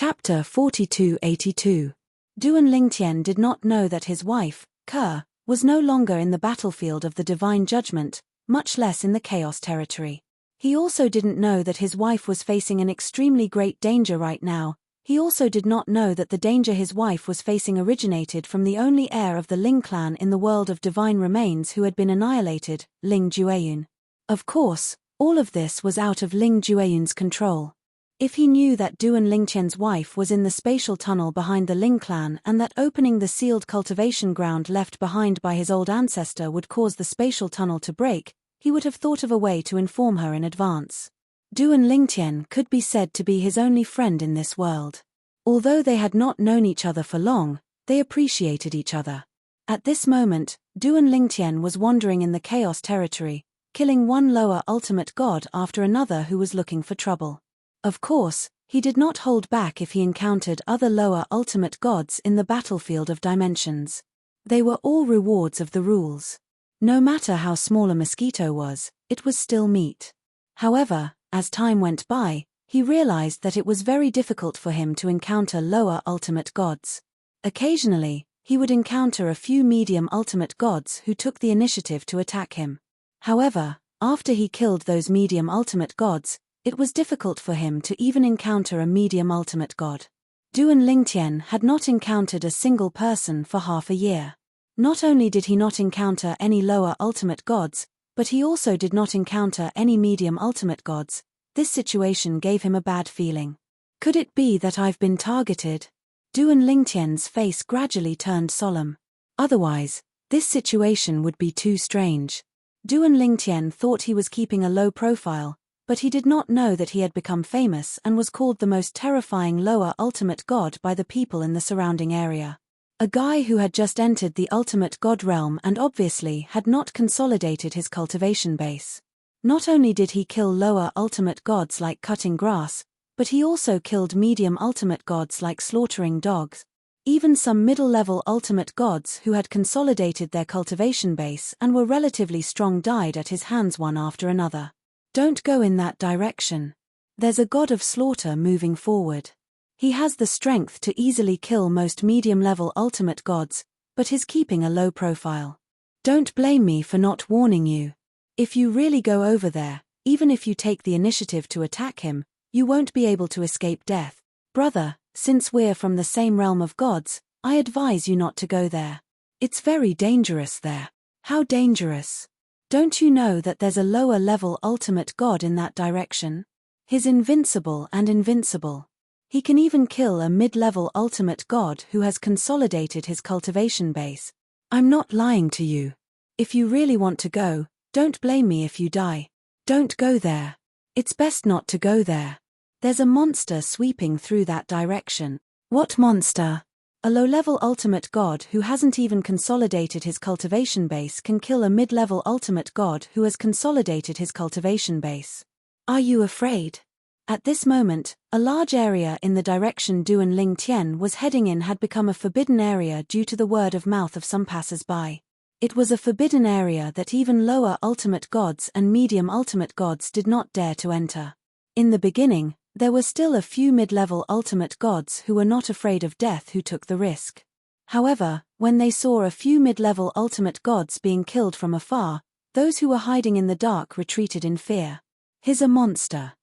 Chapter 4282. Duan Lingtian did not know that his wife, Ke, was no longer in the battlefield of the divine judgment, much less in the chaos territory. He also didn't know that his wife was facing an extremely great danger right now. He also did not know that the danger his wife was facing originated from the only heir of the Ling clan in the world of divine remains who had been annihilated, Ling Jueyun. Of course, all of this was out of Ling Jueyun's control. If he knew that Duan Lingtian's wife was in the spatial tunnel behind the Ling clan and that opening the sealed cultivation ground left behind by his old ancestor would cause the spatial tunnel to break, he would have thought of a way to inform her in advance. Duan Lingtian could be said to be his only friend in this world. Although they had not known each other for long, they appreciated each other. At this moment, Duan Lingtian was wandering in the chaos territory, killing one lower ultimate god after another who was looking for trouble. Of course, he did not hold back if he encountered other lower ultimate gods in the battlefield of dimensions. They were all rewards of the rules. No matter how small a mosquito was, it was still meat. However, as time went by, he realized that it was very difficult for him to encounter lower ultimate gods. Occasionally, he would encounter a few medium ultimate gods who took the initiative to attack him. However, after he killed those medium ultimate gods, it was difficult for him to even encounter a medium ultimate god. Duan Lingtian had not encountered a single person for half a year. Not only did he not encounter any lower ultimate gods, but he also did not encounter any medium ultimate gods. This situation gave him a bad feeling. Could it be that I've been targeted? Duan Lingtian's face gradually turned solemn. Otherwise, this situation would be too strange. Duan Lingtian thought he was keeping a low profile, but he did not know that he had become famous and was called the most terrifying lower ultimate god by the people in the surrounding area. A guy who had just entered the ultimate god realm and obviously had not consolidated his cultivation base. Not only did he kill lower ultimate gods like cutting grass, but he also killed medium ultimate gods like slaughtering dogs. Even some middle-level ultimate gods who had consolidated their cultivation base and were relatively strong died at his hands one after another. Don't go in that direction. There's a god of slaughter moving forward. He has the strength to easily kill most medium-level ultimate gods, but is keeping a low profile. Don't blame me for not warning you. If you really go over there, even if you take the initiative to attack him, you won't be able to escape death. Brother, since we're from the same realm of gods, I advise you not to go there. It's very dangerous there. How dangerous? Don't you know that there's a lower-level ultimate god in that direction? He's invincible and invincible. He can even kill a mid-level ultimate god who has consolidated his cultivation base. I'm not lying to you. If you really want to go, don't blame me if you die. Don't go there. It's best not to go there. There's a monster sweeping through that direction. What monster? A low-level ultimate god who hasn't even consolidated his cultivation base can kill a mid-level ultimate god who has consolidated his cultivation base. Are you afraid? At this moment, a large area in the direction Duan Lingtian was heading in had become a forbidden area due to the word of mouth of some passers-by. It was a forbidden area that even lower ultimate gods and medium ultimate gods did not dare to enter. In the beginning, there were still a few mid-level ultimate gods who were not afraid of death who took the risk. However, when they saw a few mid-level ultimate gods being killed from afar, those who were hiding in the dark retreated in fear. He's a monster.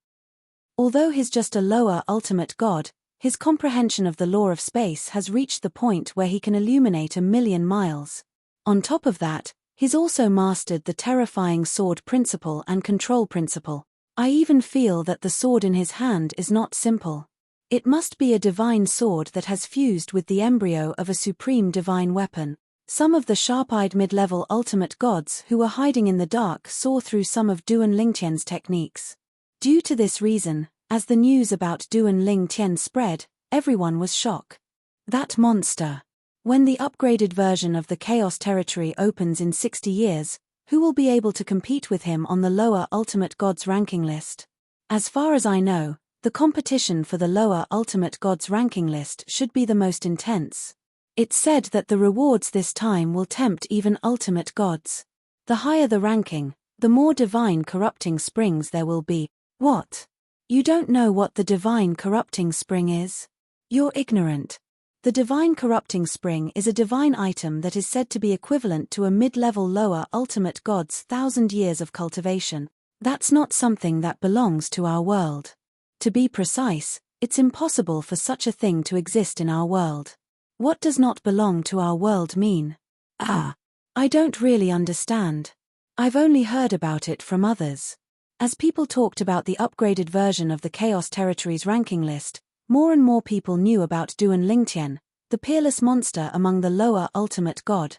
Although he's just a lower ultimate god, his comprehension of the law of space has reached the point where he can illuminate 1,000,000 miles. On top of that, he's also mastered the terrifying sword principle and control principle. I even feel that the sword in his hand is not simple. It must be a divine sword that has fused with the embryo of a supreme divine weapon. Some of the sharp-eyed mid-level ultimate gods who were hiding in the dark saw through some of Duan Lingtian's techniques. Due to this reason, as the news about Duan Lingtian spread, everyone was shocked. That monster. When the upgraded version of the Chaos Territory opens in 60 years, who will be able to compete with him on the lower Ultimate Gods ranking list? As far as I know, the competition for the lower Ultimate Gods ranking list should be the most intense. It's said that the rewards this time will tempt even Ultimate Gods. The higher the ranking, the more divine corrupting springs there will be. What? You don't know what the divine corrupting spring is? You're ignorant. The divine corrupting spring is a divine item that is said to be equivalent to a mid-level lower ultimate god's 1,000 years of cultivation. That's not something that belongs to our world. To be precise, it's impossible for such a thing to exist in our world. What does not belong to our world mean? I don't really understand. I've only heard about it from others. As people talked about the upgraded version of the Chaos Territories ranking list, more and more people knew about Duan Lingtian, the peerless monster among the lower ultimate god.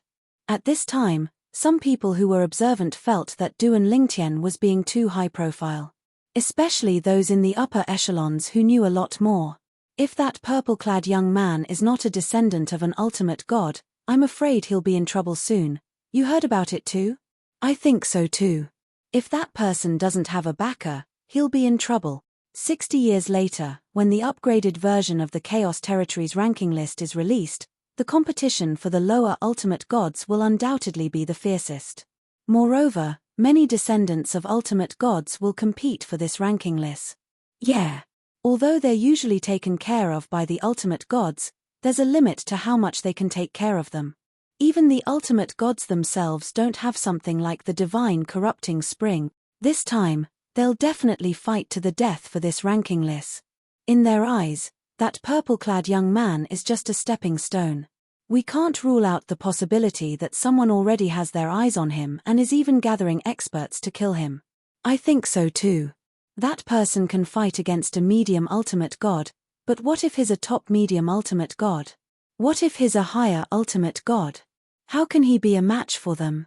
At this time, some people who were observant felt that Duan Lingtian was being too high profile. Especially those in the upper echelons who knew a lot more. If that purple-clad young man is not a descendant of an ultimate god, I'm afraid he'll be in trouble soon. You heard about it too? I think so too. If that person doesn't have a backer, he'll be in trouble. 60 years later, when the upgraded version of the Chaos Territories ranking list is released, the competition for the lower ultimate gods will undoubtedly be the fiercest. Moreover, many descendants of ultimate gods will compete for this ranking list. Yeah. Although they're usually taken care of by the ultimate gods, there's a limit to how much they can take care of them. Even the ultimate gods themselves don't have something like the divine corrupting spring. This time, they'll definitely fight to the death for this ranking list. In their eyes, that purple-clad young man is just a stepping stone. We can't rule out the possibility that someone already has their eyes on him and is even gathering experts to kill him. I think so too. That person can fight against a medium ultimate god, but what if he's a top medium ultimate god? What if he's a higher ultimate god? How can he be a match for them?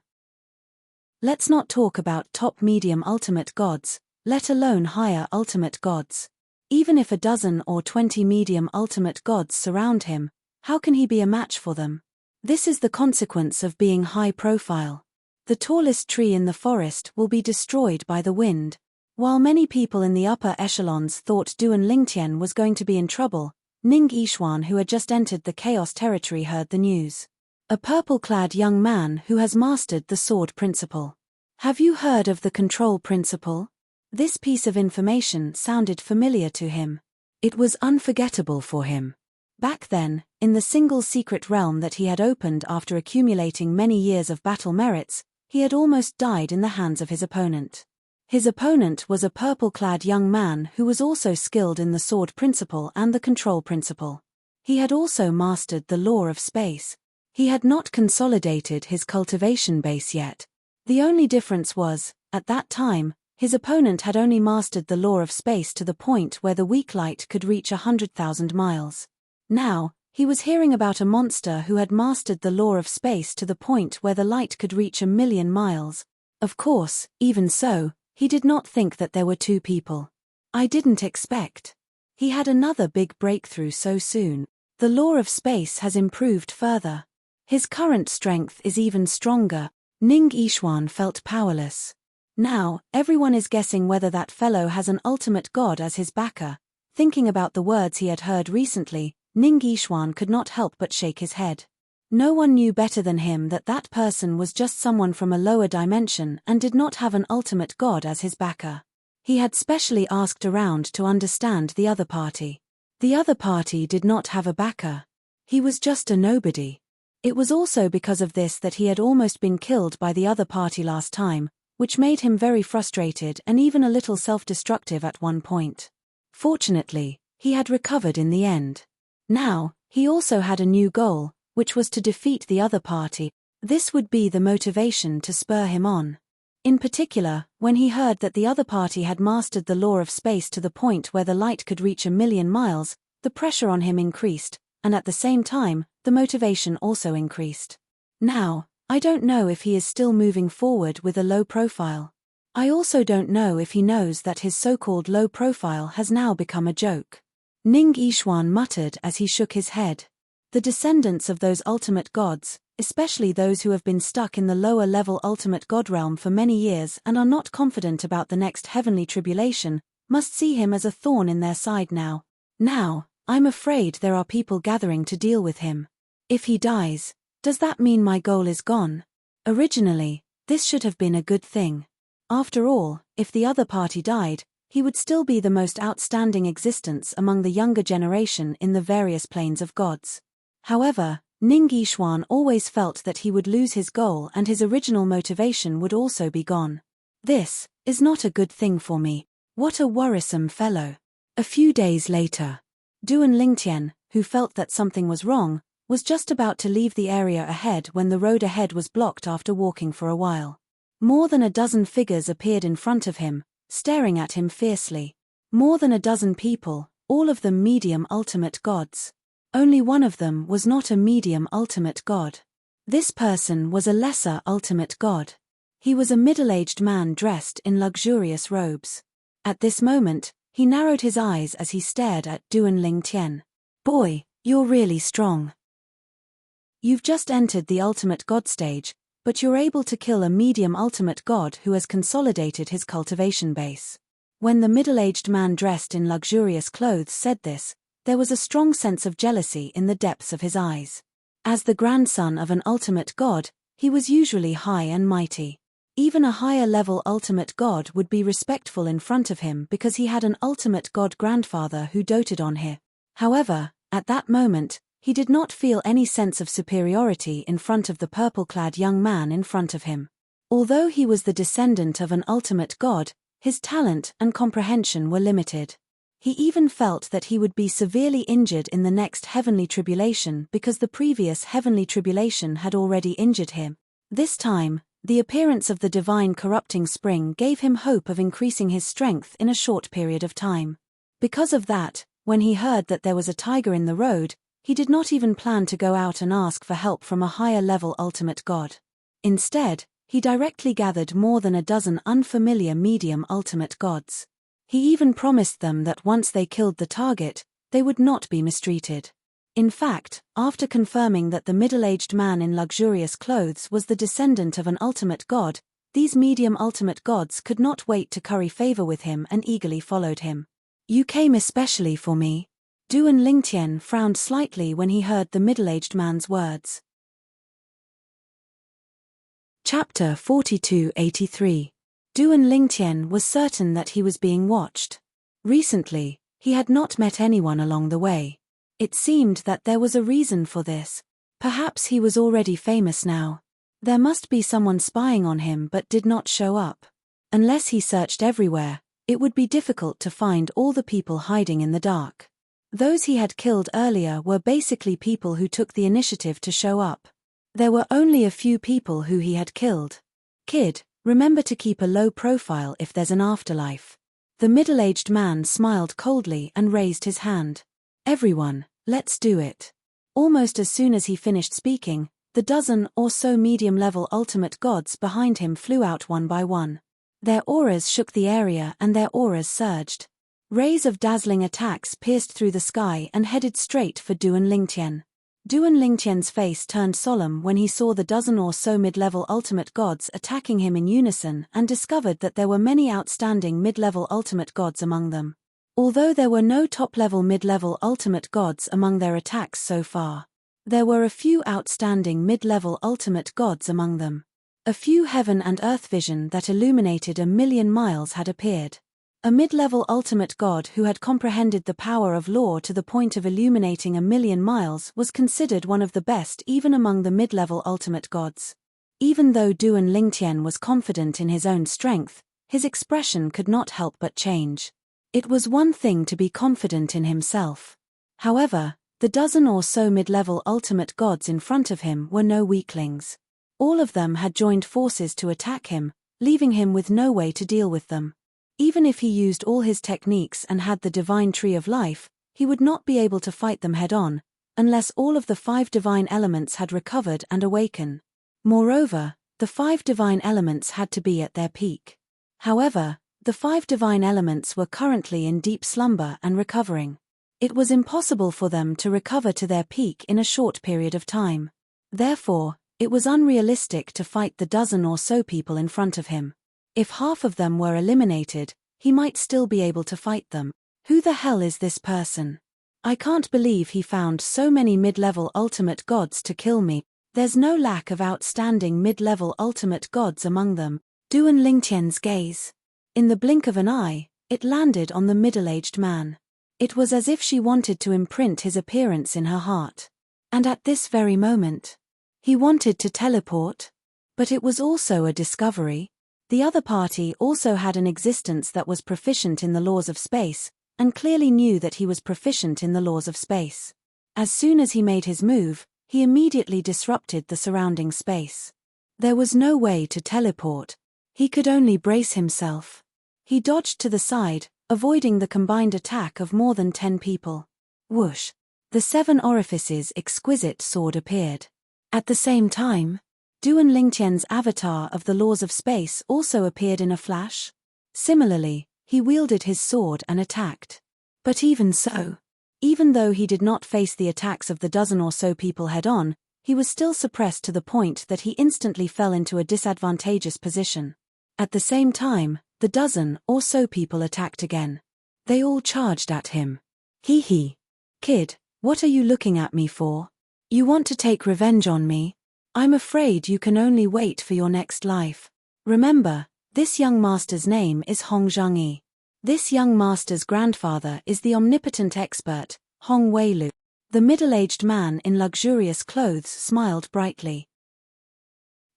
Let's not talk about top medium ultimate gods, let alone higher ultimate gods. Even if a dozen or 20 medium ultimate gods surround him, how can he be a match for them? This is the consequence of being high profile. The tallest tree in the forest will be destroyed by the wind. While many people in the upper echelons thought Duan Lingtian was going to be in trouble, Ning Yishuan, who had just entered the Chaos Territory, heard the news. A purple-clad young man who has mastered the sword principle. Have you heard of the control principle? This piece of information sounded familiar to him. It was unforgettable for him. Back then, in the single secret realm that he had opened after accumulating many years of battle merits, he had almost died in the hands of his opponent. His opponent was a purple-clad young man who was also skilled in the sword principle and the control principle. He had also mastered the law of space. He had not consolidated his cultivation base yet. The only difference was, at that time, his opponent had only mastered the law of space to the point where the weak light could reach 100,000 miles. Now, he was hearing about a monster who had mastered the law of space to the point where the light could reach 1,000,000 miles. Of course, even so, he did not think that there were two people. I didn't expect. He had another big breakthrough so soon. The law of space has improved further. His current strength is even stronger. Ning Yishuan felt powerless. Now, everyone is guessing whether that fellow has an ultimate god as his backer. Thinking about the words he had heard recently, Ning Yishuan could not help but shake his head. No one knew better than him that that person was just someone from a lower dimension and did not have an ultimate god as his backer. He had specially asked around to understand the other party. The other party did not have a backer. He was just a nobody. It was also because of this that he had almost been killed by the other party last time, which made him very frustrated and even a little self-destructive at one point. Fortunately, he had recovered in the end. Now, he also had a new goal, which was to defeat the other party. This would be the motivation to spur him on. In particular, when he heard that the other party had mastered the law of space to the point where the light could reach 1,000,000 miles, the pressure on him increased, and at the same time, the motivation also increased. Now, I don't know if he is still moving forward with a low profile. I also don't know if he knows that his so-called low profile has now become a joke. Ning Yishuan muttered as he shook his head. The descendants of those ultimate gods, especially those who have been stuck in the lower-level ultimate god realm for many years and are not confident about the next heavenly tribulation, must see him as a thorn in their side now. Now, I'm afraid there are people gathering to deal with him. If he dies, does that mean my goal is gone? Originally, this should have been a good thing. After all, if the other party died, he would still be the most outstanding existence among the younger generation in the various planes of gods. However, Ning Yixuan always felt that he would lose his goal and his original motivation would also be gone. This is not a good thing for me. What a worrisome fellow. A few days later, Duan Lingtian, who felt that something was wrong, was just about to leave the area ahead when the road ahead was blocked after walking for a while. More than a dozen figures appeared in front of him, staring at him fiercely. More than a dozen people, all of them medium ultimate gods. Only one of them was not a medium ultimate god. This person was a lesser ultimate god. He was a middle-aged man dressed in luxurious robes. At this moment, he narrowed his eyes as he stared at Duan Lingtian. Boy, you're really strong. You've just entered the ultimate god stage, but you're able to kill a medium ultimate god who has consolidated his cultivation base. When the middle-aged man dressed in luxurious clothes said this, there was a strong sense of jealousy in the depths of his eyes. As the grandson of an ultimate god, he was usually high and mighty. Even a higher-level ultimate god would be respectful in front of him because he had an ultimate god grandfather who doted on him. However, at that moment, he did not feel any sense of superiority in front of the purple-clad young man in front of him. Although he was the descendant of an ultimate god, his talent and comprehension were limited. He even felt that he would be severely injured in the next heavenly tribulation because the previous heavenly tribulation had already injured him. This time, the appearance of the divine corrupting spring gave him hope of increasing his strength in a short period of time. Because of that, when he heard that there was a tiger in the road, he did not even plan to go out and ask for help from a higher-level ultimate god. Instead, he directly gathered more than a dozen unfamiliar medium ultimate gods. He even promised them that once they killed the target, they would not be mistreated. In fact, after confirming that the middle-aged man in luxurious clothes was the descendant of an ultimate god, these medium ultimate gods could not wait to curry favor with him and eagerly followed him. You came especially for me. Duan Lingtian frowned slightly when he heard the middle-aged man's words. Chapter 4283. Duan Lingtian was certain that he was being watched. Recently, he had not met anyone along the way. It seemed that there was a reason for this. Perhaps he was already famous now. There must be someone spying on him but did not show up. Unless he searched everywhere, it would be difficult to find all the people hiding in the dark. Those he had killed earlier were basically people who took the initiative to show up. There were only a few people who he had killed. Kid, remember to keep a low profile if there's an afterlife. The middle-aged man smiled coldly and raised his hand. Everyone, let's do it. Almost as soon as he finished speaking, the dozen or so medium-level ultimate gods behind him flew out one by one. Their auras shook the area and their auras surged. Rays of dazzling attacks pierced through the sky and headed straight for Duan Lingtian. Duan Lingtian's face turned solemn when he saw the dozen or so mid-level ultimate gods attacking him in unison and discovered that there were many outstanding mid-level ultimate gods among them. Although there were no top-level mid-level ultimate gods among their attacks so far, there were a few outstanding mid-level ultimate gods among them. A few heaven and earth vision that illuminated 1,000,000 miles had appeared. A mid-level ultimate god who had comprehended the power of law to the point of illuminating 1,000,000 miles was considered one of the best even among the mid-level ultimate gods. Even though Duan Lingtian was confident in his own strength, his expression could not help but change. It was one thing to be confident in himself. However, the dozen or so mid-level ultimate gods in front of him were no weaklings. All of them had joined forces to attack him, leaving him with no way to deal with them. Even if he used all his techniques and had the divine tree of life, he would not be able to fight them head-on, unless all of the 5 divine elements had recovered and awaken. Moreover, the 5 divine elements had to be at their peak. However, the 5 divine elements were currently in deep slumber and recovering. It was impossible for them to recover to their peak in a short period of time. Therefore, it was unrealistic to fight the dozen or so people in front of him. If half of them were eliminated, he might still be able to fight them. Who the hell is this person? I can't believe he found so many mid-level ultimate gods to kill me. There's no lack of outstanding mid-level ultimate gods among them. Duan Lingtian's gaze. In the blink of an eye, It landed on the middle-aged man. It was as if she wanted to imprint his appearance in her heart. And at this very moment, he wanted to teleport. But it was also a discovery. The other party also had an existence that was proficient in the laws of space, and clearly knew that he was proficient in the laws of space. As soon as he made his move, he immediately disrupted the surrounding space. There was no way to teleport. He could only brace himself. He dodged to the side, avoiding the combined attack of more than 10 people. Whoosh! The 7 orifices exquisite sword appeared. At the same time, Duan Lingtian's avatar of the laws of space also appeared in a flash. Similarly, he wielded his sword and attacked. But even so, even though he did not face the attacks of the dozen or so people head-on, he was still suppressed to the point that he instantly fell into a disadvantageous position. At the same time, the dozen or so people attacked again. They all charged at him. Hee hee. Kid, what are you looking at me for? You want to take revenge on me? I'm afraid you can only wait for your next life. Remember, this young master's name is Hong Zhangyi. This young master's grandfather is the omnipotent expert, Hong Weilu. The middle-aged man in luxurious clothes smiled brightly.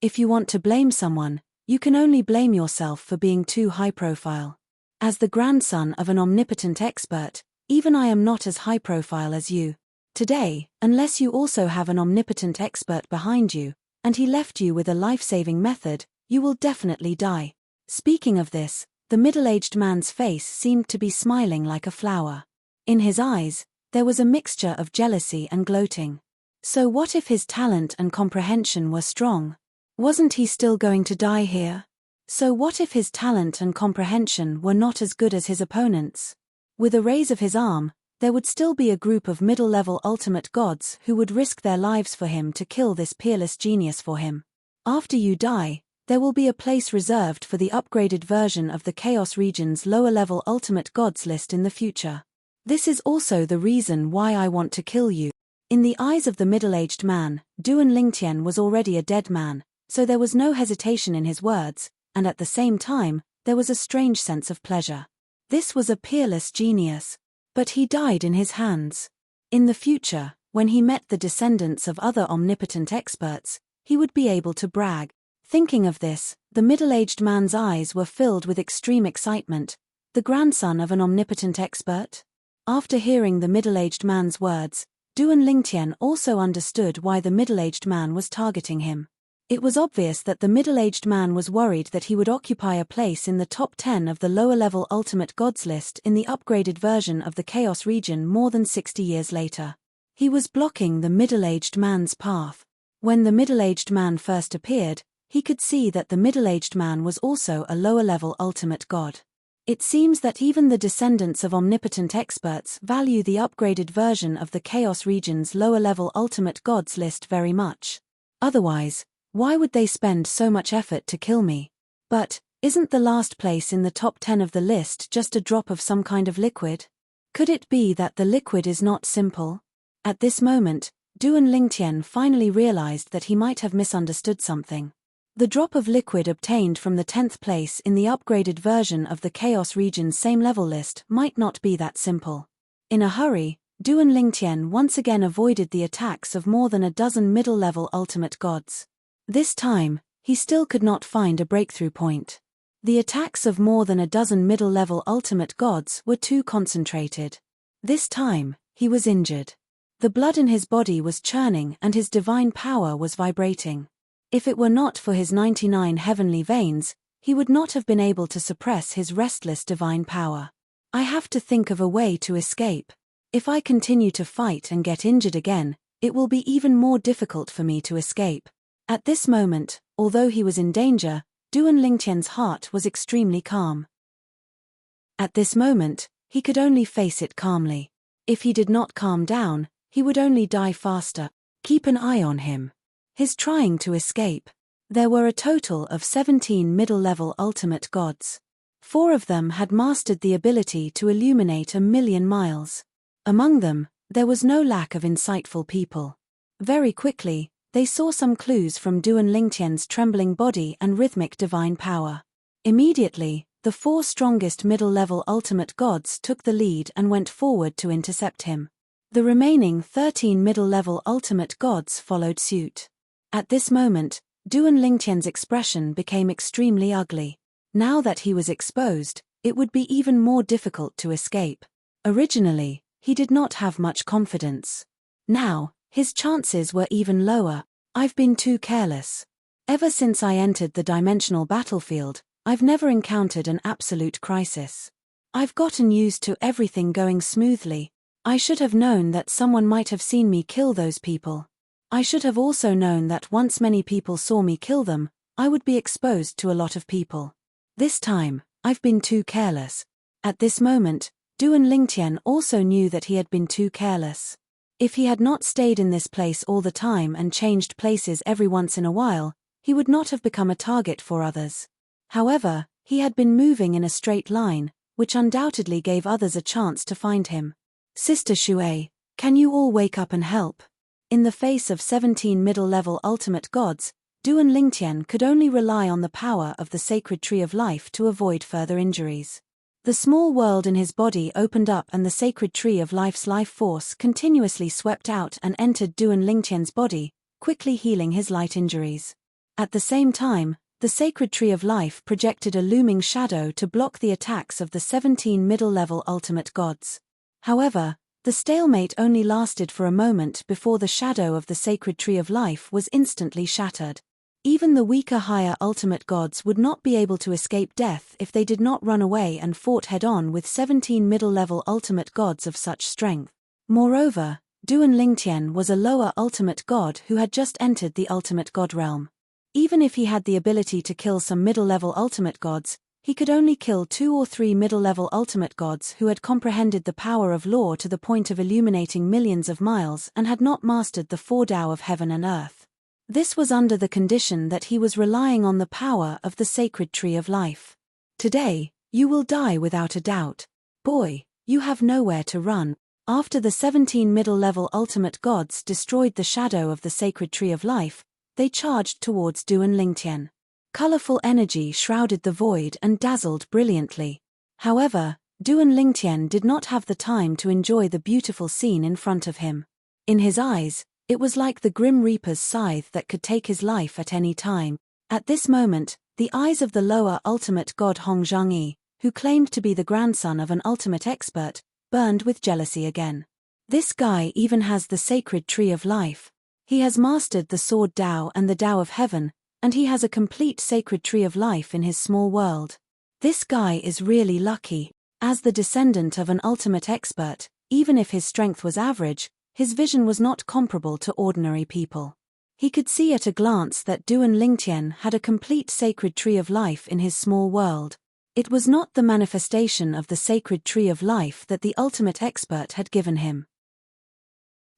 If you want to blame someone, you can only blame yourself for being too high-profile. As the grandson of an omnipotent expert, even I am not as high-profile as you. Today, unless you also have an omnipotent expert behind you, and he left you with a life-saving method, you will definitely die. Speaking of this, the middle-aged man's face seemed to be smiling like a flower. In his eyes, there was a mixture of jealousy and gloating. So what if his talent and comprehension were strong? Wasn't he still going to die here? So what if his talent and comprehension were not as good as his opponents? With a raise of his arm, there would still be a group of middle-level ultimate gods who would risk their lives for him to kill this peerless genius for him. After you die, there will be a place reserved for the upgraded version of the Chaos Region's lower-level ultimate gods list in the future. This is also the reason why I want to kill you. In the eyes of the middle-aged man, Duan Lingtian was already a dead man, so there was no hesitation in his words, and at the same time, there was a strange sense of pleasure. This was a peerless genius. But he died in his hands. In the future, when he met the descendants of other omnipotent experts, he would be able to brag. Thinking of this, the middle-aged man's eyes were filled with extreme excitement. The grandson of an omnipotent expert? After hearing the middle-aged man's words, Duan Lingtian also understood why the middle-aged man was targeting him. It was obvious that the middle-aged man was worried that he would occupy a place in the top 10 of the lower-level Ultimate Gods list in the upgraded version of the Chaos region more than 60 years later. He was blocking the middle-aged man's path. When the middle-aged man first appeared, he could see that the middle-aged man was also a lower-level Ultimate God. It seems that even the descendants of omnipotent experts value the upgraded version of the Chaos region's lower-level Ultimate Gods list very much. Otherwise, why would they spend so much effort to kill me? But, isn't the last place in the top 10 of the list just a drop of some kind of liquid? Could it be that the liquid is not simple? At this moment, Duan Lingtian finally realized that he might have misunderstood something. The drop of liquid obtained from the 10th place in the upgraded version of the Chaos region's same level list might not be that simple. In a hurry, Duan Lingtian once again avoided the attacks of more than a dozen middle-level ultimate gods. This time, he still could not find a breakthrough point. The attacks of more than a dozen middle-level ultimate gods were too concentrated. This time, he was injured. The blood in his body was churning and his divine power was vibrating. If it were not for his 99 heavenly veins, he would not have been able to suppress his restless divine power. I have to think of a way to escape. If I continue to fight and get injured again, it will be even more difficult for me to escape. At this moment, although he was in danger, Duan Lingtian's heart was extremely calm. At this moment, he could only face it calmly. If he did not calm down, he would only die faster. Keep an eye on him. He's trying to escape. There were a total of 17 middle-level ultimate gods. 4 of them had mastered the ability to illuminate 1,000,000 miles. Among them, there was no lack of insightful people. Very quickly, they saw some clues from Duan Lingtian's trembling body and rhythmic divine power. Immediately, The 4 strongest middle-level ultimate gods took the lead and went forward to intercept him. The remaining 13 middle-level ultimate gods followed suit. At this moment, Duan Lingtian's expression became extremely ugly. Now that he was exposed, it would be even more difficult to escape. Originally, he did not have much confidence. Now, his chances were even lower. I've been too careless. Ever since I entered the dimensional battlefield, I've never encountered an absolute crisis. I've gotten used to everything going smoothly. I should have known that someone might have seen me kill those people. I should have also known that once many people saw me kill them, I would be exposed to a lot of people. This time, I've been too careless. At this moment, Duan Lingtian also knew that he had been too careless. If he had not stayed in this place all the time and changed places every once in a while, he would not have become a target for others. However, he had been moving in a straight line, which undoubtedly gave others a chance to find him. Sister Shui, can you all wake up and help? In the face of 17 middle-level ultimate gods, Duan Lingtian could only rely on the power of the sacred tree of life to avoid further injuries. The small world in his body opened up and the sacred tree of life's life force continuously swept out and entered Duan Lingtian's body, quickly healing his light injuries. At the same time, the sacred tree of life projected a looming shadow to block the attacks of the 17 middle-level ultimate gods. However, the stalemate only lasted for a moment before the shadow of the sacred tree of life was instantly shattered. Even the weaker higher ultimate gods would not be able to escape death if they did not run away and fought head-on with 17 middle-level ultimate gods of such strength. Moreover, Duan Lingtian was a lower ultimate god who had just entered the ultimate god realm. Even if he had the ability to kill some middle-level ultimate gods, he could only kill 2 or 3 middle-level ultimate gods who had comprehended the power of law to the point of illuminating millions of miles and had not mastered the 4 Tao of heaven and earth. This was under the condition that he was relying on the power of the sacred tree of life. Today, you will die without a doubt. Boy, you have nowhere to run. After the 17 middle-level ultimate gods destroyed the shadow of the sacred tree of life, they charged towards Duan Lingtian. Colorful energy shrouded the void and dazzled brilliantly. However, Duan Lingtian did not have the time to enjoy the beautiful scene in front of him. In his eyes, it was like the Grim Reaper's scythe that could take his life at any time. At this moment, the eyes of the lower ultimate god Hong Zhangyi, who claimed to be the grandson of an ultimate expert, burned with jealousy again. This guy even has the sacred tree of life. He has mastered the sword Tao and the Tao of heaven, and he has a complete sacred tree of life in his small world. This guy is really lucky. As the descendant of an ultimate expert, even if his strength was average, his vision was not comparable to ordinary people. He could see at a glance that Duan Lingtian had a complete sacred tree of life in his small world. It was not the manifestation of the sacred tree of life that the ultimate expert had given him.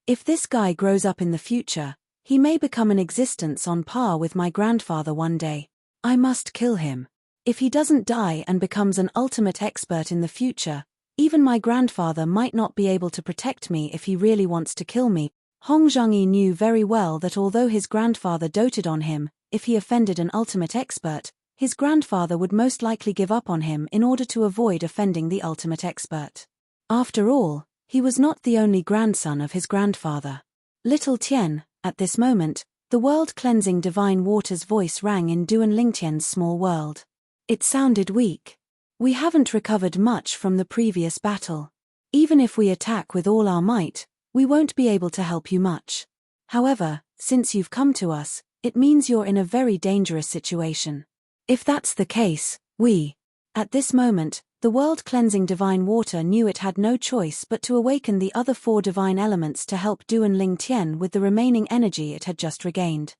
If this guy grows up in the future, he may become an existence on par with my grandfather one day. I must kill him. If he doesn't die and becomes an ultimate expert in the future, even my grandfather might not be able to protect me if he really wants to kill me. Hong Zhangyi knew very well that although his grandfather doted on him, if he offended an ultimate expert, his grandfather would most likely give up on him in order to avoid offending the ultimate expert. After all, he was not the only grandson of his grandfather. Little Tian. At this moment, the world-cleansing divine water's voice rang in Duan Lingtian's small world. It sounded weak. We haven't recovered much from the previous battle. Even if we attack with all our might, we won't be able to help you much. However, since you've come to us, it means you're in a very dangerous situation. If that's the case, At this moment, the world-cleansing divine water knew it had no choice but to awaken the other 4 divine elements to help Duan Lingtian with the remaining energy it had just regained.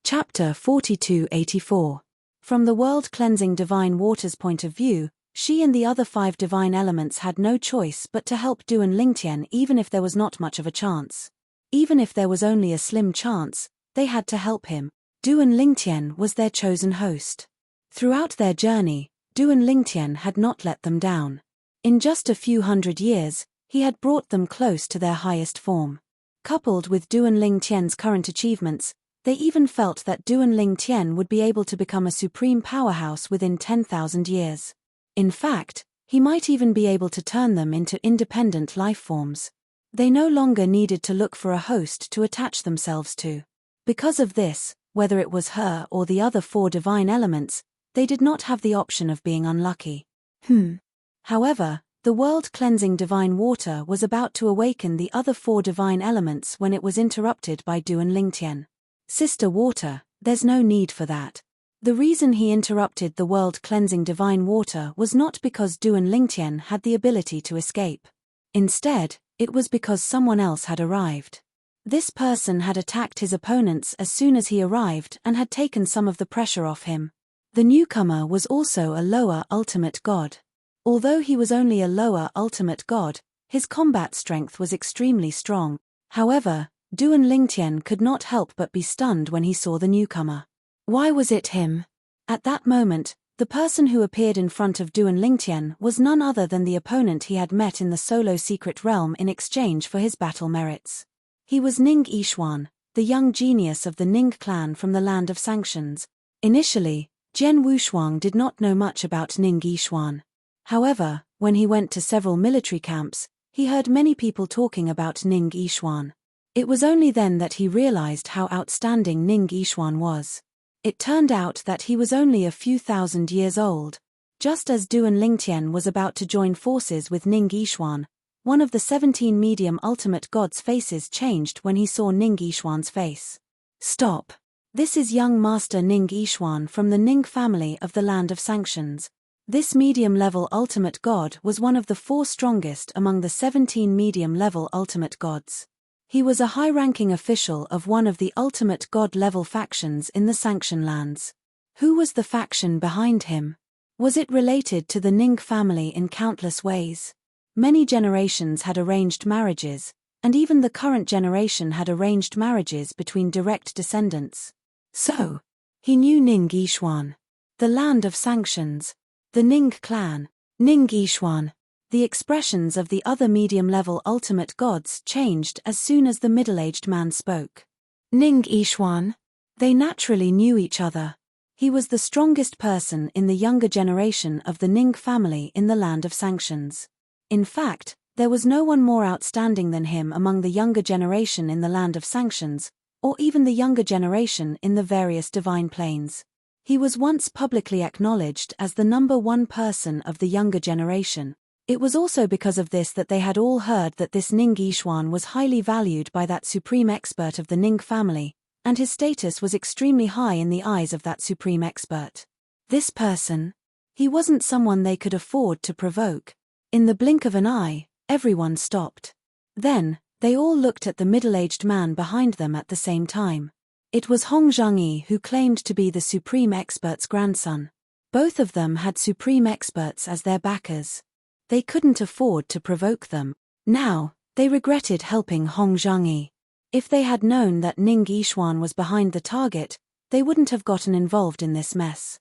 Chapter 4284. From the world-cleansing divine water's point of view, she and the other 5 divine elements had no choice but to help Duan Lingtian even if there was not much of a chance. Even if there was only a slim chance, they had to help him. Duan Lingtian was their chosen host. Throughout their journey, Duan Lingtian had not let them down. In just a few hundred years, he had brought them close to their highest form. Coupled with Duan Lingtian's current achievements, They even felt that Duan Lingtian would be able to become a supreme powerhouse within 10,000 years. In fact, he might even be able to turn them into independent lifeforms. They no longer needed to look for a host to attach themselves to. Because of this, whether it was her or the other 4 divine elements, they did not have the option of being unlucky. However, the world-cleansing divine water was about to awaken the other 4 divine elements when it was interrupted by Duan Lingtian. Sister Water, there's no need for that. The reason he interrupted the world-cleansing divine water was not because Duan Lingtian had the ability to escape. Instead, it was because someone else had arrived. This person had attacked his opponents as soon as he arrived and had taken some of the pressure off him. The newcomer was also a lower ultimate god. Although he was only a lower ultimate god, his combat strength was extremely strong. However, Duan Lingtian could not help but be stunned when he saw the newcomer. Why was it him? At that moment, the person who appeared in front of Duan Lingtian was none other than the opponent he had met in the solo secret realm in exchange for his battle merits. He was Ning Yishuan, the young genius of the Ning clan from the Land of Sanctions. Initially, Jian Wushuang did not know much about Ning Yishuan. However, when he went to several military camps, he heard many people talking about Ning Yishuan. It was only then that he realized how outstanding Ning Yishuan was. It turned out that he was only a few thousand years old. Just as Duan Lingtian was about to join forces with Ning Yishuan, one of the 17 medium ultimate gods' faces changed when he saw Ning Yishuan's face. Stop! This is young Master Ning Yishuan from the Ning family of the Land of Sanctions. This medium-level ultimate god was one of the 4 strongest among the 17 medium-level ultimate gods. He was a high-ranking official of one of the ultimate god-level factions in the Sanction Lands. Who was the faction behind him? Was it related to the Ning family in countless ways? Many generations had arranged marriages, and even the current generation had arranged marriages between direct descendants. So, he knew Ning Yishuan. The Land of Sanctions. The Ning clan. Ning Yishuan. The expressions of the other medium-level ultimate gods changed as soon as the middle-aged man spoke. Ning Yishuan. They naturally knew each other. He was the strongest person in the younger generation of the Ning family in the Land of Sanctions. In fact, there was no one more outstanding than him among the younger generation in the Land of Sanctions, or even the younger generation in the various divine planes. He was once publicly acknowledged as the number 1 person of the younger generation. It was also because of this that they had all heard that this Ning Yishuan was highly valued by that supreme expert of the Ning family, and his status was extremely high in the eyes of that supreme expert. This person? He wasn't someone they could afford to provoke. In the blink of an eye, everyone stopped. Then, they all looked at the middle-aged man behind them at the same time. It was Hong Zhangyi who claimed to be the supreme expert's grandson. Both of them had supreme experts as their backers. They couldn't afford to provoke them. Now, they regretted helping Hong Zhangyi. If they had known that Ning Yishuan was behind the target, they wouldn't have gotten involved in this mess.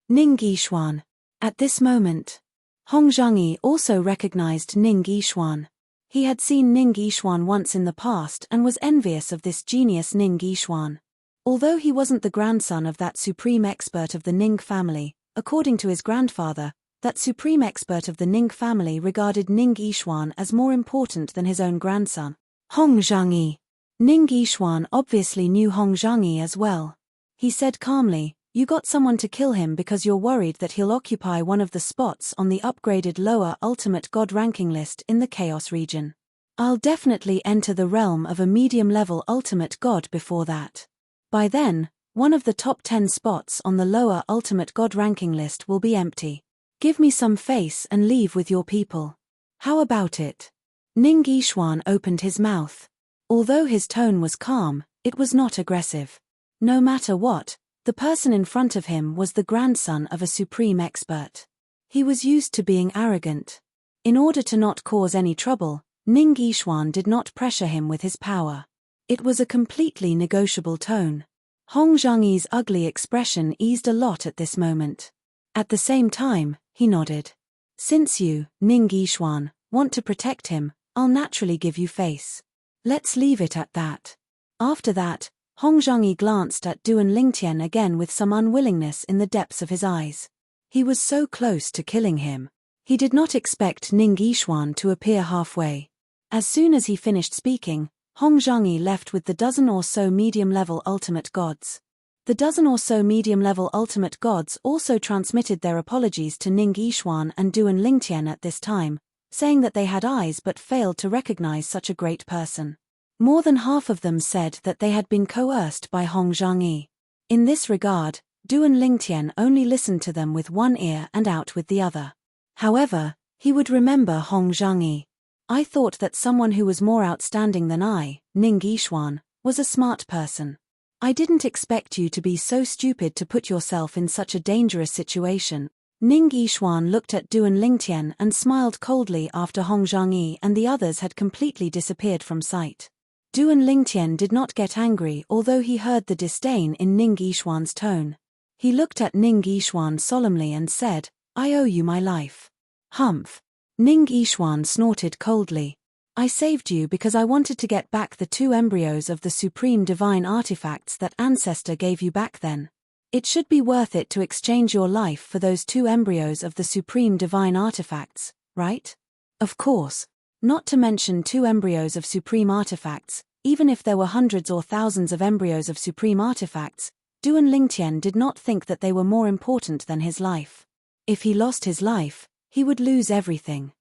Ning Yishuan. At this moment, Hong Zhangyi also recognized Ning Yishuan. He had seen Ning Yishuan once in the past and was envious of this genius Ning Yishuan. Although he wasn't the grandson of that supreme expert of the Ning family, according to his grandfather, that supreme expert of the Ning family regarded Ning Yishuan as more important than his own grandson. Hong Zhangyi. Ning Yishuan obviously knew Hong Zhangyi as well. He said calmly, "You got someone to kill him because you're worried that he'll occupy one of the spots on the upgraded lower ultimate god ranking list in the Chaos region. I'll definitely enter the realm of a medium-level ultimate god before that. By then, one of the top 10 spots on the lower ultimate god ranking list will be empty. Give me some face and leave with your people. How about it?" Ning Yishuan opened his mouth. Although his tone was calm, it was not aggressive. No matter what, the person in front of him was the grandson of a supreme expert. He was used to being arrogant. In order to not cause any trouble, Ning Yishuan did not pressure him with his power. It was a completely negotiable tone. Hong Zhangyi's ugly expression eased a lot at this moment. At the same time, he nodded. "Since you, Ning Yishuan, want to protect him, I'll naturally give you face. Let's leave it at that." After that, Hong Zhangyi glanced at Duan Lingtian again with some unwillingness in the depths of his eyes. He was so close to killing him. He did not expect Ning Yishuan to appear halfway. As soon as he finished speaking, Hong Zhangyi left with the dozen or so medium-level ultimate gods. The dozen or so medium-level ultimate gods also transmitted their apologies to Ning Yishuan and Duan Lingtian at this time, saying that they had eyes but failed to recognize such a great person. More than half of them said that they had been coerced by Hong Zhangyi. In this regard, Duan Lingtian only listened to them with one ear and out with the other. However, he would remember Hong Zhangyi. I thought that someone who was more outstanding than I, Ning Yishuan, was a smart person. I didn't expect you to be so stupid to put yourself in such a dangerous situation. Ning Yishuan looked at Duan Lingtian and smiled coldly after Hong Zhangyi and the others had completely disappeared from sight. Duan Lingtian did not get angry although he heard the disdain in Ning Yishuan's tone. He looked at Ning Yishuan solemnly and said, "I owe you my life." Humph. Ning Yishuan snorted coldly. "I saved you because I wanted to get back the 2 embryos of the supreme divine artifacts that Ancestor gave you back then. It should be worth it to exchange your life for those 2 embryos of the supreme divine artifacts, right? Of course. Not to mention 2 embryos of supreme artifacts, even if there were hundreds or thousands of embryos of supreme artifacts, Duan Lingtian did not think that they were more important than his life. If he lost his life, he would lose everything.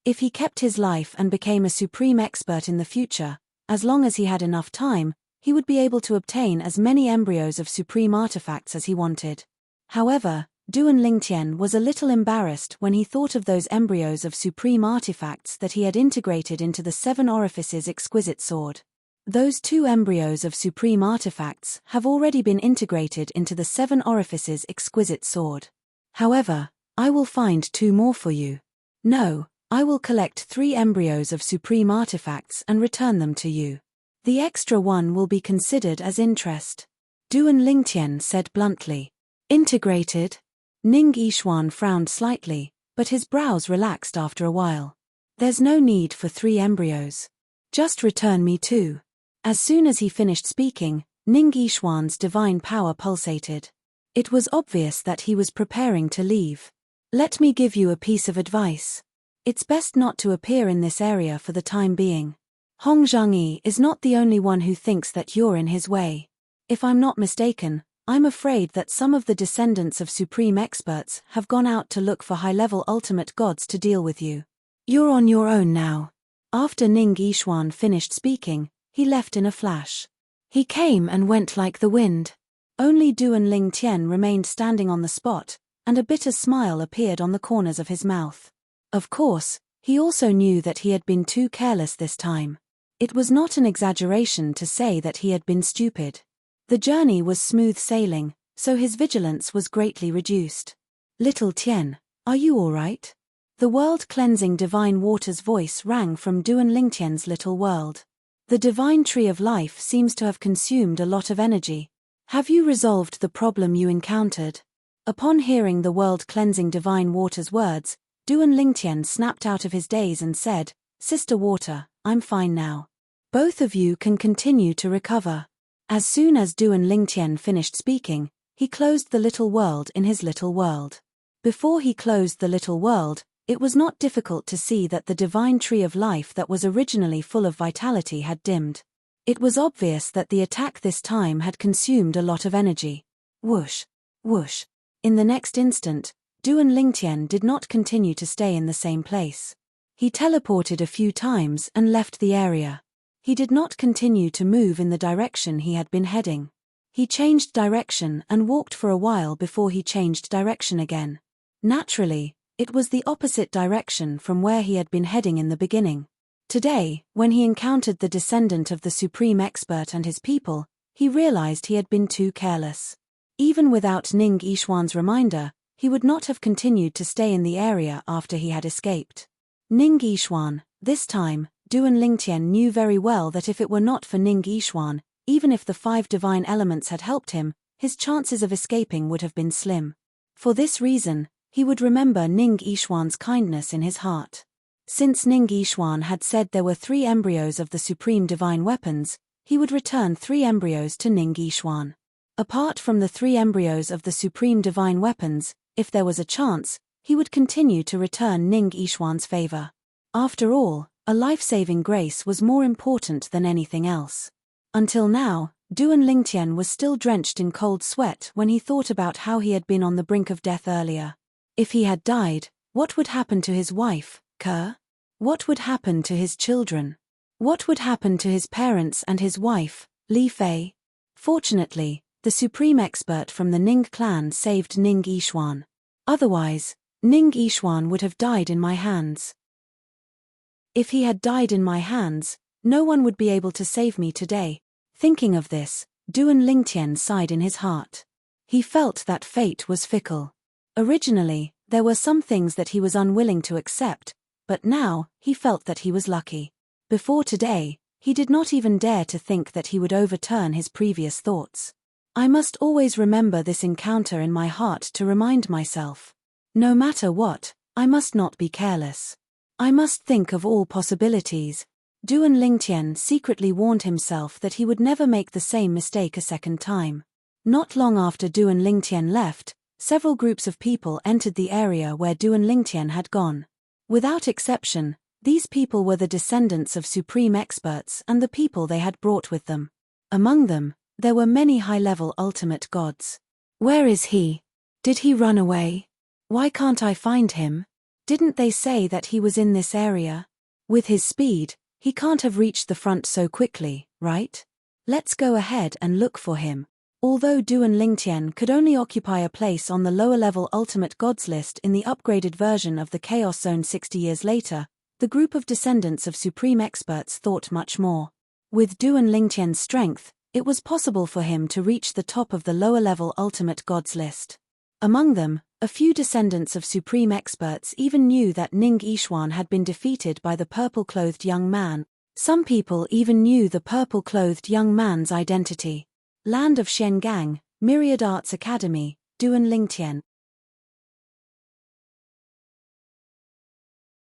If he kept his life and became a supreme expert in the future, as long as he had enough time, he would be able to obtain as many embryos of supreme artifacts as he wanted. However, Duan Lingtian was a little embarrassed when he thought of those embryos of supreme artifacts that he had integrated into the 7 Orifices exquisite sword. Those 2 embryos of supreme artifacts have already been integrated into the 7 Orifices exquisite sword. However, I will find 2 more for you. No, I will collect 3 embryos of supreme artifacts and return them to you. The extra one will be considered as interest. Duan Lingtian said bluntly. Integrated? Ning Yishuan frowned slightly, but his brows relaxed after a while. There's no need for 3 embryos. Just return me 2. As soon as he finished speaking, Ning Yishuan's divine power pulsated. It was obvious that he was preparing to leave. Let me give you a piece of advice. It's best not to appear in this area for the time being. Hong Zhangyi is not the only one who thinks that you're in his way. If I'm not mistaken, I'm afraid that some of the descendants of supreme experts have gone out to look for high-level ultimate gods to deal with you. You're on your own now. After Ning Yishuan finished speaking, he left in a flash. He came and went like the wind. Only Duan Lingtian remained standing on the spot, and a bitter smile appeared on the corners of his mouth. Of course, he also knew that he had been too careless this time. It was not an exaggeration to say that he had been stupid. The journey was smooth sailing, so his vigilance was greatly reduced. Little Tian, are you all right? The world-cleansing divine water's voice rang from Duan Lingtian's little world. The divine tree of life seems to have consumed a lot of energy. Have you resolved the problem you encountered? Upon hearing the world-cleansing divine water's words, Duan Lingtian snapped out of his daze and said, "Sister Water, I'm fine now. Both of you can continue to recover." As soon as Duan Lingtian finished speaking, he closed the little world in his little world. Before he closed the little world, it was not difficult to see that the divine tree of life that was originally full of vitality had dimmed. It was obvious that the attack this time had consumed a lot of energy. Whoosh! Whoosh! In the next instant, Duan Lingtian did not continue to stay in the same place. He teleported a few times and left the area. He did not continue to move in the direction he had been heading. He changed direction and walked for a while before he changed direction again. Naturally, it was the opposite direction from where he had been heading in the beginning. Today, when he encountered the descendant of the supreme expert and his people, he realized he had been too careless. Even without Ning Yishuan's reminder, he would not have continued to stay in the area after he had escaped. Ning Yishuan, this time, Duan Lingtian knew very well that if it were not for Ning Yishuan, even if the 5 divine elements had helped him, his chances of escaping would have been slim. For this reason, he would remember Ning Yishuan's kindness in his heart. Since Ning Yishuan had said there were 3 embryos of the supreme divine weapons, he would return 3 embryos to Ning Yixuan. Apart from the 3 embryos of the supreme divine weapons, if there was a chance, he would continue to return Ning Yixuan's favor. After all, a life-saving grace was more important than anything else. Until now, Duan Lingtian was still drenched in cold sweat when he thought about how he had been on the brink of death earlier. If he had died, what would happen to his wife, Ke? What would happen to his children? What would happen to his parents and his wife, Li Fei? Fortunately, the supreme expert from the Ning clan saved Ning Yixuan. Otherwise, Ning Yixuan would have died in my hands. If he had died in my hands, no one would be able to save me today. Thinking of this, Duan Lingtian sighed in his heart. He felt that fate was fickle. Originally, there were some things that he was unwilling to accept, but now, he felt that he was lucky. Before today, he did not even dare to think that he would overturn his previous thoughts. I must always remember this encounter in my heart to remind myself. No matter what, I must not be careless. I must think of all possibilities. Duan Lingtian secretly warned himself that he would never make the same mistake a second time. Not long after Duan Lingtian left, several groups of people entered the area where Duan Lingtian had gone. Without exception, these people were the descendants of supreme experts and the people they had brought with them. Among them, there were many high-level ultimate gods. Where is he? Did he run away? Why can't I find him? Didn't they say that he was in this area? With his speed, he can't have reached the front so quickly, right? Let's go ahead and look for him. Although Duan Lingtian could only occupy a place on the lower-level ultimate gods list in the upgraded version of the Chaos Zone 60 years later, the group of descendants of supreme experts thought much more. With Duan Lingtian's strength, it was possible for him to reach the top of the lower-level ultimate gods list. Among them, a few descendants of supreme experts even knew that Ning Yixuan had been defeated by the purple-clothed young man. Some people even knew the purple-clothed young man's identity. Land of Shengang, Myriad Arts Academy, Duan Lingtian.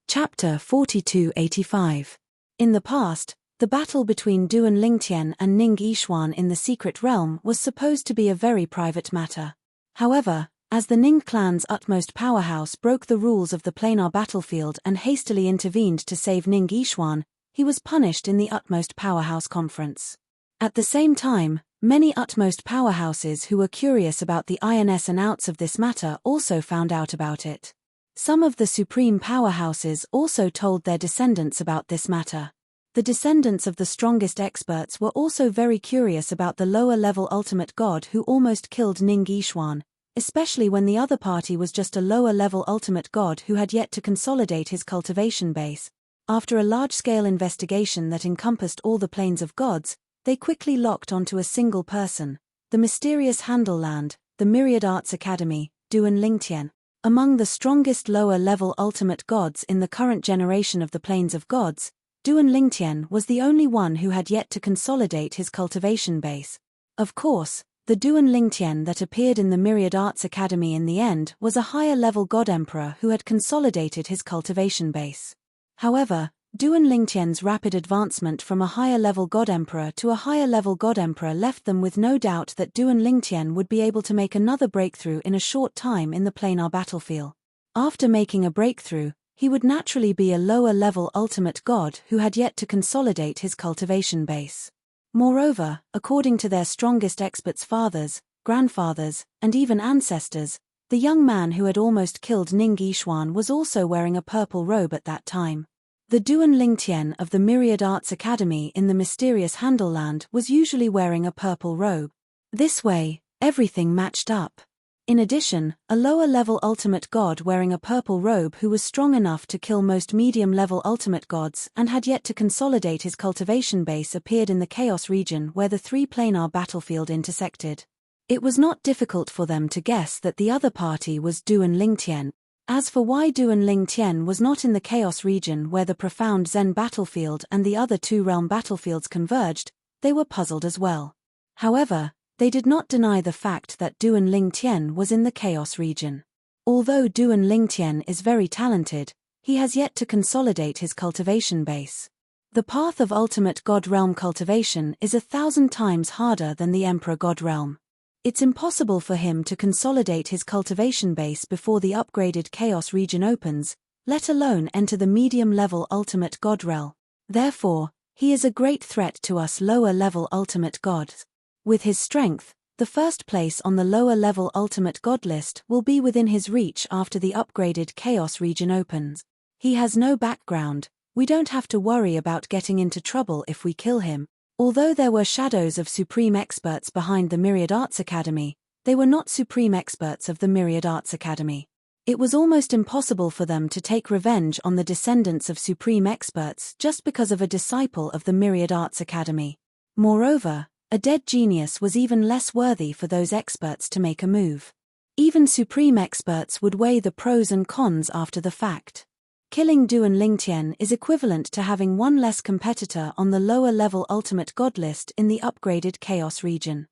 Chapter 4285. In the past, the battle between Duan Lingtian and Ning Yixuan in the secret realm was supposed to be a very private matter. However, as the Ning clan's utmost powerhouse broke the rules of the planar battlefield and hastily intervened to save Ning Yixuan, he was punished in the utmost powerhouse conference. At the same time, many utmost powerhouses who were curious about the ins and outs of this matter also found out about it. Some of the supreme powerhouses also told their descendants about this matter. The descendants of the strongest experts were also very curious about the lower-level ultimate god who almost killed Ning Yixuan, especially when the other party was just a lower-level ultimate god who had yet to consolidate his cultivation base. After a large-scale investigation that encompassed all the planes of gods, they quickly locked onto a single person, the mysterious Handleland, the Myriad Arts Academy, Duan Lingtian. Among the strongest lower-level ultimate gods in the current generation of the planes of gods, Duan Lingtian was the only one who had yet to consolidate his cultivation base. Of course, the Duan Lingtian that appeared in the Myriad Arts Academy in the end was a higher-level god emperor who had consolidated his cultivation base. However, Duan Lingtian's rapid advancement from a higher-level god emperor to a higher-level god emperor left them with no doubt that Duan Lingtian would be able to make another breakthrough in a short time in the planar battlefield. After making a breakthrough, he would naturally be a lower-level ultimate god who had yet to consolidate his cultivation base. Moreover, according to their strongest experts' fathers, grandfathers, and even ancestors, the young man who had almost killed Ning Yixuan was also wearing a purple robe at that time. The Duan Lingtian of the Myriad Arts Academy in the mysterious Handleland was usually wearing a purple robe. This way, everything matched up. In addition, a lower-level ultimate god wearing a purple robe who was strong enough to kill most medium-level ultimate gods and had yet to consolidate his cultivation base appeared in the Chaos region where the three planar battlefield intersected. It was not difficult for them to guess that the other party was Duan Lingtian. As for why Duan Lingtian was not in the Chaos region where the profound Zen battlefield and the other two realm battlefields converged, they were puzzled as well. However, they did not deny the fact that Duan Lingtian was in the Chaos region. Although Duan Lingtian is very talented, he has yet to consolidate his cultivation base. The path of ultimate God realm cultivation is 1,000 times harder than the Emperor God realm. It's impossible for him to consolidate his cultivation base before the upgraded Chaos region opens, let alone enter the medium-level ultimate God realm. Therefore, he is a great threat to us lower-level ultimate gods. With his strength, the first place on the lower-level ultimate god list will be within his reach after the upgraded Chaos region opens. He has no background, we don't have to worry about getting into trouble if we kill him. Although there were shadows of supreme experts behind the Myriad Arts Academy, they were not supreme experts of the Myriad Arts Academy. It was almost impossible for them to take revenge on the descendants of supreme experts just because of a disciple of the Myriad Arts Academy. Moreover, a dead genius was even less worthy for those experts to make a move. Even supreme experts would weigh the pros and cons after the fact. Killing Duan Lingtian is equivalent to having one less competitor on the lower-level ultimate god list in the upgraded Chaos region.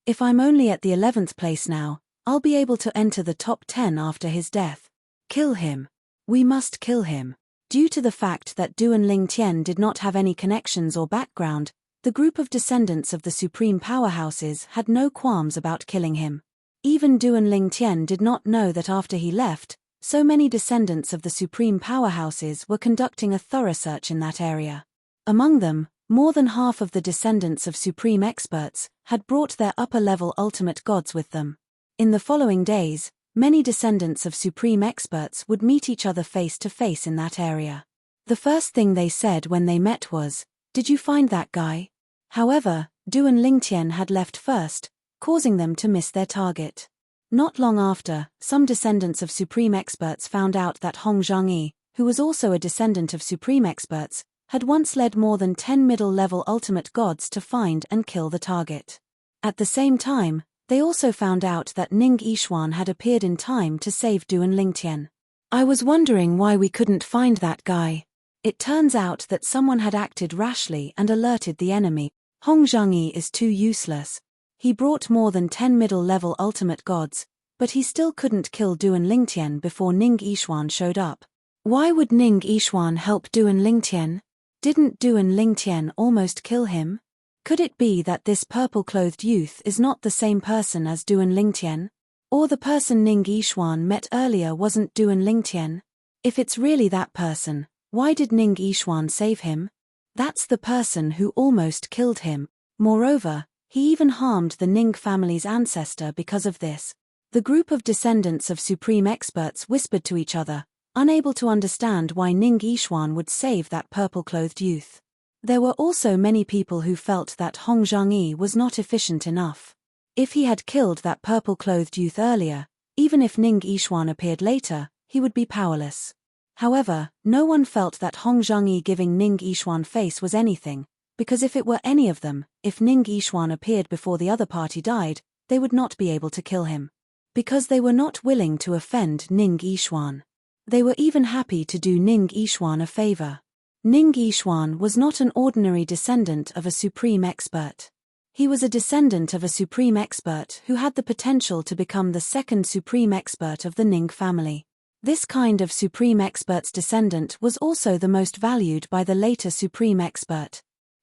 If I'm only at the 11th place now, I'll be able to enter the top 10 after his death. Kill him. We must kill him. Due to the fact that Duan Lingtian did not have any connections or background, the group of descendants of the supreme powerhouses had no qualms about killing him. Even Duan Lingtian did not know that after he left, so many descendants of the supreme powerhouses were conducting a thorough search in that area. Among them, more than half of the descendants of supreme experts had brought their upper-level ultimate gods with them. In the following days, many descendants of supreme experts would meet each other face to face in that area. The first thing they said when they met was, "Did you find that guy?" However, Duan Lingtian had left first, causing them to miss their target. Not long after, some descendants of supreme experts found out that Hong Zhangyi, who was also a descendant of supreme experts, had once led more than 10 middle-level ultimate gods to find and kill the target. At the same time, they also found out that Ning Yishuan had appeared in time to save Duan Lingtian. I was wondering why we couldn't find that guy. It turns out that someone had acted rashly and alerted the enemy. Hong Zhangyi is too useless. He brought more than 10 middle-level ultimate gods, but he still couldn't kill Duan Lingtian before Ning Yishuan showed up. Why would Ning Yishuan help Duan Lingtian? Didn't Duan Lingtian almost kill him? Could it be that this purple-clothed youth is not the same person as Duan Lingtian? Or the person Ning Yishuan met earlier wasn't Duan Lingtian? If it's really that person, why did Ning Yishuan save him? That's the person who almost killed him. Moreover, he even harmed the Ning family's ancestor because of this. The group of descendants of supreme experts whispered to each other, unable to understand why Ning Yishuan would save that purple-clothed youth. There were also many people who felt that Hong Zhangyi was not efficient enough. If he had killed that purple-clothed youth earlier, even if Ning Yishuan appeared later, he would be powerless. However, no one felt that Hong Zhangyi giving Ning Yishuan face was anything, because if it were any of them, if Ning Yishuan appeared before the other party died, they would not be able to kill him. Because they were not willing to offend Ning Yishuan. They were even happy to do Ning Yishuan a favor. Ning Yishuan was not an ordinary descendant of a supreme expert. He was a descendant of a supreme expert who had the potential to become the second supreme expert of the Ning family. This kind of supreme expert's descendant was also the most valued by the later supreme expert.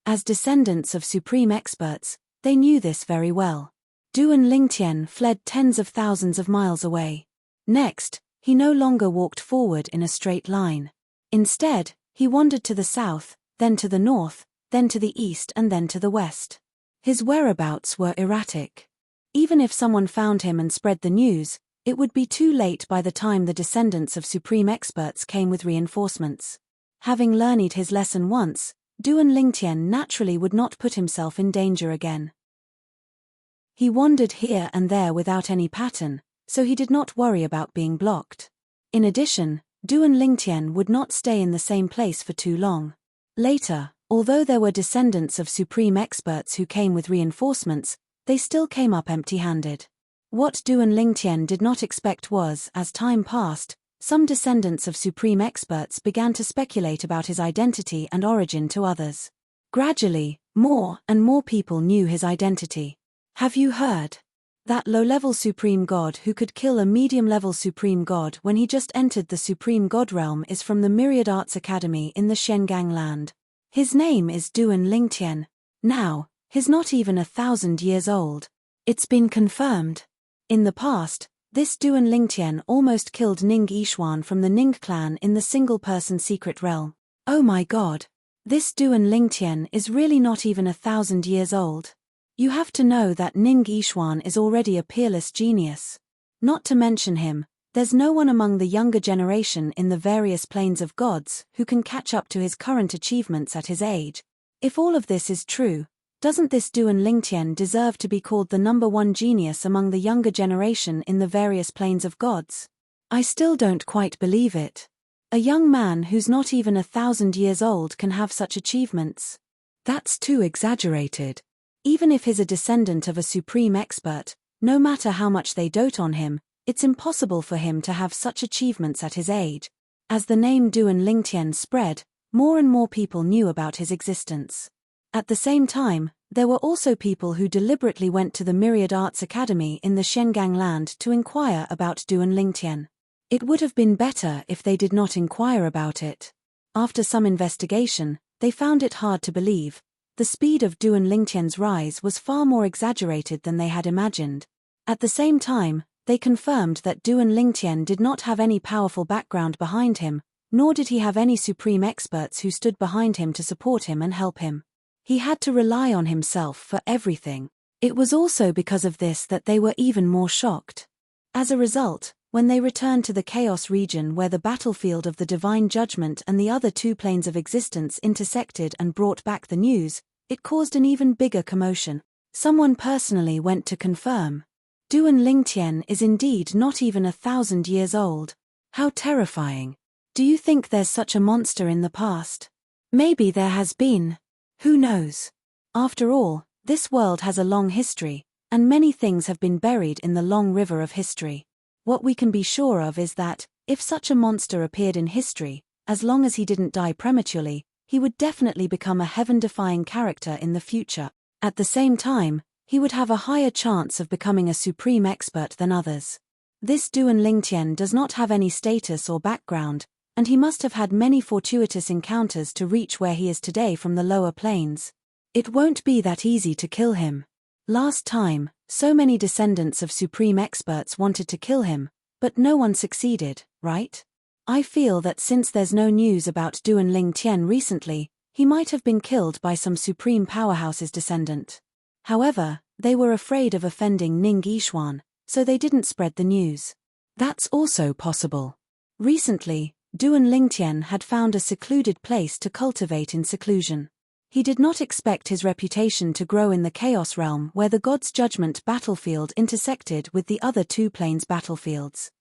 As descendants of supreme experts, they knew this very well. Duan Lingtian fled tens of thousands of miles away. Next, he no longer walked forward in a straight line. Instead, he wandered to the south, then to the north, then to the east and then to the west. His whereabouts were erratic. Even if someone found him and spread the news, it would be too late by the time the descendants of supreme experts came with reinforcements. Having learned his lesson once, Duan Lingtian naturally would not put himself in danger again. He wandered here and there without any pattern, so he did not worry about being blocked. In addition, Duan Lingtian would not stay in the same place for too long. Later, although there were descendants of supreme experts who came with reinforcements, they still came up empty-handed. What Duan Lingtian did not expect was, as time passed, some descendants of supreme experts began to speculate about his identity and origin to others. Gradually, more and more people knew his identity. Have you heard? That low-level supreme god who could kill a medium-level supreme god when he just entered the supreme god realm is from the Myriad Arts Academy in the Shengang land. His name is Duan Lingtian. Now, he's not even 1,000 years old. It's been confirmed. In the past, this Duan Lingtian almost killed Ning Yishuan from the Ning clan in the single-person secret realm. Oh my god. This Duan Lingtian is really not even 1,000 years old. You have to know that Ning Yishuan is already a peerless genius. Not to mention him, there's no one among the younger generation in the various planes of gods who can catch up to his current achievements at his age. If all of this is true, doesn't this Duan Lingtian deserve to be called the #1 genius among the younger generation in the various planes of gods? I still don't quite believe it. A young man who's not even 1,000 years old can have such achievements. That's too exaggerated. Even if he's a descendant of a supreme expert, no matter how much they dote on him, it's impossible for him to have such achievements at his age. As the name Duan Lingtian spread, more and more people knew about his existence. At the same time, there were also people who deliberately went to the Myriad Arts Academy in the Shengang land to inquire about Duan Lingtian. It would have been better if they did not inquire about it. After some investigation, they found it hard to believe. The speed of Duan Lingtian's rise was far more exaggerated than they had imagined. At the same time, they confirmed that Duan Lingtian did not have any powerful background behind him, nor did he have any supreme experts who stood behind him to support him and help him. He had to rely on himself for everything. It was also because of this that they were even more shocked. As a result, when they returned to the Chaos region where the battlefield of the Divine Judgment and the other two planes of existence intersected and brought back the news, it caused an even bigger commotion. Someone personally went to confirm. Duan Lingtian is indeed not even 1,000 years old. How terrifying. Do you think there's such a monster in the past? Maybe there has been. Who knows? After all, this world has a long history, and many things have been buried in the long river of history. What we can be sure of is that, if such a monster appeared in history, as long as he didn't die prematurely, he would definitely become a heaven-defying character in the future. At the same time, he would have a higher chance of becoming a supreme expert than others. This Duan Lingtian does not have any status or background, and he must have had many fortuitous encounters to reach where he is today from the lower planes. It won't be that easy to kill him. Last time, so many descendants of supreme experts wanted to kill him, but no one succeeded, right? I feel that since there's no news about Duan Lingtian recently, he might have been killed by some supreme powerhouse's descendant. However, they were afraid of offending Ning Yishuan, so they didn't spread the news. That's also possible. Recently, Duan Lingtian had found a secluded place to cultivate in seclusion. He did not expect his reputation to grow in the Chaos realm where the God's Judgment battlefield intersected with the other two planes battlefields.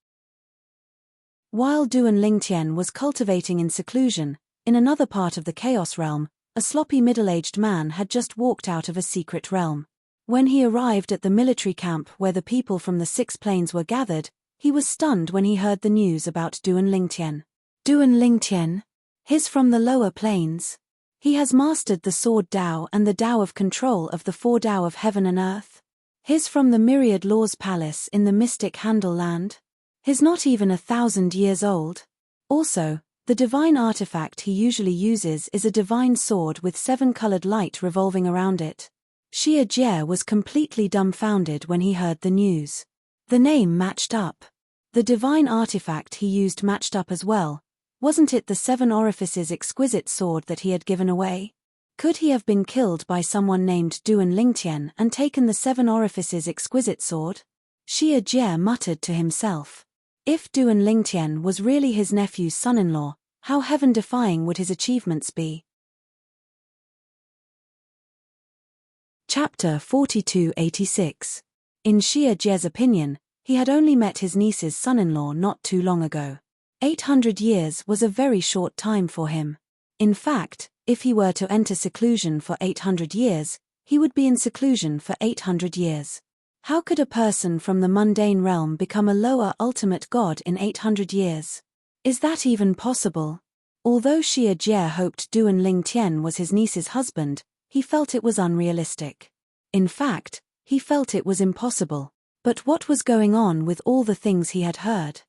While Duan Lingtian was cultivating in seclusion, in another part of the Chaos realm, a sloppy middle-aged man had just walked out of a secret realm. When he arrived at the military camp where the people from the 6 planes were gathered, he was stunned when he heard the news about Duan Lingtian. Duan Lingtian? He's from the lower planes. He has mastered the Sword Dao and the Dao of Control of the 4 Dao of Heaven and Earth. He's from the Myriad Laws Palace in the Mystic Handle Land. He's not even 1,000 years old. Also, the divine artifact he usually uses is a divine sword with 7-colored light revolving around it. Xie Jie was completely dumbfounded when he heard the news. The name matched up. The divine artifact he used matched up as well. Wasn't it the 7 Orifices exquisite sword that he had given away? Could he have been killed by someone named Duan Lingtian and taken the 7 Orifices exquisite sword? Xie Jie muttered to himself. If Duan Lingtian was really his nephew's son-in-law, how heaven-defying would his achievements be? Chapter 4286. In Xie Jie's opinion, he had only met his niece's son-in-law not too long ago. 800 years was a very short time for him. In fact, if he were to enter seclusion for 800 years, he would be in seclusion for 800 years. How could a person from the mundane realm become a lower ultimate god in 800 years? Is that even possible? Although Xie Jie hoped Duan Lingtian was his niece's husband, he felt it was unrealistic. In fact, he felt it was impossible. But what was going on with all the things he had heard?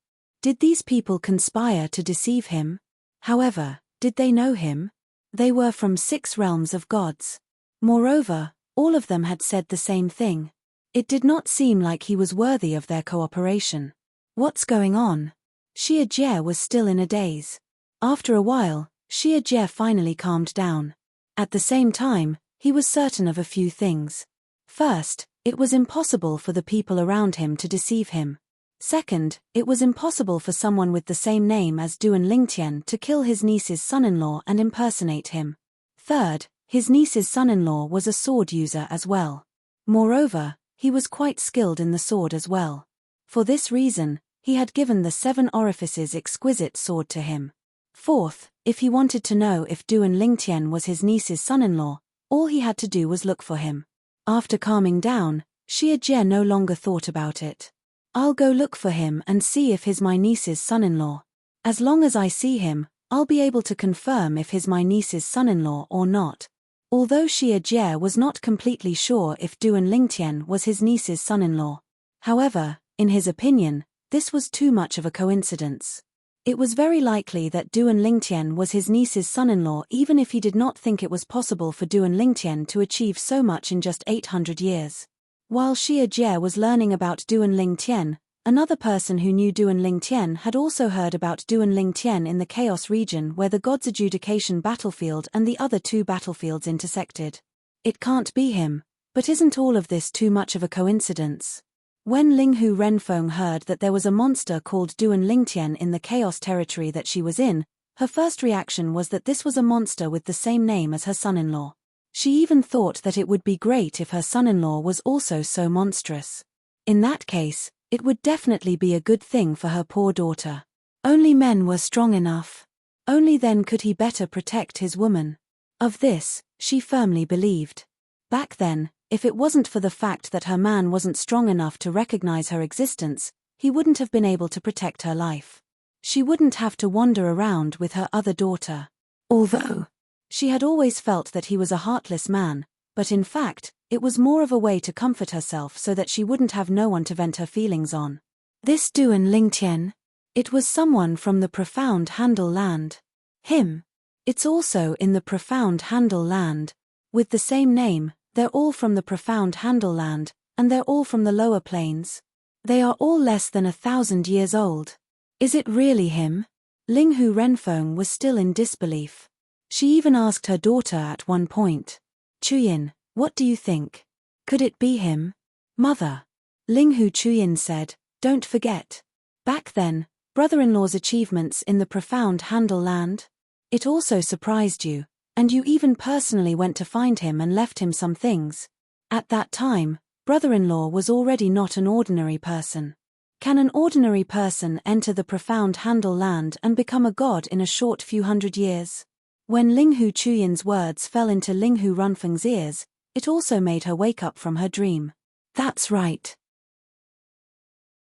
Did these people conspire to deceive him? However, did they know him? They were from 6 realms of gods. Moreover, all of them had said the same thing. It did not seem like he was worthy of their cooperation. What's going on? Xie Jie was still in a daze. After a while, Xie Jie finally calmed down. At the same time, he was certain of a few things. First, it was impossible for the people around him to deceive him. Second, it was impossible for someone with the same name as Duan Lingtian to kill his niece's son-in-law and impersonate him. Third, his niece's son-in-law was a sword user as well. Moreover, he was quite skilled in the sword as well. For this reason, he had given the 7 orifices exquisite sword to him. Fourth, if he wanted to know if Duan Lingtian was his niece's son-in-law, all he had to do was look for him. After calming down, Xie Jie no longer thought about it. I'll go look for him and see if he's my niece's son-in-law. As long as I see him, I'll be able to confirm if he's my niece's son-in-law or not. Although Xie Jie was not completely sure if Duan Lingtian was his niece's son-in-law. However, in his opinion, this was too much of a coincidence. It was very likely that Duan Lingtian was his niece's son-in-law even if he did not think it was possible for Duan Lingtian to achieve so much in just 800 years. While Xie Jie was learning about Duan Lingtian, another person who knew Duan Lingtian had also heard about Duan Lingtian in the Chaos region where the God's Adjudication battlefield and the other 2 battlefields intersected. It can't be him, but isn't all of this too much of a coincidence? When Linghu Renfeng heard that there was a monster called Duan Lingtian in the Chaos territory that she was in, her first reaction was that this was a monster with the same name as her son-in-law. She even thought that it would be great if her son-in-law was also so monstrous. In that case, it would definitely be a good thing for her poor daughter. Only men were strong enough. Only then could he better protect his woman. Of this, she firmly believed. Back then, if it wasn't for the fact that her man wasn't strong enough to recognize her existence, he wouldn't have been able to protect her life. She wouldn't have to wander around with her other daughter. Although she had always felt that he was a heartless man, but in fact, it was more of a way to comfort herself so that she wouldn't have no one to vent her feelings on. This Duan Lingtian? It was someone from the profound Handel land. Him. It's also in the profound Handel land. With the same name, they're all from the profound Handel land, and they're all from the lower planes. They are all less than 1,000 years old. Is it really him? Linghu Renfeng was still in disbelief. She even asked her daughter at one point. Chuyin, what do you think? Could it be him? Mother. Linghu Chuyin said, don't forget. Back then, brother-in-law's achievements in the profound Handel land? It also surprised you. And you even personally went to find him and left him some things. At that time, brother-in-law was already not an ordinary person. Can an ordinary person enter the profound Handel land and become a god in a short few hundred years? When Linghu Chuyin's words fell into Linghu Renfeng's ears, it also made her wake up from her dream. That's right.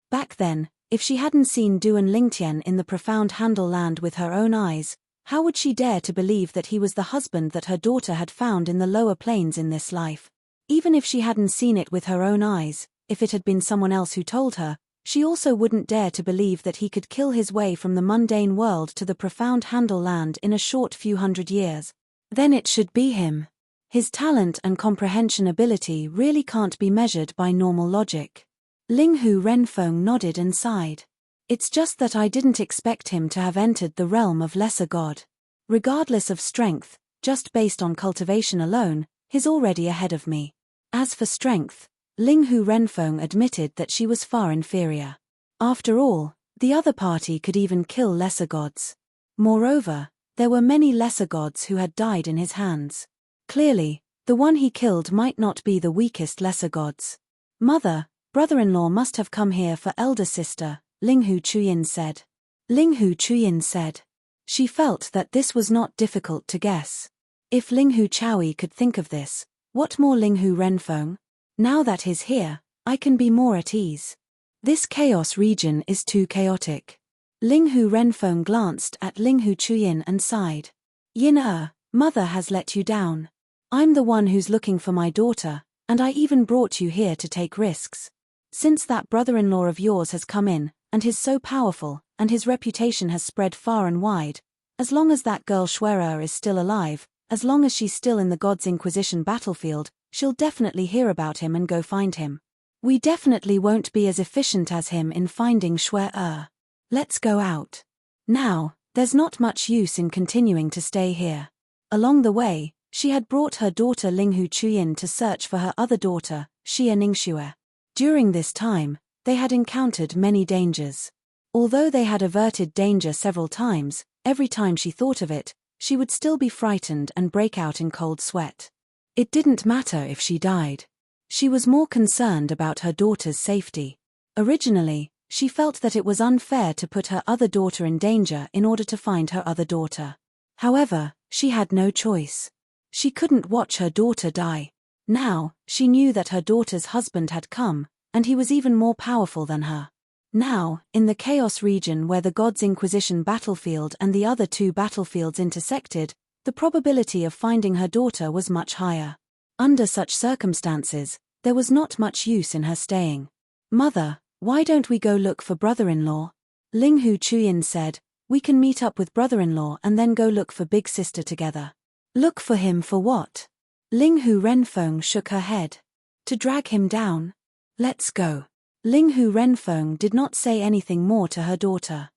Back then, if she hadn't seen Duan Lingtian in the profound Handel land with her own eyes, how would she dare to believe that he was the husband that her daughter had found in the lower planes in this life? Even if she hadn't seen it with her own eyes, if it had been someone else who told her, she also wouldn't dare to believe that he could kill his way from the mundane world to the profound Handel land in a short few hundred years. Then it should be him. His talent and comprehension ability really can't be measured by normal logic. Linghu Renfeng nodded and sighed. It's just that I didn't expect him to have entered the realm of lesser god. Regardless of strength, just based on cultivation alone, he's already ahead of me. As for strength, Linghu Renfeng admitted that she was far inferior. After all, the other party could even kill lesser gods. Moreover, there were many lesser gods who had died in his hands. Clearly, the one he killed might not be the weakest lesser gods. Mother, brother-in-law must have come here for elder sister, Linghu Chuyin said. Linghu Chuyin said. She felt that this was not difficult to guess. If Linghu Chaui could think of this, what more Linghu Renfeng? Now that he's here, I can be more at ease. This chaos region is too chaotic. Linghu Renfeng glanced at Linghu Chuyin and sighed. Yin mother has let you down. I'm the one who's looking for my daughter, and I even brought you here to take risks. Since that brother-in-law of yours has come in, and he's so powerful, and his reputation has spread far and wide, as long as that girl Schwerer is still alive, as long as she's still in the God's Inquisition battlefield, she'll definitely hear about him and go find him. We definitely won't be as efficient as him in finding Schwerer. Let's go out. Now, there's not much use in continuing to stay here. Along the way, she had brought her daughter Linghu Chuyin to search for her other daughter, Xia Ningxue. During this time, they had encountered many dangers. Although they had averted danger several times, every time she thought of it, she would still be frightened and break out in cold sweat. It didn't matter if she died. She was more concerned about her daughter's safety. Originally, she felt that it was unfair to put her other daughter in danger in order to find her other daughter. However, she had no choice. She couldn't watch her daughter die. Now, she knew that her daughter's husband had come, and he was even more powerful than her. Now, in the Chaos region where the God's Inquisition battlefield and the other two battlefields intersected, the probability of finding her daughter was much higher. Under such circumstances, there was not much use in her staying. "Mother, why don't we go look for brother-in-law?" Linghu Chuyin said. "We can meet up with brother-in-law and then go look for big sister together." "Look for him for what?" Linghu Renfeng shook her head. "To drag him down. Let's go." Linghu Renfeng did not say anything more to her daughter.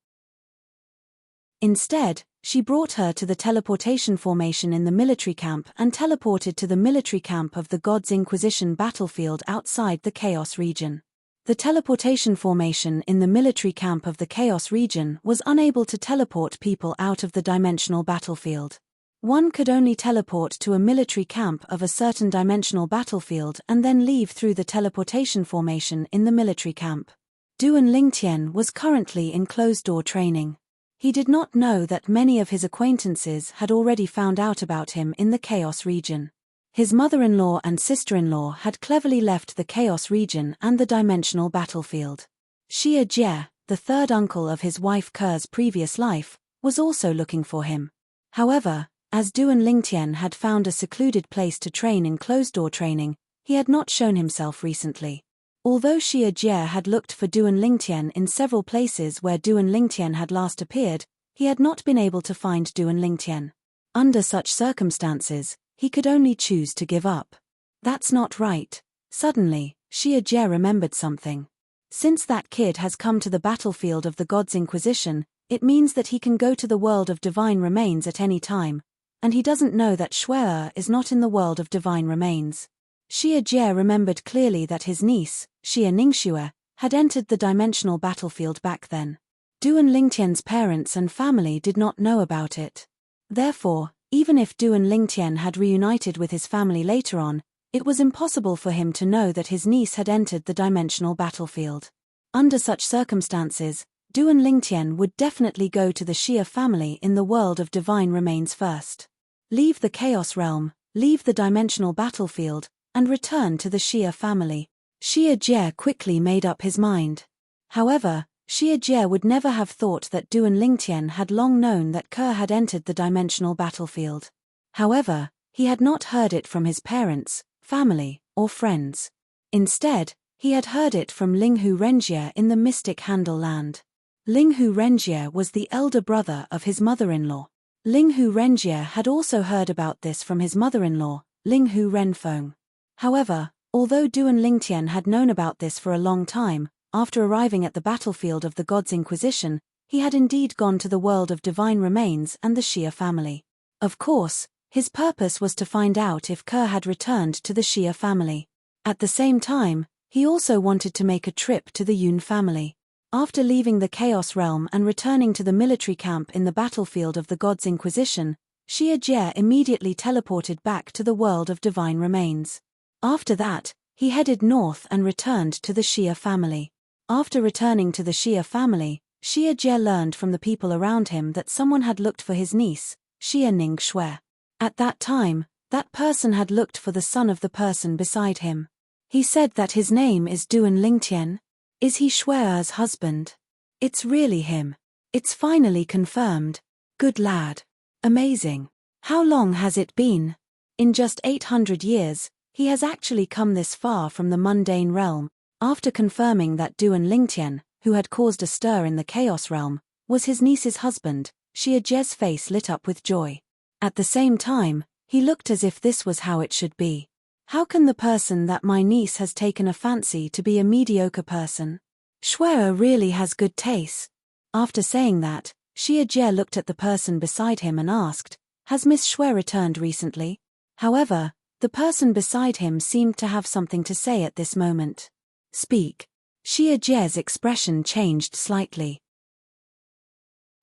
Instead, she brought her to the teleportation formation in the military camp and teleported to the military camp of the God's Inquisition battlefield outside the Chaos region. The teleportation formation in the military camp of the Chaos region was unable to teleport people out of the dimensional battlefield. One could only teleport to a military camp of a certain dimensional battlefield and then leave through the teleportation formation in the military camp. Duan Lingtian was currently in closed-door training. He did not know that many of his acquaintances had already found out about him in the Chaos region. His mother-in-law and sister-in-law had cleverly left the Chaos region and the dimensional battlefield. Xia Jie, the third uncle of his wife Ker's previous life, was also looking for him. However, as Duan Lingtian had found a secluded place to train in closed-door training, he had not shown himself recently. Although Xia Jie had looked for Duan Lingtian in several places where Duan Lingtian had last appeared, he had not been able to find Duan Lingtian. Under such circumstances, he could only choose to give up. That's not right. Suddenly, Xia Jie remembered something. Since that kid has come to the battlefield of the God's Inquisition, it means that he can go to the world of divine remains at any time, and he doesn't know that Schwerer is not in the world of divine remains. Xia Jie remembered clearly that his niece, Xia Ningxue, had entered the dimensional battlefield back then. Duan Lingtian's parents and family did not know about it. Therefore, even if Duan Lingtian had reunited with his family later on, it was impossible for him to know that his niece had entered the dimensional battlefield. Under such circumstances, Duan Lingtian would definitely go to the Xia family in the world of divine remains first. Leave the Chaos realm, leave the dimensional battlefield, and return to the Xia family. Xia Jie quickly made up his mind. However, Xia Jie would never have thought that Duan Lingtian had long known that Ke had entered the dimensional battlefield. However, he had not heard it from his parents, family, or friends. Instead, he had heard it from Linghu Renjie in the Mystic Handle Land. Linghu Renjie was the elder brother of his mother-in-law. Linghu Renjie had also heard about this from his mother-in-law, Linghu Renfeng. However, although Duan Lingtian had known about this for a long time, after arriving at the battlefield of the God's Inquisition, he had indeed gone to the world of divine remains and the Xia family. Of course, his purpose was to find out if Ke had returned to the Xia family. At the same time, he also wanted to make a trip to the Yun family. After leaving the Chaos realm and returning to the military camp in the battlefield of the God's Inquisition, Xia Jie immediately teleported back to the world of divine remains. After that, he headed north and returned to the Xia family. After returning to the Xia family, Xia Jie learned from the people around him that someone had looked for his niece, Xia Ningxue. At that time, that person had looked for the son of the person beside him. He said that his name is Duan Lingtian. Is he Schwerer's husband? It's really him. It's finally confirmed. Good lad. Amazing. How long has it been? In just 800 years, he has actually come this far from the mundane realm. After confirming that Duan Lingtian, who had caused a stir in the Chaos Realm, was his niece's husband, Xia Jie's face lit up with joy. At the same time, he looked as if this was how it should be. How can the person that my niece has taken a fancy to be a mediocre person? Shuer really has good taste. After saying that, Xia Jie looked at the person beside him and asked, "Has Miss Shuer returned recently?" However, the person beside him seemed to have something to say at this moment. Speak. Xia Jie's expression changed slightly.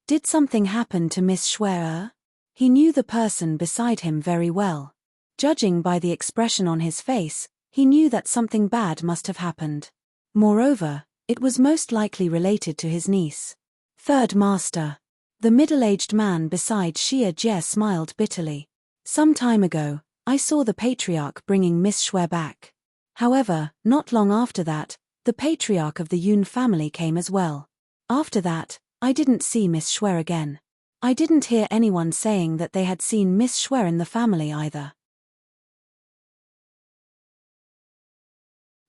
Did something happen to Miss Shuer? He knew the person beside him very well. Judging by the expression on his face, he knew that something bad must have happened. Moreover, it was most likely related to his niece. Third Master. The middle-aged man beside Xia Jie smiled bitterly. Some time ago, I saw the Patriarch bringing Miss Shuer back. However, not long after that, the Patriarch of the Yun family came as well. After that, I didn't see Miss Shuer again. I didn't hear anyone saying that they had seen Miss Shuer in the family either.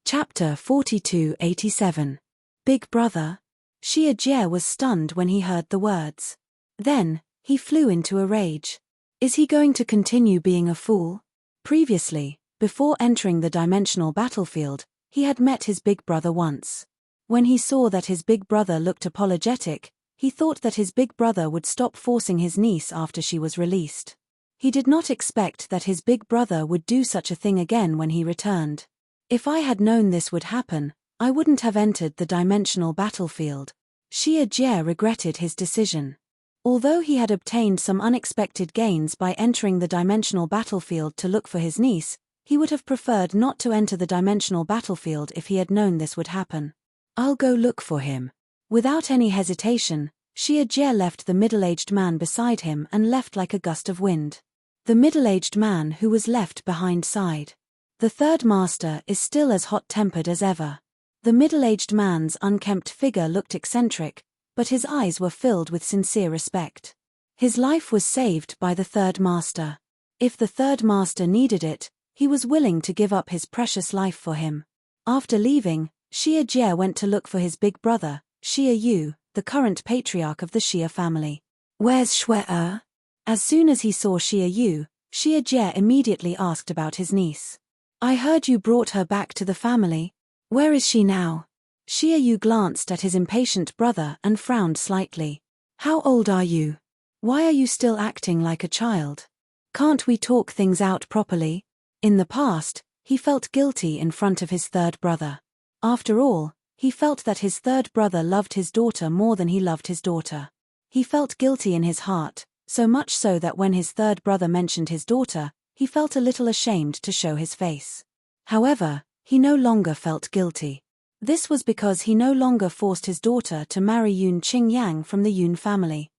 Chapter 4287. Big Brother. Xia Jie was stunned when he heard the words. Then, he flew into a rage. Is he going to continue being a fool? Previously, before entering the dimensional battlefield, he had met his big brother once. When he saw that his big brother looked apologetic, he thought that his big brother would stop forcing his niece after she was released. He did not expect that his big brother would do such a thing again when he returned. If I had known this would happen, I wouldn't have entered the dimensional battlefield. Xia Jie regretted his decision. Although he had obtained some unexpected gains by entering the dimensional battlefield to look for his niece, he would have preferred not to enter the dimensional battlefield if he had known this would happen. I'll go look for him. Without any hesitation, Xia Jie left the middle-aged man beside him and left like a gust of wind. The middle-aged man who was left behind sighed. The third master is still as hot-tempered as ever. The middle-aged man's unkempt figure looked eccentric, but his eyes were filled with sincere respect. His life was saved by the third master. If the third master needed it, he was willing to give up his precious life for him. After leaving, Xia Jie went to look for his big brother, Xia Yu, the current patriarch of the Xia family. Where's Shuer? As soon as he saw Xia Yu, Xia Jie immediately asked about his niece. I heard you brought her back to the family. Where is she now? Xia Yu glanced at his impatient brother and frowned slightly. How old are you? Why are you still acting like a child? Can't we talk things out properly? In the past, he felt guilty in front of his third brother. After all, he felt that his third brother loved his daughter more than he loved his daughter. He felt guilty in his heart, so much so that when his third brother mentioned his daughter, he felt a little ashamed to show his face. However, he no longer felt guilty. This was because he no longer forced his daughter to marry Yun Qingyang from the Yun family.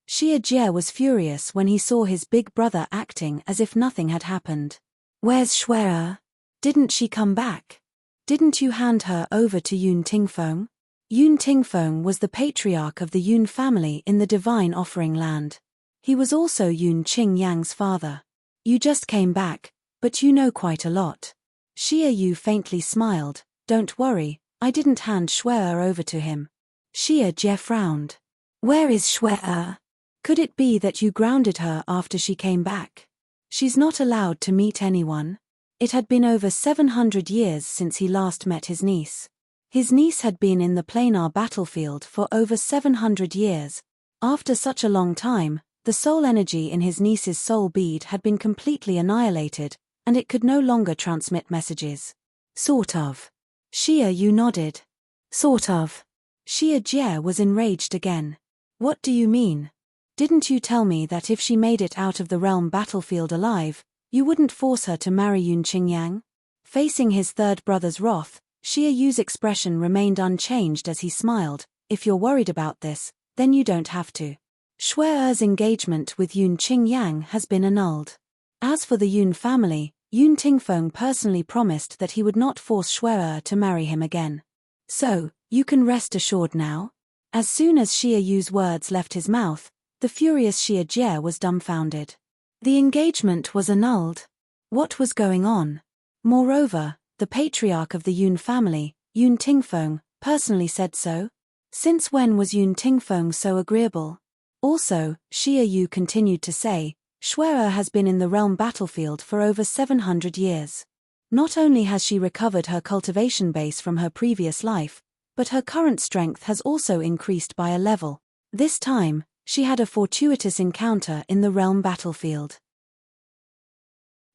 Xia Jie was furious when he saw his big brother acting as if nothing had happened. Where's Shuer? Didn't she come back? Didn't you hand her over to Yun Tingfeng? Yun Tingfeng was the patriarch of the Yun family in the Divine Offering Land. He was also Yun Qingyang's father. You just came back, but you know quite a lot. Xia Yu faintly smiled. Don't worry, I didn't hand Shuer over to him. Xia Jie frowned. Where is Shuer? Could it be that you grounded her after she came back? She's not allowed to meet anyone. It had been over 700 years since he last met his niece. His niece had been in the planar battlefield for over 700 years. After such a long time, the soul energy in his niece's soul bead had been completely annihilated, and it could no longer transmit messages. Sort of. Xia Yu nodded. Sort of. Xia Jie was enraged again. What do you mean? Didn't you tell me that if she made it out of the realm battlefield alive, you wouldn't force her to marry Yun Qingyang? Facing his third brother's wrath, Xia Yu's expression remained unchanged as he smiled. If you're worried about this, then you don't have to. Shuer's engagement with Yun Qingyang has been annulled. As for the Yun family, Yun Tingfeng personally promised that he would not force Shuer to marry him again. So, you can rest assured now. As soon as Xia Yu's words left his mouth, the furious Xia Jie was dumbfounded. The engagement was annulled. What was going on? Moreover, the patriarch of the Yun family, Yun Tingfeng, personally said so? Since when was Yun Tingfeng so agreeable? Also, Xia Yu continued to say, Shuai has been in the realm battlefield for over 700 years. Not only has she recovered her cultivation base from her previous life, but her current strength has also increased by a level. This time, she had a fortuitous encounter in the realm battlefield.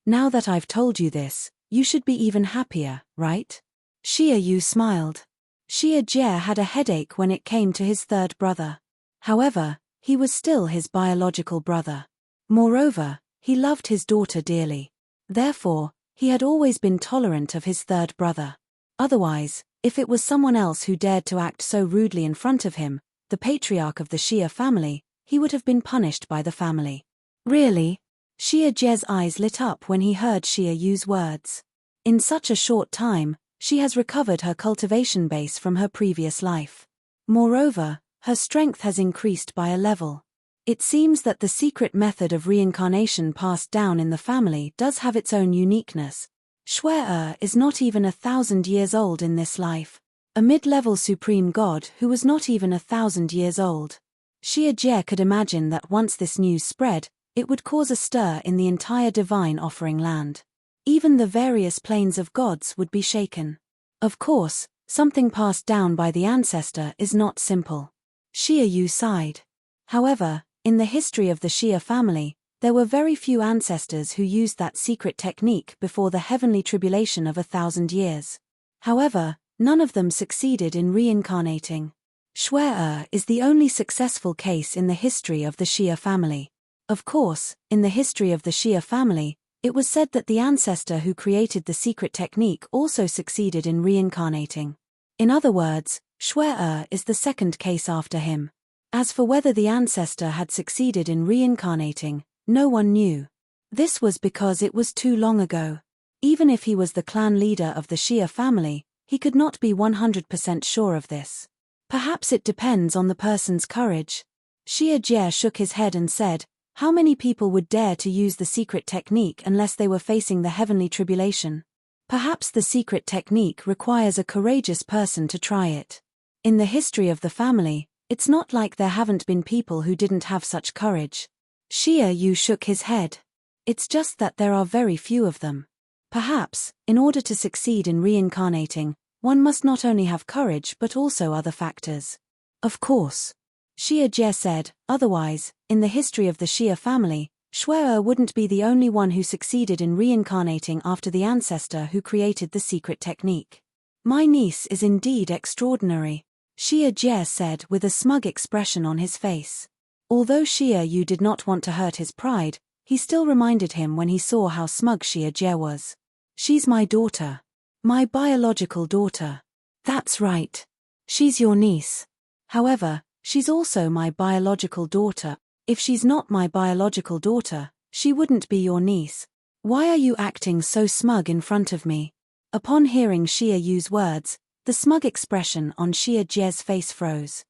Now that I've told you this, you should be even happier, right? Xia Yu smiled. Xia Jie had a headache when it came to his third brother. However, he was still his biological brother. Moreover, he loved his daughter dearly. Therefore, he had always been tolerant of his third brother. Otherwise, if it was someone else who dared to act so rudely in front of him, the patriarch of the Xia family, he would have been punished by the family. Really? Xia Jie's eyes lit up when he heard Xia Yu's words. In such a short time, she has recovered her cultivation base from her previous life. Moreover, her strength has increased by a level. It seems that the secret method of reincarnation passed down in the family does have its own uniqueness. Shuai is not even 1,000 years old in this life. A mid-level supreme god who was not even 1,000 years old. Xia Jie could imagine that once this news spread, it would cause a stir in the entire divine offering land. Even the various planes of gods would be shaken. Of course, something passed down by the ancestor is not simple. Xia Yu sighed. However, in the history of the Xia family, there were very few ancestors who used that secret technique before the heavenly tribulation of 1,000 years. However, none of them succeeded in reincarnating. Shuai is the only successful case in the history of the Xia family. Of course, in the history of the Xia family, it was said that the ancestor who created the secret technique also succeeded in reincarnating. In other words, Shuai is the second case after him. As for whether the ancestor had succeeded in reincarnating, no one knew. This was because it was too long ago. Even if he was the clan leader of the Xia family, he could not be 100% sure of this. Perhaps it depends on the person's courage. Xia Jie shook his head and said, how many people would dare to use the secret technique unless they were facing the heavenly tribulation? Perhaps the secret technique requires a courageous person to try it. In the history of the family, it's not like there haven't been people who didn't have such courage. Xia Yu shook his head. It's just that there are very few of them. Perhaps, in order to succeed in reincarnating, one must not only have courage but also other factors. Of course. Xia Jie said, otherwise, in the history of the Xia family, Shuai wouldn't be the only one who succeeded in reincarnating after the ancestor who created the secret technique. My niece is indeed extraordinary, Xia Jie said with a smug expression on his face. Although Xia Yu did not want to hurt his pride, he still reminded him when he saw how smug Xia Jie was. She's my daughter. My biological daughter. That's right. She's your niece. However, she's also my biological daughter. If she's not my biological daughter, she wouldn't be your niece. Why are you acting so smug in front of me? Upon hearing Xia Yu's words, the smug expression on Xia Jie's face froze.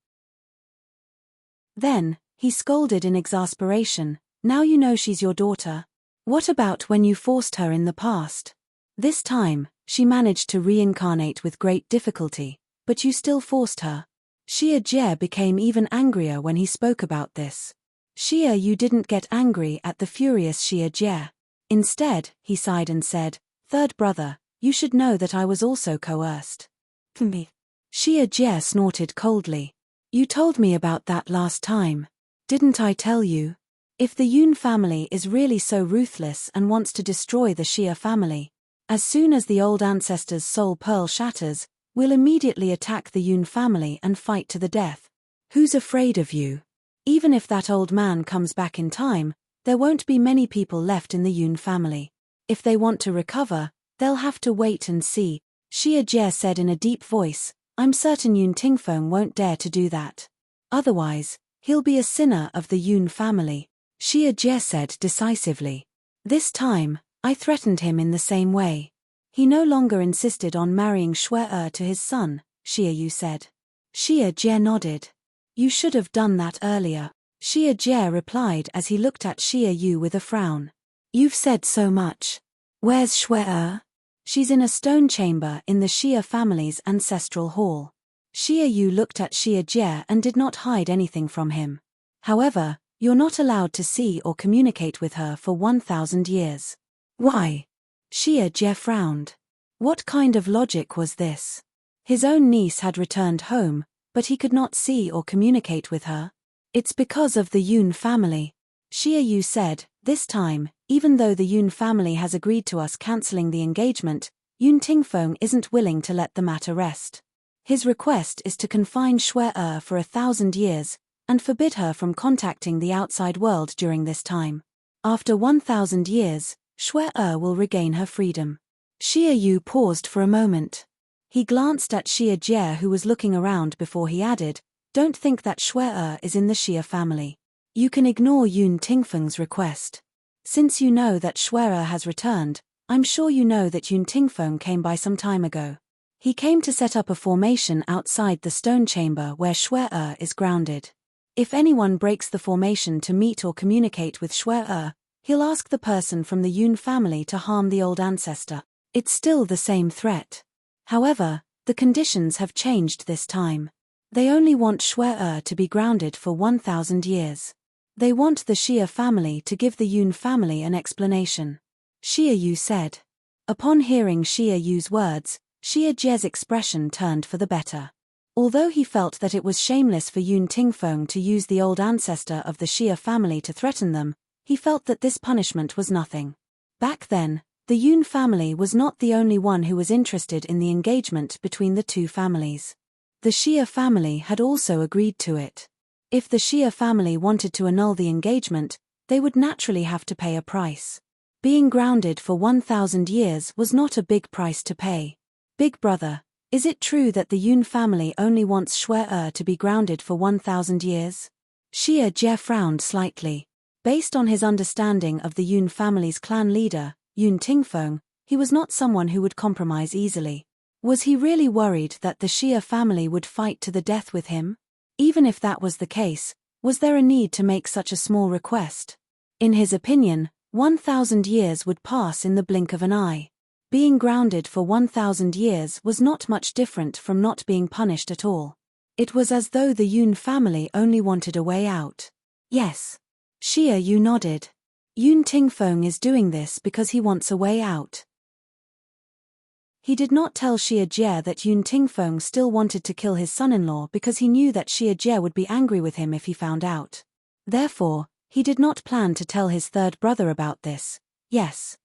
Then, he scolded in exasperation, now you know she's your daughter. What about when you forced her in the past? This time, she managed to reincarnate with great difficulty, but you still forced her. Xia Jie became even angrier when he spoke about this. Xia Yu didn't get angry at the furious Xia Jie. Instead, he sighed and said, third brother, you should know that I was also coerced. Me. Xia Jie snorted coldly. You told me about that last time. Didn't I tell you? If the Yun family is really so ruthless and wants to destroy the Xia family, as soon as the old ancestor's soul pearl shatters, we'll immediately attack the Yun family and fight to the death. Who's afraid of you? Even if that old man comes back in time, there won't be many people left in the Yun family. If they want to recover, they'll have to wait and see, Xia Jie said in a deep voice. I'm certain Yun Tingfeng won't dare to do that. Otherwise, he'll be a sinner of the Yun family, Xia Jie said decisively. This time, I threatened him in the same way. He no longer insisted on marrying Shuai to his son, Xia Yu said. Xia Jie nodded. You should have done that earlier, Xia Jie replied as he looked at Xia Yu with a frown. You've said so much. Where's Shuai? She's in a stone chamber in the Xia family's ancestral hall. Xia Yu looked at Xia Jie and did not hide anything from him. However, you're not allowed to see or communicate with her for 1,000 years. Why? Xia Jie frowned. What kind of logic was this? His own niece had returned home, but he could not see or communicate with her. It's because of the Yun family. Xia Yu said, this time, even though the Yun family has agreed to us cancelling the engagement, Yun Tingfeng isn't willing to let the matter rest. His request is to confine Xue for 1,000 years, and forbid her from contacting the outside world during this time. After 1,000 years, Xue will regain her freedom. Xia Yu paused for a moment. He glanced at Xia Jie, who was looking around before he added, don't think that Xue is in the Xia family. You can ignore Yun Tingfeng's request. Since you know that Xue has returned, I'm sure you know that Yun Tingfeng came by some time ago. He came to set up a formation outside the stone chamber where Xue is grounded. If anyone breaks the formation to meet or communicate with Xue, he'll ask the person from the Yun family to harm the old ancestor. It's still the same threat. However, the conditions have changed this time. They only want Xue to be grounded for 1,000 years. They want the Xia family to give the Yun family an explanation. Xia Yu said. Upon hearing Xia Yu's words, Xia Jie's expression turned for the better. Although he felt that it was shameless for Yun Tingfeng to use the old ancestor of the Xia family to threaten them, he felt that this punishment was nothing. Back then, the Yun family was not the only one who was interested in the engagement between the two families. The Xia family had also agreed to it. If the Xia family wanted to annul the engagement, they would naturally have to pay a price. Being grounded for 1,000 years was not a big price to pay. Big brother, is it true that the Yun family only wants Xue to be grounded for 1,000 years? Xia Jie frowned slightly. Based on his understanding of the Yun family's clan leader, Yun Tingfeng, he was not someone who would compromise easily. Was he really worried that the Xia family would fight to the death with him? Even if that was the case, was there a need to make such a small request? In his opinion, 1,000 years would pass in the blink of an eye. Being grounded for 1,000 years was not much different from not being punished at all. It was as though the Yun family only wanted a way out. Yes. Xia Yu nodded. Yun Tingfeng is doing this because he wants a way out. He did not tell Xia Jie that Yun Tingfeng still wanted to kill his son-in-law because he knew that Xia Jie would be angry with him if he found out. Therefore, he did not plan to tell his third brother about this. Yes.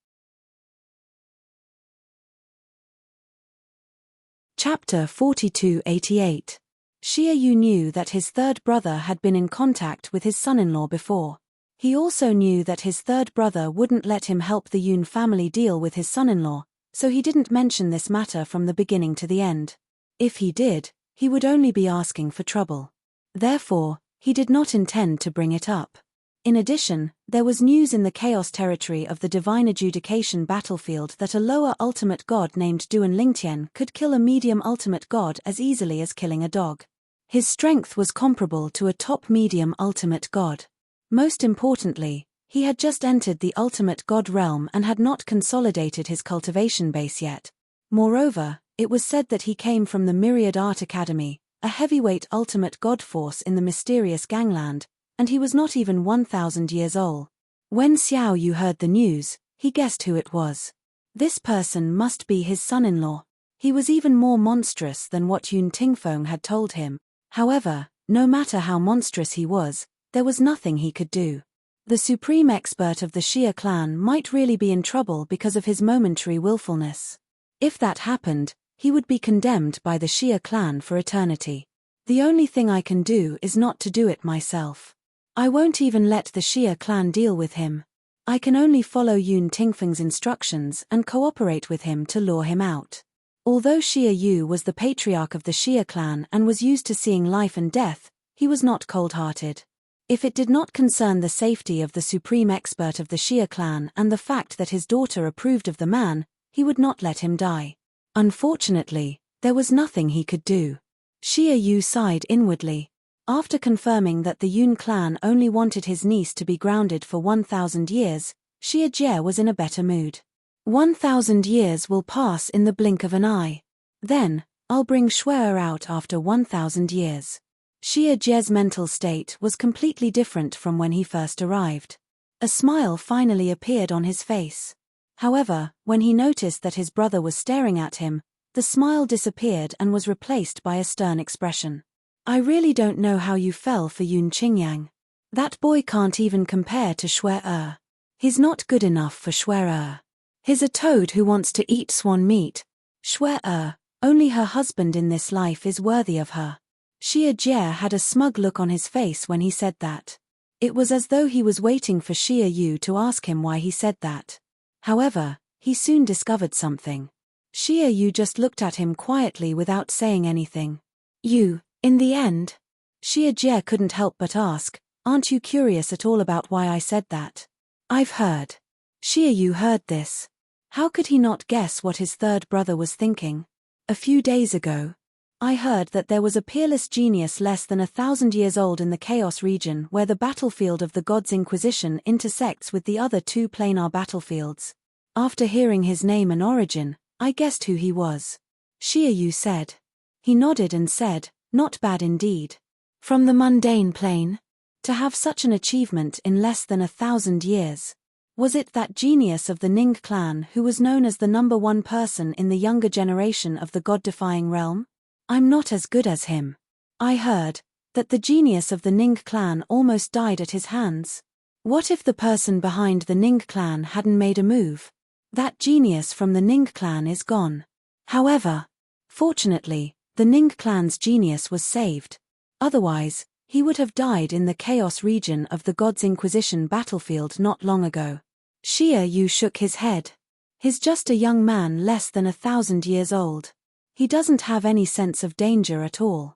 Chapter 4288. Xia Yu knew that his third brother had been in contact with his son-in-law before. He also knew that his third brother wouldn't let him help the Yun family deal with his son-in-law, so he didn't mention this matter from the beginning to the end. If he did, he would only be asking for trouble. Therefore, he did not intend to bring it up. In addition, there was news in the Chaos territory of the Divine Adjudication battlefield that a lower ultimate god named Duan Lingtian could kill a medium ultimate god as easily as killing a dog. His strength was comparable to a top medium ultimate god. Most importantly, he had just entered the ultimate god realm and had not consolidated his cultivation base yet. Moreover, it was said that he came from the Myriad Art Academy, a heavyweight ultimate god force in the mysterious gangland, and he was not even 1,000 years old. When Xiao Yu heard the news, he guessed who it was. This person must be his son-in-law. He was even more monstrous than what Yun Tingfeng had told him. However, no matter how monstrous he was, there was nothing he could do. The supreme expert of the Xia clan might really be in trouble because of his momentary willfulness. If that happened, he would be condemned by the Xia clan for eternity. The only thing I can do is not to do it myself. I won't even let the Xia clan deal with him. I can only follow Yun Tingfeng's instructions and cooperate with him to lure him out. Although Xia Yu was the patriarch of the Xia clan and was used to seeing life and death, he was not cold-hearted. If it did not concern the safety of the supreme expert of the Xia clan and the fact that his daughter approved of the man, he would not let him die. Unfortunately, there was nothing he could do. Xia Yu sighed inwardly. After confirming that the Yun clan only wanted his niece to be grounded for 1,000 years, Xia Jie was in a better mood. 1,000 years will pass in the blink of an eye. Then, I'll bring Shuer out after 1,000 years. Xie Jie's mental state was completely different from when he first arrived. A smile finally appeared on his face. However, when he noticed that his brother was staring at him, the smile disappeared and was replaced by a stern expression. I really don't know how you fell for Yun Qingyang. That boy can't even compare to Shuer. He's not good enough for Shuer. He's a toad who wants to eat swan meat. Shuer, only her husband in this life is worthy of her. Xie Jie had a smug look on his face when he said that. It was as though he was waiting for Xie Yu to ask him why he said that. However, he soon discovered something. Xie Yu just looked at him quietly without saying anything. You, in the end? Xie Jie couldn't help but ask, aren't you curious at all about why I said that? I've heard. Xie Yu heard this. How could he not guess what his third brother was thinking? A few days ago, I heard that there was a peerless genius less than 1,000 years old in the Chaos region where the battlefield of the God's Inquisition intersects with the other two planar battlefields. After hearing his name and origin, I guessed who he was. Xie Yu said. He nodded and said, not bad indeed. From the mundane plane? To have such an achievement in less than 1,000 years. Was it that genius of the Ning clan who was known as the #1 person in the younger generation of the god-defying realm? I'm not as good as him. I heard that the genius of the Ning clan almost died at his hands. What if the person behind the Ning clan hadn't made a move? That genius from the Ning clan is gone. However, fortunately, the Ning clan's genius was saved. Otherwise, he would have died in the Chaos region of the God's Inquisition battlefield not long ago. Xie Yu shook his head. He's just a young man less than 1,000 years old. He doesn't have any sense of danger at all.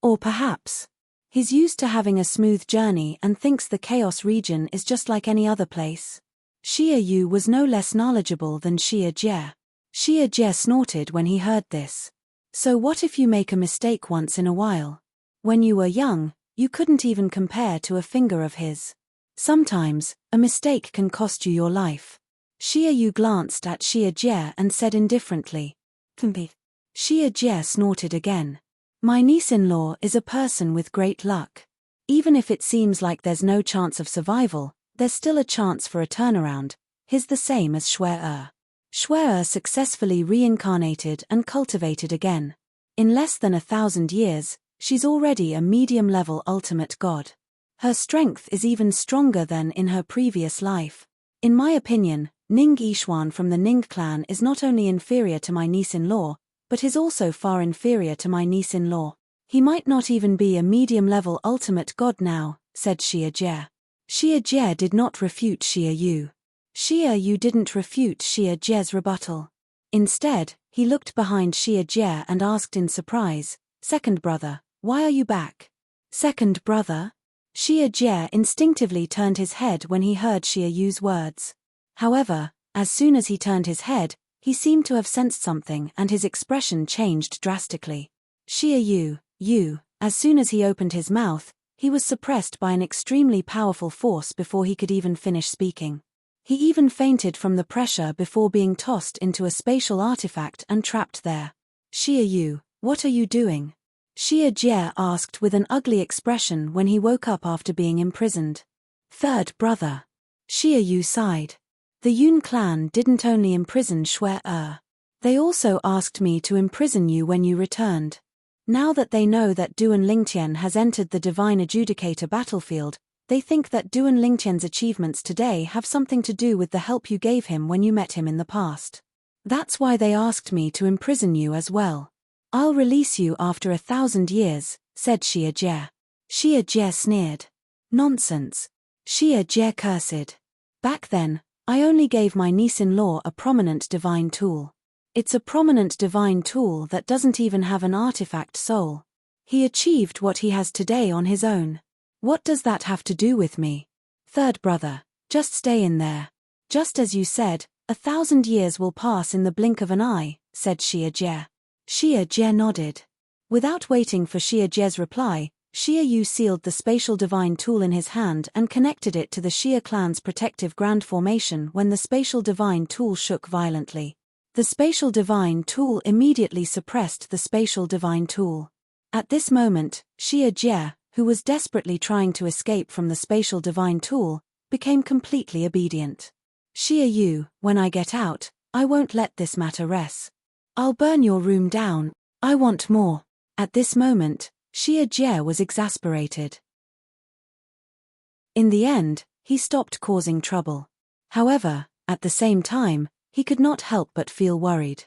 Or perhaps, he's used to having a smooth journey and thinks the Chaos region is just like any other place. Xie Yu was no less knowledgeable than Xie Jie. Xie Jie snorted when he heard this. So what if you make a mistake once in a while? When you were young, you couldn't even compare to a finger of his. Sometimes, a mistake can cost you your life. Xie Yu glanced at Xie Jie and said indifferently. Xie Jie snorted again. My niece-in-law is a person with great luck. Even if it seems like there's no chance of survival, there's still a chance for a turnaround. He's the same as Shuer. Shuer successfully reincarnated and cultivated again. In less than 1,000 years, she's already a medium-level ultimate god. Her strength is even stronger than in her previous life. In my opinion, Ning Yixuan from the Ning clan is not only inferior to my niece-in-law, but is also far inferior to my niece-in-law. He might not even be a medium-level ultimate god now, said Xie Jie. Xie Jie did not refute Xie Yu. Xie Yu didn't refute Xie Jie's rebuttal. Instead, he looked behind Xie Jie and asked in surprise, Second brother, why are you back? Second brother? Xie Jie instinctively turned his head when he heard Xie Yu's words. However, as soon as he turned his head, he seemed to have sensed something and his expression changed drastically. Xie Yu, as soon as he opened his mouth, he was suppressed by an extremely powerful force before he could even finish speaking. He even fainted from the pressure before being tossed into a spatial artifact and trapped there. Xie Yu, what are you doing? Xie Jie asked with an ugly expression when he woke up after being imprisoned. Third brother. Xie Yu sighed. The Yun clan didn't only imprison Shuer. They also asked me to imprison you when you returned. Now that they know that Duan Lingtian has entered the Divine Adjudicator battlefield, they think that Duan Lingtian's achievements today have something to do with the help you gave him when you met him in the past. That's why they asked me to imprison you as well. I'll release you after 1,000 years, said Xie Jie. Xie Jie sneered. Nonsense. Xie Jie cursed. Back then, I only gave my niece-in-law a prominent divine tool. It's a prominent divine tool that doesn't even have an artifact soul. He achieved what he has today on his own. What does that have to do with me? Third brother, just stay in there. Just as you said, 1,000 years will pass in the blink of an eye, said Xie Jie. Xie Jie nodded. Without waiting for Xie Jie's reply, Xia Yu sealed the spatial divine tool in his hand and connected it to the Xia clan's protective grand formation when the spatial divine tool shook violently. The spatial divine tool immediately suppressed the spatial divine tool. At this moment, Xia Jie, who was desperately trying to escape from the spatial divine tool, became completely obedient. Xia Yu, when I get out, I won't let this matter rest. I'll burn your room down, I want more. At this moment, Xia Jie was exasperated. In the end, he stopped causing trouble. However, at the same time, he could not help but feel worried.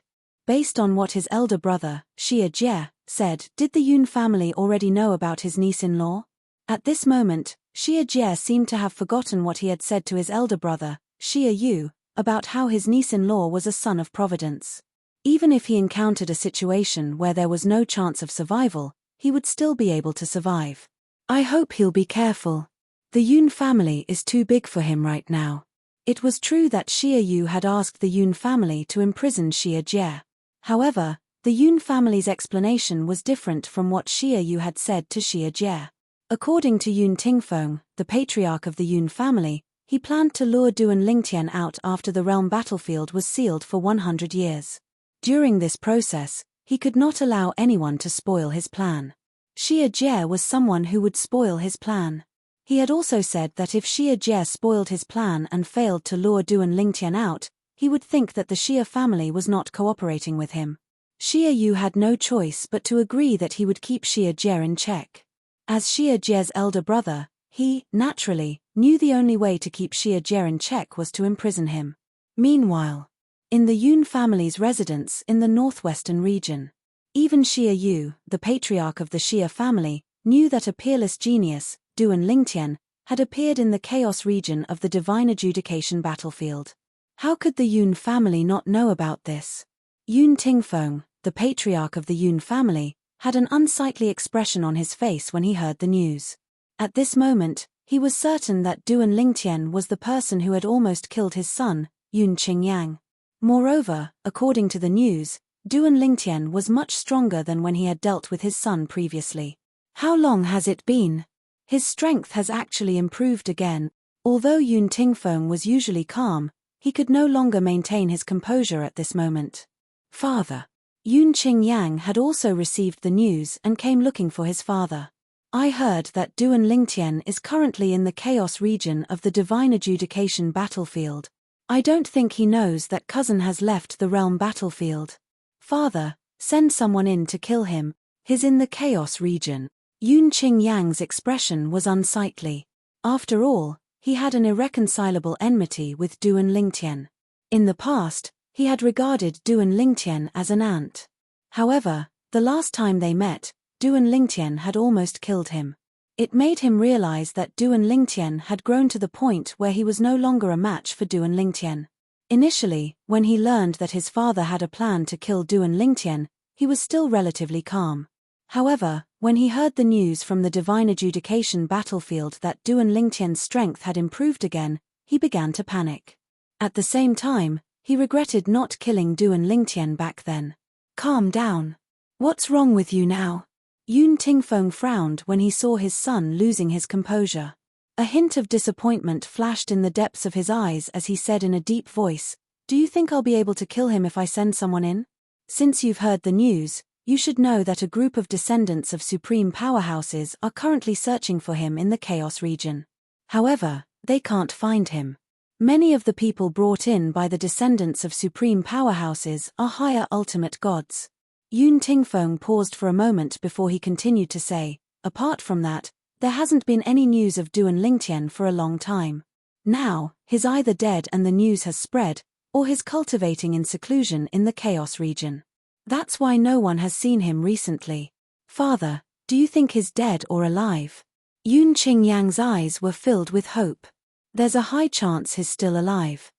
Based on what his elder brother, Xia Jie, said, did the Yun family already know about his niece-in-law? At this moment, Xia Jie seemed to have forgotten what he had said to his elder brother, Xia Yu, about how his niece-in-law was a son of providence. Even if he encountered a situation where there was no chance of survival, he would still be able to survive. I hope he'll be careful. The Yun family is too big for him right now. It was true that Xia Yu had asked the Yun family to imprison Xia Jie. However, the Yun family's explanation was different from what Xia Yu had said to Xia Jie. According to Yun Tingfeng, the patriarch of the Yun family, he planned to lure Duan Lingtian out after the realm battlefield was sealed for 100 years. During this process, he could not allow anyone to spoil his plan. Xia Jie was someone who would spoil his plan. He had also said that if Xia Jie spoiled his plan and failed to lure Duan Lingtian out, he would think that the Xia family was not cooperating with him. Xia Yu had no choice but to agree that he would keep Xia Jie in check. As Xia Jie's elder brother, he, naturally, knew the only way to keep Xia Jie in check was to imprison him. Meanwhile, in the Yun family's residence in the northwestern region, even Xia Yu, the patriarch of the Xia family, knew that a peerless genius, Duan Lingtian, had appeared in the chaos region of the divine adjudication battlefield. How could the Yun family not know about this? Yun Tingfeng, the patriarch of the Yun family, had an unsightly expression on his face when he heard the news. At this moment, he was certain that Duan Lingtian was the person who had almost killed his son, Yun Qingyang. Moreover, according to the news, Duan Lingtian was much stronger than when he had dealt with his son previously. How long has it been? His strength has actually improved again. Although Yun Tingfeng was usually calm, he could no longer maintain his composure at this moment. Father. Yun Qingyang had also received the news and came looking for his father. I heard that Duan Lingtian is currently in the chaos region of the divine adjudication battlefield. I don't think he knows that cousin has left the realm battlefield. Father, send someone in to kill him. He's in the chaos region. Yun Qingyang's expression was unsightly. After all, he had an irreconcilable enmity with Duan Lingtian. In the past, he had regarded Duan Lingtian as an ant. However, the last time they met, Duan Lingtian had almost killed him. It made him realize that Duan Lingtian had grown to the point where he was no longer a match for Duan Lingtian. Initially, when he learned that his father had a plan to kill Duan Lingtian, he was still relatively calm. However, when he heard the news from the divine adjudication battlefield that Duan Lingtian's strength had improved again, he began to panic. At the same time, he regretted not killing Duan Lingtian back then. Calm down. What's wrong with you now? Yun Tingfeng frowned when he saw his son losing his composure. A hint of disappointment flashed in the depths of his eyes as he said in a deep voice, "Do you think I'll be able to kill him if I send someone in? Since you've heard the news, you should know that a group of descendants of supreme powerhouses are currently searching for him in the chaos region. However, they can't find him. Many of the people brought in by the descendants of supreme powerhouses are higher ultimate gods." Yun Tingfeng paused for a moment before he continued to say, "Apart from that, there hasn't been any news of Duan Lingtian for a long time. Now, he's either dead and the news has spread, or he's cultivating in seclusion in the chaos region. That's why no one has seen him recently. Father, do you think he's dead or alive?" Yun Qingyang's eyes were filled with hope. "There's a high chance he's still alive."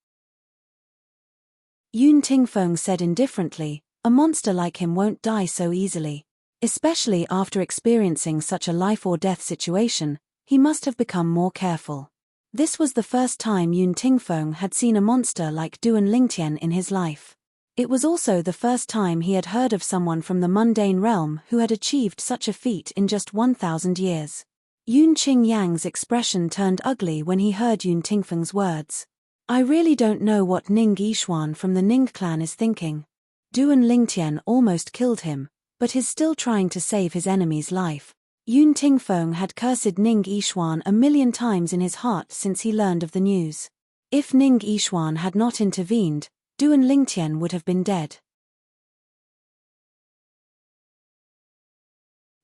Yun Tingfeng said indifferently, "A monster like him won't die so easily. Especially after experiencing such a life-or-death situation, he must have become more careful." This was the first time Yun Tingfeng had seen a monster like Duan Lingtian in his life. It was also the first time he had heard of someone from the mundane realm who had achieved such a feat in just 1,000 years. Yun Qingyang's expression turned ugly when he heard Yun Tingfeng's words. I really don't know what Ning Yishuan from the Ning clan is thinking. Duan Lingtian almost killed him, but he's still trying to save his enemy's life. Yun Tingfeng had cursed Ning Yishuan 1,000,000 times in his heart since he learned of the news. If Ning Yishuan had not intervened, Duan Lingtian would have been dead.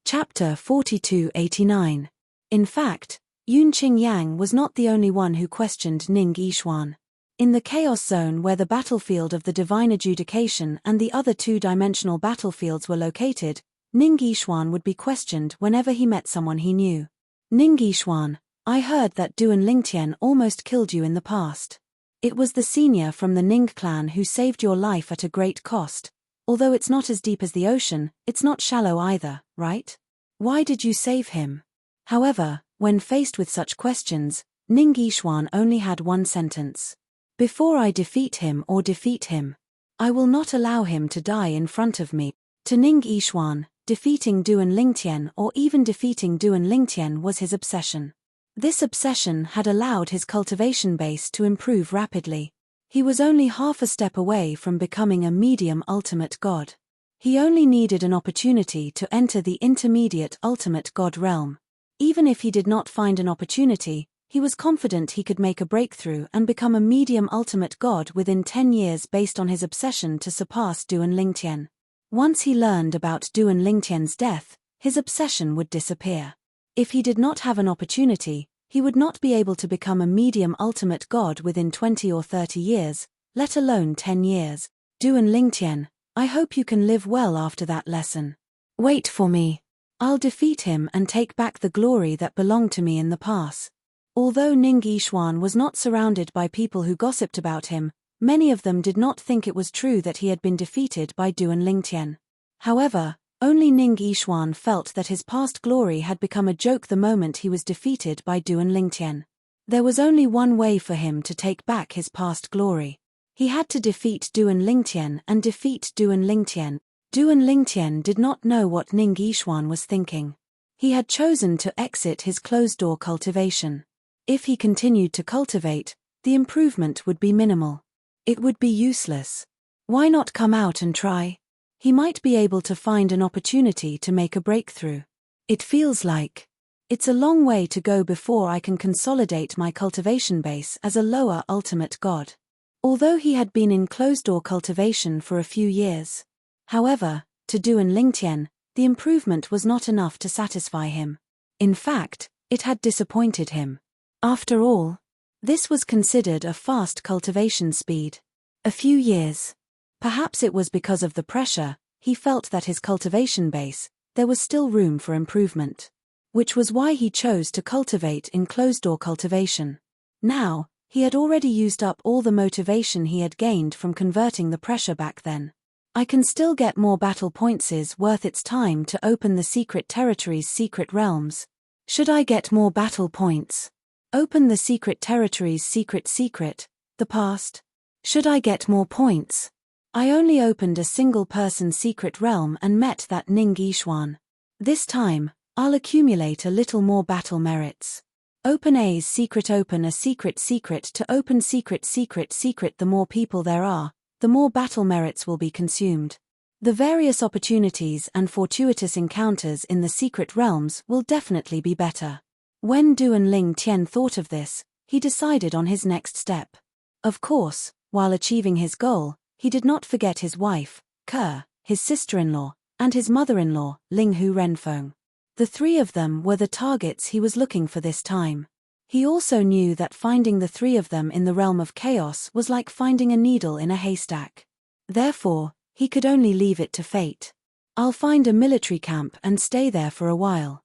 Chapter 4289. In fact, Yun Qingyang was not the only one who questioned Ning Yishuan. In the Chaos Zone where the battlefield of the Divine Adjudication and the other two-dimensional battlefields were located, Ning Yishuan would be questioned whenever he met someone he knew. Ning Yishuan, I heard that Duan Lingtian almost killed you in the past. It was the senior from the Ning clan who saved your life at a great cost. Although it's not as deep as the ocean, it's not shallow either, right? Why did you save him? However, when faced with such questions, Ning Yishuan only had one sentence. Before I defeat him, I will not allow him to die in front of me. To Ning Yishuan, defeating Duan Lingtian or even defeating Duan Lingtian was his obsession. This obsession had allowed his cultivation base to improve rapidly. He was only half a step away from becoming a medium ultimate god. He only needed an opportunity to enter the intermediate ultimate god realm. Even if he did not find an opportunity, he was confident he could make a breakthrough and become a medium ultimate god within 10 years based on his obsession to surpass Duan Lingtian. Once he learned about Duan Lingtian's death, his obsession would disappear. If he did not have an opportunity, he would not be able to become a medium ultimate god within 20 or 30 years, let alone 10 years. Duan Lingtian, I hope you can live well after that lesson. Wait for me. I'll defeat him and take back the glory that belonged to me in the past. Although Ning Yishuan was not surrounded by people who gossiped about him, many of them did not think it was true that he had been defeated by Duan Lingtian. However, only Ning Yishuan felt that his past glory had become a joke the moment he was defeated by Duan Lingtian. There was only one way for him to take back his past glory. He had to defeat Duan Lingtian and defeat Duan Lingtian. Duan Lingtian did not know what Ning Yishuan was thinking. He had chosen to exit his closed-door cultivation. If he continued to cultivate, the improvement would be minimal. It would be useless. Why not come out and try? He might be able to find an opportunity to make a breakthrough. It feels like it's a long way to go before I can consolidate my cultivation base as a lower ultimate god. Although he had been in closed-door cultivation for a few years. However, to Duan Lingtian, the improvement was not enough to satisfy him. In fact, it had disappointed him. After all, this was considered a fast cultivation speed. A few years. Perhaps it was because of the pressure, he felt that his cultivation base, there was still room for improvement. Which was why he chose to cultivate in closed-door cultivation. Now, he had already used up all the motivation he had gained from converting the pressure back then. I can still get more battle points worth its time to open the secret territories' secret realms. Should I get more battle points? Open the secret territories' secret, the past. Should I get more points? I only opened a single-person secret realm and met that Ning Yishuan. This time, I'll accumulate a little more battle merits. Open a secret to open secret. The more people there are, the more battle merits will be consumed. The various opportunities and fortuitous encounters in the secret realms will definitely be better. When Duan Lingtian thought of this, he decided on his next step. Of course, while achieving his goal, he did not forget his wife, Ke, his sister-in-law, and his mother-in-law, Linghu Renfeng. The three of them were the targets he was looking for this time. He also knew that finding the three of them in the realm of chaos was like finding a needle in a haystack. Therefore, he could only leave it to fate. I'll find a military camp and stay there for a while.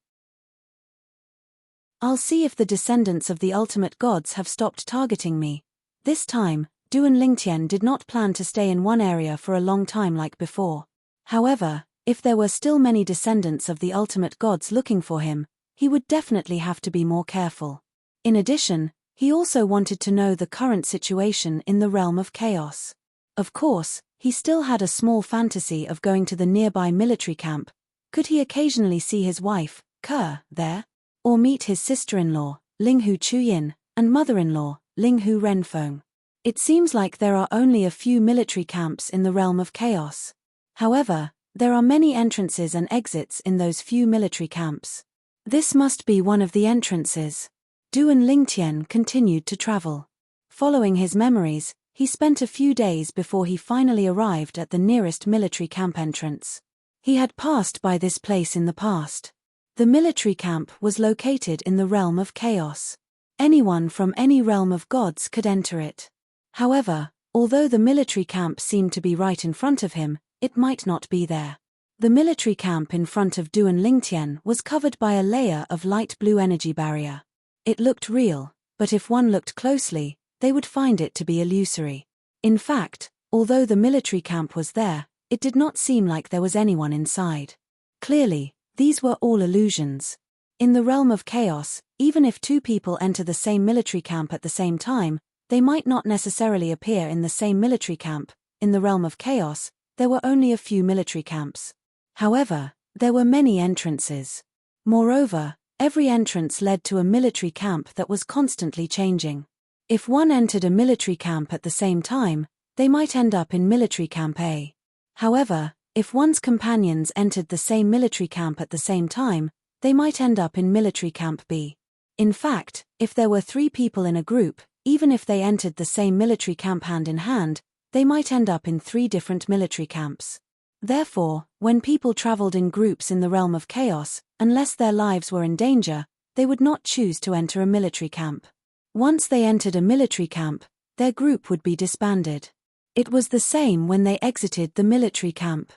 I'll see if the descendants of the ultimate gods have stopped targeting me. This time, Duan Lingtian did not plan to stay in one area for a long time like before. However, if there were still many descendants of the ultimate gods looking for him, he would definitely have to be more careful. In addition, he also wanted to know the current situation in the realm of chaos. Of course, He still had a small fantasy of going to the nearby military camp. Could he occasionally see his wife, Ke, there? Or meet his sister-in-law, Linghu Chuyin, and mother-in-law, Linghu Renfeng? It seems like there are only a few military camps in the realm of chaos. However, there are many entrances and exits in those few military camps. This must be one of the entrances. Duan Lingtian continued to travel. Following his memories, he spent a few days before he finally arrived at the nearest military camp entrance. He had passed by this place in the past. The military camp was located in the realm of chaos. Anyone from any realm of gods could enter it. However, although the military camp seemed to be right in front of him, it might not be there. The military camp in front of Duan Lingtian was covered by a layer of light blue energy barrier. It looked real, but if one looked closely, they would find it to be illusory. In fact, although the military camp was there, it did not seem like there was anyone inside. Clearly, these were all illusions. In the realm of chaos, even if two people enter the same military camp at the same time, they might not necessarily appear in the same military camp. In the realm of chaos, there were only a few military camps. However, there were many entrances. Moreover, every entrance led to a military camp that was constantly changing. If one entered a military camp at the same time, they might end up in military camp A. However, if one's companions entered the same military camp at the same time, they might end up in military camp B. In fact, if there were 3 people in a group, even if they entered the same military camp hand in hand, they might end up in 3 different military camps. Therefore, when people traveled in groups in the realm of chaos, unless their lives were in danger, they would not choose to enter a military camp. Once they entered a military camp, their group would be disbanded. It was the same when they exited the military camp.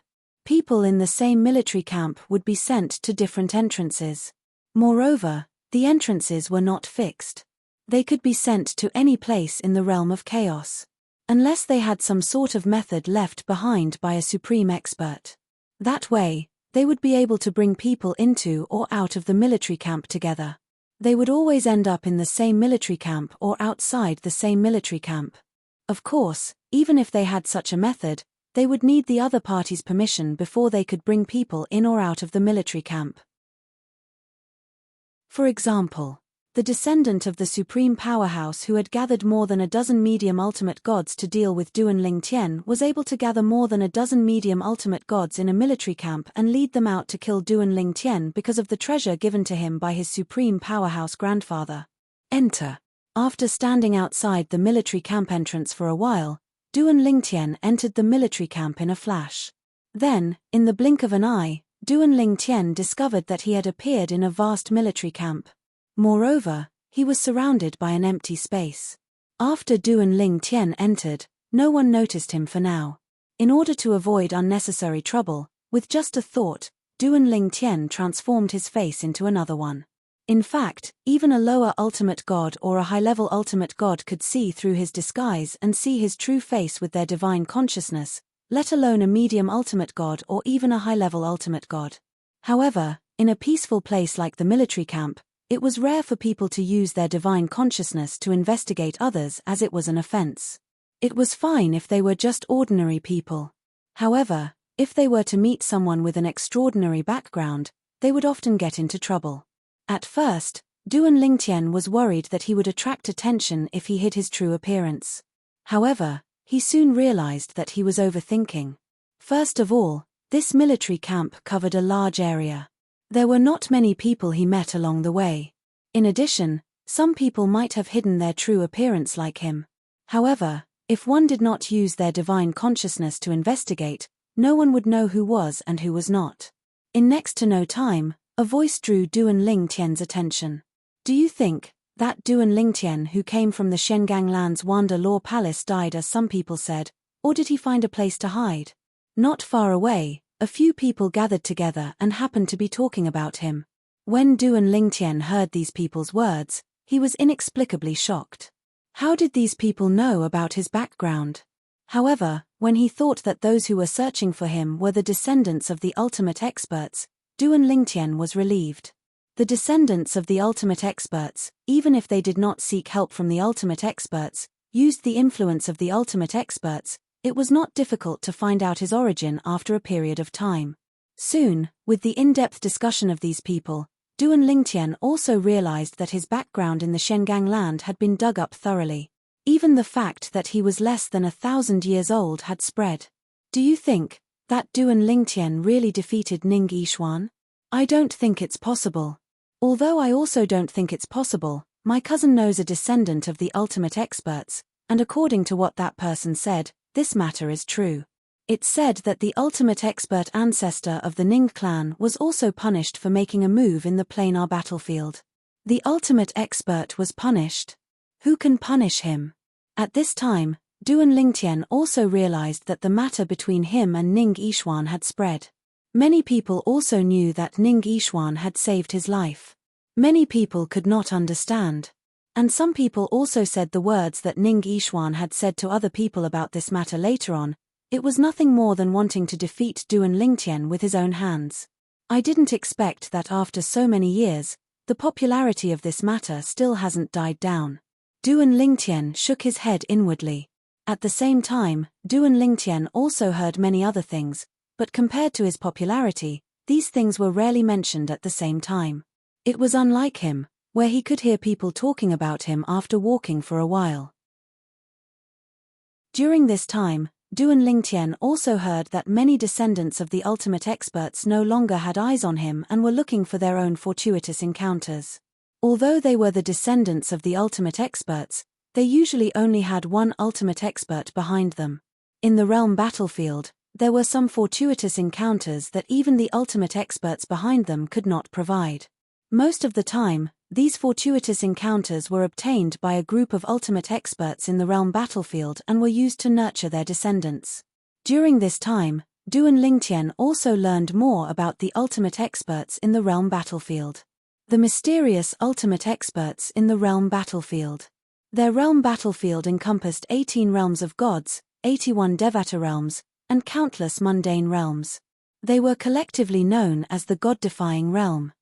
People in the same military camp would be sent to different entrances. Moreover, the entrances were not fixed. They could be sent to any place in the realm of chaos. Unless they had some sort of method left behind by a supreme expert. That way, they would be able to bring people into or out of the military camp together. They would always end up in the same military camp or outside the same military camp. Of course, even if they had such a method, they would need the other party's permission before they could bring people in or out of the military camp. For example, the descendant of the supreme powerhouse who had gathered more than a dozen medium ultimate gods to deal with Duan Lingtian was able to gather more than a dozen medium ultimate gods in a military camp and lead them out to kill Duan Lingtian because of the treasure given to him by his supreme powerhouse grandfather. Enter. After standing outside the military camp entrance for a while, Duan Lingtian entered the military camp in a flash. Then, in the blink of an eye, Duan Lingtian discovered that he had appeared in a vast military camp. Moreover, he was surrounded by an empty space. After Duan Lingtian entered, no one noticed him for now. In order to avoid unnecessary trouble, with just a thought, Duan Lingtian transformed his face into another one. In fact, even a lower ultimate god or a high-level ultimate god could see through his disguise and see his true face with their divine consciousness, let alone a medium ultimate god or even a high-level ultimate god. However, in a peaceful place like the military camp, it was rare for people to use their divine consciousness to investigate others as it was an offense. It was fine if they were just ordinary people. However, if they were to meet someone with an extraordinary background, they would often get into trouble. At first, Duan Lingtian was worried that he would attract attention if he hid his true appearance. However, he soon realized that he was overthinking. First of all, this military camp covered a large area. There were not many people he met along the way. In addition, some people might have hidden their true appearance like him. However, if one did not use their divine consciousness to investigate, no one would know who was and who was not. In next to no time, a voice drew Duan Lingtian's attention. Do you think that Duan Lingtian who came from the Shenganglan's Wanda Law Palace died as some people said, or did he find a place to hide? Not far away, a few people gathered together and happened to be talking about him. When Duan Lingtian heard these people's words, he was inexplicably shocked. How did these people know about his background? However, when he thought that those who were searching for him were the descendants of the ultimate experts, Duan Lingtian was relieved. The descendants of the ultimate experts, even if they did not seek help from the ultimate experts, used the influence of the ultimate experts, it was not difficult to find out his origin after a period of time. Soon, with the in-depth discussion of these people, Duan Lingtian also realized that his background in the Shengang land had been dug up thoroughly. Even the fact that he was less than 1,000 years old had spread. Do you think that Duan Lingtian really defeated Ning Yishuan? I don't think it's possible. Although I also don't think it's possible, my cousin knows a descendant of the ultimate experts, and according to what that person said, this matter is true. It's said that the ultimate expert ancestor of the Ning clan was also punished for making a move in the planar battlefield. The ultimate expert was punished. Who can punish him? At this time, Duan Lingtian also realized that the matter between him and Ning Yishuan had spread. Many people also knew that Ning Yishuan had saved his life. Many people could not understand. And some people also said the words that Ning Yishuan had said to other people about this matter later on. It was nothing more than wanting to defeat Duan Lingtian with his own hands. I didn't expect that after so many years, the popularity of this matter still hasn't died down. Duan Lingtian shook his head inwardly. At the same time, Duan Lingtian also heard many other things, but compared to his popularity, these things were rarely mentioned at the same time. It was unlike him, where he could hear people talking about him after walking for a while. During this time, Duan Lingtian also heard that many descendants of the ultimate experts no longer had eyes on him and were looking for their own fortuitous encounters. Although they were the descendants of the ultimate experts, they usually only had one ultimate expert behind them. In the realm battlefield, there were some fortuitous encounters that even the ultimate experts behind them could not provide. Most of the time, these fortuitous encounters were obtained by a group of ultimate experts in the realm battlefield and were used to nurture their descendants. During this time, Duan Lingtian also learned more about the ultimate experts in the realm battlefield. The mysterious ultimate experts in the realm battlefield. Their realm battlefield encompassed 18 realms of gods, 81 Devata realms, and countless mundane realms. They were collectively known as the God-defying realm.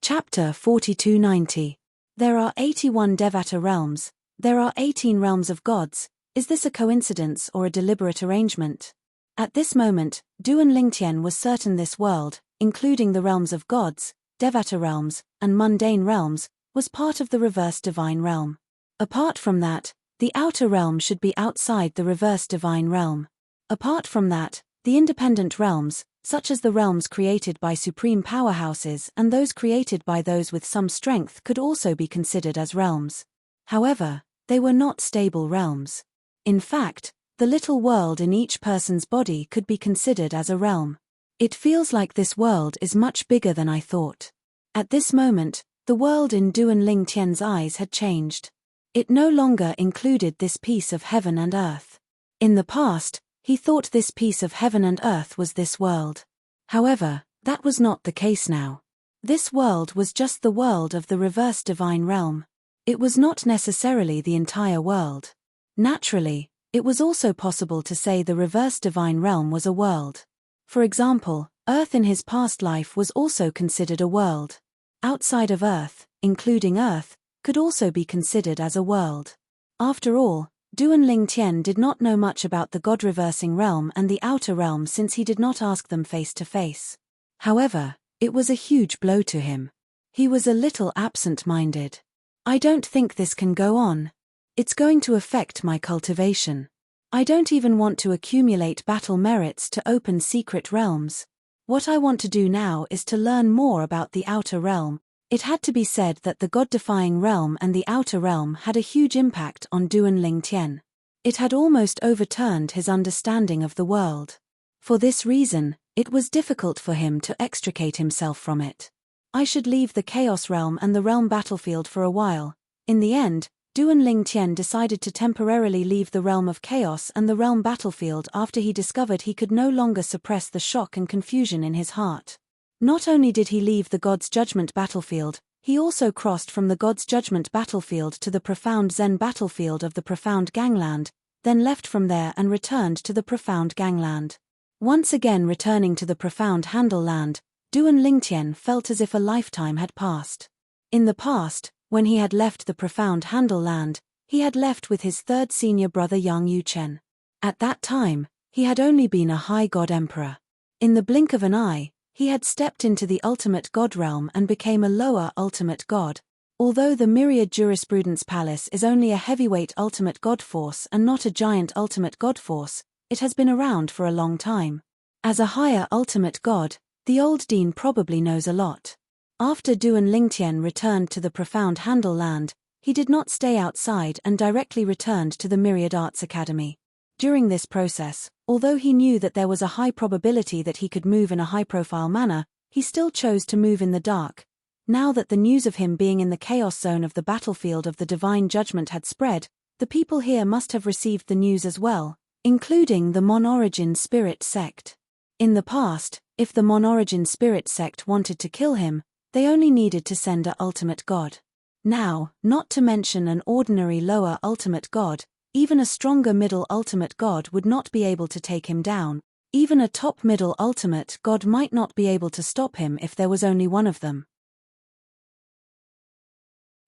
Chapter 4290. There are 81 Devata realms. There are 18 realms of gods. Is this a coincidence or a deliberate arrangement? At this moment, Duan Lingtian was certain this world, including the realms of gods, Devata realms, and mundane realms, was part of the reverse divine realm. Apart from that, the outer realm should be outside the reverse divine realm. Apart from that, the independent realms, such as the realms created by supreme powerhouses and those created by those with some strength, could also be considered as realms. However, they were not stable realms. In fact, the little world in each person's body could be considered as a realm. It feels like this world is much bigger than I thought. At this moment, the world in Duan Lingtian's eyes had changed. It no longer included this piece of heaven and earth. In the past, he thought this piece of heaven and earth was this world. However, that was not the case now. This world was just the world of the reverse divine realm. It was not necessarily the entire world. Naturally, it was also possible to say the reverse divine realm was a world. For example, Earth in his past life was also considered a world. Outside of Earth, including Earth, could also be considered as a world. After all, Duan Lingtian did not know much about the God-reversing realm and the outer realm since he did not ask them face to face. However, it was a huge blow to him. He was a little absent-minded. I don't think this can go on. It's going to affect my cultivation. I don't even want to accumulate battle merits to open secret realms. What I want to do now is to learn more about the outer realm. It had to be said that the God-defying realm and the outer realm had a huge impact on Duan Lingtian. It had almost overturned his understanding of the world. For this reason, it was difficult for him to extricate himself from it. I should leave the Chaos realm and the realm battlefield for a while. In the end, Duan Lingtian decided to temporarily leave the realm of chaos and the realm battlefield after he discovered he could no longer suppress the shock and confusion in his heart. Not only did he leave the God's Judgment battlefield, he also crossed from the God's Judgment battlefield to the profound Zen battlefield of the profound gangland, then left from there and returned to the profound gangland. Once again returning to the profound handle land, Duan Lingtian felt as if a lifetime had passed. In the past, when he had left the profound handle land, he had left with his third senior brother Yang Yuchen. At that time, he had only been a high god emperor. In the blink of an eye, he had stepped into the ultimate god realm and became a lower ultimate god. Although the Myriad Jurisprudence Palace is only a heavyweight ultimate god force and not a giant ultimate god force, it has been around for a long time. As a higher ultimate god, the old dean probably knows a lot. After Duan Lingtian returned to the profound Handle land, he did not stay outside and directly returned to the Myriad Arts Academy. During this process, although he knew that there was a high probability that he could move in a high-profile manner, he still chose to move in the dark. Now that the news of him being in the chaos zone of the battlefield of the divine judgment had spread, the people here must have received the news as well, including the Mon-Origin spirit sect. In the past, if the Mon-Origin spirit sect wanted to kill him, they only needed to send a ultimate god. Now, not to mention an ordinary lower ultimate god, even a stronger middle ultimate god would not be able to take him down. Even a top middle ultimate god might not be able to stop him if there was only one of them.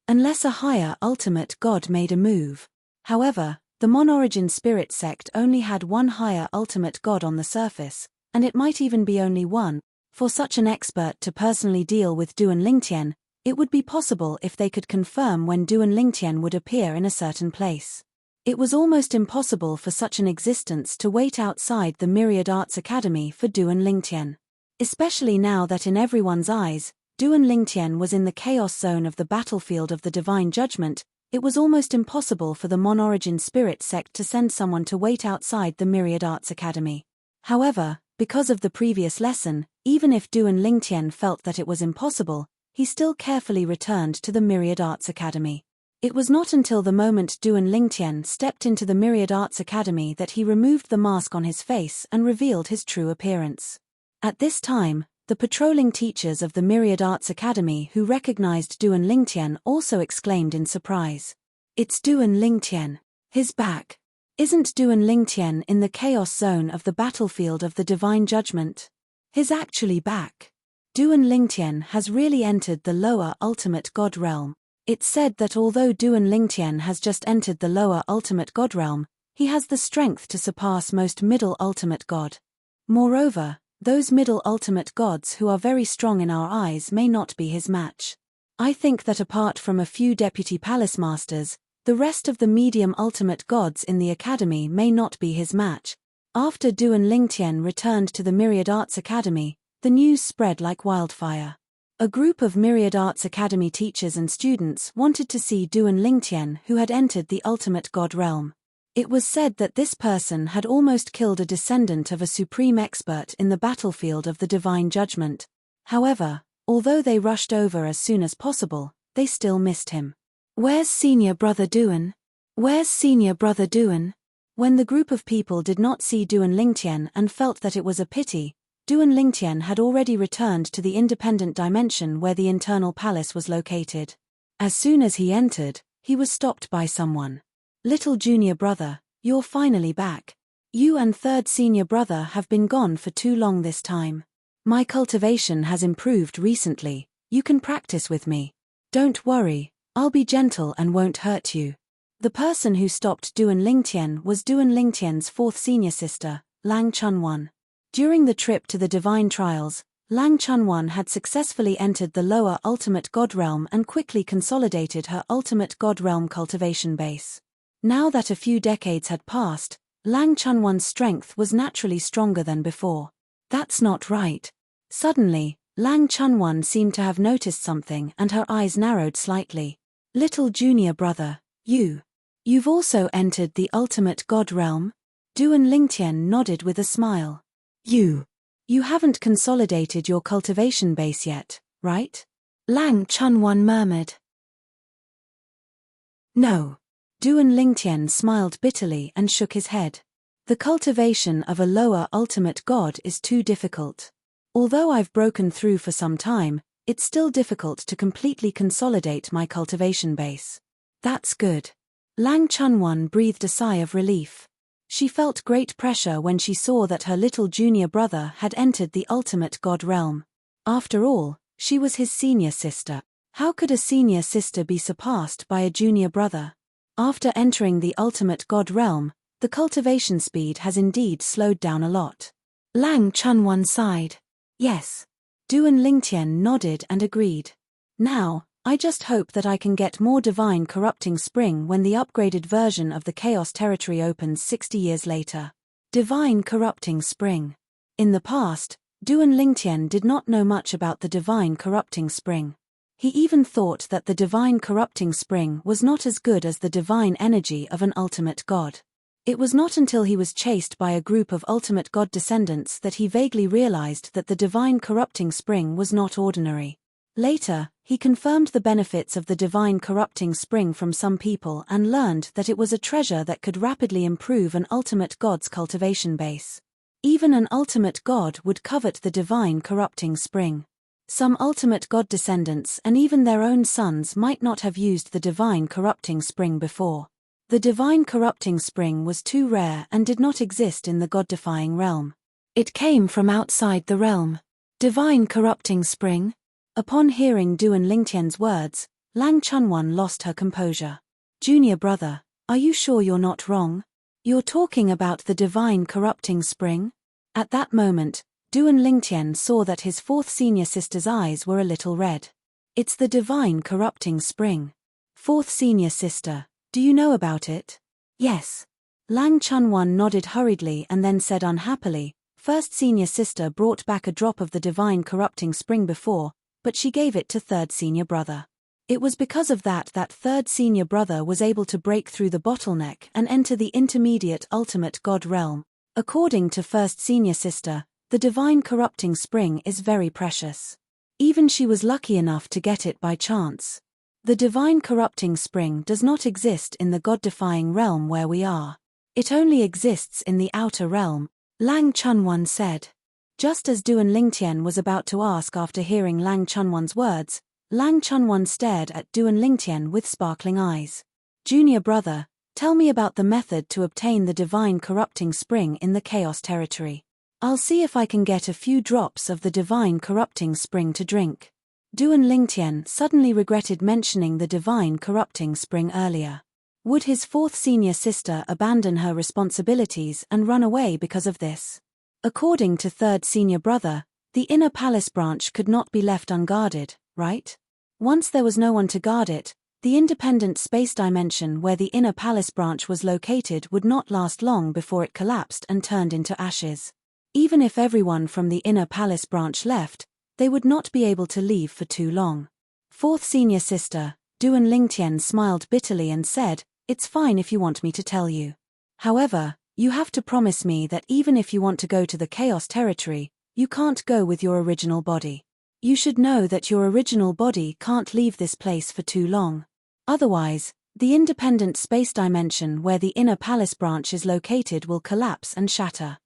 Unless a higher ultimate god made a move. However, the Mon-Origin spirit sect only had one higher ultimate god on the surface, and it might even be only one. For such an expert to personally deal with Duan Lingtian, it would be possible if they could confirm when Duan Lingtian would appear in a certain place. It was almost impossible for such an existence to wait outside the Myriad Arts Academy for Duan Lingtian. Especially now that in everyone's eyes, Duan Lingtian was in the chaos zone of the battlefield of the divine judgment, it was almost impossible for the Mon-Origin spirit sect to send someone to wait outside the Myriad Arts Academy. However, because of the previous lesson, even if Duan Lingtian felt that it was impossible, he still carefully returned to the Myriad Arts Academy. It was not until the moment Duan Lingtian stepped into the Myriad Arts Academy that he removed the mask on his face and revealed his true appearance. At this time, the patrolling teachers of the Myriad Arts Academy who recognized Duan Lingtian also exclaimed in surprise. "It's Duan Lingtian. He's back. Isn't Duan Lingtian in the chaos zone of the battlefield of the divine judgment? He's actually back. Duan Lingtian has really entered the lower ultimate god realm." It's said that although Duan Lingtian has just entered the lower ultimate god realm, he has the strength to surpass most middle ultimate god. Moreover, those middle ultimate gods who are very strong in our eyes may not be his match. I think that apart from a few deputy palace masters, the rest of the medium ultimate gods in the academy may not be his match. After Duan Lingtian returned to the Myriad Arts Academy, the news spread like wildfire. A group of Myriad Arts Academy teachers and students wanted to see Duan Lingtian, who had entered the ultimate god realm. It was said that this person had almost killed a descendant of a supreme expert in the battlefield of the divine judgment. However, although they rushed over as soon as possible, they still missed him. "Where's senior brother Duan? Where's senior brother Duan?" When the group of people did not see Duan Lingtian and felt that it was a pity, Duan Lingtian had already returned to the independent dimension where the internal palace was located. As soon as he entered, he was stopped by someone. "Little junior brother, you're finally back. You and third senior brother have been gone for too long this time. My cultivation has improved recently, you can practice with me. Don't worry, I'll be gentle and won't hurt you." The person who stopped Duan Lingtian was Duan Lingtian's fourth senior sister, Lang Chunwan. During the trip to the Divine Trials, Lang Chunwan had successfully entered the lower ultimate god realm and quickly consolidated her ultimate god realm cultivation base. Now that a few decades had passed, Lang Chunwan's strength was naturally stronger than before. "That's not right." Suddenly, Lang Chunwan seemed to have noticed something and her eyes narrowed slightly. "Little junior brother, you've also entered the ultimate god realm?" Duan Lingtian nodded with a smile. You haven't consolidated your cultivation base yet, right?" Lang Chunwan murmured. "No." Duan Lingtian smiled bitterly and shook his head. "The cultivation of a lower ultimate god is too difficult. Although I've broken through for some time, it's still difficult to completely consolidate my cultivation base." "That's good." Lang Chunwan breathed a sigh of relief. She felt great pressure when she saw that her little junior brother had entered the ultimate god realm. After all, she was his senior sister. How could a senior sister be surpassed by a junior brother? After entering the ultimate god realm, the cultivation speed has indeed slowed down a lot. Lang Chunwan sighed. Yes. Duan Lingtian nodded and agreed. Now, I just hope that I can get more divine corrupting spring when the upgraded version of the Chaos Territory opens 60 years later. Divine corrupting spring. In the past, Duan Lingtian did not know much about the divine corrupting spring. He even thought that the divine corrupting spring was not as good as the divine energy of an ultimate god. It was not until he was chased by a group of ultimate god descendants that he vaguely realized that the divine corrupting spring was not ordinary. Later, he confirmed the benefits of the divine corrupting spring from some people and learned that it was a treasure that could rapidly improve an ultimate god's cultivation base. Even an ultimate god would covet the divine corrupting spring. Some ultimate god descendants and even their own sons might not have used the divine corrupting spring before. The divine corrupting spring was too rare and did not exist in the god-defying realm. It came from outside the realm. Divine corrupting spring? Upon hearing Duan Lingtian's words, Lang Chunwan lost her composure. Junior brother, are you sure you're not wrong? You're talking about the divine corrupting spring? At that moment, Duan Lingtian saw that his fourth senior sister's eyes were a little red. It's the divine corrupting spring. Fourth senior sister, do you know about it? Yes. Lang Chunwan nodded hurriedly and then said unhappily, first senior sister brought back a drop of the divine corrupting spring before, but she gave it to third senior brother. It was because of that third senior brother was able to break through the bottleneck and enter the intermediate ultimate god realm. According to first senior sister, the divine corrupting spring is very precious. Even she was lucky enough to get it by chance. The divine corrupting spring does not exist in the god-defying realm where we are. It only exists in the outer realm, Lang Chunwan said. Just as Duan Lingtian was about to ask after hearing Lang Chunwan's words, Lang Chunwan stared at Duan Lingtian with sparkling eyes. Junior brother, tell me about the method to obtain the divine corrupting spring in the Chaos Territory. I'll see if I can get a few drops of the divine corrupting spring to drink. Duan Lingtian suddenly regretted mentioning the divine corrupting spring earlier. Would his fourth senior sister abandon her responsibilities and run away because of this? According to third senior brother, the inner palace branch could not be left unguarded, right? Once there was no one to guard it, the independent space dimension where the inner palace branch was located would not last long before it collapsed and turned into ashes. Even if everyone from the inner palace branch left, they would not be able to leave for too long. Fourth senior sister, Duan Lingtian smiled bitterly and said, "It's fine if you want me to tell you. However, you have to promise me that even if you want to go to the Chaos Territory, you can't go with your original body. You should know that your original body can't leave this place for too long. Otherwise, the independent space dimension where the inner palace branch is located will collapse and shatter."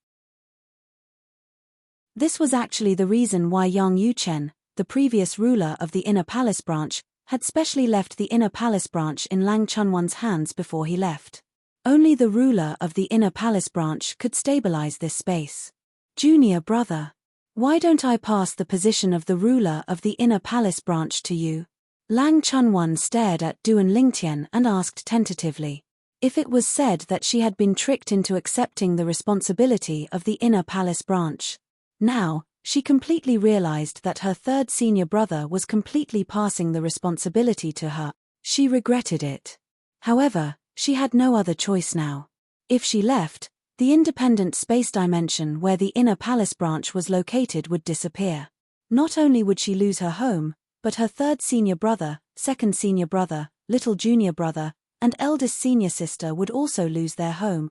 This was actually the reason why Yang Yuchen, the previous ruler of the inner palace branch, had specially left the inner palace branch in Lang Chunwan's hands before he left. Only the ruler of the inner palace branch could stabilize this space. Junior brother, why don't I pass the position of the ruler of the inner palace branch to you? Lang Chunwan stared at Duan Lingtian and asked tentatively. If it was said that she had been tricked into accepting the responsibility of the inner palace branch. Now, she completely realized that her third senior brother was completely passing the responsibility to her. She regretted it. However, she had no other choice now. If she left, the independent space dimension where the inner palace branch was located would disappear. Not only would she lose her home, but her third senior brother, second senior brother, little junior brother, and eldest senior sister would also lose their home.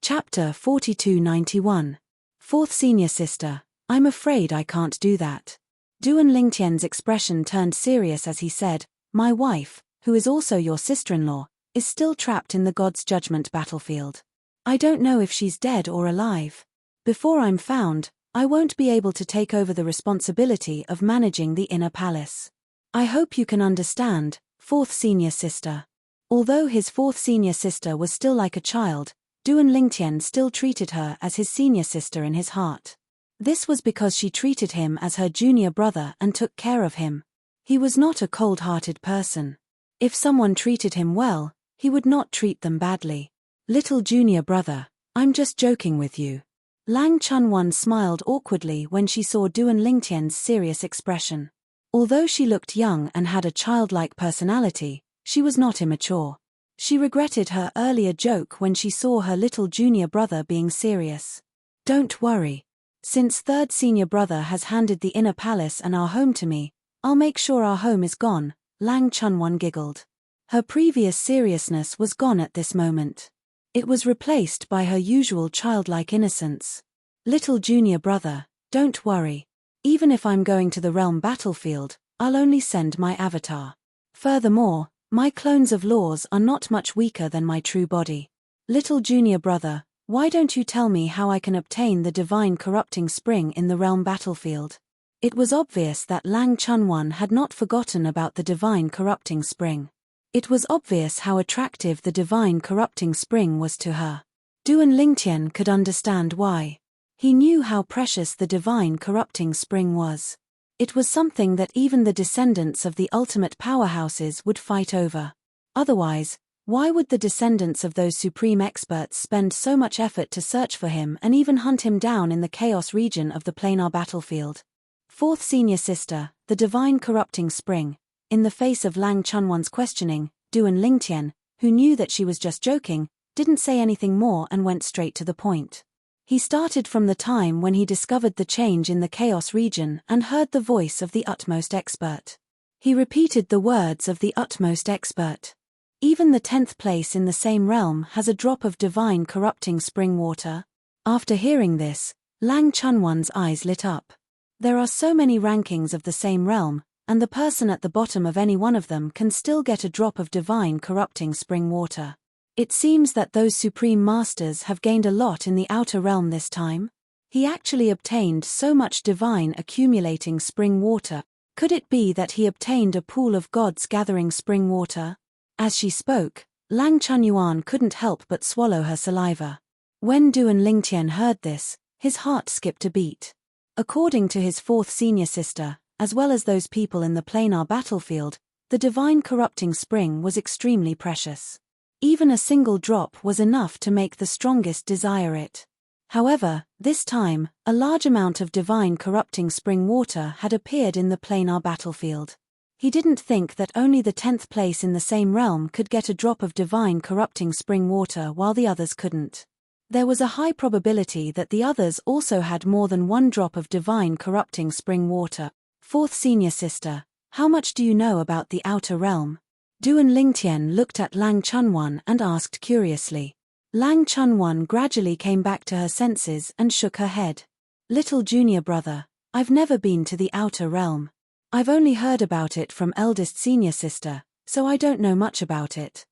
Chapter 4291. Fourth senior sister, I'm afraid I can't do that. Duan Lingtian's expression turned serious as he said, my wife, who is also your sister-in-law, is still trapped in the God's judgment battlefield. I don't know if she's dead or alive. Before I'm found, I won't be able to take over the responsibility of managing the inner palace. I hope you can understand, fourth senior sister. Although his fourth senior sister was still like a child, Duan Lingtian still treated her as his senior sister in his heart. This was because she treated him as her junior brother and took care of him. He was not a cold-hearted person. If someone treated him well, he would not treat them badly. Little junior brother, I'm just joking with you. Lang Chunwan smiled awkwardly when she saw Duan Lingtian's serious expression. Although she looked young and had a childlike personality, she was not immature. She regretted her earlier joke when she saw her little junior brother being serious. Don't worry. Since third senior brother has handed the inner palace and our home to me, I'll make sure our home is gone, Lang Chunwan giggled. Her previous seriousness was gone at this moment. It was replaced by her usual childlike innocence. Little junior brother, don't worry. Even if I'm going to the realm battlefield, I'll only send my avatar. Furthermore, my clones of laws are not much weaker than my true body. Little junior brother, why don't you tell me how I can obtain the divine corrupting spring in the realm battlefield? It was obvious that Lang Chunwan had not forgotten about the divine corrupting spring. It was obvious how attractive the divine corrupting spring was to her. Duan Lingtian could understand why. He knew how precious the divine corrupting spring was. It was something that even the descendants of the ultimate powerhouses would fight over. Otherwise, why would the descendants of those supreme experts spend so much effort to search for him and even hunt him down in the chaos region of the planar battlefield? Fourth senior sister, the divine corrupting spring. In the face of Lang Chunwan's questioning, Duan Lingtian, who knew that she was just joking, didn't say anything more and went straight to the point. He started from the time when he discovered the change in the chaos region and heard the voice of the utmost expert. He repeated the words of the utmost expert. Even the 10th place in the same realm has a drop of divine corrupting spring water. After hearing this, Lang Chunwan's eyes lit up. There are so many rankings of the same realm, and the person at the bottom of any one of them can still get a drop of divine corrupting spring water. It seems that those supreme masters have gained a lot in the outer realm this time. He actually obtained so much divine accumulating spring water. Could it be that he obtained a pool of gods gathering spring water? As she spoke, Lang Chunyuan couldn't help but swallow her saliva. When Duan Lingtian heard this, his heart skipped a beat. According to his fourth senior sister, as well as those people in the planar battlefield, the divine corrupting spring was extremely precious. Even a single drop was enough to make the strongest desire it. However, this time, a large amount of divine corrupting spring water had appeared in the planar battlefield. He didn't think that only the 10th place in the same realm could get a drop of divine corrupting spring water while the others couldn't. There was a high probability that the others also had more than one drop of divine corrupting spring water. Fourth senior sister, how much do you know about the outer realm? Duan Lingtian looked at Lang Chunwan and asked curiously. Lang Chunwan gradually came back to her senses and shook her head. Little junior brother, I've never been to the outer realm. I've only heard about it from eldest senior sister, so I don't know much about it.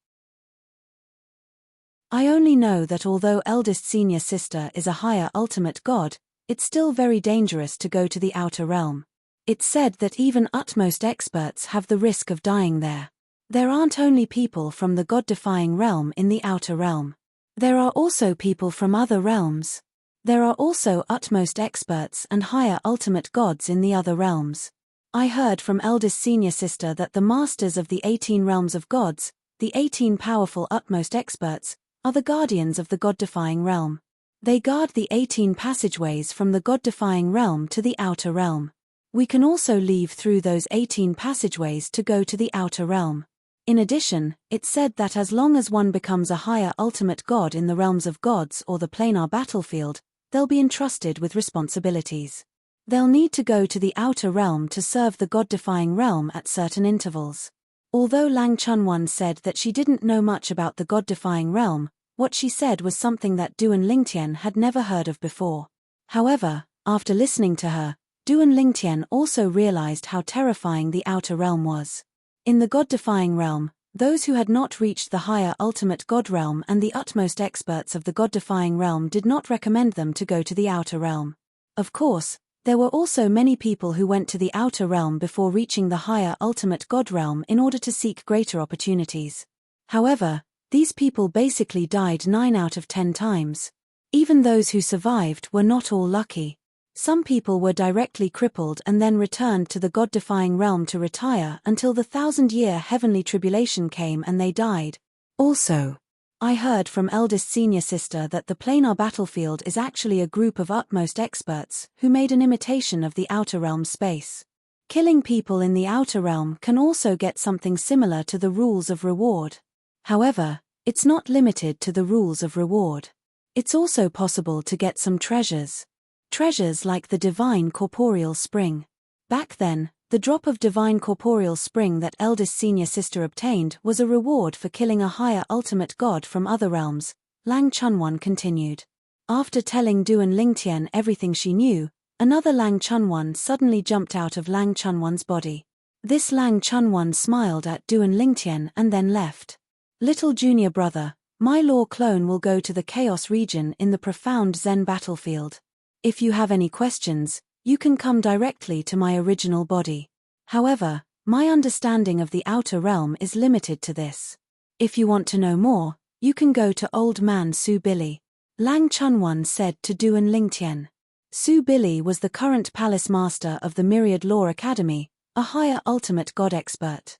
I only know that although eldest senior sister is a higher ultimate god, it's still very dangerous to go to the outer realm. It's said that even utmost experts have the risk of dying there. There aren't only people from the god-defying realm in the outer realm. There are also people from other realms. There are also utmost experts and higher ultimate gods in the other realms. I heard from eldest senior sister that the masters of the 18 realms of gods, the 18 powerful utmost experts, are the guardians of the god-defying realm. They guard the 18 passageways from the god-defying realm to the outer realm. We can also leave through those 18 passageways to go to the outer realm. In addition, it's said that as long as one becomes a higher ultimate god in the realms of gods or the planar battlefield, they'll be entrusted with responsibilities. They'll need to go to the outer realm to serve the god-defying realm at certain intervals. Although Lang Chunwan said that she didn't know much about the god-defying realm, what she said was something that Duan Lingtian had never heard of before. However, after listening to her, Duan Lingtian also realized how terrifying the outer realm was. In the god-defying realm, those who had not reached the higher ultimate god realm and the utmost experts of the god-defying realm did not recommend them to go to the outer realm. Of course, there were also many people who went to the outer realm before reaching the higher ultimate god realm in order to seek greater opportunities. However, these people basically died 9 out of 10 times. Even those who survived were not all lucky. Some people were directly crippled and then returned to the God-defying realm to retire until the 1,000-year heavenly tribulation came and they died. Also, I heard from eldest senior sister that the planar battlefield is actually a group of utmost experts who made an imitation of the outer realm space. Killing people in the outer realm can also get something similar to the rules of reward. However, it's not limited to the rules of reward. It's also possible to get some treasures. Treasures like the divine corporeal spring. Back then, the drop of divine corporeal spring that eldest senior sister obtained was a reward for killing a higher ultimate god from other realms, Lang Chunwan continued. After telling Duan Lingtian everything she knew, another Lang Chunwan suddenly jumped out of Lang Chunwan's body. This Lang Chunwan smiled at Duan Lingtian and then left. Little junior brother, my law clone will go to the chaos region in the profound Zen battlefield. If you have any questions, you can come directly to my original body. However, my understanding of the outer realm is limited to this. If you want to know more, you can go to Old Man Su Billy. Lang Chunwan said to Duan Lingtian. Su Billy was the current palace master of the Myriad Law Academy, a higher ultimate god expert.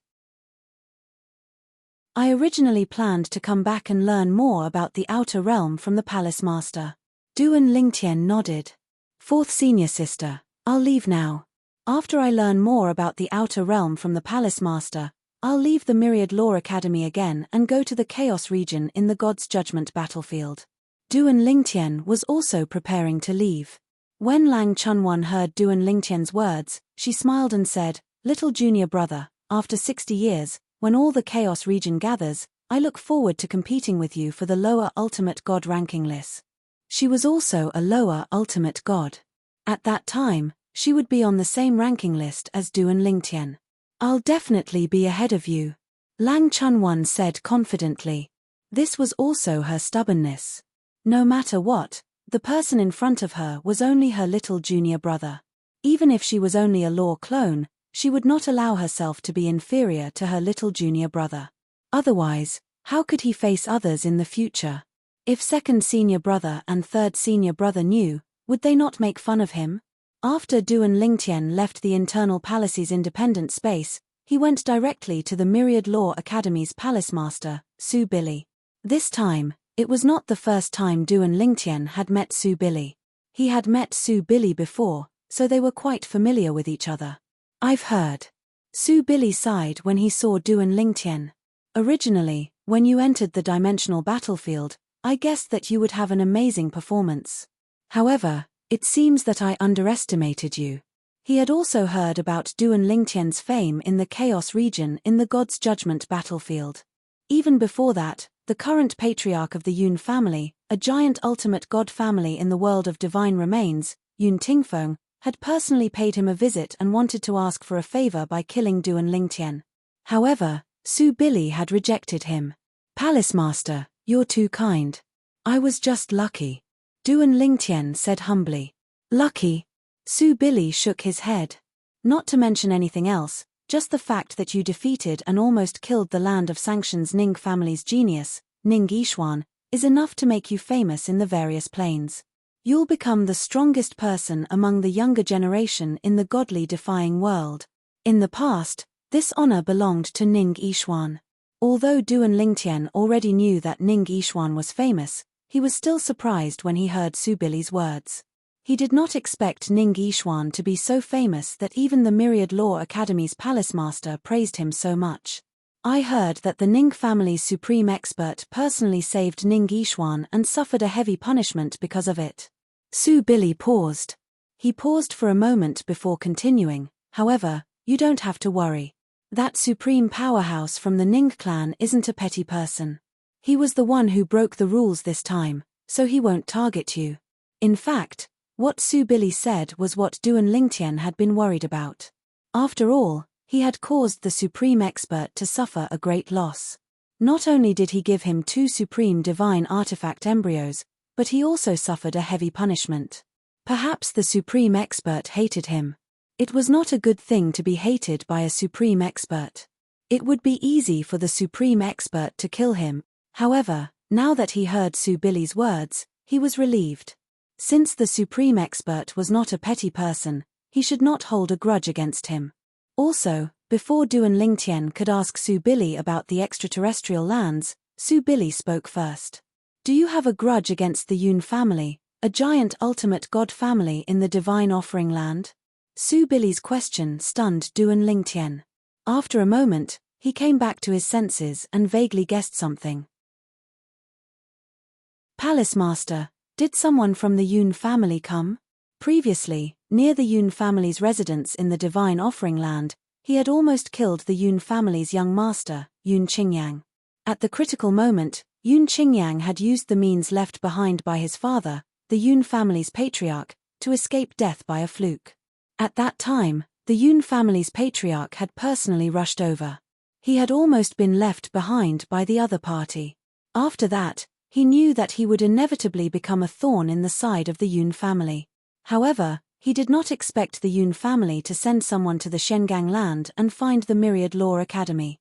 I originally planned to come back and learn more about the outer realm from the palace master. Duan Lingtian nodded. Fourth senior sister, I'll leave now. After I learn more about the outer realm from the palace master, I'll leave the Myriad Law Academy again and go to the chaos region in the God's Judgment battlefield. Duan Lingtian was also preparing to leave. When Lang Chunwan heard Duan Lingtian's words, she smiled and said, Little junior brother, after 60 years, when all the chaos region gathers, I look forward to competing with you for the lower ultimate god ranking list. She was also a lower ultimate god. At that time, she would be on the same ranking list as Duan Lingtian. I'll definitely be ahead of you, Lang Chunwan said confidently. This was also her stubbornness. No matter what, the person in front of her was only her little junior brother. Even if she was only a law clone, she would not allow herself to be inferior to her little junior brother. Otherwise, how could he face others in the future? If second senior brother and third senior brother knew, would they not make fun of him? After Duan Lingtian left the internal palace's independent space, he went directly to the Myriad Law Academy's palace master, Su Billy. This time, it was not the first time Duan Lingtian had met Su Billy. He had met Su Billy before, so they were quite familiar with each other. I've heard. Su Billy sighed when he saw Duan Lingtian. Originally, when you entered the dimensional battlefield, I guessed that you would have an amazing performance. However, it seems that I underestimated you. He had also heard about Duan Lingtian's fame in the Chaos region in the God's Judgment battlefield. Even before that, the current patriarch of the Yun family, a giant ultimate god family in the world of divine remains, Yun Tingfeng, had personally paid him a visit and wanted to ask for a favor by killing Duan Lingtian. However, Su Billy had rejected him. Palace Master, you're too kind. I was just lucky. Duan Lingtian said humbly. Lucky? Su Billy shook his head. Not to mention anything else, just the fact that you defeated and almost killed the Land of Sanction's Ning family's genius, Ning Yishuan, is enough to make you famous in the various planes. You'll become the strongest person among the younger generation in the godly defying world. In the past, this honor belonged to Ning Yishuan. Although Duan Lingtian already knew that Ning Yishuan was famous, he was still surprised when he heard Su Billy's words. He did not expect Ning Yishuan to be so famous that even the Myriad Law Academy's palace master praised him so much. I heard that the Ning family's supreme expert personally saved Ning Yishuan and suffered a heavy punishment because of it. Su Billy paused. He paused for a moment before continuing, however, you don't have to worry. That supreme powerhouse from the Ning clan isn't a petty person. He was the one who broke the rules this time, so he won't target you. In fact, what Su Billy said was what Duan Lingtian had been worried about. After all, he had caused the supreme expert to suffer a great loss. Not only did he give him 2 supreme divine artifact embryos, but he also suffered a heavy punishment. Perhaps the supreme expert hated him. It was not a good thing to be hated by a supreme expert. It would be easy for the supreme expert to kill him. However, now that he heard Su Billy's words, he was relieved. Since the supreme expert was not a petty person, he should not hold a grudge against him. Also, before Duan Lingtian could ask Su Billy about the extraterrestrial lands, Su Billy spoke first. Do you have a grudge against the Yun family, a giant ultimate god family in the divine offering land? Su Billy's question stunned Duan Lingtian. After a moment, he came back to his senses and vaguely guessed something. Palace Master, did someone from the Yun family come? Previously, near the Yun family's residence in the divine offering land, he had almost killed the Yun family's young master, Yun Qingyang. At the critical moment, Yun Qingyang had used the means left behind by his father, the Yun family's patriarch, to escape death by a fluke. At that time, the Yun family's patriarch had personally rushed over. He had almost been left behind by the other party. After that, he knew that he would inevitably become a thorn in the side of the Yun family. However, he did not expect the Yun family to send someone to the Shengang land and find the Myriad Law Academy.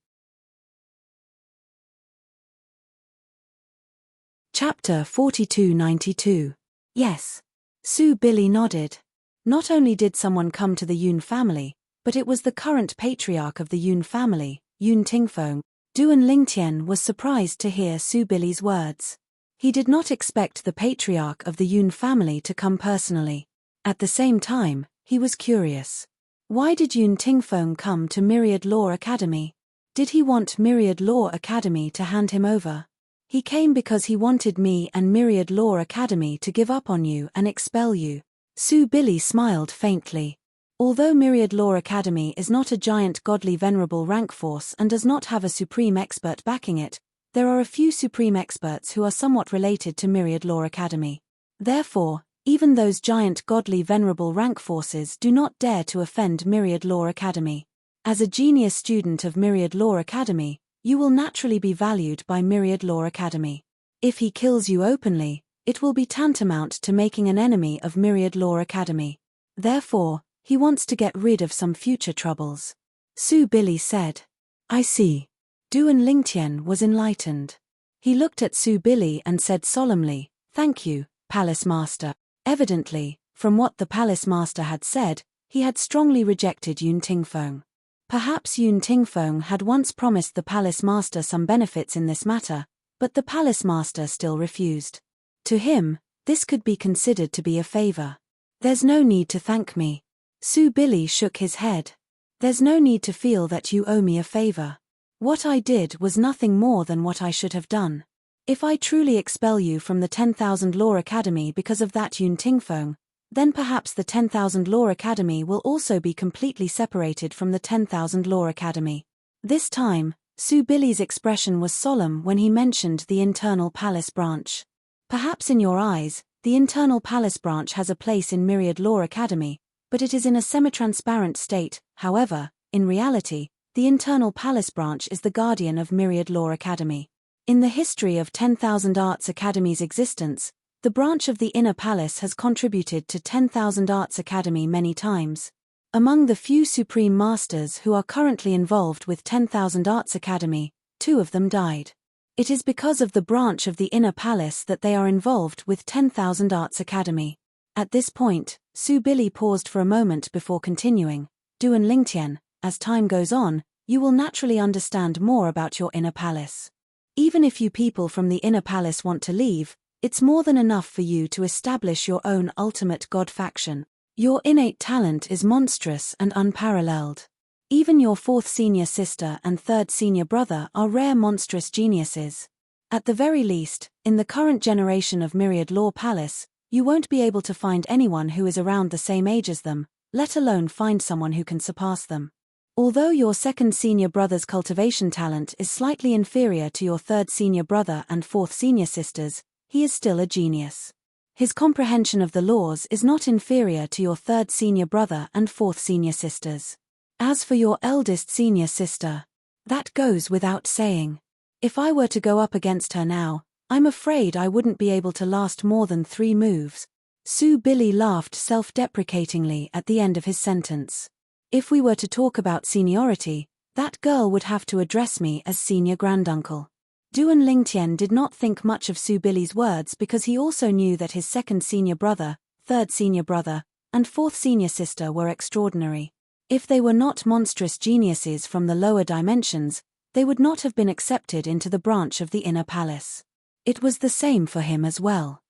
Chapter 4292. Yes. Su Billy nodded. Not only did someone come to the Yun family, but it was the current patriarch of the Yun family, Yun Tingfeng. Duan Lingtian was surprised to hear Su Billy's words. He did not expect the patriarch of the Yun family to come personally. At the same time, he was curious. Why did Yun Tingfeng come to Myriad Law Academy? Did he want Myriad Law Academy to hand him over? He came because he wanted me and Myriad Law Academy to give up on you and expel you. Su Billy smiled faintly. Although Myriad Law Academy is not a giant godly venerable rank force and does not have a supreme expert backing it, there are a few supreme experts who are somewhat related to Myriad Law Academy. Therefore, even those giant godly venerable rank forces do not dare to offend Myriad Law Academy. As a genius student of Myriad Law Academy, you will naturally be valued by Myriad Law Academy. If he kills you openly, it will be tantamount to making an enemy of Myriad Law Academy. Therefore, he wants to get rid of some future troubles. Su Billy said. I see. Duan Lingtian was enlightened. He looked at Su Billy and said solemnly, Thank you, Palace Master. Evidently, from what the Palace Master had said, he had strongly rejected Yun Tingfeng. Perhaps Yun Tingfeng had once promised the Palace Master some benefits in this matter, but the Palace Master still refused. To him, this could be considered to be a favor. There's no need to thank me. Su Billy shook his head. There's no need to feel that you owe me a favor. What I did was nothing more than what I should have done. If I truly expel you from the 10,000 Law Academy because of that Yun Tingfeng, then perhaps the 10,000 Law Academy will also be completely separated from the 10,000 Law Academy. This time, Su Billy's expression was solemn when he mentioned the internal palace branch. Perhaps in your eyes, the internal palace branch has a place in Myriad Law Academy, but it is in a semi-transparent state. However, in reality, the internal palace branch is the guardian of Myriad Law Academy. In the history of 10,000 Arts Academy's existence, the branch of the inner palace has contributed to 10,000 Arts Academy many times. Among the few supreme masters who are currently involved with 10,000 Arts Academy, 2 of them died. It is because of the branch of the inner palace that they are involved with 10,000 Arts Academy. At this point, Su Billy paused for a moment before continuing. Duan Lingtian, as time goes on, you will naturally understand more about your inner palace. Even if you people from the inner palace want to leave, it's more than enough for you to establish your own ultimate god faction. Your innate talent is monstrous and unparalleled. Even your 4th senior sister and 3rd senior brother are rare monstrous geniuses. At the very least, in the current generation of Myriad Law Palace, you won't be able to find anyone who is around the same age as them, let alone find someone who can surpass them. Although your 2nd senior brother's cultivation talent is slightly inferior to your 3rd senior brother and 4th senior sister's, he is still a genius. His comprehension of the laws is not inferior to your 3rd senior brother and 4th senior sister's. As for your eldest senior sister, that goes without saying. If I were to go up against her now, I'm afraid I wouldn't be able to last more than 3 moves. Su Billy laughed self-deprecatingly at the end of his sentence. If we were to talk about seniority, that girl would have to address me as senior granduncle. Duan Lingtian did not think much of Su Billy's words because he also knew that his second senior brother, third senior brother, and fourth senior sister were extraordinary. If they were not monstrous geniuses from the lower dimensions, they would not have been accepted into the branch of the inner palace. It was the same for him as well.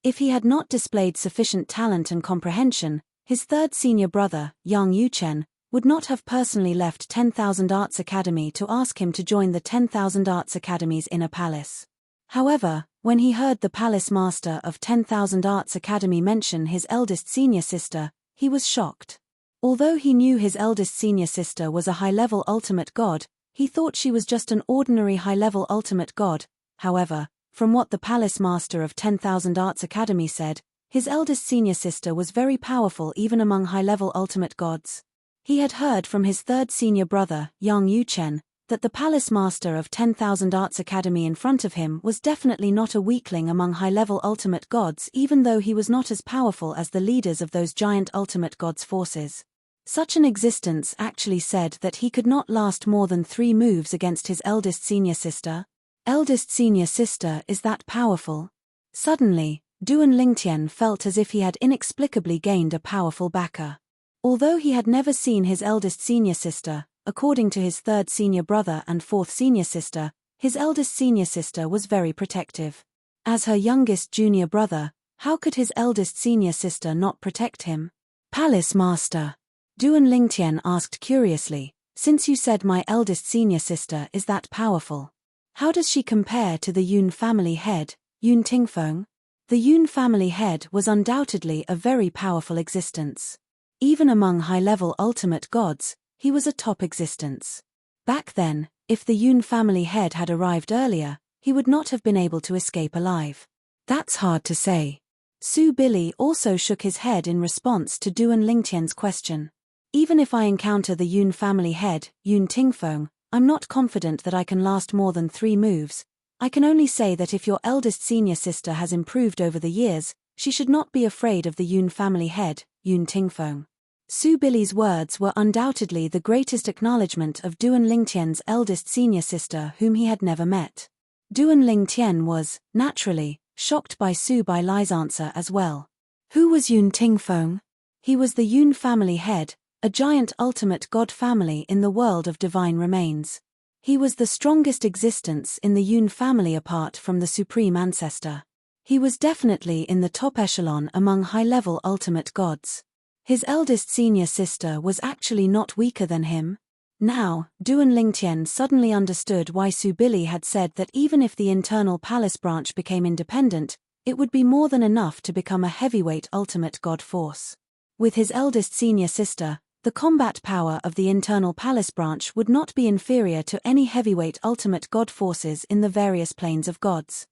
If he had not displayed sufficient talent and comprehension, his third senior brother, Yang Yuchen, would not have personally left 10,000 Arts Academy to ask him to join the 10,000 Arts Academy's inner palace. However, when he heard the palace master of 10,000 Arts Academy mention his eldest senior sister, he was shocked. Although he knew his eldest senior sister was a high-level ultimate god, he thought she was just an ordinary high-level ultimate god. However, from what the palace master of 10,000 Arts Academy said, his eldest senior sister was very powerful even among high-level ultimate gods. He had heard from his third senior brother, Yang Yuchen, that the palace master of 10,000 Arts Academy in front of him was definitely not a weakling among high-level ultimate gods, even though he was not as powerful as the leaders of those giant ultimate gods' forces. Such an existence actually said that he could not last more than 3 moves against his eldest senior sister. Eldest senior sister is that powerful? Suddenly, Duan Lingtian felt as if he had inexplicably gained a powerful backer. Although he had never seen his eldest senior sister, according to his third senior brother and fourth senior sister, his eldest senior sister was very protective. As her youngest junior brother, how could his eldest senior sister not protect him? Palace master, Duan Lingtian asked curiously, since you said my eldest senior sister is that powerful, how does she compare to the Yun family head, Yun Tingfeng? The Yun family head was undoubtedly a very powerful existence. Even among high-level ultimate gods, he was a top existence. Back then, if the Yun family head had arrived earlier, he would not have been able to escape alive. That's hard to say. Su Billy also shook his head in response to Duan Lingtian's question. Even if I encounter the Yun family head, Yun Tingfeng, I'm not confident that I can last more than 3 moves. I can only say that if your eldest senior sister has improved over the years, she should not be afraid of the Yun family head, Yun Tingfeng. Su Billy's words were undoubtedly the greatest acknowledgement of Duan Lingtian's eldest senior sister whom he had never met. Duan Lingtian was, naturally, shocked by Su Bilai's answer as well. Who was Yun Tingfeng? He was the Yun family head, a giant ultimate god family in the world of divine remains. He was the strongest existence in the Yun family apart from the supreme ancestor. He was definitely in the top echelon among high-level ultimate gods. His eldest senior sister was actually not weaker than him. Now, Duan Lingtian suddenly understood why Su Billy had said that even if the internal palace branch became independent, it would be more than enough to become a heavyweight ultimate god force. With his eldest senior sister, the combat power of the internal palace branch would not be inferior to any heavyweight ultimate god forces in the various planes of gods.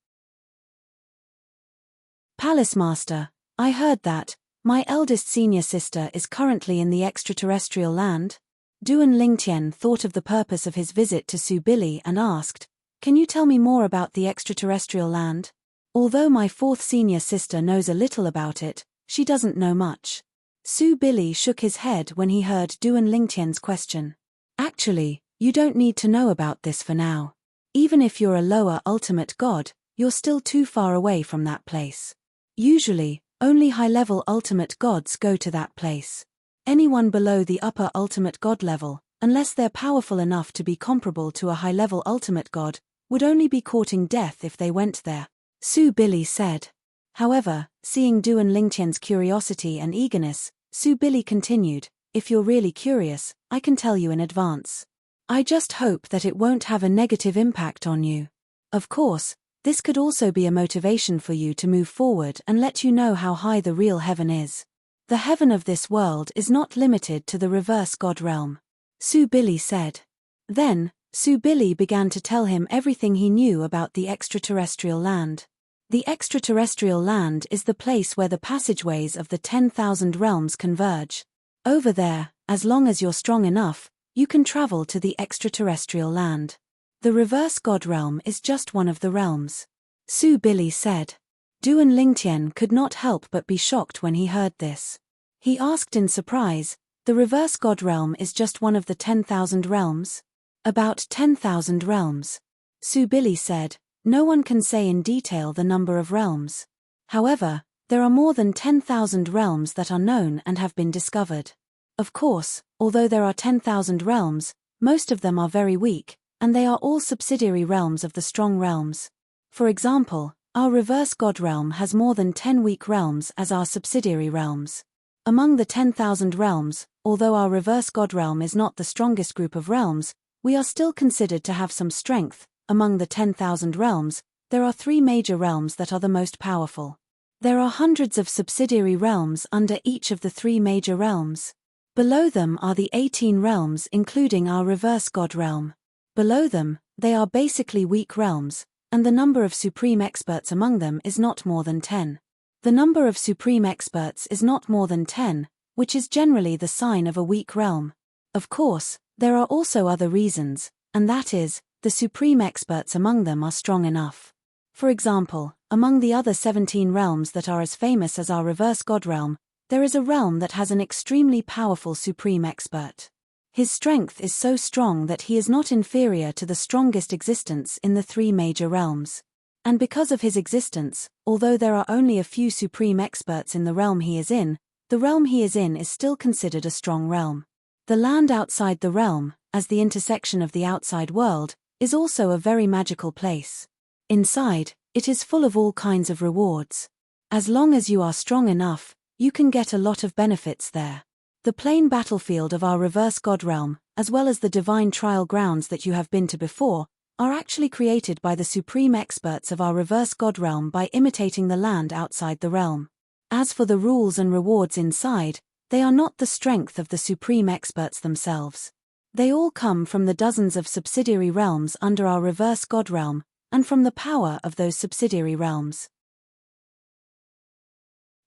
Palace Master, I heard that my eldest senior sister is currently in the extraterrestrial land. Duan Lingtian thought of the purpose of his visit to Su Billy and asked, can you tell me more about the extraterrestrial land? Although my fourth senior sister knows a little about it, she doesn't know much. Su Billy shook his head when he heard Duan Lingtian's question. Actually, you don't need to know about this for now. Even if you're a lower ultimate god, you're still too far away from that place. Usually, only high-level ultimate gods go to that place. Anyone below the upper ultimate god level, unless they're powerful enough to be comparable to a high-level ultimate god, would only be courting death if they went there, Su Billy said. However, seeing Duan Lingtian's curiosity and eagerness, Su Billy continued, if you're really curious, I can tell you in advance. I just hope that it won't have a negative impact on you. Of course, this could also be a motivation for you to move forward and let you know how high the real heaven is. The heaven of this world is not limited to the reverse god realm, Su Billy said. Then, Su Billy began to tell him everything he knew about the extraterrestrial land. The extraterrestrial land is the place where the passageways of the 10,000 realms converge. Over there, as long as you're strong enough, you can travel to the extraterrestrial land. The reverse god realm is just one of the realms, Su Billy said. Duan Lingtian could not help but be shocked when he heard this. He asked in surprise, the reverse god realm is just one of the 10,000 realms? About 10,000 realms. Su Billy said, no one can say in detail the number of realms. However, there are more than 10,000 realms that are known and have been discovered. Of course, although there are 10,000 realms, most of them are very weak, and they are all subsidiary realms of the strong realms. For example, our reverse god realm has more than 10 weak realms as our subsidiary realms. Among the 10,000 realms, although our reverse god realm is not the strongest group of realms, we are still considered to have some strength. Among the 10,000 realms, there are 3 major realms that are the most powerful. There are hundreds of subsidiary realms under each of the 3 major realms. Below them are the 18 realms including our reverse god realm. Below them, they are basically weak realms, and the number of supreme experts among them is not more than 10. The number of supreme experts is not more than 10, which is generally the sign of a weak realm. Of course, there are also other reasons, and that is, the supreme experts among them are strong enough. For example, among the other 17 realms that are as famous as our reverse god realm, there is a realm that has an extremely powerful supreme expert. His strength is so strong that he is not inferior to the strongest existence in the 3 major realms. And because of his existence, although there are only a few supreme experts in the realm he is in, the realm he is in is still considered a strong realm. The land outside the realm, as the intersection of the outside world, is also a very magical place. Inside, it is full of all kinds of rewards. As long as you are strong enough, you can get a lot of benefits there. The plain battlefield of our reverse god realm, as well as the divine trial grounds that you have been to before, are actually created by the supreme experts of our reverse god realm by imitating the land outside the realm. As for the rules and rewards inside, they are not the strength of the supreme experts themselves. They all come from the dozens of subsidiary realms under our reverse god realm, and from the power of those subsidiary realms.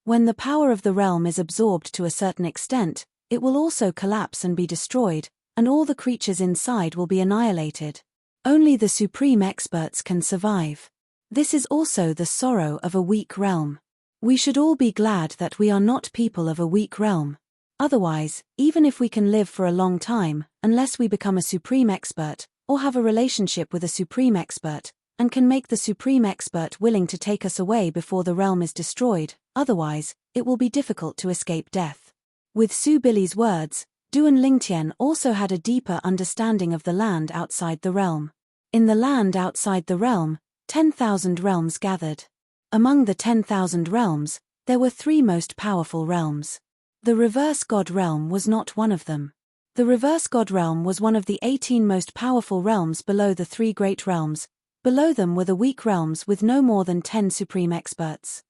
When the power of the realm is absorbed to a certain extent, it will also collapse and be destroyed, and all the creatures inside will be annihilated. Only the supreme experts can survive. This is also the sorrow of a weak realm. We should all be glad that we are not people of a weak realm. Otherwise, even if we can live for a long time, unless we become a supreme expert, or have a relationship with a supreme expert, and can make the supreme expert willing to take us away before the realm is destroyed, otherwise, it will be difficult to escape death. With Su Billy's words, Duan Lingtian also had a deeper understanding of the land outside the realm. In the land outside the realm, 10,000 realms gathered. Among the 10,000 realms, there were 3 most powerful realms. The reverse god realm was not one of them. The reverse god realm was one of the 18 most powerful realms below the 3 great realms. Below them were the weak realms with no more than 10 supreme experts.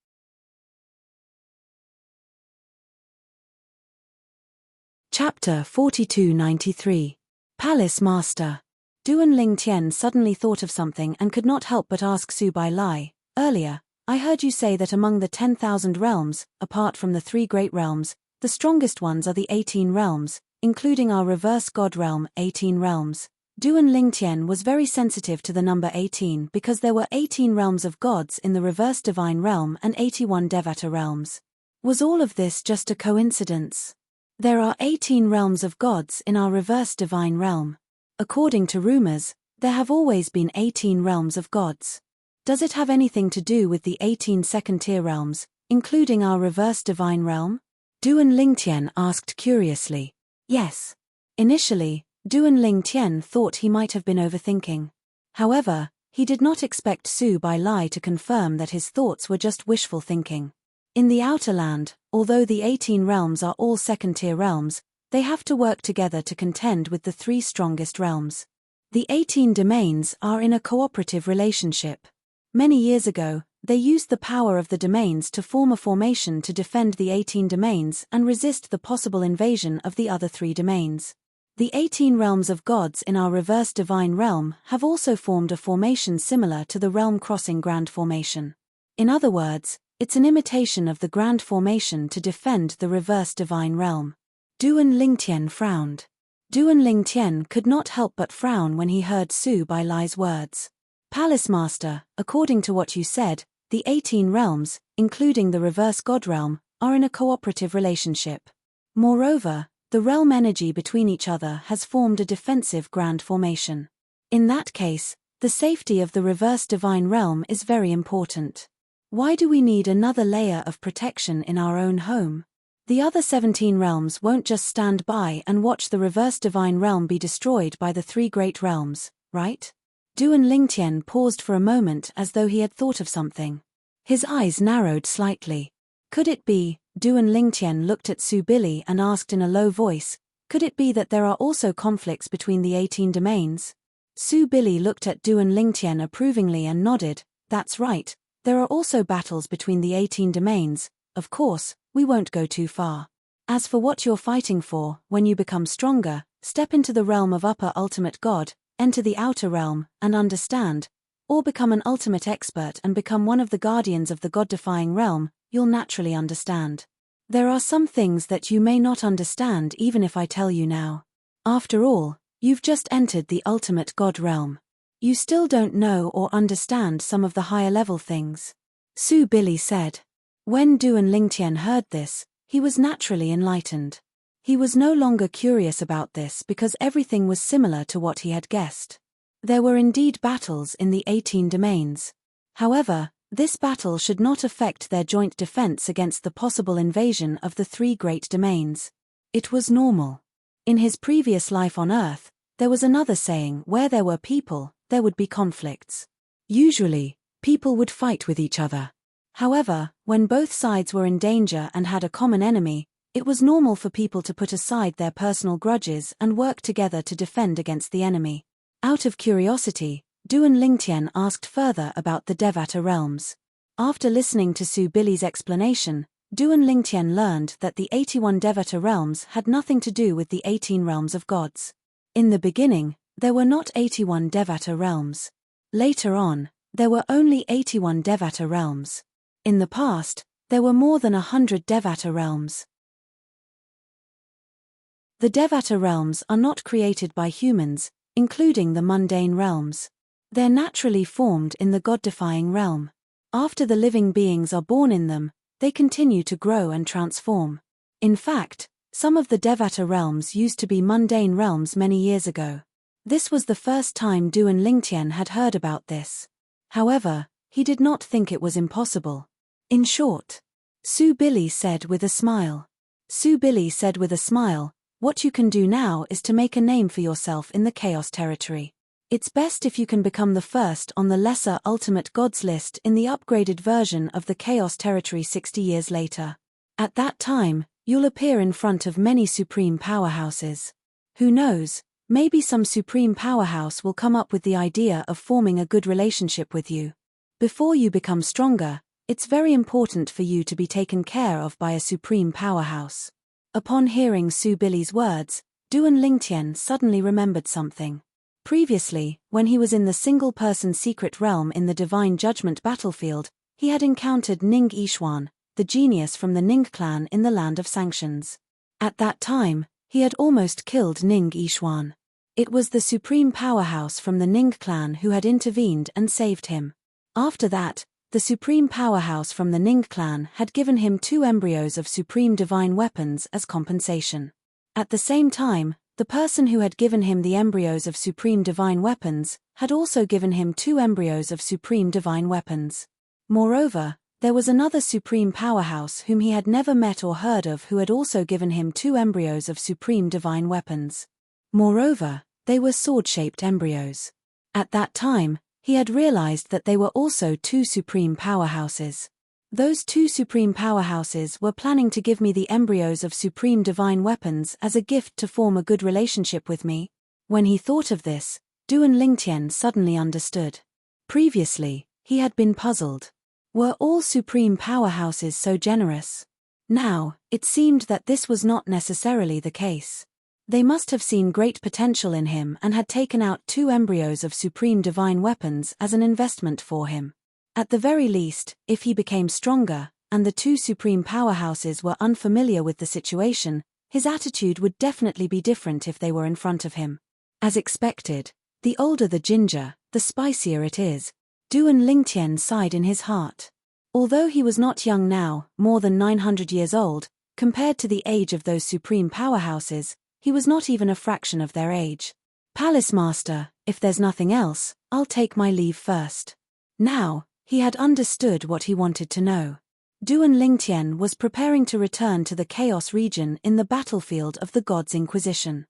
Chapter 4293. Palace Master. Duan Lingtian suddenly thought of something and could not help but ask Su Bai Lai, earlier, I heard you say that among the 10,000 realms, apart from the 3 great realms, the strongest ones are the 18 realms, including our reverse god realm, 18 realms. Duan Lingtian was very sensitive to the number 18 because there were 18 realms of gods in the reverse divine realm and 81 devata realms. Was all of this just a coincidence? There are 18 realms of gods in our reverse divine realm. According to rumors, there have always been 18 realms of gods. Does it have anything to do with the 18 second-tier realms, including our reverse divine realm? Duan Lingtian asked curiously. Yes. Initially, Duan Lingtian thought he might have been overthinking. However, he did not expect Su Bai Lai to confirm that his thoughts were just wishful thinking. In the Outer Land, although the 18 realms are all second-tier realms, they have to work together to contend with the 3 strongest realms. The 18 domains are in a cooperative relationship. Many years ago, they used the power of the domains to form a formation to defend the 18 domains and resist the possible invasion of the other 3 domains. The 18 realms of gods in our reverse divine realm have also formed a formation similar to the realm crossing grand formation. In other words, it's an imitation of the grand formation to defend the reverse divine realm. Duan Lingtian frowned. Duan Lingtian could not help but frown when he heard Su Bai Lai's words. Palace Master, according to what you said, the 18 realms, including the reverse god realm, are in a cooperative relationship. Moreover, the the realm energy between each other has formed a defensive grand formation. In that case, the safety of the reverse divine realm is very important. Why do we need another layer of protection in our own home? The other 17 realms won't just stand by and watch the reverse divine realm be destroyed by the 3 great realms, right? Duan Lingtian paused for a moment as though he had thought of something. His eyes narrowed slightly. Could it be, Duan Lingtian looked at Su Billy and asked in a low voice, could it be that there are also conflicts between the 18 domains? Su Billy looked at Duan Lingtian approvingly and nodded, that's right, there are also battles between the 18 domains, of course, we won't go too far. As for what you're fighting for, when you become stronger, step into the realm of Upper Ultimate God, enter the outer realm, and understand, or become an ultimate expert and become one of the guardians of the God-defying realm, you'll naturally understand. There are some things that you may not understand even if I tell you now. After all, you've just entered the ultimate God realm. You still don't know or understand some of the higher level things. Su Billy said. When Duan Lingtian heard this, he was naturally enlightened. He was no longer curious about this because everything was similar to what he had guessed. There were indeed battles in the 18 domains. However, this battle should not affect their joint defense against the possible invasion of the 3 great domains. It was normal. In his previous life on Earth, there was another saying, where there were people, there would be conflicts. Usually, people would fight with each other. However, when both sides were in danger and had a common enemy, it was normal for people to put aside their personal grudges and work together to defend against the enemy. Out of curiosity, Duan Lingtian asked further about the Devata realms. After listening to Su Billy's explanation, Duan Lingtian learned that the 81 Devata realms had nothing to do with the 18 realms of gods. In the beginning, there were not 81 Devata realms. Later on, there were only 81 Devata realms. In the past, there were more than 100 Devata realms. The Devata realms are not created by humans, including the mundane realms. They're naturally formed in the God-defying realm. After the living beings are born in them, they continue to grow and transform. In fact, some of the Devata realms used to be mundane realms many years ago. This was the first time Duan Lingtian had heard about this. However, he did not think it was impossible. In short, Su Billy said with a smile. Su Billy said with a smile, what you can do now is to make a name for yourself in the Chaos Territory. It's best if you can become the first on the lesser ultimate gods list in the upgraded version of the Chaos Territory 60 years later. At that time, you'll appear in front of many supreme powerhouses. Who knows, maybe some supreme powerhouse will come up with the idea of forming a good relationship with you. Before you become stronger, it's very important for you to be taken care of by a supreme powerhouse. Upon hearing Su Billy's words, Duan Lingtian suddenly remembered something. Previously, when he was in the single-person secret realm in the Divine Judgment battlefield, he had encountered Ning Yixuan, the genius from the Ning clan in the Land of Sanctions. At that time, he had almost killed Ning Yixuan. It was the supreme powerhouse from the Ning clan who had intervened and saved him. After that, the supreme powerhouse from the Ning clan had given him 2 embryos of supreme divine weapons as compensation. At the same time, the person who had given him the embryos of supreme divine weapons had also given him 2 embryos of supreme divine weapons. Moreover, there was another supreme powerhouse whom he had never met or heard of who had also given him 2 embryos of supreme divine weapons. Moreover, they were sword-shaped embryos. At that time, he had realized that they were also 2 supreme powerhouses. Those 2 supreme powerhouses were planning to give me the embryos of supreme divine weapons as a gift to form a good relationship with me. When he thought of this, Duan Lingtian suddenly understood. Previously, he had been puzzled. Were all supreme powerhouses so generous? Now, it seemed that this was not necessarily the case. They must have seen great potential in him and had taken out 2 embryos of supreme divine weapons as an investment for him. At the very least, if he became stronger, and the 2 supreme powerhouses were unfamiliar with the situation, his attitude would definitely be different if they were in front of him. As expected, the older the ginger, the spicier it is. Duan Lingtian sighed in his heart. Although he was not young now, more than 900 years old, Compared to the age of those supreme powerhouses, he was not even a fraction of their age. Palace Master, if there's nothing else, I'll take my leave first. Now, he had understood what he wanted to know. Duan Lingtian was preparing to return to the Chaos region in the battlefield of the God's Inquisition.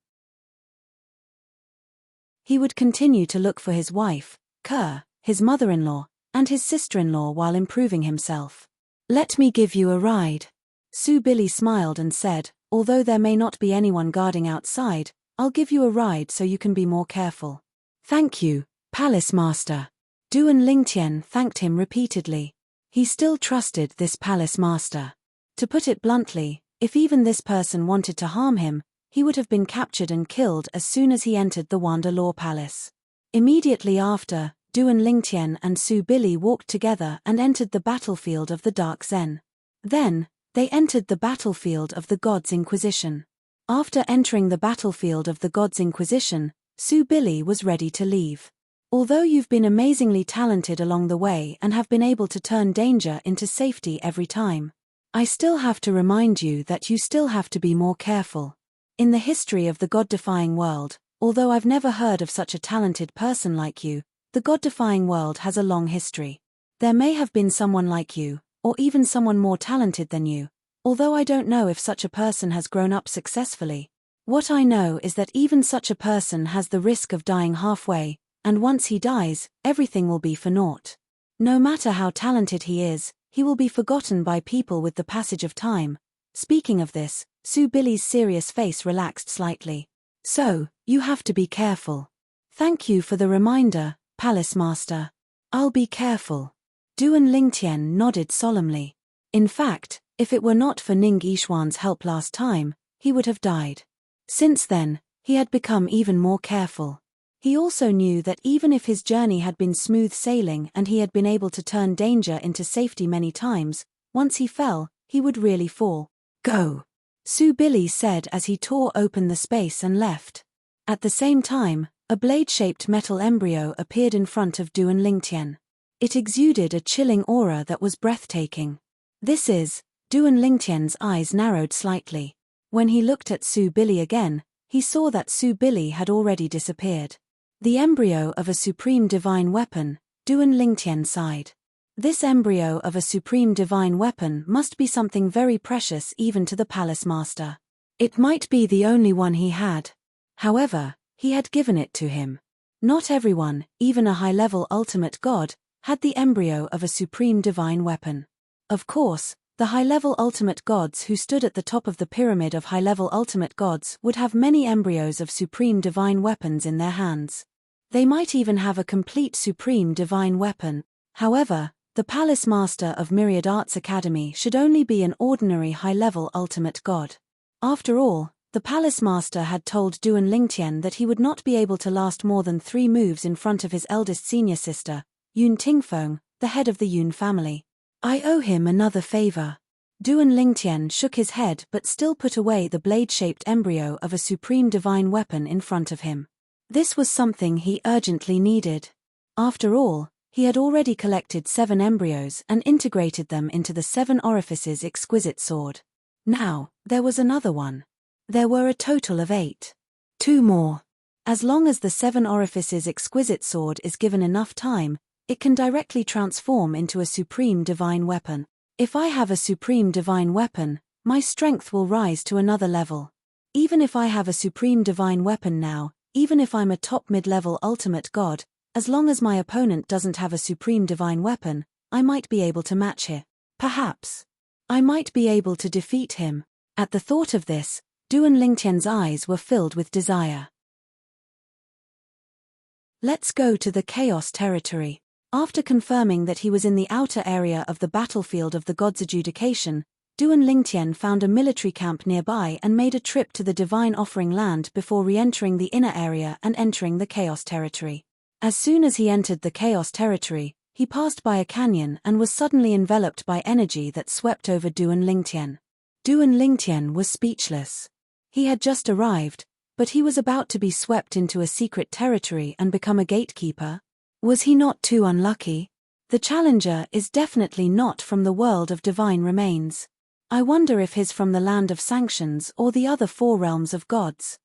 He would continue to look for his wife, Kerr, his mother-in-law, and his sister-in-law while improving himself. Let me give you a ride. Su Billy smiled and said, although there may not be anyone guarding outside, I'll give you a ride so you can be more careful. Thank you, Palace Master. Duan Lingtian thanked him repeatedly. He still trusted this Palace Master. To put it bluntly, if even this person wanted to harm him, he would have been captured and killed as soon as he entered the Wanda Law Palace. Immediately after, Duan Lingtian and Su Billy walked together and entered the battlefield of the Dark Zen. Then, they entered the battlefield of the God's Inquisition. After entering the battlefield of the God's Inquisition, Su Billy was ready to leave. Although you've been amazingly talented along the way and have been able to turn danger into safety every time, I still have to remind you that you still have to be more careful. In the history of the God-defying world, although I've never heard of such a talented person like you, the God-defying world has a long history. There may have been someone like you, or even someone more talented than you, although I don't know if such a person has grown up successfully. What I know is that even such a person has the risk of dying halfway, and once he dies, everything will be for naught. No matter how talented he is, he will be forgotten by people with the passage of time. Speaking of this, Su Billy's serious face relaxed slightly. So, you have to be careful. Thank you for the reminder, Palace Master. I'll be careful. Duan Lingtian nodded solemnly. In fact, if it were not for Ning Yishuan's help last time, he would have died. Since then, he had become even more careful. He also knew that even if his journey had been smooth sailing and he had been able to turn danger into safety many times, once he fell, he would really fall. Go! Su Billy said as he tore open the space and left. At the same time, a blade-shaped metal embryo appeared in front of Duan Lingtian. It exuded a chilling aura that was breathtaking. This is... Duan Lingtian's eyes narrowed slightly. When he looked at Su Billy again, he saw that Su Billy had already disappeared. The embryo of a supreme divine weapon, Duan Lingtian sighed. This embryo of a supreme divine weapon must be something very precious even to the Palace Master. It might be the only one he had. However, he had given it to him. Not everyone, even a high-level ultimate god, had the embryo of a supreme divine weapon. Of course, the high-level ultimate gods who stood at the top of the pyramid of high-level ultimate gods would have many embryos of supreme divine weapons in their hands. They might even have a complete supreme divine weapon. However, the Palace Master of Myriad Arts Academy should only be an ordinary high-level ultimate god. After all, the Palace Master had told Duan Lingtian that he would not be able to last more than 3 moves in front of his eldest senior sister, Yun Tingfeng, the head of the Yun family. I owe him another favor. Duan Lingtian shook his head but still put away the blade-shaped embryo of a supreme divine weapon in front of him. This was something he urgently needed. After all, he had already collected 7 embryos and integrated them into the 7 Orifices exquisite sword. Now, there was another one. There were a total of 8. 2 more. As long as the 7 Orifices exquisite sword is given enough time, it can directly transform into a supreme divine weapon. If I have a supreme divine weapon, my strength will rise to another level. Even if I have a supreme divine weapon now, even if I'm a top mid-level ultimate god, as long as my opponent doesn't have a supreme divine weapon, I might be able to match him. Perhaps. I might be able to defeat him. At the thought of this, Duan Lingtian's eyes were filled with desire. Let's go to the Chaos territory. After confirming that he was in the outer area of the battlefield of the God's Adjudication, Duan Lingtian found a military camp nearby and made a trip to the Divine Offering Land before re-entering the inner area and entering the Chaos territory. As soon as he entered the Chaos territory, he passed by a canyon and was suddenly enveloped by energy that swept over Duan Lingtian. Duan Lingtian was speechless. He had just arrived, but he was about to be swept into a secret territory and become a gatekeeper. Was he not too unlucky? The challenger is definitely not from the world of divine remains. I wonder if he's from the land of sanctions or the other 4 realms of gods.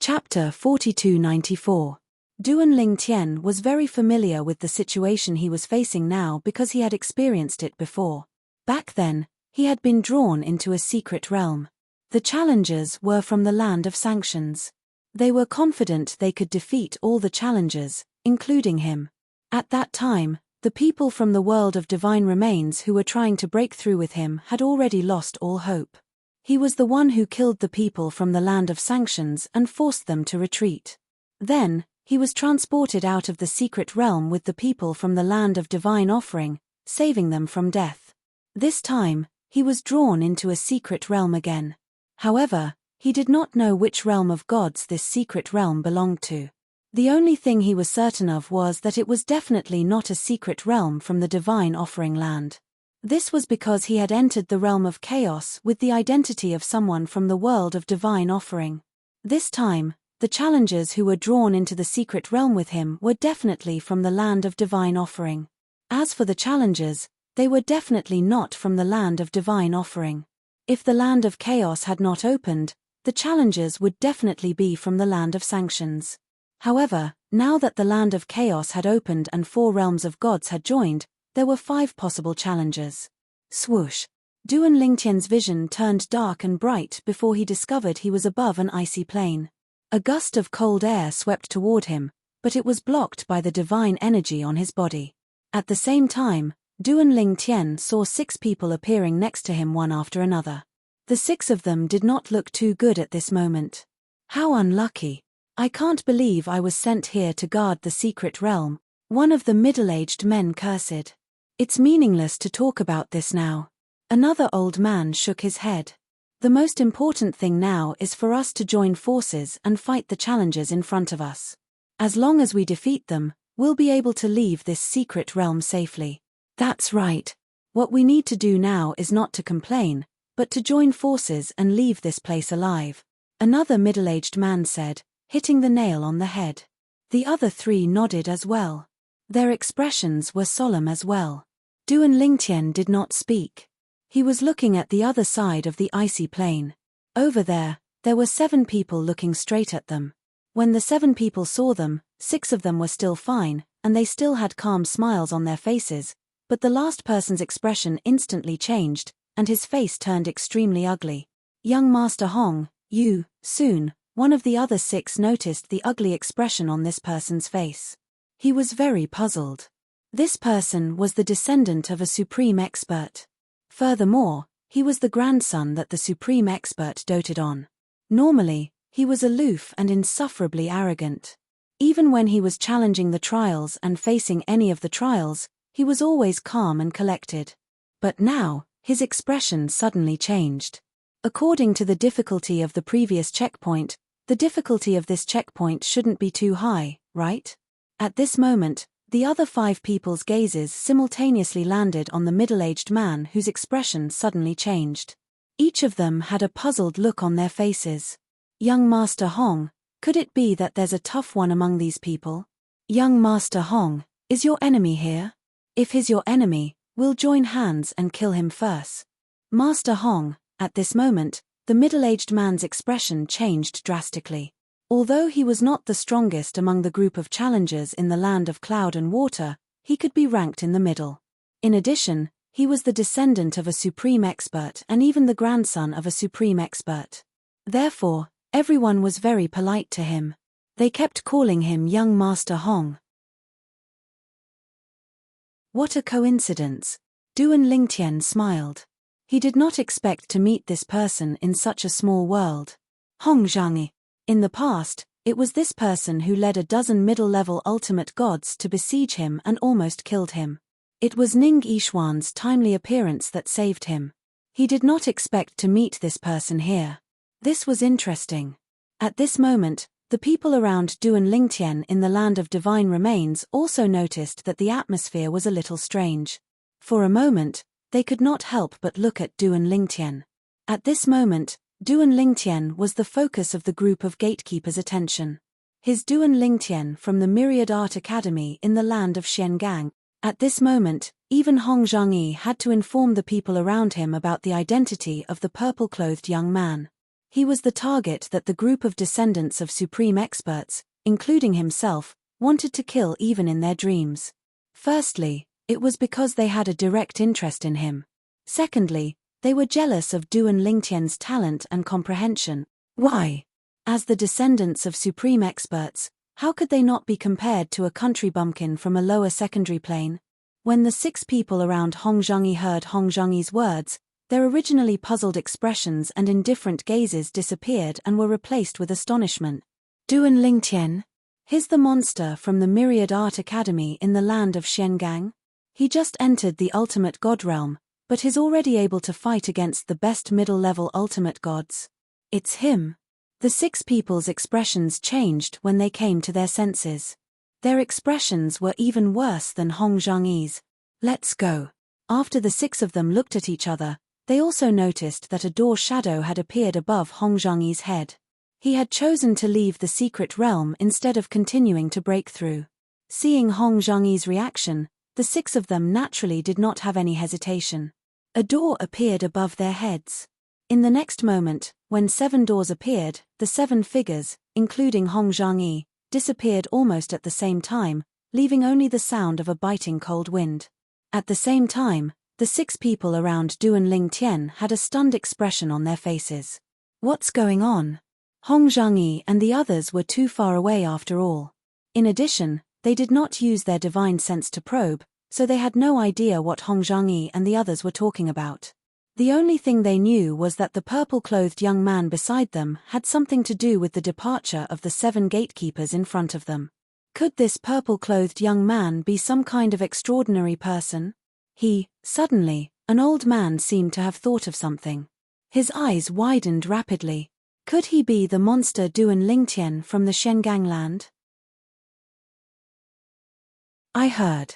Chapter 4294. Duan Lingtian was very familiar with the situation he was facing now because he had experienced it before. Back then, he had been drawn into a secret realm. The challengers were from the land of sanctions. They were confident they could defeat all the challengers, including him. At that time, the people from the world of divine remains who were trying to break through with him had already lost all hope. He was the one who killed the people from the land of sanctions and forced them to retreat. Then, he was transported out of the secret realm with the people from the land of divine offering, saving them from death. This time, he was drawn into a secret realm again. However, he did not know which realm of gods this secret realm belonged to. The only thing he was certain of was that it was definitely not a secret realm from the divine offering land. This was because he had entered the realm of chaos with the identity of someone from the world of divine offering. This time, the challengers who were drawn into the secret realm with him were definitely from the land of divine offering. As for the challengers, they were definitely not from the land of divine offering. If the land of chaos had not opened, the challengers would definitely be from the land of sanctions. However, now that the land of chaos had opened and 4 realms of gods had joined, there were 5 possible challengers. Swoosh! Duan Lingtian's vision turned dark and bright before he discovered he was above an icy plain. A gust of cold air swept toward him, but it was blocked by the divine energy on his body. At the same time, Duan Lingtian saw 6 people appearing next to him one after another. The 6 of them did not look too good at this moment. How unlucky! I can't believe I was sent here to guard the secret realm, one of the middle-aged men cursed. It's meaningless to talk about this now. Another old man shook his head. The most important thing now is for us to join forces and fight the challengers in front of us. As long as we defeat them, we'll be able to leave this secret realm safely. That's right. What we need to do now is not to complain, but to join forces and leave this place alive. Another middle-aged man said, hitting the nail on the head. The other 3 nodded as well. Their expressions were solemn as well. Duan Lingtian did not speak. He was looking at the other side of the icy plain. Over there were 7 people looking straight at them. When the 7 people saw them, 6 of them were still fine, and they still had calm smiles on their faces, but the last person's expression instantly changed, and his face turned extremely ugly. Young Master Hong, you, soon, one of the other 6 noticed the ugly expression on this person's face. He was very puzzled. This person was the descendant of a supreme expert. Furthermore, he was the grandson that the supreme expert doted on. Normally, he was aloof and insufferably arrogant. Even when he was challenging the trials and facing any of the trials, he was always calm and collected. But now, his expression suddenly changed. According to the difficulty of the previous checkpoint, the difficulty of this checkpoint shouldn't be too high, right? At this moment, the other 5 people's gazes simultaneously landed on the middle-aged man whose expression suddenly changed. Each of them had a puzzled look on their faces. Young Master Hong, could it be that there's a tough one among these people? Young Master Hong, is your enemy here? If he's your enemy, we'll join hands and kill him first. Master Hong, at this moment, the middle-aged man's expression changed drastically. Although he was not the strongest among the group of challengers in the land of cloud and water, he could be ranked in the middle. In addition, he was the descendant of a supreme expert and even the grandson of a supreme expert. Therefore, everyone was very polite to him. They kept calling him Young Master Hong. What a coincidence! Duan Lingtian smiled. He did not expect to meet this person in such a small world. Hong Zhangyi. In the past, it was this person who led a dozen middle-level ultimate gods to besiege him and almost killed him. It was Ning Yishuan's timely appearance that saved him. He did not expect to meet this person here. This was interesting. At this moment, the people around Duan Lingtian in the land of divine remains also noticed that the atmosphere was a little strange. For a moment, they could not help but look at Duan Lingtian. At this moment, Duan Lingtian was the focus of the group of gatekeepers' attention. his Duan Lingtian from the Myriad Art Academy in the land of Xiangang. At this moment, even Hong Zhangyi had to inform the people around him about the identity of the purple-clothed young man. He was the target that the group of descendants of supreme experts, including himself, wanted to kill even in their dreams. Firstly, it was because they had a direct interest in him. Secondly, they were jealous of Duan Lingtian's talent and comprehension. Why? As the descendants of supreme experts, how could they not be compared to a country bumpkin from a lower secondary plane? When the 6 people around Hong Zhangyi heard Hong Zhangyi's words, their originally puzzled expressions and indifferent gazes disappeared and were replaced with astonishment. Duan Lingtian? He's the monster from the Myriad Art Academy in the land of Xiangang? He just entered the ultimate god realm, but he's already able to fight against the best middle-level ultimate gods. It's him. The 6 people's expressions changed when they came to their senses. Their expressions were even worse than Hong Zhangyi's. Let's go. After the 6 of them looked at each other, they also noticed that a door shadow had appeared above Hong Zhangyi's head. He had chosen to leave the secret realm instead of continuing to break through. Seeing Hong Zhangyi's reaction, the 6 of them naturally did not have any hesitation. A door appeared above their heads. In the next moment, when 7 doors appeared, the 7 figures, including Hong Zhangyi, disappeared almost at the same time, leaving only the sound of a biting cold wind. At the same time, the 6 people around Duan Lingtian had a stunned expression on their faces. What's going on? Hong Zhangyi and the others were too far away after all. In addition, they did not use their divine sense to probe, so they had no idea what Hong Zhangyi and the others were talking about. The only thing they knew was that the purple-clothed young man beside them had something to do with the departure of the 7 gatekeepers in front of them. Could this purple-clothed young man be some kind of extraordinary person? Suddenly, an old man seemed to have thought of something. His eyes widened rapidly. Could he be the monster Duan Lingtian from the Xiangang land? I heard.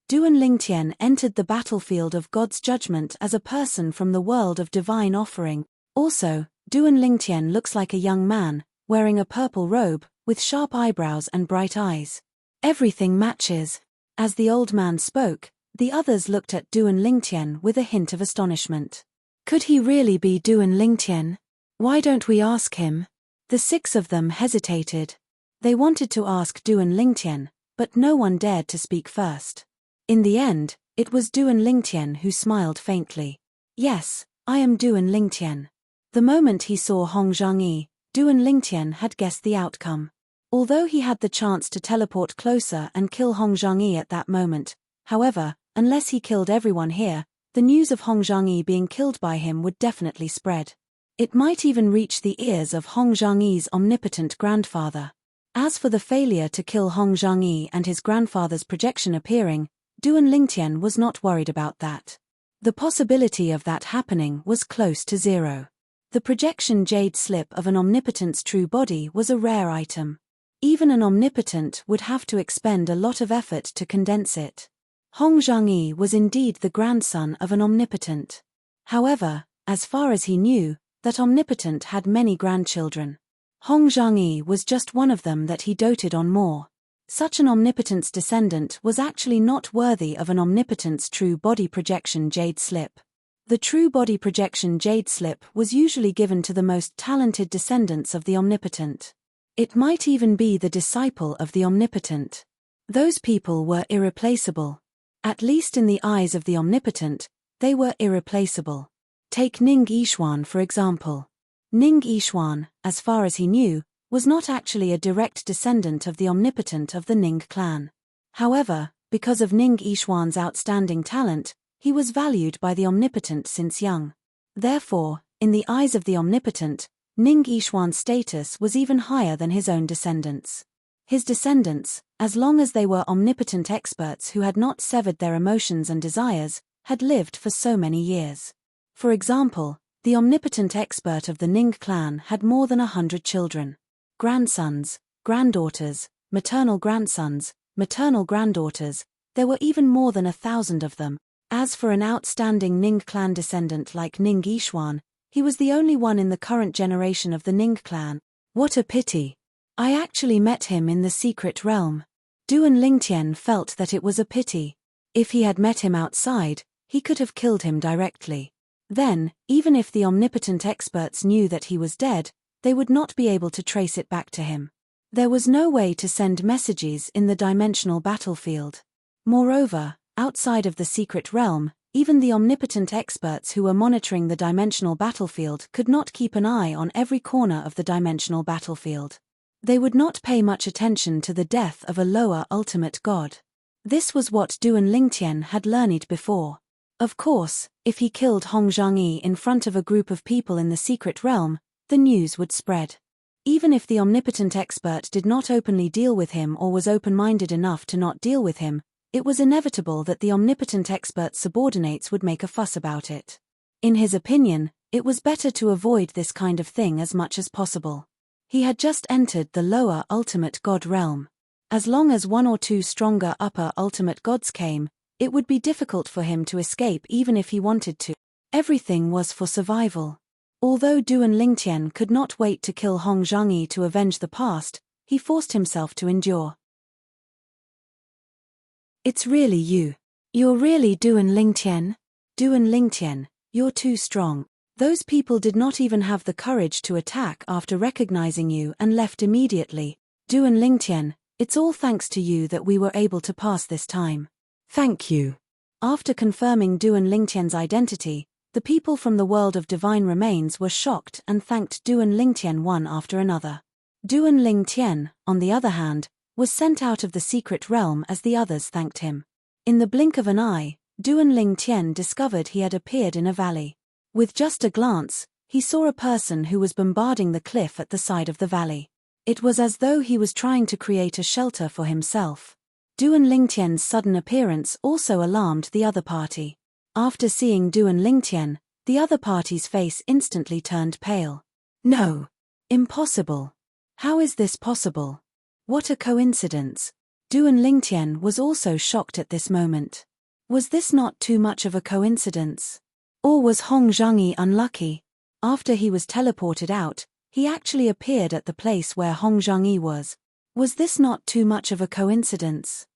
Duan Lingtian entered the battlefield of God's judgment as a person from the world of divine offering. Also, Duan Lingtian looks like a young man, wearing a purple robe, with sharp eyebrows and bright eyes. Everything matches. As the old man spoke, the others looked at Duan Lingtian with a hint of astonishment. Could he really be Duan Lingtian? Why don't we ask him? The 6 of them hesitated. They wanted to ask Duan Lingtian, but no one dared to speak first. In the end, it was Duan Lingtian who smiled faintly. Yes, I am Duan Lingtian. The moment he saw Hong Zhangyi, Duan Lingtian had guessed the outcome. Although he had the chance to teleport closer and kill Hong Zhangyi at that moment, however, unless he killed everyone here, the news of Hong Zhangyi being killed by him would definitely spread. It might even reach the ears of Hong Zhangyi's omnipotent grandfather. As for the failure to kill Hong Zhangyi and his grandfather's projection appearing, Duan Lingtian was not worried about that. The possibility of that happening was close to 0. The projection jade slip of an omnipotent's true body was a rare item. Even an omnipotent would have to expend a lot of effort to condense it. Hong Zhangyi was indeed the grandson of an omnipotent. However, as far as he knew, that omnipotent had many grandchildren. Hong Zhangyi was just one of them that he doted on more. Such an omnipotent's descendant was actually not worthy of an omnipotent's true body projection jade slip. The true body projection jade slip was usually given to the most talented descendants of the omnipotent. It might even be the disciple of the omnipotent. Those people were irreplaceable. At least in the eyes of the omnipotent, they were irreplaceable. Take Ning Yishuan for example. Ning Yishuan, as far as he knew, was not actually a direct descendant of the omnipotent of the Ning clan. However, because of Ning Yishuan's outstanding talent, he was valued by the omnipotent since young. Therefore, in the eyes of the omnipotent, Ning Yishuan's status was even higher than his own descendants. His descendants, as long as they were omnipotent experts who had not severed their emotions and desires, had lived for so many years. For example, the omnipotent expert of the Ning clan had more than 100 children. Grandsons, granddaughters, maternal grandsons, maternal granddaughters, there were even more than 1,000 of them. As for an outstanding Ning clan descendant like Ning Yishuan, he was the only one in the current generation of the Ning clan. What a pity! I actually met him in the secret realm. Duan Lingtian felt that it was a pity. If he had met him outside, he could have killed him directly. Then, even if the omnipotent experts knew that he was dead, they would not be able to trace it back to him. There was no way to send messages in the dimensional battlefield. Moreover, outside of the secret realm, even the omnipotent experts who were monitoring the dimensional battlefield could not keep an eye on every corner of the dimensional battlefield. They would not pay much attention to the death of a lower ultimate god. This was what Duan Lingtian had learned before. Of course, if he killed Hong Zhangyi in front of a group of people in the secret realm, the news would spread. Even if the omnipotent expert did not openly deal with him or was open-minded enough to not deal with him, it was inevitable that the omnipotent expert's subordinates would make a fuss about it. In his opinion, it was better to avoid this kind of thing as much as possible. He had just entered the lower ultimate god realm. As long as one or two stronger upper ultimate gods came, it would be difficult for him to escape even if he wanted to. Everything was for survival. Although Duan Lingtian could not wait to kill Hong Zhangyi to avenge the past, he forced himself to endure. It's really you. You're really Duan Lingtian? Duan Lingtian, you're too strong. Those people did not even have the courage to attack after recognizing you and left immediately. Duan Lingtian, it's all thanks to you that we were able to pass this time. Thank you. After confirming Duan Lingtian's identity, the people from the world of divine remains were shocked and thanked Duan Lingtian one after another. Duan Lingtian, on the other hand, was sent out of the secret realm as the others thanked him. In the blink of an eye, Duan Lingtian discovered he had appeared in a valley. With just a glance, he saw a person who was bombarding the cliff at the side of the valley. It was as though he was trying to create a shelter for himself. Duan Lingtian's sudden appearance also alarmed the other party. After seeing Duan Lingtian, the other party's face instantly turned pale. No. Impossible. How is this possible? What a coincidence. Duan Lingtian was also shocked at this moment. Was this not too much of a coincidence? Or was Hong Zhangyi unlucky? After he was teleported out, he actually appeared at the place where Hong Zhangyi was. Was this not too much of a coincidence?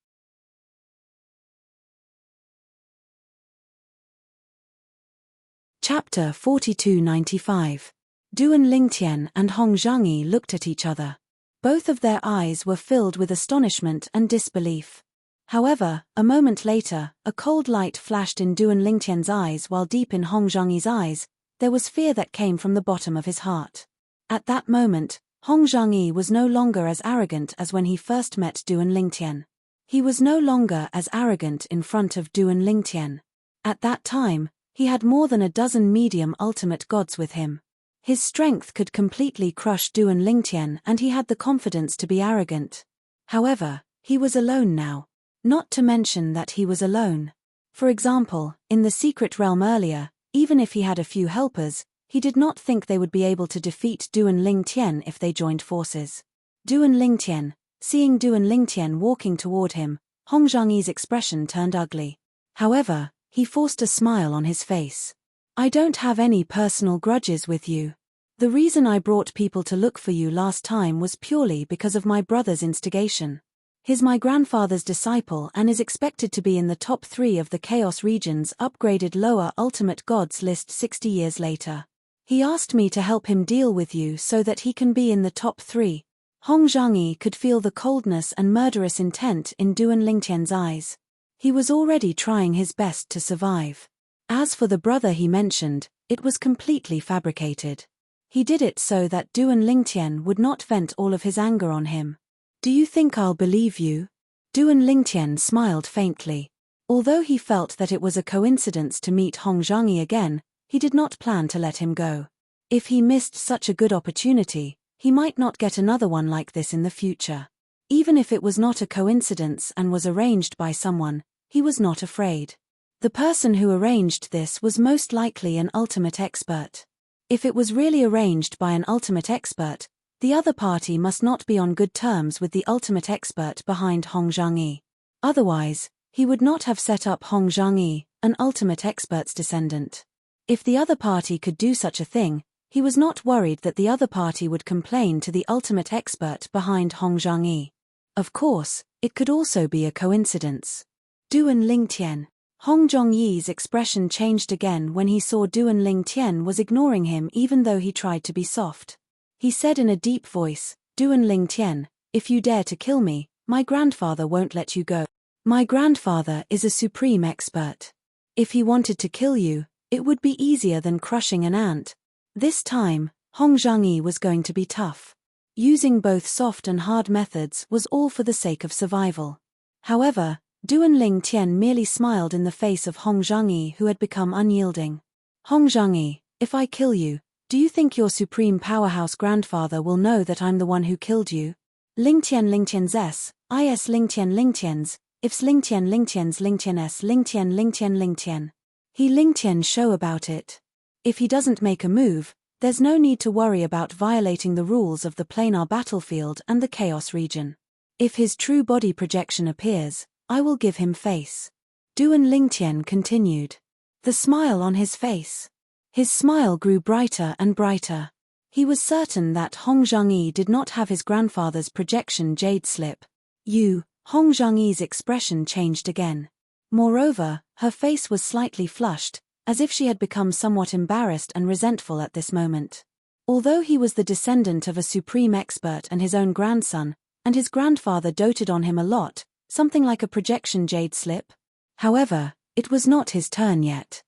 Chapter 4295. Duan Lingtian and Hong Zhangyi looked at each other. Both of their eyes were filled with astonishment and disbelief. However, a moment later, a cold light flashed in Duan Lingtian's eyes while deep in Hong Zhangyi's eyes, there was fear that came from the bottom of his heart. At that moment, Hong Zhangyi was no longer as arrogant as when he first met Duan Lingtian. He was no longer as arrogant in front of Duan Lingtian. At that time, he had more than a dozen medium ultimate gods with him. His strength could completely crush Duan Lingtian and he had the confidence to be arrogant. However, he was alone now. Not to mention that he was alone. For example, in the secret realm earlier, even if he had a few helpers, he did not think they would be able to defeat Duan Lingtian if they joined forces. Duan Lingtian, seeing Duan Lingtian walking toward him, Hong Zhangyi's expression turned ugly. However, he forced a smile on his face. I don't have any personal grudges with you. The reason I brought people to look for you last time was purely because of my brother's instigation. He's my grandfather's disciple and is expected to be in the top 3 of the Chaos region's upgraded lower ultimate gods list 60 years later. He asked me to help him deal with you so that he can be in the top 3. Hong Zhangyi could feel the coldness and murderous intent in Duan Lingtian's eyes. He was already trying his best to survive. As for the brother he mentioned, it was completely fabricated. He did it so that Duan Lingtian would not vent all of his anger on him. Do you think I'll believe you? Duan Lingtian smiled faintly. Although he felt that it was a coincidence to meet Hong Zhangyi again, he did not plan to let him go. If he missed such a good opportunity, he might not get another one like this in the future. Even if it was not a coincidence and was arranged by someone, he was not afraid. The person who arranged this was most likely an ultimate expert. If it was really arranged by an ultimate expert, the other party must not be on good terms with the ultimate expert behind Hong Zhangyi. Otherwise, he would not have set up Hong Zhangyi, an ultimate expert's descendant. If the other party could do such a thing, He was not worried that the other party would complain to the ultimate expert behind Hong Zhangyi. Of course, it could also be a coincidence. Duan Lingtian. Hong Zhangyi's expression changed again when he saw Duan Lingtian was ignoring him even though he tried to be soft. He said in a deep voice, "Duan Lingtian, if you dare to kill me, my grandfather won't let you go. My grandfather is a supreme expert. If he wanted to kill you, it would be easier than crushing an ant." This time, Hong Zhangyi was going to be tough. Using both soft and hard methods was all for the sake of survival. However, Duan Lingtian merely smiled in the face of Hong Zhangyi, who had become unyielding. "Hong Zhangyi, if I kill you, do you think your supreme powerhouse grandfather will know that I'm the one who killed you? Lingtian Lingtian's is Lingtian Lingtian's, ifs Lingtian Lingtian's Lingtian Lingtian. He Lingtian show about it. If he doesn't make a move, there's no need to worry about violating the rules of the planar battlefield and the chaos region. If his true body projection appears, I will give him face." Duan Lingtian continued. The smile on his face. His smile grew brighter and brighter. He was certain that Hong Zhangyi did not have his grandfather's projection jade slip. Hong Zhangyi's expression changed again. Moreover, her face was slightly flushed, as if she had become somewhat embarrassed and resentful at this moment. Although he was the descendant of a supreme expert and his own grandson, and his grandfather doted on him a lot, something like a projection jade slip. However, it was not his turn yet.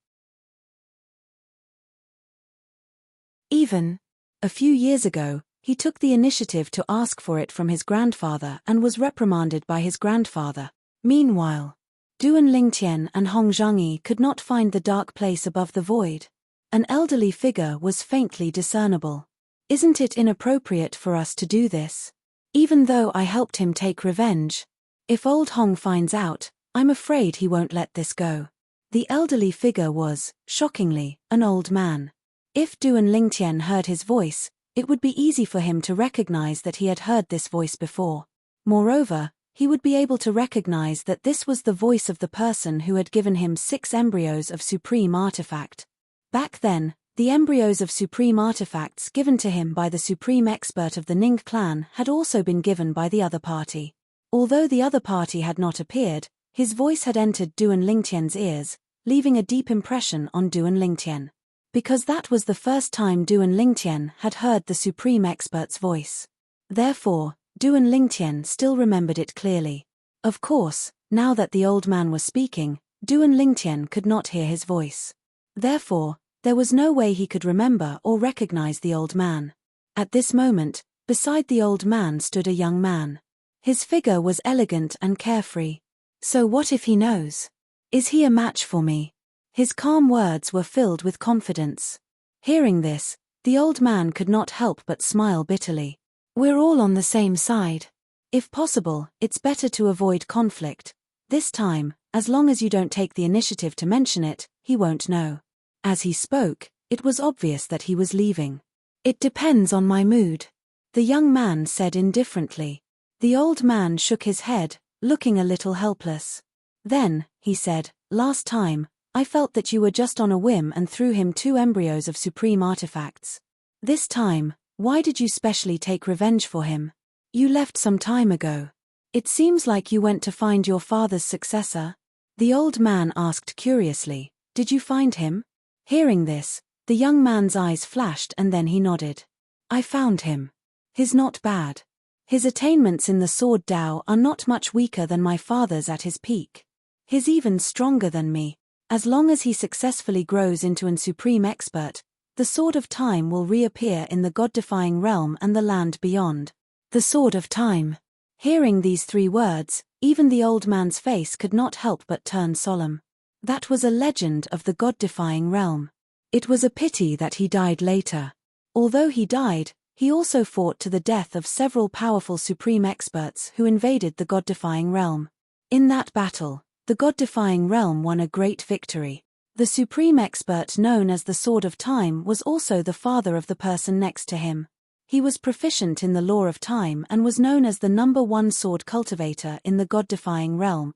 Even a few years ago, he took the initiative to ask for it from his grandfather and was reprimanded by his grandfather. Meanwhile, Duan Lingtian and Hong Zhangyi could not find the dark place above the void. An elderly figure was faintly discernible. "Isn't it inappropriate for us to do this? Even though I helped him take revenge. If old Hong finds out, I'm afraid he won't let this go." The elderly figure was, shockingly, an old man. If Duan Lingtian heard his voice, it would be easy for him to recognize that he had heard this voice before. Moreover, he would be able to recognize that this was the voice of the person who had given him 6 embryos of supreme artifact. Back then, the embryos of supreme artifacts given to him by the supreme expert of the Ning clan had also been given by the other party. Although the other party had not appeared, his voice had entered Duan Lingtian's ears, leaving a deep impression on Duan Lingtian. Because that was the first time Duan Lingtian had heard the supreme expert's voice. Therefore, Duan Lingtian still remembered it clearly. Of course, now that the old man was speaking, Duan Lingtian could not hear his voice. Therefore, there was no way he could remember or recognize the old man. At this moment, beside the old man stood a young man. His figure was elegant and carefree. "So what if he knows? Is he a match for me?" His calm words were filled with confidence. Hearing this, the old man could not help but smile bitterly. "We're all on the same side. If possible, it's better to avoid conflict. This time, as long as you don't take the initiative to mention it, he won't know." As he spoke, it was obvious that he was leaving. "It depends on my mood," the young man said indifferently. The old man shook his head, looking a little helpless. Then, he said, "Last time, I felt that you were just on a whim and threw him 2 embryos of supreme artifacts. This time, why did you specially take revenge for him? You left some time ago. It seems like you went to find your father's successor." The old man asked curiously, "Did you find him?" Hearing this, the young man's eyes flashed and then he nodded. "I found him. He's not bad. His attainments in the sword Dao are not much weaker than my father's at his peak. He's even stronger than me. As long as he successfully grows into an supreme expert, the Sword of Time will reappear in the God-defying realm and the land beyond." The Sword of Time. Hearing these 3 words, even the old man's face could not help but turn solemn. That was a legend of the God-defying realm. It was a pity that he died later. Although he died, he also fought to the death of several powerful supreme experts who invaded the God-defying realm. In that battle, the God-defying realm won a great victory. The supreme expert known as the Sword of Time was also the father of the person next to him. He was proficient in the law of time and was known as the #1 sword cultivator in the God-defying realm.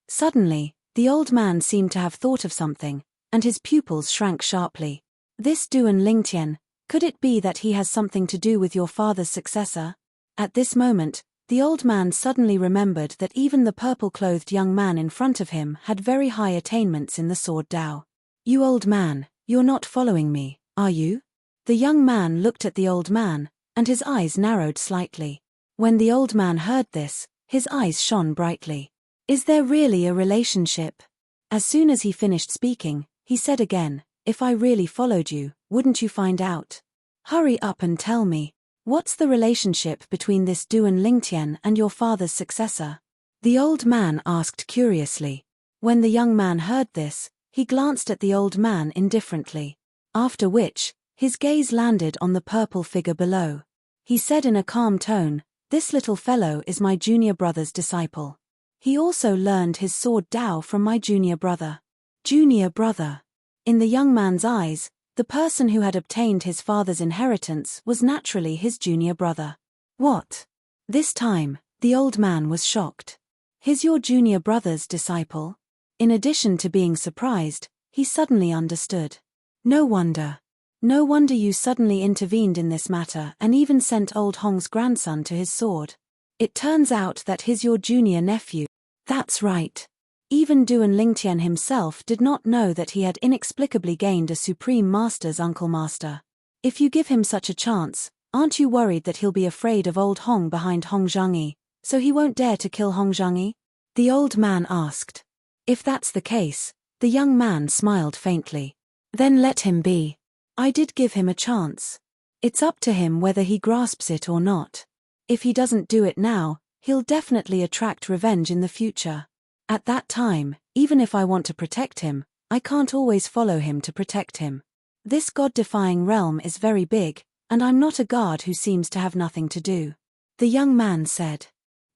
Suddenly, the old man seemed to have thought of something, and his pupils shrank sharply. This Duan Lingtian, could it be that he has something to do with your father's successor? At this moment, the old man suddenly remembered that even the purple-clothed young man in front of him had very high attainments in the sword Dao. You old man, you're not following me, are you? The young man looked at the old man, and his eyes narrowed slightly. When the old man heard this, his eyes shone brightly. Is there really a relationship? As soon as he finished speaking, he said again, if I really followed you, wouldn't you find out? Hurry up and tell me. What's the relationship between this Duan Lingtian and your father's successor? The old man asked curiously. When the young man heard this, he glanced at the old man indifferently. After which, his gaze landed on the purple figure below. He said in a calm tone, this little fellow is my junior brother's disciple. He also learned his sword Dao from my junior brother. Junior brother. In the young man's eyes, the person who had obtained his father's inheritance was naturally his junior brother. What? This time, the old man was shocked. He's your junior brother's disciple? In addition to being surprised, he suddenly understood. No wonder. No wonder you suddenly intervened in this matter and even sent old Hong's grandson to his sword. It turns out that he's your junior nephew. That's right. Even Duan Lingtian himself did not know that he had inexplicably gained a supreme master's uncle master. If you give him such a chance, aren't you worried that he'll be afraid of old Hong behind Hong Zhangyi, so he won't dare to kill Hong Zhangyi? The old man asked. If that's the case, the young man smiled faintly. Then let him be. I did give him a chance. It's up to him whether he grasps it or not. If he doesn't do it now, he'll definitely attract revenge in the future. At that time, even if I want to protect him, I can't always follow him to protect him. This God-defying realm is very big, and I'm not a guard who seems to have nothing to do. The young man said.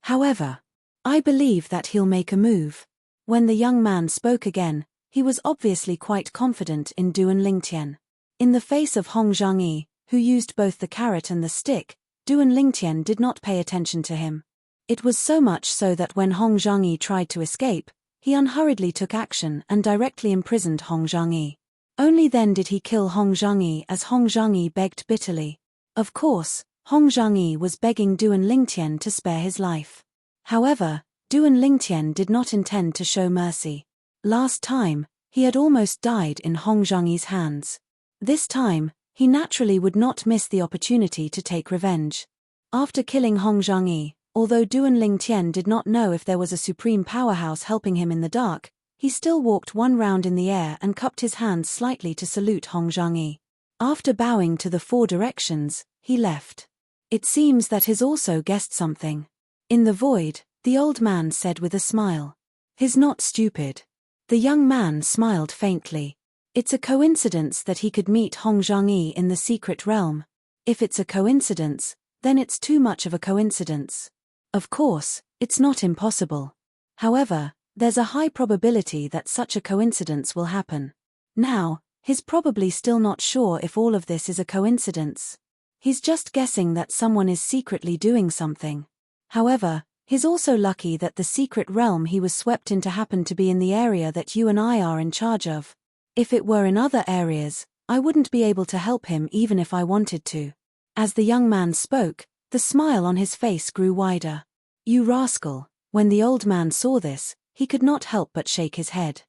However, I believe that he'll make a move. When the young man spoke again, he was obviously quite confident in Duan Lingtian. In the face of Hong Zhangyi, who used both the carrot and the stick, Duan Lingtian did not pay attention to him. It was so much so that when Hong Zhangyi tried to escape, he unhurriedly took action and directly imprisoned Hong Zhangyi. Only then did he kill Hong Zhangyi as Hong Zhangyi begged bitterly. Of course, Hong Zhangyi was begging Duan Lingtian to spare his life. However, Duan Lingtian did not intend to show mercy. Last time, he had almost died in Hong Zhangyi's hands. This time, he naturally would not miss the opportunity to take revenge. After killing Hong Zhangyi, although Duan Lingtian did not know if there was a supreme powerhouse helping him in the dark, he still walked one round in the air and cupped his hands slightly to salute Hong Zhangyi. After bowing to the four directions, he left. It seems that he's also guessed something. In the void, the old man said with a smile. He's not stupid. The young man smiled faintly. It's a coincidence that he could meet Hong Zhangyi in the secret realm. If it's a coincidence, then it's too much of a coincidence. Of course, it's not impossible. However, there's a high probability that such a coincidence will happen. Now, he's probably still not sure if all of this is a coincidence. He's just guessing that someone is secretly doing something. However, he's also lucky that the secret realm he was swept into happened to be in the area that you and I are in charge of. If it were in other areas, I wouldn't be able to help him even if I wanted to. As the young man spoke, the smile on his face grew wider. You rascal. When the old man saw this, he could not help but shake his head.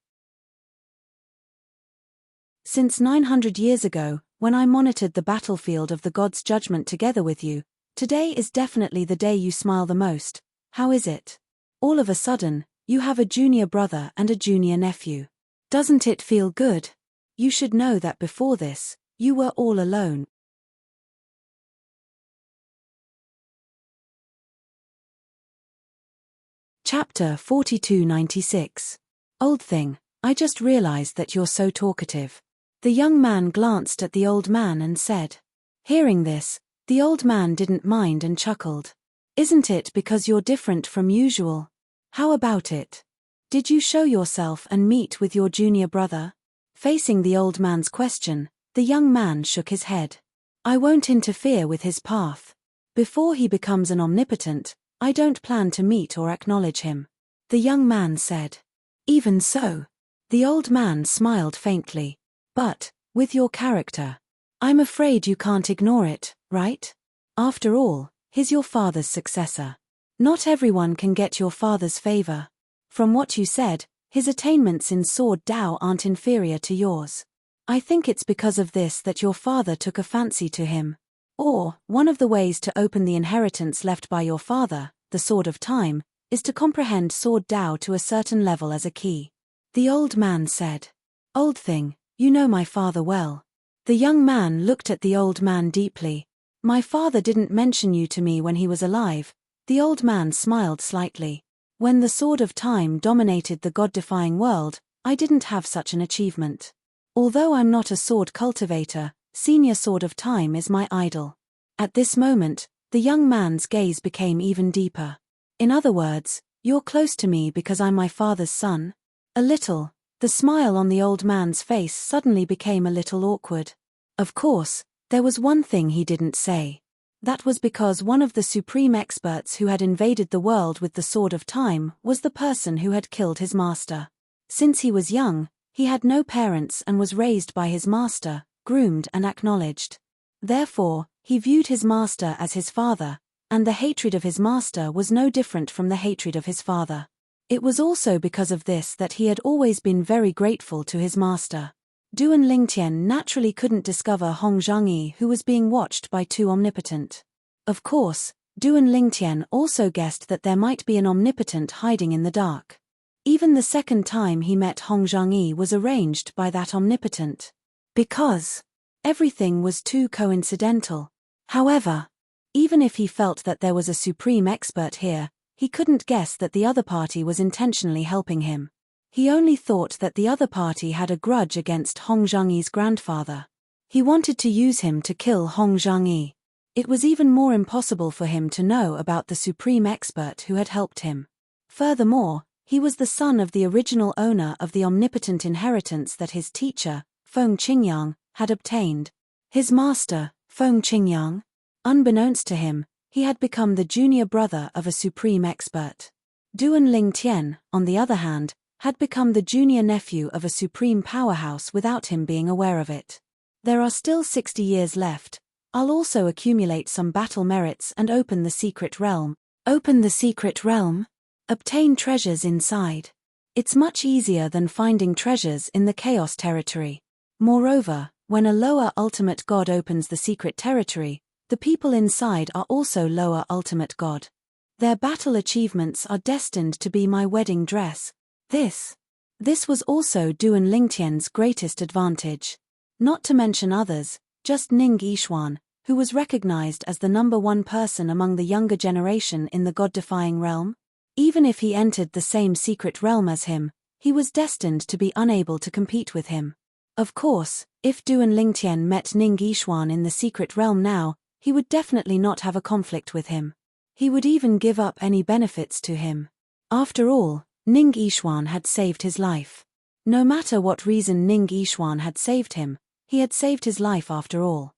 Since 900 years ago, when I monitored the battlefield of the God's judgment together with you, today is definitely the day you smile the most. How is it? All of a sudden, you have a junior brother and a junior nephew. Doesn't it feel good? You should know that before this, you were all alone. Chapter 4296. Old thing, I just realized that you're so talkative. The young man glanced at the old man and said. Hearing this, the old man didn't mind and chuckled. Isn't it because you're different from usual? How about it? Did you show yourself and meet with your junior brother? Facing the old man's question, the young man shook his head. I won't interfere with his path. Before he becomes an omnipotent, I don't plan to meet or acknowledge him. The young man said. Even so. The old man smiled faintly. But, with your character, I'm afraid you can't ignore it, right? After all, he's your father's successor. Not everyone can get your father's favor. From what you said, his attainments in Sword Dao aren't inferior to yours. I think it's because of this that your father took a fancy to him. Or, one of the ways to open the inheritance left by your father, the Sword of Time, is to comprehend Sword Dao to a certain level as a key. The old man said. Old thing, you know my father well. The young man looked at the old man deeply. My father didn't mention you to me when he was alive. The old man smiled slightly. When the Sword of Time dominated the God-defying world, I didn't have such an achievement. Although I'm not a sword cultivator, Senior Sword of Time is my idol. At this moment, the young man's gaze became even deeper. In other words, you're close to me because I'm my father's son? A little. The smile on the old man's face suddenly became a little awkward. Of course, there was one thing he didn't say. That was because one of the supreme experts who had invaded the world with the Sword of Time was the person who had killed his master. Since he was young, he had no parents and was raised by his master, groomed and acknowledged. Therefore, he viewed his master as his father, and the hatred of his master was no different from the hatred of his father. It was also because of this that he had always been very grateful to his master. Duan Lingtian naturally couldn't discover Hong Zhangyi, who was being watched by two omnipotent. Of course, Duan Lingtian also guessed that there might be an omnipotent hiding in the dark. Even the second time he met Hong Zhangyi was arranged by that omnipotent. Because everything was too coincidental. However, even if he felt that there was a supreme expert here, he couldn't guess that the other party was intentionally helping him. He only thought that the other party had a grudge against Hong Zhangyi's grandfather. He wanted to use him to kill Hong Zhangyi. It was even more impossible for him to know about the supreme expert who had helped him. Furthermore, he was the son of the original owner of the omnipotent inheritance that his teacher, Feng Qingyang, had obtained. His master, Feng Qingyang, unbeknownst to him, he had become the junior brother of a supreme expert. Duan Lingtian, on the other hand, had become the junior nephew of a supreme powerhouse without him being aware of it. There are still 60 years left. I'll also accumulate some battle merits and open the secret realm. Open the secret realm? Obtain treasures inside. It's much easier than finding treasures in the chaos territory. Moreover, when a lower ultimate god opens the secret territory, the people inside are also lower ultimate god. Their battle achievements are destined to be my wedding dress. This was also Duan Lingtian's greatest advantage. Not to mention others, just Ning Yishuan, who was recognized as the #1 person among the younger generation in the god-defying realm. Even if he entered the same secret realm as him, he was destined to be unable to compete with him. Of course, if Duan Lingtian met Ning Yishuan in the secret realm now, he would definitely not have a conflict with him. He would even give up any benefits to him. After all, Ning Yishuan had saved his life. No matter what reason Ning Yishuan had saved him, he had saved his life after all.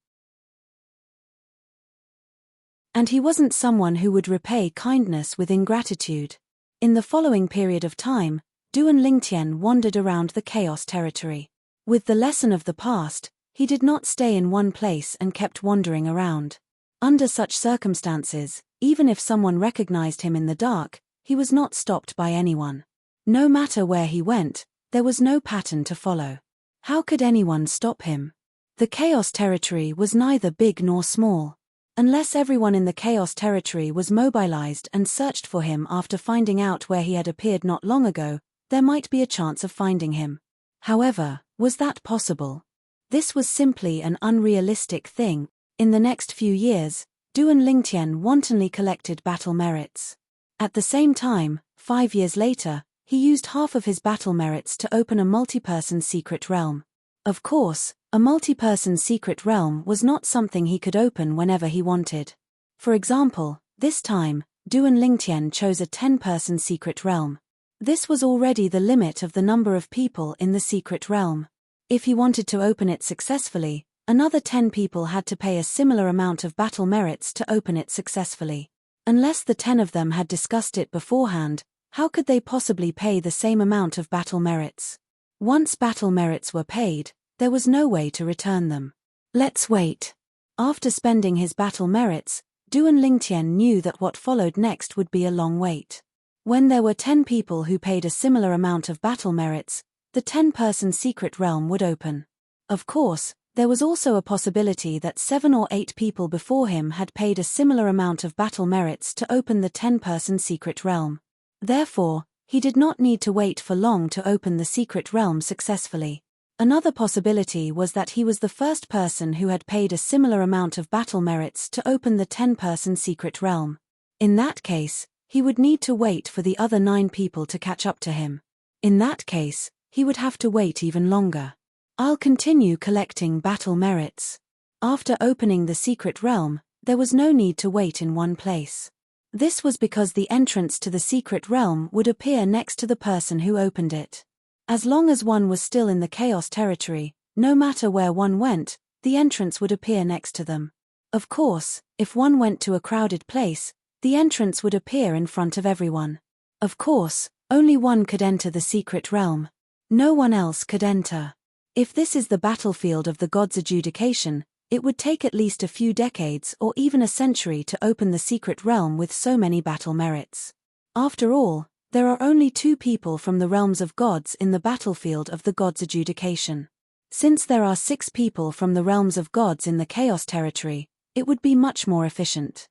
And he wasn't someone who would repay kindness with ingratitude. In the following period of time, Duan Lingtian wandered around the chaos territory. With the lesson of the past, he did not stay in one place and kept wandering around. Under such circumstances, even if someone recognized him in the dark, he was not stopped by anyone. No matter where he went, there was no pattern to follow. How could anyone stop him? The chaos territory was neither big nor small. Unless everyone in the chaos territory was mobilized and searched for him after finding out where he had appeared not long ago, there might be a chance of finding him. However, was that possible? This was simply an unrealistic thing. In the next few years, Duan Lingtian wantonly collected battle merits. At the same time, 5 years later, he used half of his battle merits to open a multi-person secret realm. Of course, a multi-person secret realm was not something he could open whenever he wanted. For example, this time, Duan Lingtian chose a 10-person secret realm. This was already the limit of the number of people in the secret realm. If he wanted to open it successfully, another 10 people had to pay a similar amount of battle merits to open it successfully. Unless the 10 of them had discussed it beforehand, how could they possibly pay the same amount of battle merits? Once battle merits were paid, there was no way to return them. Let's wait. After spending his battle merits, Duan Lingtian knew that what followed next would be a long wait. When there were 10 people who paid a similar amount of battle merits, the 10-person secret realm would open. Of course, there was also a possibility that 7 or 8 people before him had paid a similar amount of battle merits to open the 10-person secret realm. Therefore, he did not need to wait for long to open the secret realm successfully. Another possibility was that he was the first person who had paid a similar amount of battle merits to open the 10-person secret realm. In that case, he would need to wait for the other 9 people to catch up to him. In that case, he would have to wait even longer. I'll continue collecting battle merits. After opening the secret realm, there was no need to wait in one place. This was because the entrance to the secret realm would appear next to the person who opened it. As long as one was still in the chaos territory, no matter where one went, the entrance would appear next to them. Of course, if one went to a crowded place, the entrance would appear in front of everyone. Of course, only one could enter the secret realm. No one else could enter. If this is the battlefield of the gods' adjudication, it would take at least a few decades or even a century to open the secret realm with so many battle merits. After all, there are only 2 people from the realms of gods in the battlefield of the gods' adjudication. Since there are 6 people from the realms of gods in the chaos territory, it would be much more efficient.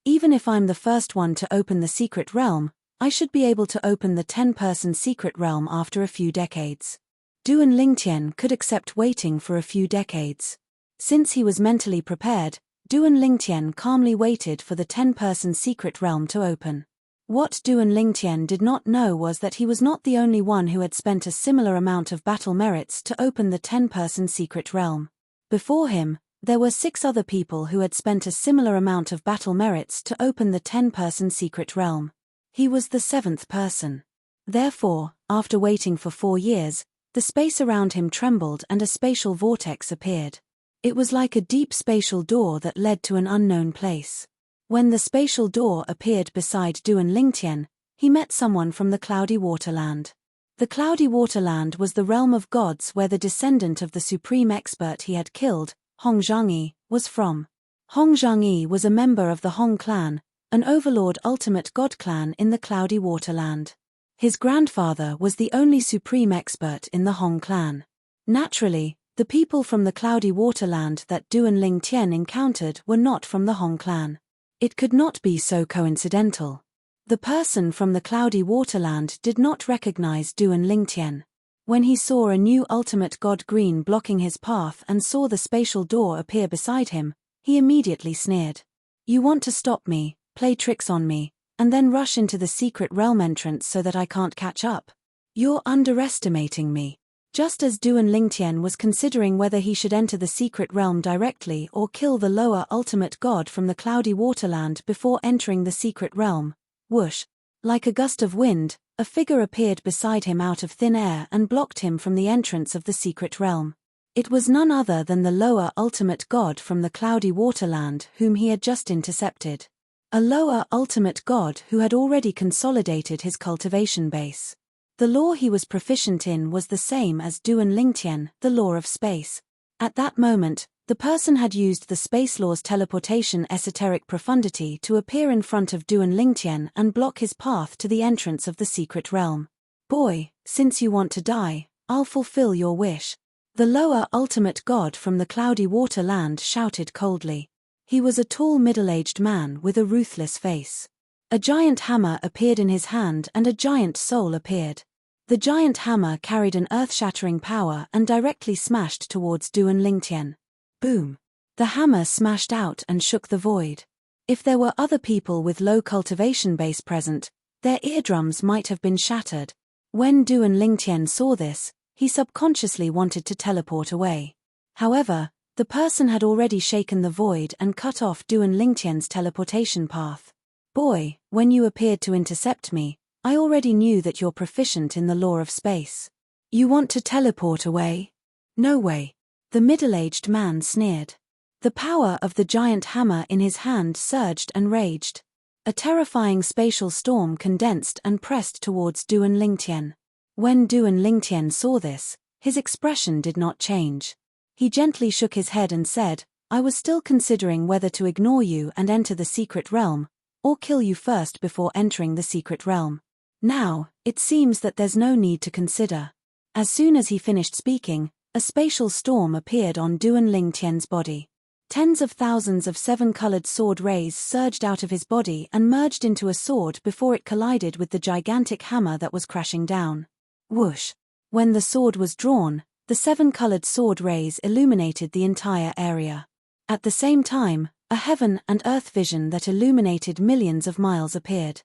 Even if I'm the first one to open the secret realm, I should be able to open the 10-person secret realm after a few decades. Duan Lingtian could accept waiting for a few decades. Since he was mentally prepared, Duan Lingtian calmly waited for the 10-person secret realm to open. What Duan Lingtian did not know was that he was not the only one who had spent a similar amount of battle merits to open the 10-person secret realm. Before him, there were 6 other people who had spent a similar amount of battle merits to open the 10-person secret realm. He was the 7th person. Therefore, after waiting for 4 years, the space around him trembled and a spatial vortex appeared. It was like a deep spatial door that led to an unknown place. When the spatial door appeared beside Duan Lingtian, he met someone from the Cloudy Waterland. The Cloudy Waterland was the realm of gods where the descendant of the supreme expert he had killed, Hong Zhangyi, was from. Hong Zhangyi was a member of the Hong clan, an overlord ultimate god clan in the Cloudy Waterland. His grandfather was the only supreme expert in the Hong clan. Naturally, the people from the Cloudy Waterland that Duan Lingtian encountered were not from the Hong clan. It could not be so coincidental. The person from the Cloudy Waterland did not recognize Duan Lingtian. When he saw a new ultimate god green blocking his path and saw the spatial door appear beside him, he immediately sneered. "You want to stop me, play tricks on me, and then rush into the secret realm entrance so that I can't catch up? You're underestimating me." Just as Duan Lingtian was considering whether he should enter the secret realm directly or kill the lower ultimate god from the Cloudy Waterland before entering the secret realm, whoosh, like a gust of wind, a figure appeared beside him out of thin air and blocked him from the entrance of the secret realm. It was none other than the lower ultimate god from the Cloudy Waterland whom he had just intercepted. A lower ultimate god who had already consolidated his cultivation base. The law he was proficient in was the same as Duan Lingtian, the law of space. At that moment, the person had used the space law's teleportation esoteric profundity to appear in front of Duan Lingtian and block his path to the entrance of the secret realm. "Boy, since you want to die, I'll fulfill your wish." The lower ultimate god from the Cloudy Waterland shouted coldly. He was a tall middle-aged man with a ruthless face. A giant hammer appeared in his hand and a giant soul appeared. The giant hammer carried an earth-shattering power and directly smashed towards Duan Lingtian. Boom! The hammer smashed out and shook the void. If there were other people with low cultivation base present, their eardrums might have been shattered. When Duan Lingtian saw this, he subconsciously wanted to teleport away. However, the person had already shaken the void and cut off Duan Lingtian's teleportation path. "Boy, when you appeared to intercept me, I already knew that you're proficient in the law of space. You want to teleport away? No way." The middle-aged man sneered. The power of the giant hammer in his hand surged and raged. A terrifying spatial storm condensed and pressed towards Duan Lingtian. When Duan Lingtian saw this, his expression did not change. He gently shook his head and said, "I was still considering whether to ignore you and enter the secret realm, or kill you first before entering the secret realm. Now, it seems that there's no need to consider." As soon as he finished speaking, a spatial storm appeared on Duan Lingtian's body. Tens of thousands of seven-colored sword rays surged out of his body and merged into a sword before it collided with the gigantic hammer that was crashing down. Whoosh! When the sword was drawn, the seven-colored sword rays illuminated the entire area. At the same time, a heaven and earth vision that illuminated millions of miles appeared.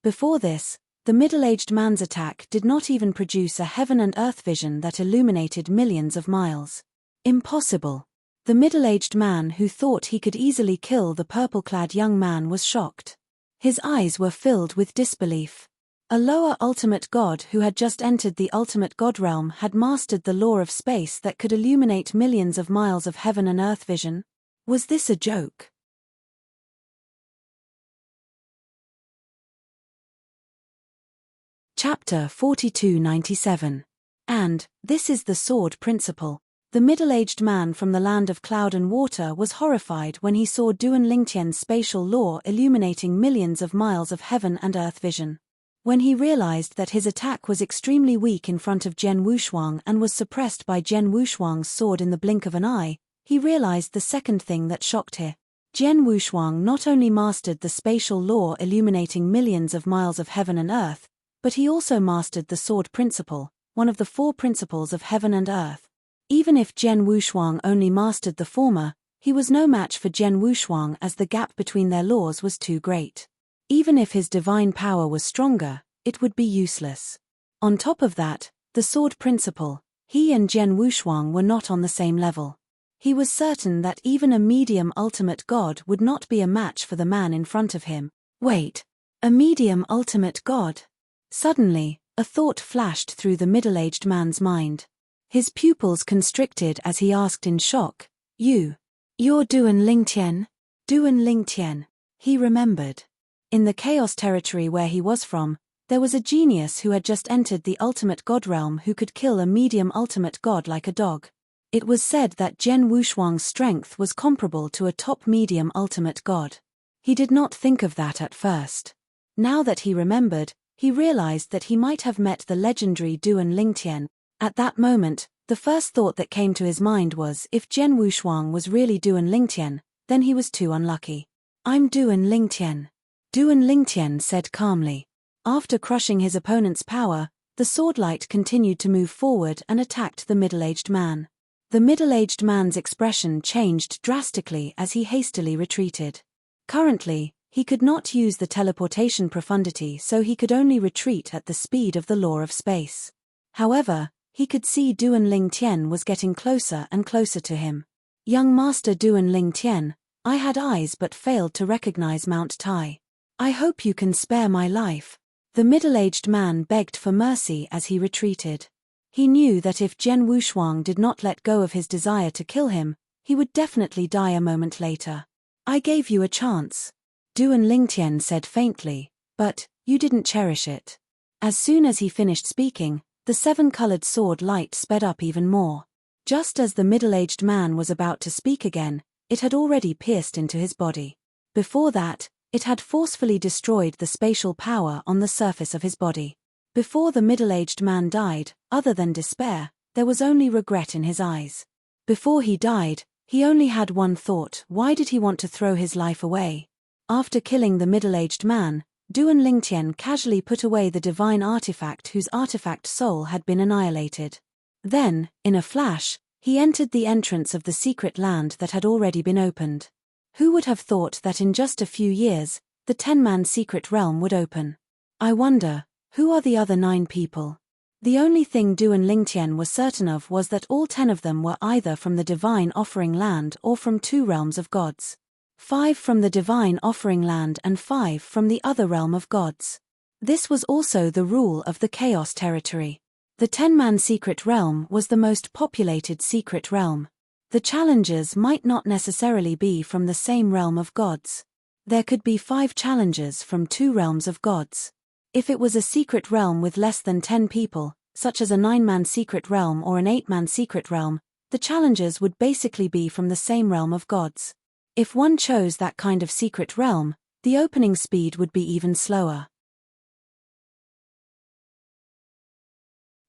Before this, the middle-aged man's attack did not even produce a heaven and earth vision that illuminated millions of miles. Impossible. The middle-aged man who thought he could easily kill the purple-clad young man was shocked. His eyes were filled with disbelief. A lower ultimate god who had just entered the ultimate god realm had mastered the law of space that could illuminate millions of miles of heaven and earth vision. Was this a joke? Chapter 4297. And, this is the sword principle. The middle-aged man from the land of cloud and water was horrified when he saw Duan Lingtian's spatial law illuminating millions of miles of heaven and earth vision. When he realized that his attack was extremely weak in front of Jian Wushuang and was suppressed by Jian Wushuang's sword in the blink of an eye, he realized the second thing that shocked him. Jian Wushuang not only mastered the spatial law illuminating millions of miles of heaven and earth, but he also mastered the sword principle, one of the four principles of heaven and earth. Even if Jian Wushuang only mastered the former, he was no match for Jian Wushuang as the gap between their laws was too great. Even if his divine power was stronger, it would be useless. On top of that, the sword principle, he and Jian Wushuang were not on the same level. He was certain that even a medium ultimate god would not be a match for the man in front of him. Wait, a medium ultimate god? Suddenly, a thought flashed through the middle-aged man's mind. His pupils constricted as he asked in shock, You're Duan Lingtian? Duan Lingtian. He remembered. In the Chaos territory where he was from, there was a genius who had just entered the ultimate god realm who could kill a medium ultimate god like a dog. It was said that Jian Wushuang's strength was comparable to a top medium ultimate god. He did not think of that at first. Now that he remembered, he realized that he might have met the legendary Duan Lingtian. At that moment, the first thought that came to his mind was if Jian Wushuang was really Duan Lingtian, then he was too unlucky. I'm Duan Lingtian. Duan Lingtian said calmly. After crushing his opponent's power, the sword light continued to move forward and attacked the middle-aged man. The middle-aged man's expression changed drastically as he hastily retreated. Currently, he could not use the teleportation profundity, so he could only retreat at the speed of the law of space. However, he could see Duan Lingtian was getting closer and closer to him. Young Master Duan Lingtian, I had eyes but failed to recognize Mount Tai. I hope you can spare my life. The middle-aged man begged for mercy as he retreated. He knew that if Jian Wushuang did not let go of his desire to kill him, he would definitely die a moment later. I gave you a chance. Duan Lingtian said faintly, but you didn't cherish it. As soon as he finished speaking, the seven-colored sword light sped up even more. Just as the middle-aged man was about to speak again, it had already pierced into his body. Before that, it had forcefully destroyed the spatial power on the surface of his body. Before the middle-aged man died, other than despair, there was only regret in his eyes. Before he died, he only had one thought: why did he want to throw his life away? After killing the middle-aged man, Duan Lingtian casually put away the divine artifact whose artifact soul had been annihilated. Then, in a flash, he entered the entrance of the secret land that had already been opened. Who would have thought that in just a few years, the 10-man secret realm would open? I wonder, who are the other 9 people? The only thing Duan Lingtian was certain of was that all 10 of them were either from the divine offering land or from 2 realms of gods. 5 from the divine offering land and 5 from the other realm of gods. This was also the rule of the Chaos territory. The 10-man secret realm was the most populated secret realm. The challenges might not necessarily be from the same realm of gods. There could be 5 challenges from 2 realms of gods. If it was a secret realm with less than 10 people, such as a 9-man secret realm or an 8-man secret realm, the challenges would basically be from the same realm of gods. If one chose that kind of secret realm, the opening speed would be even slower.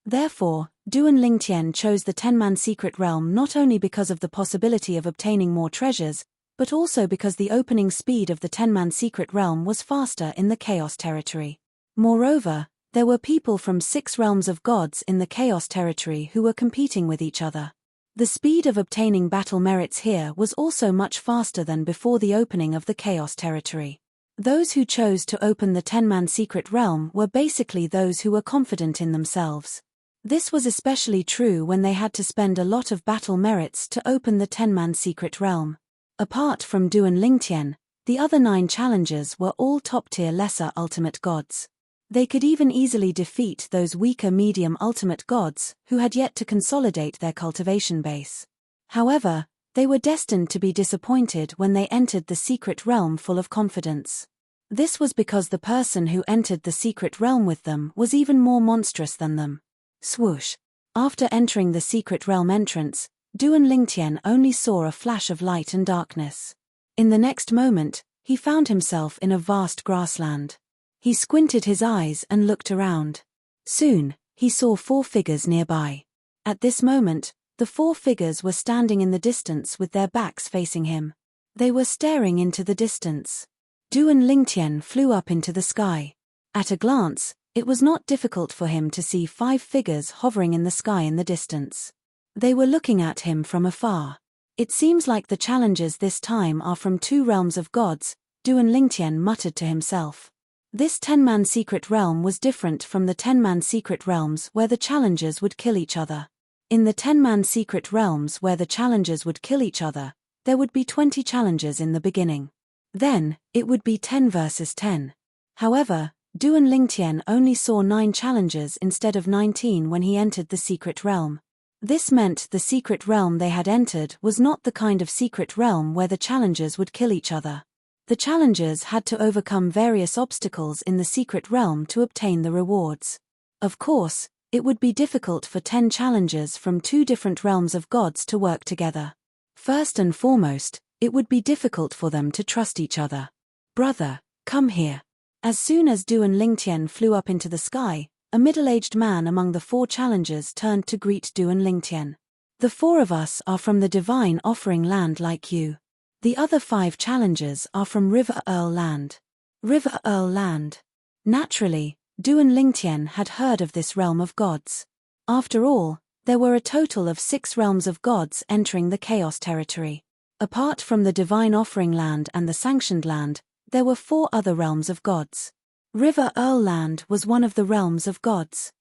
Therefore, Duan Lingtian chose the 10-man secret realm not only because of the possibility of obtaining more treasures, but also because the opening speed of the 10-man secret realm was faster in the Chaos Territory. Moreover, there were people from 6 realms of gods in the Chaos Territory who were competing with each other. The speed of obtaining battle merits here was also much faster than before the opening of the Chaos Territory. Those who chose to open the 10-man secret realm were basically those who were confident in themselves. This was especially true when they had to spend a lot of battle merits to open the 10-man secret realm. Apart from Duan Lingtian, the other 9 challengers were all top-tier lesser ultimate gods. They could even easily defeat those weaker medium ultimate gods who had yet to consolidate their cultivation base. However, they were destined to be disappointed when they entered the secret realm full of confidence. This was because the person who entered the secret realm with them was even more monstrous than them. Swoosh! After entering the secret realm entrance, Duan Lingtian only saw a flash of light and darkness. In the next moment, he found himself in a vast grassland. He squinted his eyes and looked around. Soon, he saw 4 figures nearby. At this moment, the 4 figures were standing in the distance with their backs facing him. They were staring into the distance. Duan Lingtian flew up into the sky. At a glance, it was not difficult for him to see 5 figures hovering in the sky in the distance. They were looking at him from afar. It seems like the challengers this time are from 2 realms of gods, Duan Lingtian muttered to himself. This 10-man secret realm was different from the 10-man secret realms where the challengers would kill each other. In the 10-man secret realms where the challengers would kill each other, there would be 20 challengers in the beginning. Then, it would be 10 versus 10. However, Duan Lingtian only saw 9 challengers instead of 19 when he entered the secret realm. This meant the secret realm they had entered was not the kind of secret realm where the challengers would kill each other. The challengers had to overcome various obstacles in the secret realm to obtain the rewards. Of course, it would be difficult for 10 challengers from 2 different realms of gods to work together. First and foremost, it would be difficult for them to trust each other. Brother, come here. As soon as Duan Lingtian flew up into the sky, a middle-aged man among the 4 challengers turned to greet Duan Lingtian. The 4 of us are from the divine offering land like you. The other 5 challengers are from River Earl Land. River Earl Land. Naturally, Duan Lingtian had heard of this realm of gods. After all, there were a total of 6 realms of gods entering the Chaos Territory. Apart from the divine offering land and the sanctioned land, there were 4 other realms of gods. River Earl Land was one of the realms of gods.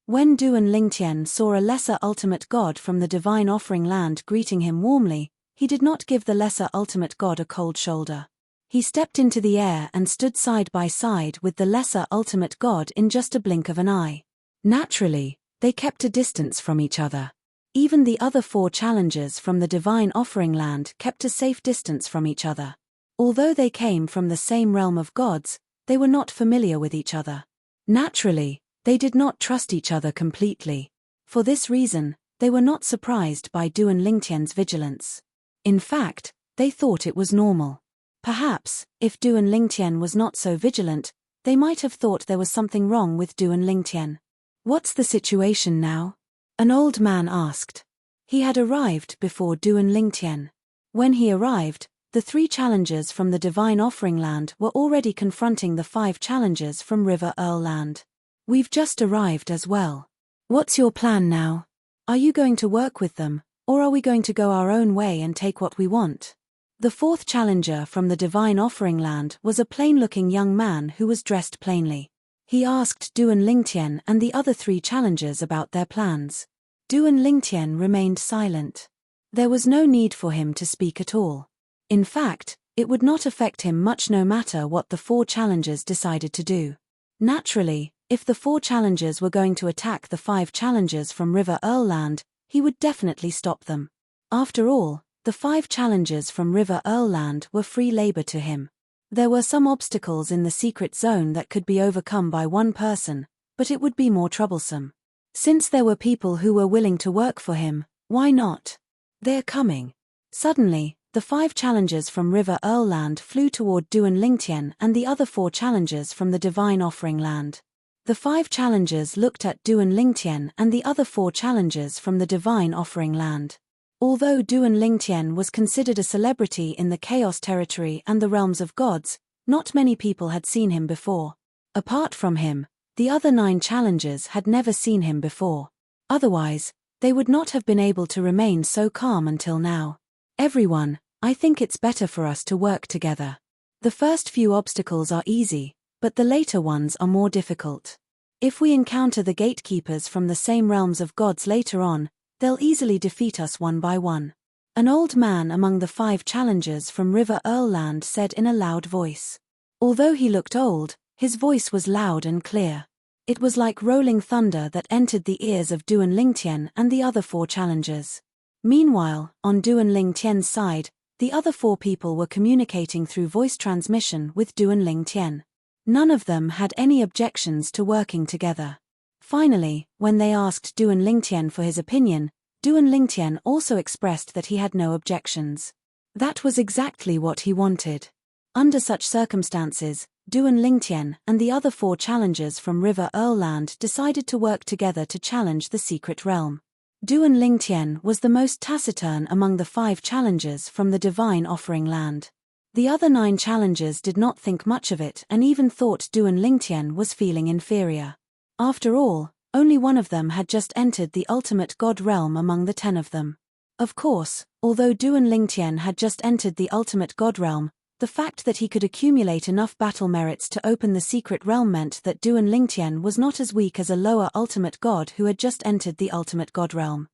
When Duan Lingtian saw a lesser ultimate god from the divine offering land greeting him warmly, he did not give the lesser ultimate god a cold shoulder. He stepped into the air and stood side by side with the lesser ultimate god in just a blink of an eye. Naturally, they kept a distance from each other. Even the other 4 challengers from the divine offering land kept a safe distance from each other. Although they came from the same realm of gods, they were not familiar with each other. Naturally, they did not trust each other completely. For this reason, they were not surprised by Duan Lingtian's vigilance. In fact, they thought it was normal. Perhaps, if Duan Lingtian was not so vigilant, they might have thought there was something wrong with Duan Lingtian. What's the situation now? An old man asked. He had arrived before Duan Lingtian. When he arrived, the 3 challengers from the divine offering land were already confronting the 5 challengers from River Earl Land. We've just arrived as well. What's your plan now? Are you going to work with them, or are we going to go our own way and take what we want? The 4th challenger from the divine offering land was a plain-looking young man who was dressed plainly. He asked Duan Lingtian and the other 3 challengers about their plans. Duan Lingtian remained silent. There was no need for him to speak at all. In fact, it would not affect him much no matter what the 4 challengers decided to do. Naturally, if the 4 challengers were going to attack the 5 challengers from River Earl Land, he would definitely stop them. After all, the 5 challenges from River Earlland were free labor to him. There were some obstacles in the secret zone that could be overcome by one person, but it would be more troublesome. Since there were people who were willing to work for him, why not? They're coming. Suddenly, the 5 challengers from River Earlland flew toward Duan Lingtian and the other 4 challengers from the Divine Offering Land. The 5 challengers looked at Duan Lingtian and the other 4 challengers from the Divine Offering Land. Although Duan Lingtian was considered a celebrity in the Chaos Territory and the Realms of Gods, not many people had seen him before. Apart from him, the other 9 challengers had never seen him before. Otherwise, they would not have been able to remain so calm until now. Everyone, I think it's better for us to work together. The first few obstacles are easy, but the later ones are more difficult. If we encounter the gatekeepers from the same realms of gods later on, they'll easily defeat us one by one. An old man among the 5 challengers from River Earlland said in a loud voice. Although he looked old, his voice was loud and clear. It was like rolling thunder that entered the ears of Duan Lingtian and the other 4 challengers. Meanwhile, on Duan Lingtian's side, the other 4 people were communicating through voice transmission with Duan Lingtian. None of them had any objections to working together. Finally, when they asked Duan Lingtian for his opinion, Duan Lingtian also expressed that he had no objections. That was exactly what he wanted. Under such circumstances, Duan Lingtian and the other 4 challengers from River Earlland decided to work together to challenge the secret realm. Duan Lingtian was the most taciturn among the 5 challengers from the Divine Offering Land. The other 9 challengers did not think much of it and even thought Duan Lingtian was feeling inferior. After all, only one of them had just entered the ultimate god realm among the 10 of them. Of course, although Duan Lingtian had just entered the ultimate god realm, the fact that he could accumulate enough battle merits to open the secret realm meant that Duan Lingtian was not as weak as a lower ultimate god who had just entered the ultimate god realm.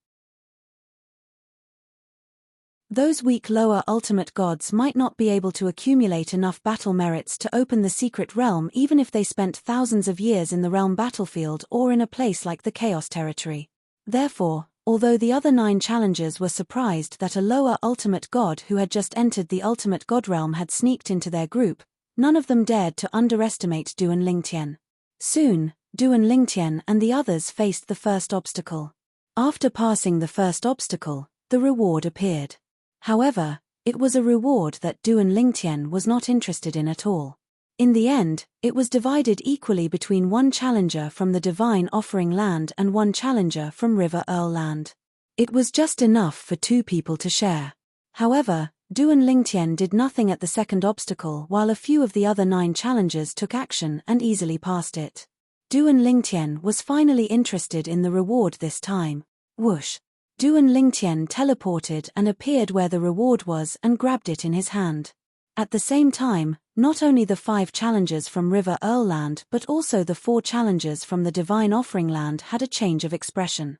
Those weak lower ultimate gods might not be able to accumulate enough battle merits to open the secret realm even if they spent thousands of years in the realm battlefield or in a place like the Chaos Territory. Therefore, although the other 9 challengers were surprised that a lower ultimate god who had just entered the ultimate god realm had sneaked into their group, none of them dared to underestimate Duan Lingtian. Soon, Duan Lingtian and the others faced the first obstacle. After passing the first obstacle, the reward appeared. However, it was a reward that Duan Lingtian was not interested in at all. In the end, it was divided equally between 1 challenger from the Divine Offering Land and 1 challenger from River Earlland. It was just enough for 2 people to share. However, Duan Lingtian did nothing at the second obstacle while a few of the other 9 challengers took action and easily passed it. Duan Lingtian was finally interested in the reward this time. Whoosh! Duan Lingtian teleported and appeared where the reward was and grabbed it in his hand. At the same time, not only the 5 challengers from River Earlland but also the 4 challengers from the Divine Offering Land had a change of expression.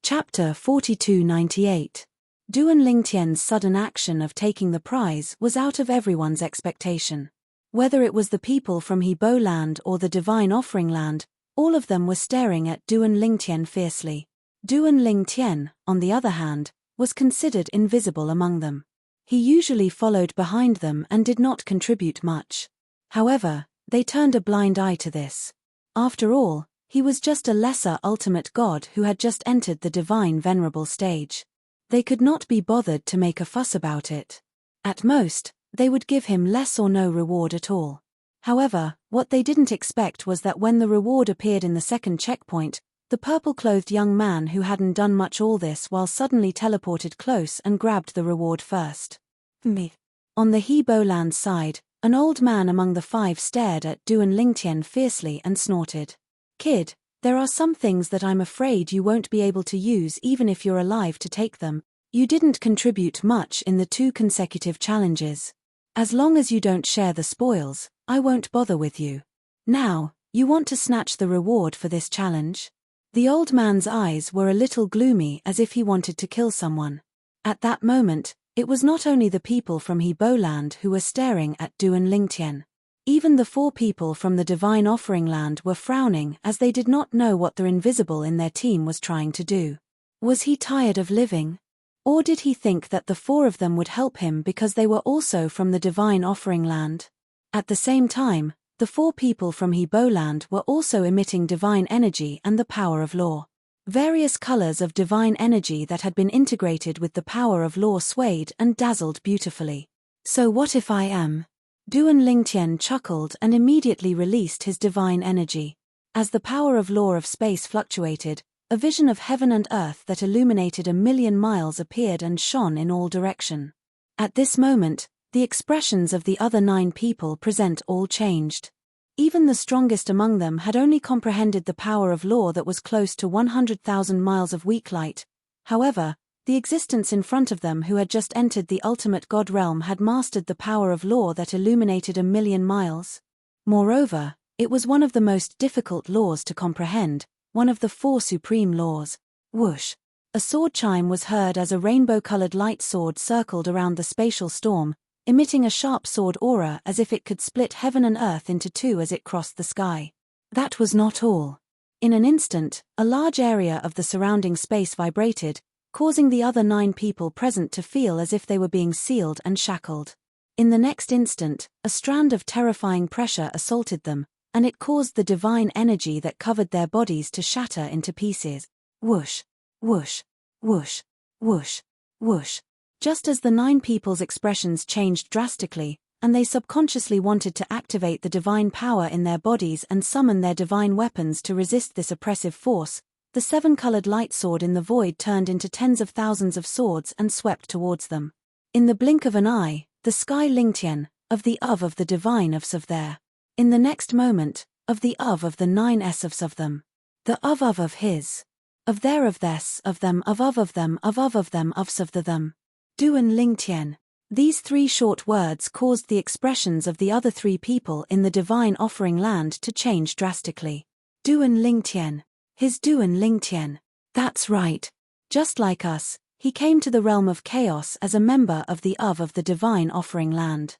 Chapter 4298. Duan Lingtian's sudden action of taking the prize was out of everyone's expectation. Whether it was the people from Hebo Land or the Divine Offering Land, all of them were staring at Duan Lingtian fiercely. Duan Lingtian, on the other hand, was considered invisible among them. He usually followed behind them and did not contribute much. However, they turned a blind eye to this. After all, he was just a lesser ultimate god who had just entered the divine venerable stage. They could not be bothered to make a fuss about it. At most, they would give him less or no reward at all. However, what they didn't expect was that when the reward appeared in the second checkpoint, the purple-clothed young man who hadn't done much all this while suddenly teleported close and grabbed the reward first. Me. On the Hebo Land side, an old man among the 5 stared at Duan Lingtian fiercely and snorted. "Kid, there are some things that I'm afraid you won't be able to use even if you're alive to take them. You didn't contribute much in the 2 consecutive challenges. As long as you don't share the spoils, I won't bother with you. Now, you want to snatch the reward for this challenge?" The old man's eyes were a little gloomy as if he wanted to kill someone. At that moment, it was not only the people from Hebo Land who were staring at Duan Lingtian. Even the 4 people from the Divine Offering Land were frowning as they did not know what the invisible in their team was trying to do. Was he tired of living? Or did he think that the 4 of them would help him because they were also from the Divine Offering Land? At the same time, the 4 people from Hebo Land were also emitting divine energy and the power of law. Various colors of divine energy that had been integrated with the power of law swayed and dazzled beautifully. So what if I am? Duan Lingtian chuckled and immediately released his divine energy. As the power of law of space fluctuated, a vision of heaven and earth that illuminated 1,000,000 miles appeared and shone in all direction. At this moment, the expressions of the other 9 people present all changed. Even the strongest among them had only comprehended the power of law that was close to 100,000 miles of weak light. However, the existence in front of them who had just entered the ultimate God realm had mastered the power of law that illuminated 1,000,000 miles. Moreover, it was one of the most difficult laws to comprehend, one of the 4 supreme laws. Whoosh! A sword chime was heard as a rainbow-colored light sword circled around the spatial storm, emitting a sharp sword aura as if it could split heaven and earth into 2 as it crossed the sky. That was not all. In an instant, a large area of the surrounding space vibrated, causing the other 9 people present to feel as if they were being sealed and shackled. In the next instant, a strand of terrifying pressure assaulted them, and it caused the divine energy that covered their bodies to shatter into pieces. Whoosh! Whoosh! Whoosh! Whoosh! Whoosh! Just as the 9 people's expressions changed drastically, and they subconsciously wanted to activate the divine power in their bodies and summon their divine weapons to resist this oppressive force, the 7-colored light sword in the void turned into tens of thousands of swords and swept towards them. In the blink of an eye, the sky Lingtian, of the divine of there. In the next moment, of the 9 of them. The of his. Of their of this, of them of them of them of the them. Duan Lingtian. These 3 short words caused the expressions of the other 3 people in the Divine Offering Land to change drastically. Duan Lingtian. His Duan Lingtian. That's right. Just like us, he came to the realm of chaos as a member of the Divine Offering Land.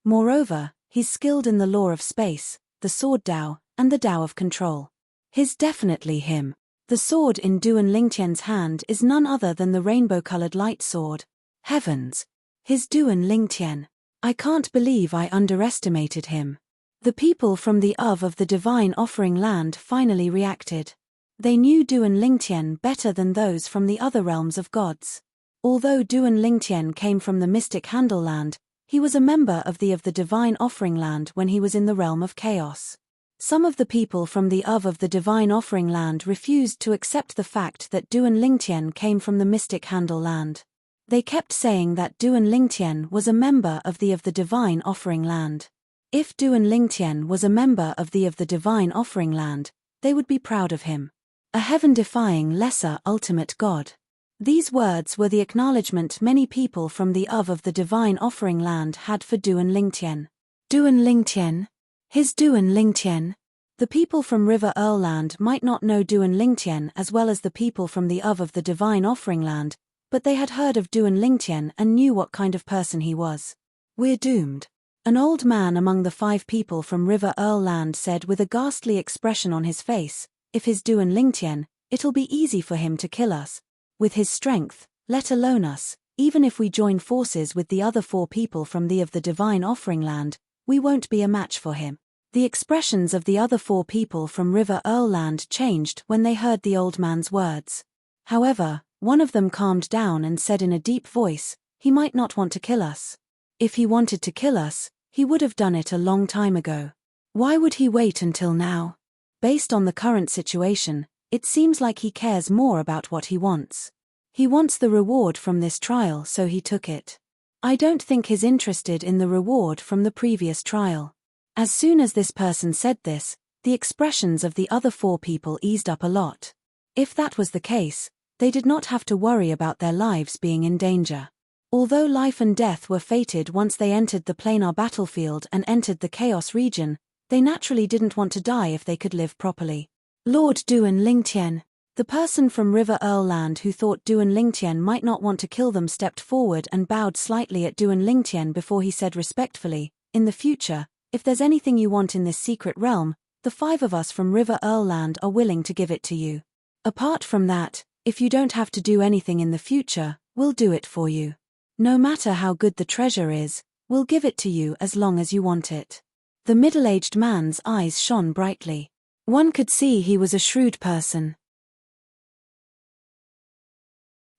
Moreover, he's skilled in the law of space, the sword Tao, and the Tao of control. He's definitely him. The sword in Duan Lingtian's hand is none other than the rainbow-colored light sword. Heavens! His Duan Lingtian. I can't believe I underestimated him. The people from the Divine Offering Land finally reacted. They knew Duan Lingtian better than those from the other realms of gods. Although Duan Lingtian came from the mystic Handle Land, he was a member of the Divine Offering Land when he was in the realm of chaos. Some of the people from the Divine Offering Land refused to accept the fact that Duan Lingtian came from the mystic Handle Land. They kept saying that Duan Lingtian was a member of the Divine Offering Land. If Duan Lingtian was a member of the Divine Offering Land, they would be proud of him. A heaven-defying lesser ultimate god. These words were the acknowledgement many people from the Divine Offering Land had for Duan Lingtian. Duan Lingtian. His Duan Lingtian. The people from River Earl Land might not know Duan Lingtian as well as the people from the Divine Offering Land, but they had heard of Duan Lingtian and knew what kind of person he was. We're doomed. An old man among the 5 people from River Earl Land said with a ghastly expression on his face, if his Duan Lingtian, it'll be easy for him to kill us. With his strength, let alone us, even if we join forces with the other 4 people from the Divine Offering Land, we won't be a match for him. The expressions of the other 4 people from River Earl Land changed when they heard the old man's words. However, one of them calmed down and said in a deep voice, he might not want to kill us. If he wanted to kill us, he would have done it a long time ago. Why would he wait until now? Based on the current situation, it seems like he cares more about what he wants. He wants the reward from this trial, so he took it. I don't think he's interested in the reward from the previous trial. As soon as this person said this, the expressions of the other 4 people eased up a lot. If that was the case, they did not have to worry about their lives being in danger. Although life and death were fated once they entered the planar battlefield and entered the chaos region, they naturally didn't want to die if they could live properly. Lord Duan Lingtian. The person from River Earl Land who thought Duan Lingtian might not want to kill them stepped forward and bowed slightly at Duan Lingtian before he said respectfully, "In the future, if there's anything you want in this secret realm, the 5 of us from River Earl Land are willing to give it to you. Apart from that, if you don't have to do anything in the future, we'll do it for you. No matter how good the treasure is, we'll give it to you as long as you want it." The middle-aged man's eyes shone brightly. One could see he was a shrewd person.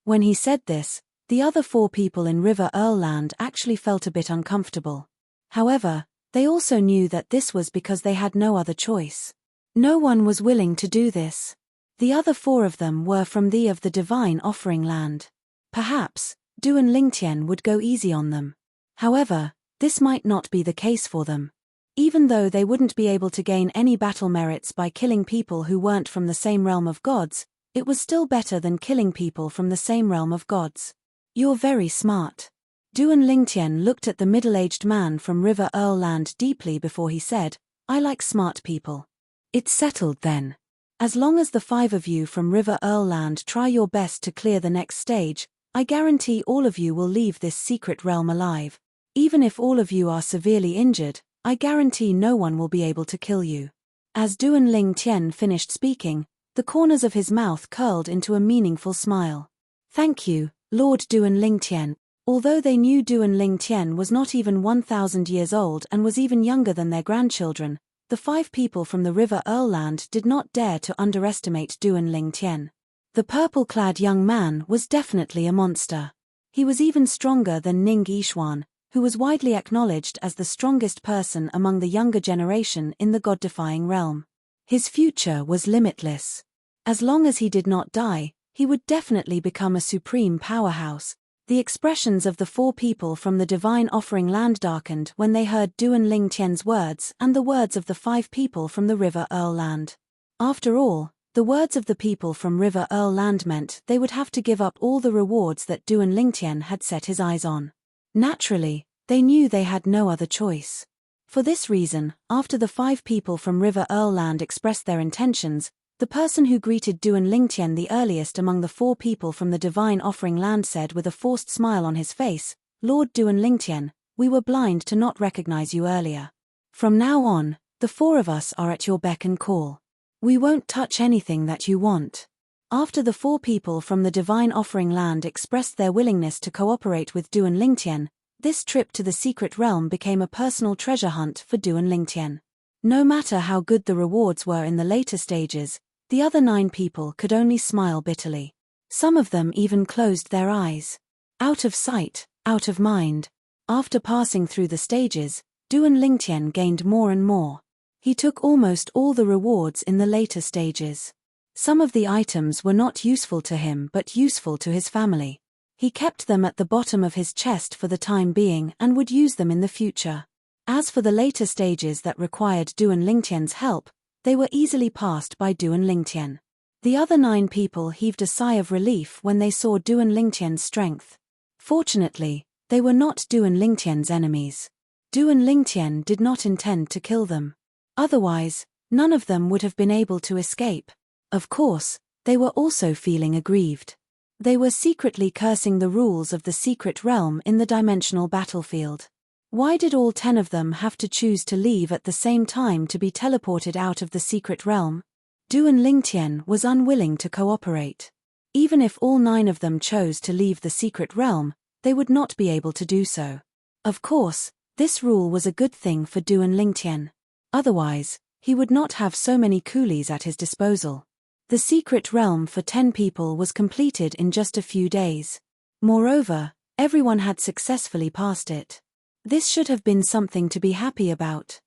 When he said this, the other 4 people in River Earl Land actually felt a bit uncomfortable. However, they also knew that this was because they had no other choice. No one was willing to do this. The other 4 of them were from the divine offering land. Perhaps, Duan Lingtian would go easy on them. However, this might not be the case for them. Even though they wouldn't be able to gain any battle merits by killing people who weren't from the same realm of gods, it was still better than killing people from the same realm of gods. "You're very smart." Duan Lingtian looked at the middle-aged man from River Earl Land deeply before he said, "I like smart people." "It's settled then. As long as the 5 of you from River Earl Land try your best to clear the next stage, I guarantee all of you will leave this secret realm alive. Even if all of you are severely injured, I guarantee no one will be able to kill you." As Duan Lingtian finished speaking, the corners of his mouth curled into a meaningful smile. "Thank you, Lord Duan Lingtian." Although they knew Duan Lingtian was not even 1,000 years old and was even younger than their grandchildren, the 5 people from the River Earl Land did not dare to underestimate Duan Lingtian. The purple-clad young man was definitely a monster. He was even stronger than Ning Yishuan, who was widely acknowledged as the strongest person among the younger generation in the god-defying realm. His future was limitless. As long as he did not die, he would definitely become a supreme powerhouse. The expressions of the 4 people from the divine offering land darkened when they heard Duan Lingtian's words and the words of the 5 people from the River Earl Land. After all, the words of the people from River Earl Land meant they would have to give up all the rewards that Duan Lingtian had set his eyes on. Naturally, they knew they had no other choice. For this reason, after the 5 people from River Earl Land expressed their intentions, the person who greeted Duan Lingtian the earliest among the 4 people from the divine offering land said with a forced smile on his face, "Lord Duan Lingtian, we were blind to not recognize you earlier. From now on, the 4 of us are at your beck and call. We won't touch anything that you want." After the 4 people from the divine offering land expressed their willingness to cooperate with Duan Lingtian, this trip to the secret realm became a personal treasure hunt for Duan Lingtian. No matter how good the rewards were in the later stages, the other 9 people could only smile bitterly. Some of them even closed their eyes. Out of sight, out of mind. After passing through the stages, Duan Lingtian gained more and more. He took almost all the rewards in the later stages. Some of the items were not useful to him but useful to his family. He kept them at the bottom of his chest for the time being and would use them in the future. As for the later stages that required Duan Lingtian's help, they were easily passed by Duan Lingtian. The other 9 people heaved a sigh of relief when they saw Duan Lingtian's strength. Fortunately, they were not Duan Lingtian's enemies. Duan Lingtian did not intend to kill them. Otherwise, none of them would have been able to escape. Of course, they were also feeling aggrieved. They were secretly cursing the rules of the secret realm in the dimensional battlefield. Why did all 10 of them have to choose to leave at the same time to be teleported out of the secret realm? Duan Lingtian was unwilling to cooperate. Even if all 9 of them chose to leave the secret realm, they would not be able to do so. Of course, this rule was a good thing for Duan Lingtian. Otherwise, he would not have so many coolies at his disposal. The secret realm for 10 people was completed in just a few days. Moreover, everyone had successfully passed it. This should have been something to be happy about.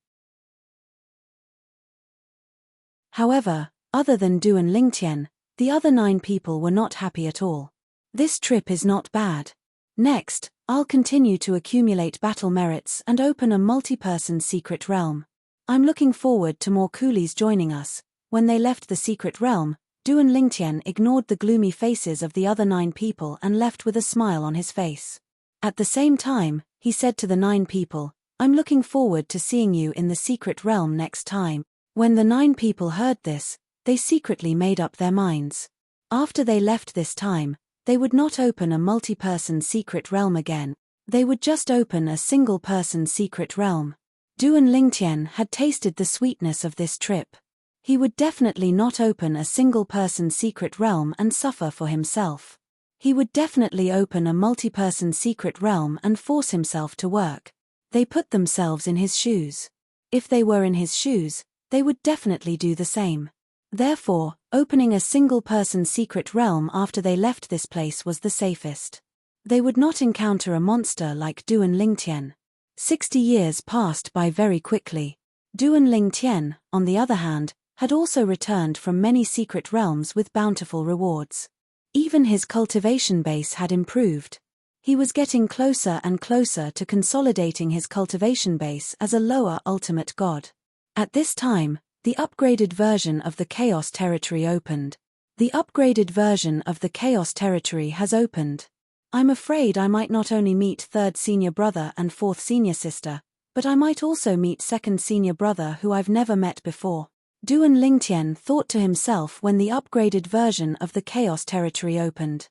However, other than Duan Lingtian, the other 9 people were not happy at all. This trip is not bad. Next, I'll continue to accumulate battle merits and open a multi-person secret realm. I'm looking forward to more coolies joining us. When they left the secret realm, Duan Lingtian ignored the gloomy faces of the other 9 people and left with a smile on his face. At the same time, he said to the 9 people, "I'm looking forward to seeing you in the secret realm next time." When the 9 people heard this, they secretly made up their minds. After they left this time, they would not open a multi-person secret realm again. They would just open a single-person secret realm. Duan Lingtian had tasted the sweetness of this trip. He would definitely not open a single-person secret realm and suffer for himself. He would definitely open a multi-person secret realm and force himself to work. They put themselves in his shoes. If they were in his shoes, they would definitely do the same. Therefore, opening a single-person secret realm after they left this place was the safest. They would not encounter a monster like Duan Lingtian. 60 years passed by very quickly. Duan Lingtian, on the other hand, had also returned from many secret realms with bountiful rewards. Even his cultivation base had improved. He was getting closer and closer to consolidating his cultivation base as a lower ultimate god. At this time, the upgraded version of the Chaos Territory opened. The upgraded version of the Chaos Territory has opened. I'm afraid I might not only meet 3rd senior brother and 4th senior sister, but I might also meet 2nd senior brother who I've never met before. Duan Lingtian thought to himself when the upgraded version of the Chaos Territory opened.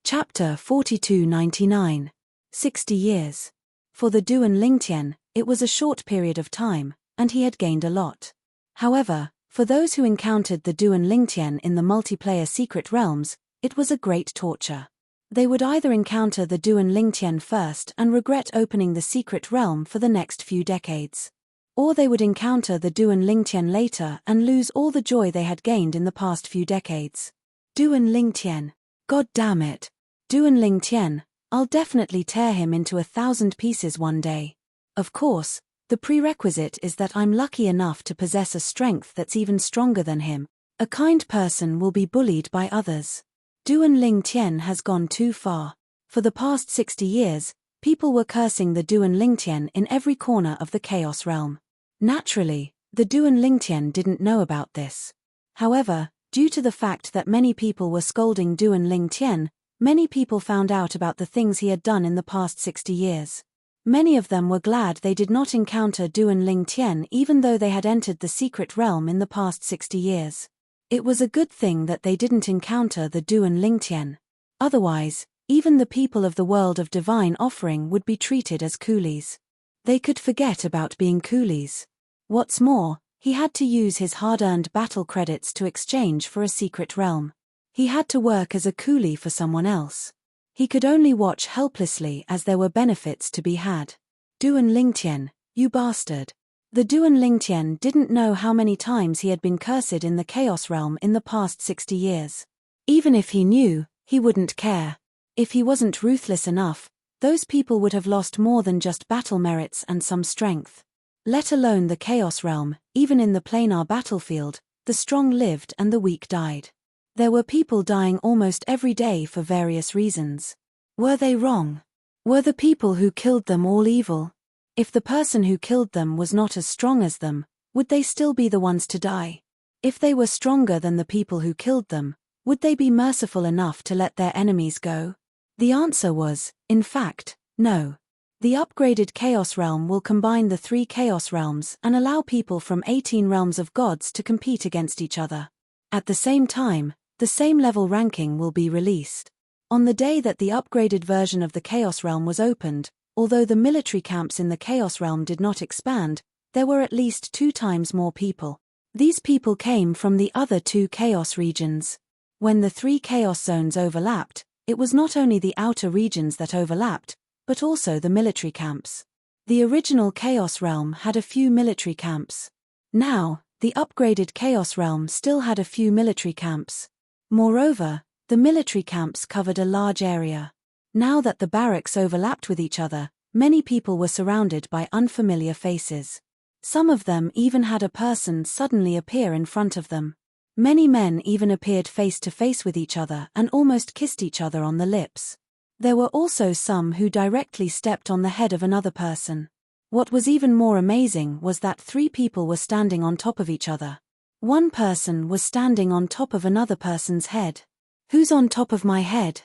Chapter 4299. 60 years. For the Duan Lingtian, it was a short period of time, and he had gained a lot. However, for those who encountered the Duan Lingtian in the multiplayer secret realms, it was a great torture. They would either encounter the Duan Lingtian first and regret opening the secret realm for the next few decades. Or they would encounter the Duan Lingtian later and lose all the joy they had gained in the past few decades. Duan Lingtian. God damn it. Duan Lingtian, I'll definitely tear him into 1,000 pieces one day. Of course, the prerequisite is that I'm lucky enough to possess a strength that's even stronger than him. A kind person will be bullied by others. Duan Lingtian has gone too far. For the past 60 years, people were cursing the Duan Lingtian in every corner of the Chaos Realm. Naturally, the Duan Lingtian didn't know about this. However, due to the fact that many people were scolding Duan Lingtian, many people found out about the things he had done in the past 60 years. Many of them were glad they did not encounter Duan Lingtian even though they had entered the secret realm in the past 60 years. It was a good thing that they didn't encounter the Duan Lingtian. Otherwise, even the people of the world of divine offering would be treated as coolies. They could forget about being coolies. What's more, he had to use his hard-earned battle credits to exchange for a secret realm. He had to work as a coolie for someone else. He could only watch helplessly as there were benefits to be had. Duan Lingtian, you bastard. The Duan Lingtian didn't know how many times he had been cursed in the Chaos Realm in the past 60 years. Even if he knew, he wouldn't care. If he wasn't ruthless enough, those people would have lost more than just battle merits and some strength. Let alone the Chaos Realm, even in the planar battlefield, the strong lived and the weak died. There were people dying almost every day for various reasons. Were they wrong? Were the people who killed them all evil? If the person who killed them was not as strong as them, would they still be the ones to die? If they were stronger than the people who killed them, would they be merciful enough to let their enemies go? The answer was, in fact, no. The upgraded Chaos Realm will combine the 3 Chaos Realms and allow people from 18 realms of gods to compete against each other. At the same time, the same level ranking will be released. On the day that the upgraded version of the Chaos Realm was opened, although the military camps in the Chaos Realm did not expand, there were at least 2 times more people. These people came from the other 2 Chaos regions. When the 3 Chaos zones overlapped, it was not only the outer regions that overlapped, but also the military camps. The original Chaos Realm had a few military camps. Now, the upgraded Chaos Realm still had a few military camps. Moreover, the military camps covered a large area. Now that the barracks overlapped with each other, many people were surrounded by unfamiliar faces. Some of them even had a person suddenly appear in front of them. Many men even appeared face to face with each other and almost kissed each other on the lips. There were also some who directly stepped on the head of another person. What was even more amazing was that 3 people were standing on top of each other. One person was standing on top of another person's head. Who's on top of my head?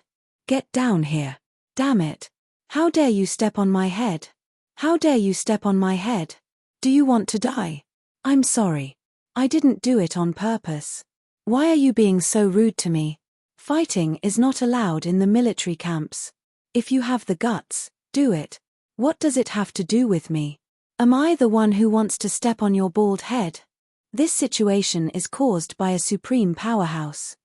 Get down here. Damn it. How dare you step on my head? How dare you step on my head? Do you want to die? I'm sorry. I didn't do it on purpose. Why are you being so rude to me? Fighting is not allowed in the military camps. If you have the guts, do it. What does it have to do with me? Am I the one who wants to step on your bald head? This situation is caused by a supreme powerhouse.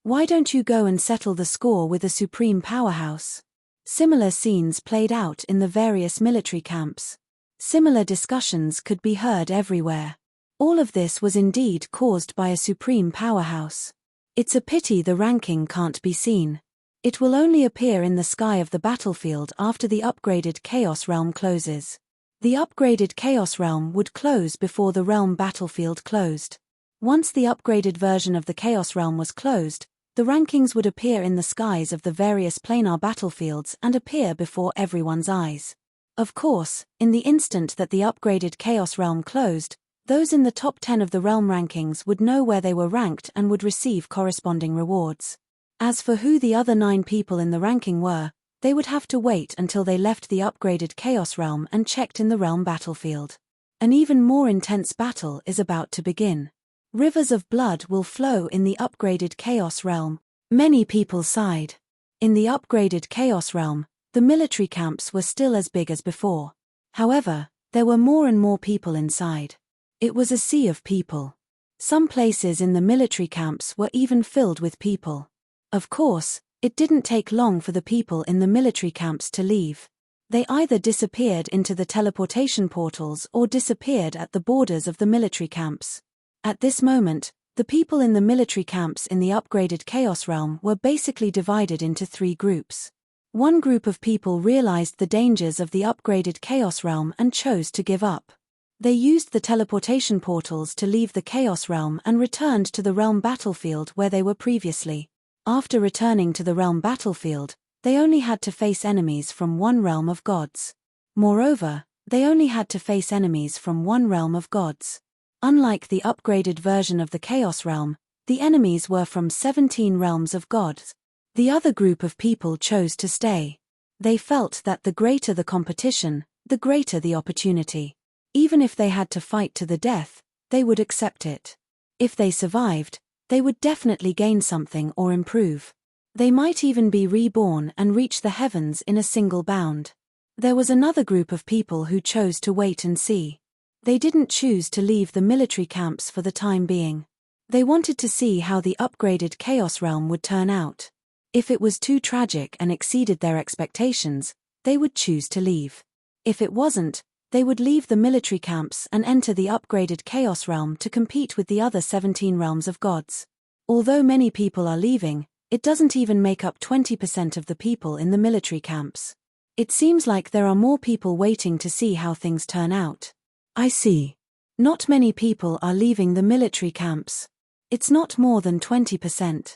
Why don't you go and settle the score with a supreme powerhouse? Similar scenes played out in the various military camps. Similar discussions could be heard everywhere. All of this was indeed caused by a supreme powerhouse. It's a pity the ranking can't be seen. It will only appear in the sky of the battlefield after the upgraded Chaos Realm closes. The upgraded Chaos Realm would close before the Realm battlefield closed. Once the upgraded version of the Chaos Realm was closed, the rankings would appear in the skies of the various planar battlefields and appear before everyone's eyes. Of course, in the instant that the upgraded Chaos Realm closed, those in the top 10 of the Realm rankings would know where they were ranked and would receive corresponding rewards. As for who the other 9 people in the ranking were, they would have to wait until they left the upgraded Chaos Realm and checked in the Realm battlefield. An even more intense battle is about to begin. Rivers of blood will flow in the upgraded Chaos Realm. Many people sighed. In the upgraded Chaos Realm, the military camps were still as big as before. However, there were more and more people inside. It was a sea of people. Some places in the military camps were even filled with people. Of course, it didn't take long for the people in the military camps to leave. They either disappeared into the teleportation portals or disappeared at the borders of the military camps. At this moment, the people in the military camps in the upgraded Chaos Realm were basically divided into 3 groups. One group of people realized the dangers of the upgraded Chaos Realm and chose to give up. They used the teleportation portals to leave the Chaos Realm and returned to the Realm battlefield where they were previously. After returning to the Realm battlefield, they only had to face enemies from one realm of gods. Moreover, they only had to face enemies from one realm of gods. Unlike the upgraded version of the Chaos Realm, the enemies were from 17 realms of gods. The other group of people chose to stay. They felt that the greater the competition, the greater the opportunity. Even if they had to fight to the death, they would accept it. If they survived, they would definitely gain something or improve. They might even be reborn and reach the heavens in a single bound. There was another group of people who chose to wait and see. They didn't choose to leave the military camps for the time being. They wanted to see how the upgraded Chaos Realm would turn out. If it was too tragic and exceeded their expectations, they would choose to leave. If it wasn't, they would leave the military camps and enter the upgraded Chaos Realm to compete with the other 17 realms of gods. Although many people are leaving, it doesn't even make up 20% of the people in the military camps. It seems like there are more people waiting to see how things turn out. I see. Not many people are leaving the military camps. It's not more than 20%.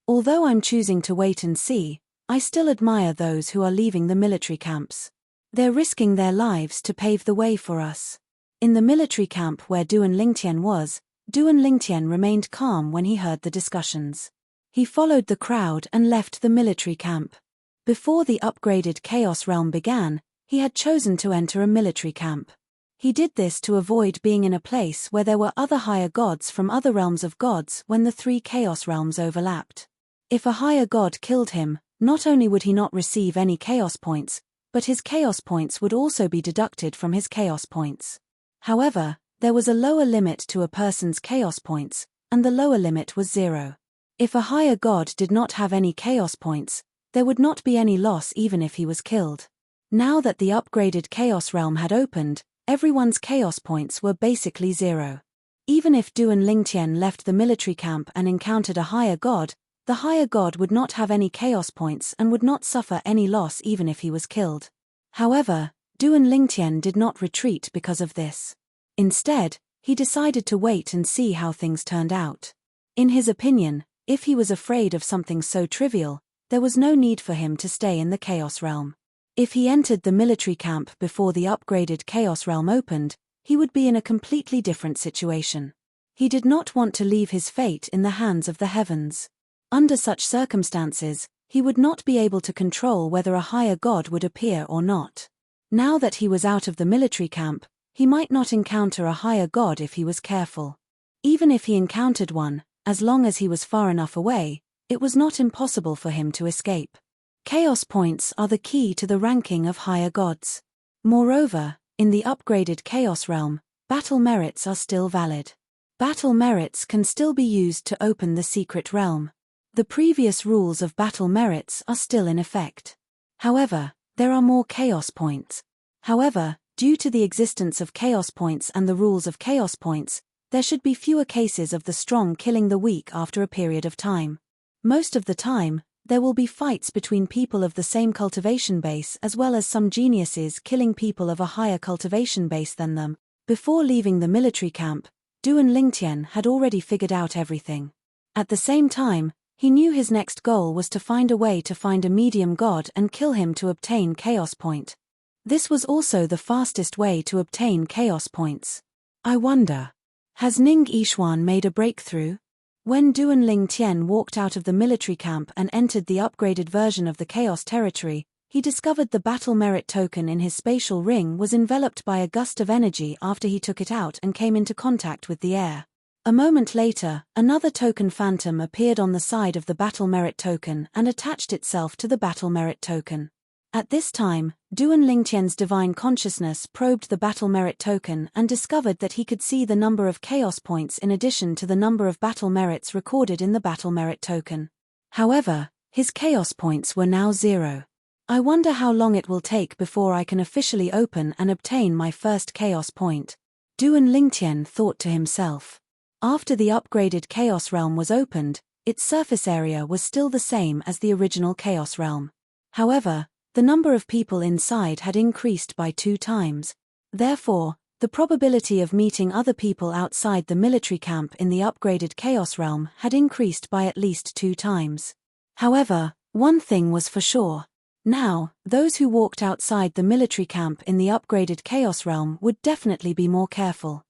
Although I'm choosing to wait and see, I still admire those who are leaving the military camps. They're risking their lives to pave the way for us. In the military camp where Duan Lingtian was, Duan Lingtian remained calm when he heard the discussions. He followed the crowd and left the military camp. Before the upgraded Chaos Realm began, he had chosen to enter a military camp. He did this to avoid being in a place where there were other higher gods from other realms of gods when the 3 Chaos Realms overlapped. If a higher god killed him, not only would he not receive any Chaos points, but his Chaos points would also be deducted from his Chaos points. However, there was a lower limit to a person's Chaos points, and the lower limit was 0. If a higher god did not have any Chaos points, there would not be any loss even if he was killed. Now that the upgraded Chaos Realm had opened, everyone's Chaos points were basically 0. Even if Duan Lingtian left the military camp and encountered a higher god, the higher god would not have any Chaos points and would not suffer any loss even if he was killed. However, Duan Lingtian did not retreat because of this. Instead, he decided to wait and see how things turned out. In his opinion, if he was afraid of something so trivial, there was no need for him to stay in the Chaos Realm. If he entered the military camp before the upgraded Chaos Realm opened, he would be in a completely different situation. He did not want to leave his fate in the hands of the heavens. Under such circumstances, he would not be able to control whether a higher god would appear or not. Now that he was out of the military camp, he might not encounter a higher god if he was careful. Even if he encountered one, as long as he was far enough away, it was not impossible for him to escape. Chaos points are the key to the ranking of higher gods. Moreover, in the upgraded Chaos realm, battle merits are still valid. Battle merits can still be used to open the secret realm. The previous rules of battle merits are still in effect. However, there are more Chaos points. However, due to the existence of Chaos points and the rules of Chaos points, there should be fewer cases of the strong killing the weak after a period of time. Most of the time, there will be fights between people of the same cultivation base as well as some geniuses killing people of a higher cultivation base than them. Before leaving the military camp, Duan Lingtian had already figured out everything. At the same time, he knew his next goal was to find a way to find a medium god and kill him to obtain Chaos Point. This was also the fastest way to obtain Chaos Points. I wonder, has Ning Yishuan made a breakthrough? When Duan Lingtian walked out of the military camp and entered the upgraded version of the Chaos Territory, he discovered the battle merit token in his spatial ring was enveloped by a gust of energy after he took it out and came into contact with the air. A moment later, another token phantom appeared on the side of the battle merit token and attached itself to the battle merit token. At this time, Duan Lingtian's divine consciousness probed the battle merit token and discovered that he could see the number of chaos points in addition to the number of battle merits recorded in the battle merit token. However, his chaos points were now 0. I wonder how long it will take before I can officially open and obtain my first chaos point. Duan Lingtian thought to himself. After the upgraded Chaos Realm was opened, its surface area was still the same as the original Chaos Realm. However, the number of people inside had increased by 2 times. Therefore, the probability of meeting other people outside the military camp in the upgraded Chaos Realm had increased by at least 2 times. However, one thing was for sure. Now, those who walked outside the military camp in the upgraded Chaos Realm would definitely be more careful.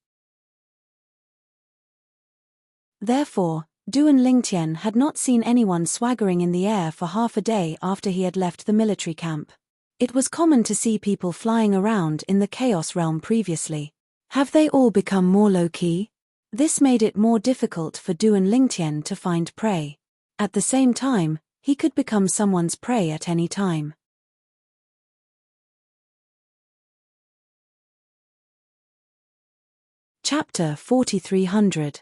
Therefore, Duan Lingtian had not seen anyone swaggering in the air for half a day after he had left the military camp. It was common to see people flying around in the Chaos Realm previously. Have they all become more low-key? This made it more difficult for Duan Lingtian to find prey. At the same time, he could become someone's prey at any time. Chapter 4300.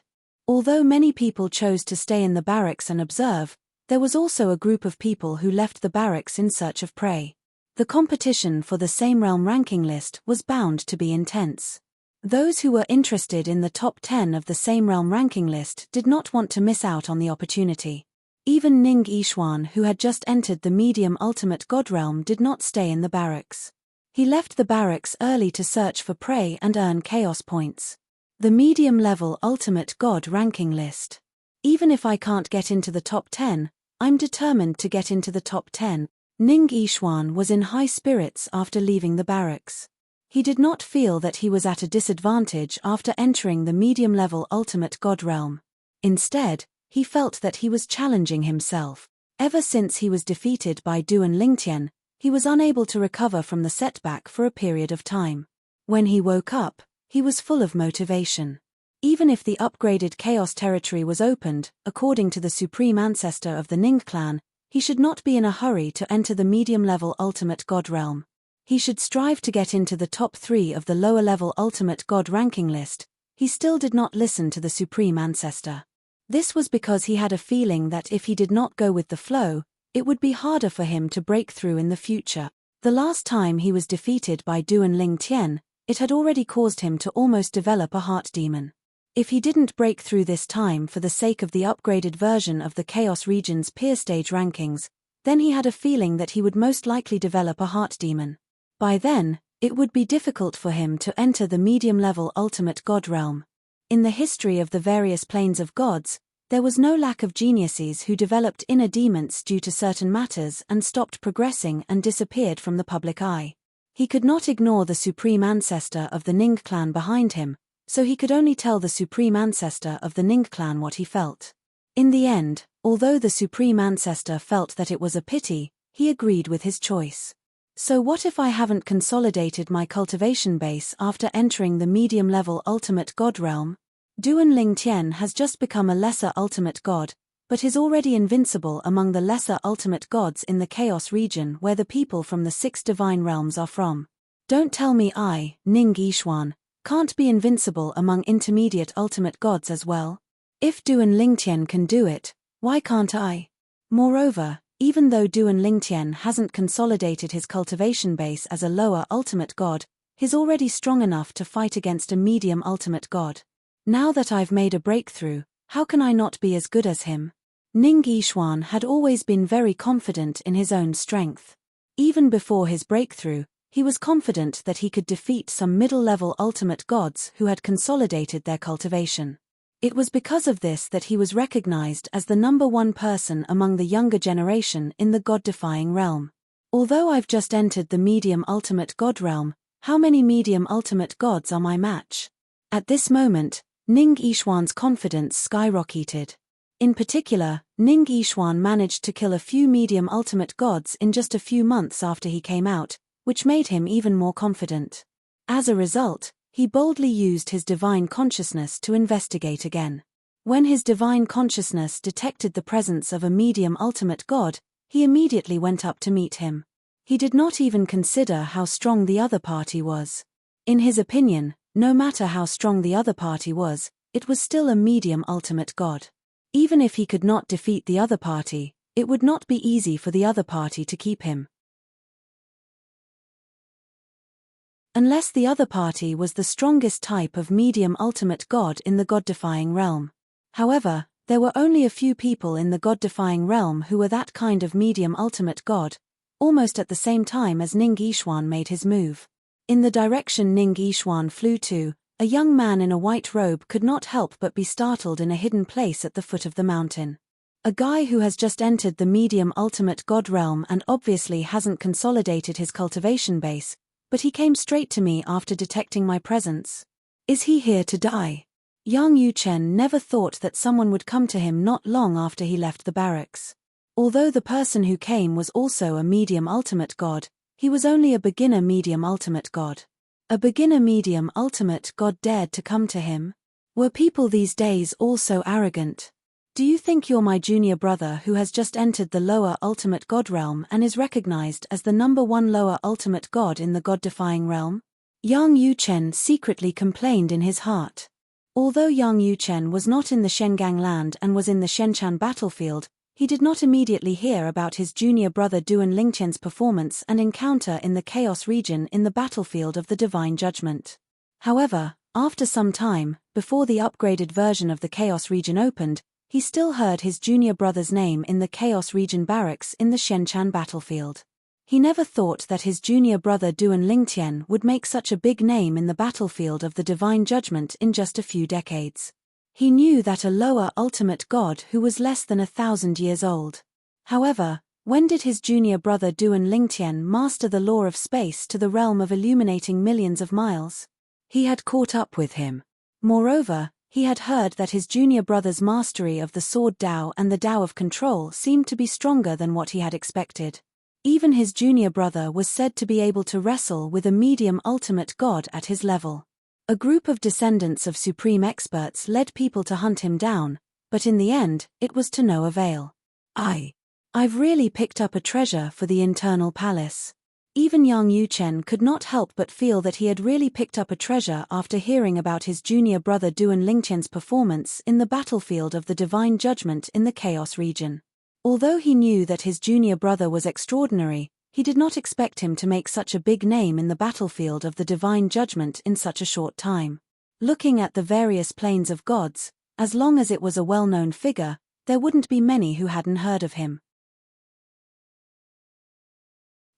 Although many people chose to stay in the barracks and observe, there was also a group of people who left the barracks in search of prey. The competition for the same realm ranking list was bound to be intense. Those who were interested in the top 10 of the same realm ranking list did not want to miss out on the opportunity. Even Ning Yishuan, who had just entered the medium ultimate god realm, did not stay in the barracks. He left the barracks early to search for prey and earn chaos points. The medium-level ultimate god ranking list. Even if I can't get into the top 10, I'm determined to get into the top 10. Ning Yishuan was in high spirits after leaving the barracks. He did not feel that he was at a disadvantage after entering the medium-level ultimate god realm. Instead, he felt that he was challenging himself. Ever since he was defeated by Duan Lingtian, he was unable to recover from the setback for a period of time. When he woke up, he was full of motivation. Even if the upgraded Chaos Territory was opened, according to the Supreme Ancestor of the Ning clan, he should not be in a hurry to enter the medium-level Ultimate God realm. He should strive to get into the top 3 of the lower-level Ultimate God ranking list. He still did not listen to the Supreme Ancestor. This was because he had a feeling that if he did not go with the flow, it would be harder for him to break through in the future. The last time he was defeated by Duan Lingtian, it had already caused him to almost develop a heart demon. If he didn't break through this time for the sake of the upgraded version of the Chaos Region's peer stage rankings, then he had a feeling that he would most likely develop a heart demon. By then, it would be difficult for him to enter the medium-level Ultimate God realm. In the history of the various planes of gods, there was no lack of geniuses who developed inner demons due to certain matters and stopped progressing and disappeared from the public eye. He could not ignore the Supreme Ancestor of the Ning clan behind him, so he could only tell the Supreme Ancestor of the Ning clan what he felt. In the end, although the Supreme Ancestor felt that it was a pity, he agreed with his choice. So what if I haven't consolidated my cultivation base after entering the medium-level Ultimate God realm? Duan Lingtian has just become a lesser Ultimate God, but is already invincible among the lesser Ultimate Gods in the Chaos region where the people from the 6 divine realms are from. Don't tell me I, Ning Yishuan, can't be invincible among intermediate Ultimate Gods as well. If Duan Lingtian can do it, why can't I? Moreover, even though Duan Lingtian hasn't consolidated his cultivation base as a lower Ultimate God, he's already strong enough to fight against a medium Ultimate God. Now that I've made a breakthrough, how can I not be as good as him? Ning Yishuan had always been very confident in his own strength. Even before his breakthrough, he was confident that he could defeat some middle-level Ultimate Gods who had consolidated their cultivation. It was because of this that he was recognized as the #1 person among the younger generation in the God-defying realm. Although I've just entered the medium Ultimate God realm, how many medium Ultimate Gods are my match? At this moment, Ning Yishuan's confidence skyrocketed. In particular, Ning Yishuan managed to kill a few medium Ultimate Gods in just a few months after he came out, which made him even more confident. As a result, he boldly used his divine consciousness to investigate again. When his divine consciousness detected the presence of a medium Ultimate God, he immediately went up to meet him. He did not even consider how strong the other party was. In his opinion, no matter how strong the other party was, it was still a medium Ultimate God. Even if he could not defeat the other party, it would not be easy for the other party to keep him. Unless the other party was the strongest type of medium Ultimate God in the God-defying realm. However, there were only a few people in the God-defying realm who were that kind of medium Ultimate God, almost at the same time as Ning Yishuan made his move. In the direction Ning Yishuan flew to, a young man in a white robe could not help but be startled in a hidden place at the foot of the mountain. A guy who has just entered the medium Ultimate God realm and obviously hasn't consolidated his cultivation base, but he came straight to me after detecting my presence. Is he here to die? Yang Yuchen never thought that someone would come to him not long after he left the barracks. Although the person who came was also a medium Ultimate God, he was only a beginner medium Ultimate God. A beginner medium Ultimate God dared to come to him? Were people these days all so arrogant? Do you think you're my junior brother who has just entered the lower Ultimate God realm and is recognized as the #1 lower Ultimate God in the God-defying realm? Yang Yuchen secretly complained in his heart. Although Yang Yuchen was not in the Shengang land and was in the Shenchan battlefield, he did not immediately hear about his junior brother Duan Lingtian's performance and encounter in the Chaos region in the battlefield of the Divine Judgment. However, after some time, before the upgraded version of the Chaos region opened, he still heard his junior brother's name in the Chaos region barracks in the Shenchan battlefield. He never thought that his junior brother Duan Lingtian would make such a big name in the battlefield of the Divine Judgment in just a few decades. He knew that a lower Ultimate God who was less than 1,000 years old. However, when did his junior brother Duan Lingtian master the law of space to the realm of illuminating millions of miles? He had caught up with him. Moreover, he had heard that his junior brother's mastery of the Sword Dao and the Dao of Control seemed to be stronger than what he had expected. Even his junior brother was said to be able to wrestle with a medium Ultimate God at his level. A group of descendants of supreme experts led people to hunt him down, but in the end, it was to no avail. I've really picked up a treasure for the internal palace. Even Yang Yuchen could not help but feel that he had really picked up a treasure after hearing about his junior brother Duan Lingtian's performance in the battlefield of the Divine Judgment in the Chaos region. Although he knew that his junior brother was extraordinary, he did not expect him to make such a big name in the battlefield of the Divine Judgment in such a short time. Looking at the various planes of gods, as long as it was a well-known figure, there wouldn't be many who hadn't heard of him.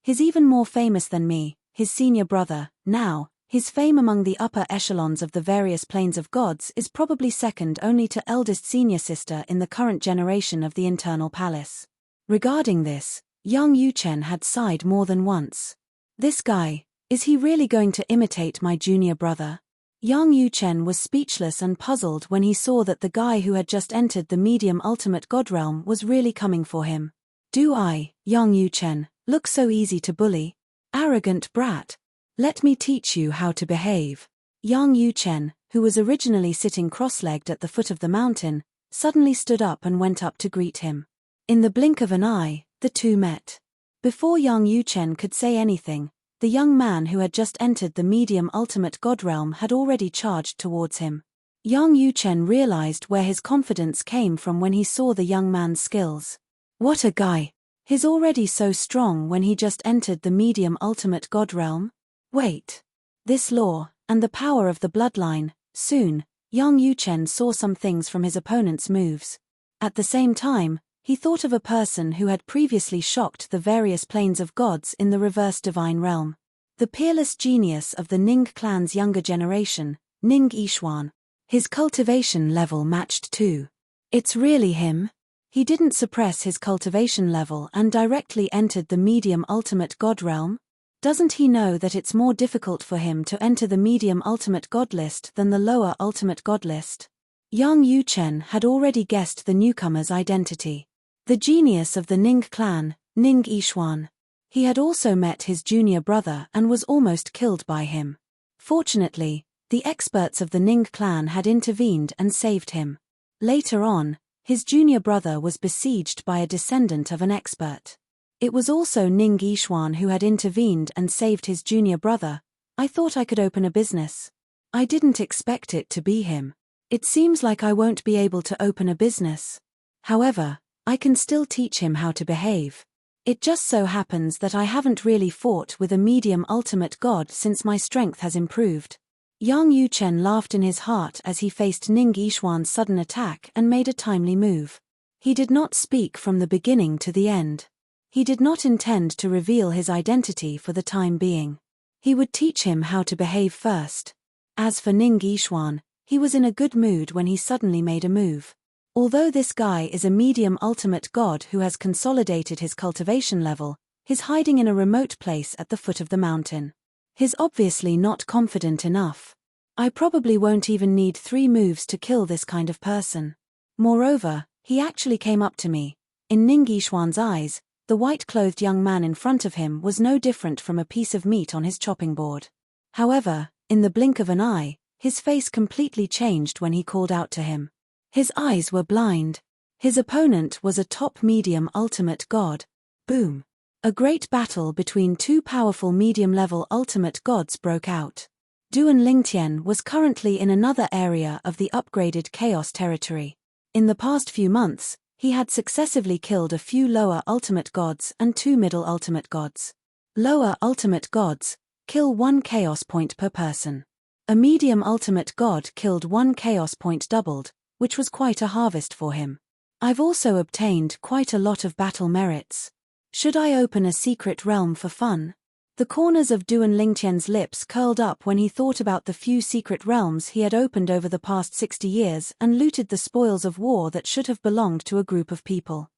He's even more famous than me, his senior brother. Now, his fame among the upper echelons of the various planes of gods is probably second only to eldest senior sister in the current generation of the internal palace. Regarding this, Yang Yuchen had sighed more than once. This guy, is he really going to imitate my junior brother? Yang Yuchen was speechless and puzzled when he saw that the guy who had just entered the medium ultimate god realm was really coming for him. Do I, Yang Yuchen, look so easy to bully? Arrogant brat. Let me teach you how to behave. Yang Yuchen, who was originally sitting cross-legged at the foot of the mountain, suddenly stood up and went up to greet him. In the blink of an eye, the two met. Before Yang Yuchen could say anything, the young man who had just entered the medium ultimate god realm had already charged towards him. Yang Yuchen realized where his confidence came from when he saw the young man's skills. What a guy! He's already so strong when he just entered the medium ultimate god realm? Wait. This law, and the power of the bloodline. Soon, Yang Yuchen saw some things from his opponent's moves. At the same time, he thought of a person who had previously shocked the various planes of gods in the reverse divine realm. The peerless genius of the Ning clan's younger generation, Ning Yishuan. His cultivation level matched too. It's really him? He didn't suppress his cultivation level and directly entered the medium ultimate god realm? Doesn't he know that it's more difficult for him to enter the medium ultimate god list than the lower ultimate god list? Yang Yuchen had already guessed the newcomer's identity. The genius of the Ning clan, Ning Yishuan. He had also met his junior brother and was almost killed by him. Fortunately, the experts of the Ning clan had intervened and saved him. Later on, his junior brother was besieged by a descendant of an expert. It was also Ning Yishuan who had intervened and saved his junior brother. I thought I could open a business. I didn't expect it to be him. It seems like I won't be able to open a business. However, I can still teach him how to behave. It just so happens that I haven't really fought with a medium ultimate god since my strength has improved. Yang Yuchen laughed in his heart as he faced Ning Yishuan's sudden attack and made a timely move. He did not speak from the beginning to the end. He did not intend to reveal his identity for the time being. He would teach him how to behave first. As for Ning Yishuan, he was in a good mood when he suddenly made a move. Although this guy is a medium ultimate god who has consolidated his cultivation level, he's hiding in a remote place at the foot of the mountain. He's obviously not confident enough. I probably won't even need 3 moves to kill this kind of person. Moreover, he actually came up to me. In Ning Yishuan's eyes, the white-clothed young man in front of him was no different from a piece of meat on his chopping board. However, in the blink of an eye, his face completely changed when he called out to him. His eyes were blind. His opponent was a top medium ultimate god. Boom. A great battle between 2 powerful medium-level ultimate gods broke out. Duan Lingtian was currently in another area of the upgraded chaos territory. In the past few months, he had successively killed a few lower ultimate gods and 2 middle ultimate gods. Lower ultimate gods kill 1 chaos point per person. A medium ultimate god killed 1 chaos point doubled, which was quite a harvest for him. I've also obtained quite a lot of battle merits. Should I open a secret realm for fun? The corners of Duan Lingtian's lips curled up when he thought about the few secret realms he had opened over the past 60 years and looted the spoils of war that should have belonged to a group of people.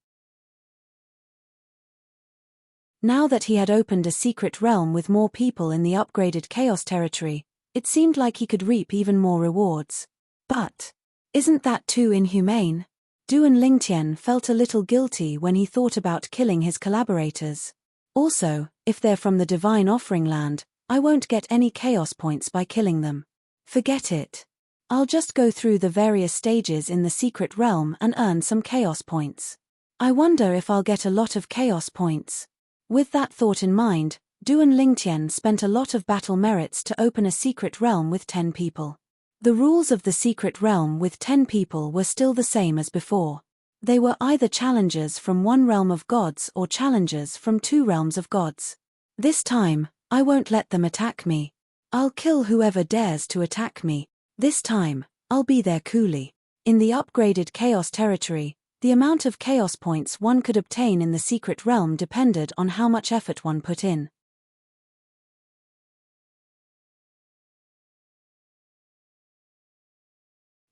Now that he had opened a secret realm with more people in the upgraded chaos territory, it seemed like he could reap even more rewards. But isn't that too inhumane? Duan Lingtian felt a little guilty when he thought about killing his collaborators. Also, if they're from the Divine Offering Land, I won't get any chaos points by killing them. Forget it. I'll just go through the various stages in the secret realm and earn some chaos points. I wonder if I'll get a lot of chaos points. With that thought in mind, Duan Lingtian spent a lot of battle merits to open a secret realm with 10 people. The rules of the secret realm with 10 people were still the same as before. They were either challengers from 1 realm of gods or challengers from 2 realms of gods. This time, I won't let them attack me. I'll kill whoever dares to attack me. This time, I'll be their coolie. In the upgraded chaos territory, the amount of chaos points one could obtain in the secret realm depended on how much effort one put in.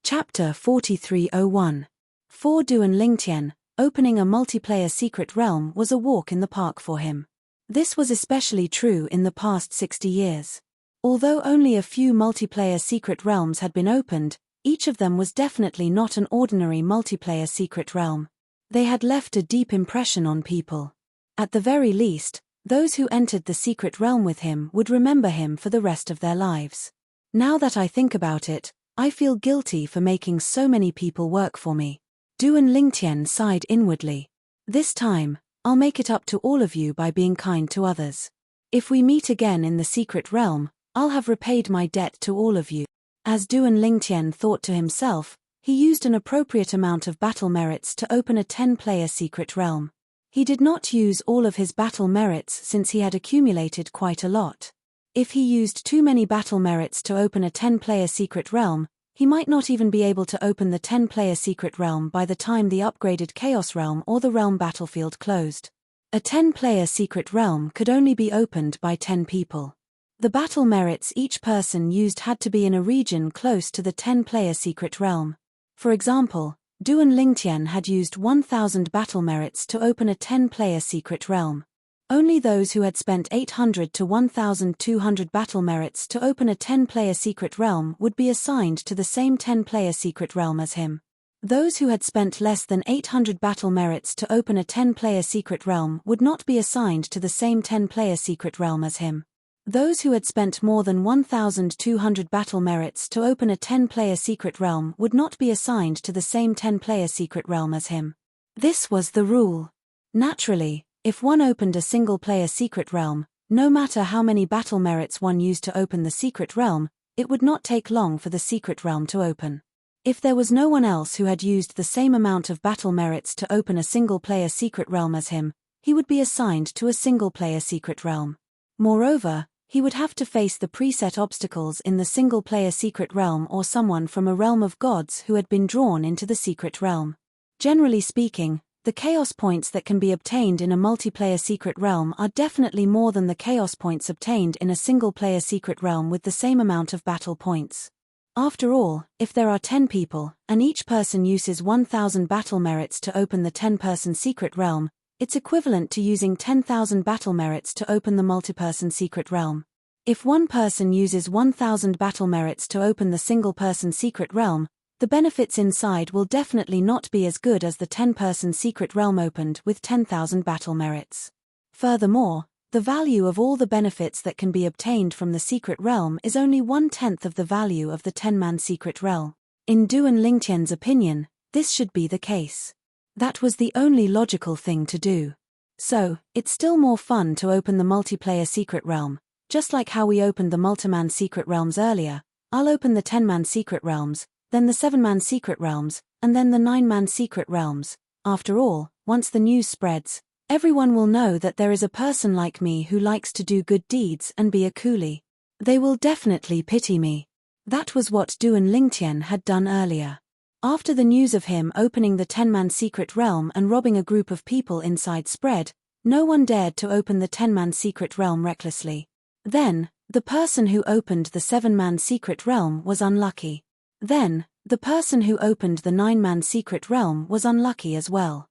Chapter 4301. For Duan Lingtian, opening a multiplayer secret realm was a walk in the park for him. This was especially true in the past 60 years. Although only a few multiplayer secret realms had been opened, each of them was definitely not an ordinary multiplayer secret realm. They had left a deep impression on people. At the very least, those who entered the secret realm with him would remember him for the rest of their lives. Now that I think about it, I feel guilty for making so many people work for me. Duan Lingtian sighed inwardly. This time, I'll make it up to all of you by being kind to others. If we meet again in the secret realm, I'll have repaid my debt to all of you. As Duan Lingtian thought to himself, he used an appropriate amount of battle merits to open a 10-player secret realm. He did not use all of his battle merits since he had accumulated quite a lot. If he used too many battle merits to open a 10-player secret realm, he might not even be able to open the 10-player secret realm by the time the upgraded Chaos Realm or the realm battlefield closed. A 10-player secret realm could only be opened by 10 people. The battle merits each person used had to be in a region close to the 10-player secret realm. For example, Duan Lingtian had used 1,000 battle merits to open a 10-player secret realm. Only those who had spent 800 to 1,200 battle merits to open a 10-player secret realm would be assigned to the same 10-player secret realm as him. Those who had spent less than 800 battle merits to open a 10-player secret realm would not be assigned to the same 10-player secret realm as him. Those who had spent more than 1,200 battle merits to open a 10-player secret realm would not be assigned to the same 10-player secret realm as him. This was the rule. Naturally, if one opened a single-player secret realm, no matter how many battle merits one used to open the secret realm, it would not take long for the secret realm to open. If there was no one else who had used the same amount of battle merits to open a single-player secret realm as him, he would be assigned to a single-player secret realm. Moreover, he would have to face the preset obstacles in the single-player secret realm or someone from a realm of gods who had been drawn into the secret realm. Generally speaking, the chaos points that can be obtained in a multiplayer secret realm are definitely more than the chaos points obtained in a single-player secret realm with the same amount of battle points. After all, if there are 10 people, and each person uses 1,000 battle merits to open the 10-person secret realm, it's equivalent to using 10,000 battle merits to open the multi-person secret realm. If one person uses 1,000 battle merits to open the single-person secret realm, the benefits inside will definitely not be as good as the 10-person secret realm opened with 10,000 battle merits. Furthermore, the value of all the benefits that can be obtained from the secret realm is only 1/10 of the value of the 10-man secret realm. In Duan Lingtian's opinion, this should be the case. That was the only logical thing to do. So, it's still more fun to open the multiplayer secret realm. Just like how we opened the multi-man secret realms earlier, I'll open the 10-man secret realms, then the 7-man secret realms, and then the 9-man secret realms. After all, once the news spreads, everyone will know that there is a person like me who likes to do good deeds and be a coolie. They will definitely pity me. That was what Duan Lingtian had done earlier. After the news of him opening the 10-man secret realm and robbing a group of people inside spread, no one dared to open the 10-man secret realm recklessly. Then, the person who opened the 7-man secret realm was unlucky. Then, the person who opened the 9-man secret realm was unlucky as well.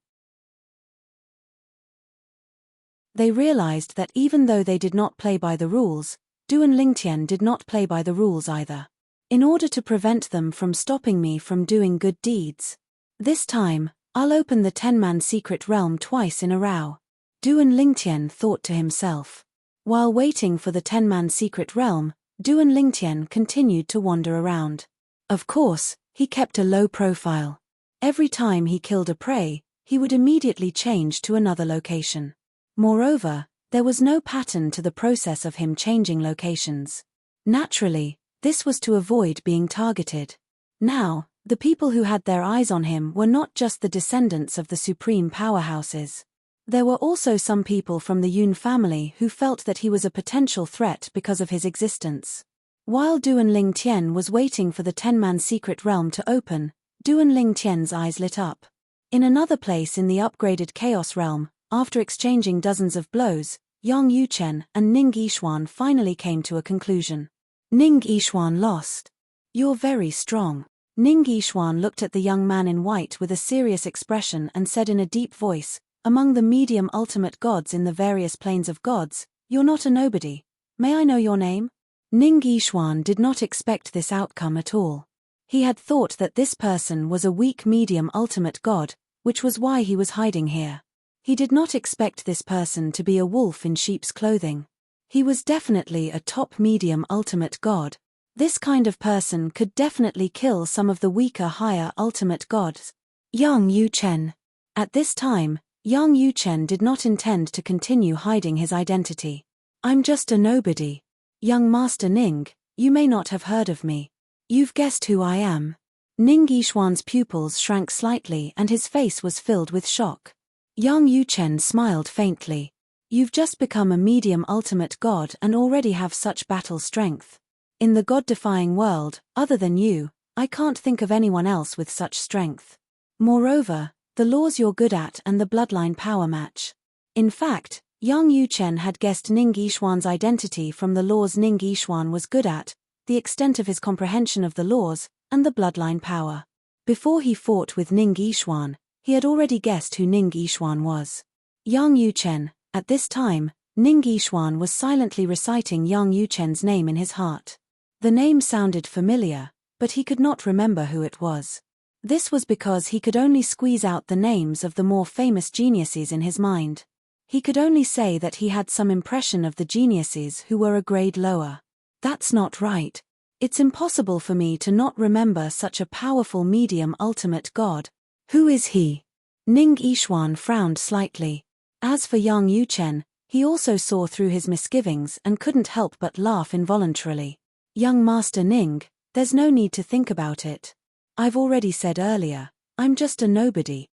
They realized that even though they did not play by the rules, Duan Lingtian did not play by the rules either. In order to prevent them from stopping me from doing good deeds. This time, I'll open the 10-man secret realm twice in a row. Duan Lingtian thought to himself. While waiting for the 10-man secret realm, Duan Lingtian continued to wander around. Of course, he kept a low profile. Every time he killed a prey, he would immediately change to another location. Moreover, there was no pattern to the process of him changing locations. Naturally, this was to avoid being targeted. Now, the people who had their eyes on him were not just the descendants of the supreme powerhouses. There were also some people from the Yun family who felt that he was a potential threat because of his existence. While Duan Lingtian was waiting for the 10-man secret realm to open, Duan Lingtian's eyes lit up. In another place in the upgraded Chaos Realm, after exchanging dozens of blows, Yang Yuchen and Ning Yishuan finally came to a conclusion. Ning Yishuan lost. You're very strong. Ning Yishuan looked at the young man in white with a serious expression and said in a deep voice, among the medium ultimate gods in the various planes of gods, you're not a nobody. May I know your name? Ning Yishuan did not expect this outcome at all. He had thought that this person was a weak medium ultimate god, which was why he was hiding here. He did not expect this person to be a wolf in sheep's clothing. He was definitely a top medium ultimate god. This kind of person could definitely kill some of the weaker higher ultimate gods. Yang Yuchen. At this time, Yang Yuchen did not intend to continue hiding his identity. I'm just a nobody. Young Master Ning, you may not have heard of me. You've guessed who I am. Ning Yishuan's pupils shrank slightly and his face was filled with shock. Yang Yuchen smiled faintly. You've just become a medium ultimate god and already have such battle strength. In the god-defying world, other than you, I can't think of anyone else with such strength. Moreover, the laws you're good at and the bloodline power match. In fact, Yang Yuchen had guessed Ning Yishuan's identity from the laws Ning Yishuan was good at, the extent of his comprehension of the laws, and the bloodline power. Before he fought with Ning Yishuan, he had already guessed who Ning Yishuan was. Yang Yuchen. At this time, Ning Yishuan was silently reciting Yang Yuchen's name in his heart. The name sounded familiar, but he could not remember who it was. This was because he could only squeeze out the names of the more famous geniuses in his mind. He could only say that he had some impression of the geniuses who were a grade lower. That's not right. It's impossible for me to not remember such a powerful medium ultimate god. Who is he? Ning Yishuan frowned slightly. As for Yang Yuchen, he also saw through his misgivings and couldn't help but laugh involuntarily. Young Master Ning, there's no need to think about it. I've already said earlier, I'm just a nobody.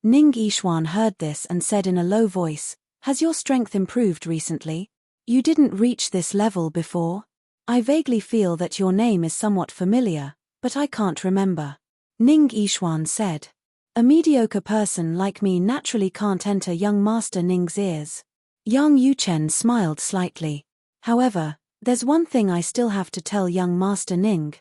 Ning Yishuan heard this and said in a low voice, has your strength improved recently? You didn't reach this level before? I vaguely feel that your name is somewhat familiar, but I can't remember. Ning Yishuan said. A mediocre person like me naturally can't enter young Master Ning's ears. Yang Yuchen smiled slightly. However, there's one thing I still have to tell young Master Ning.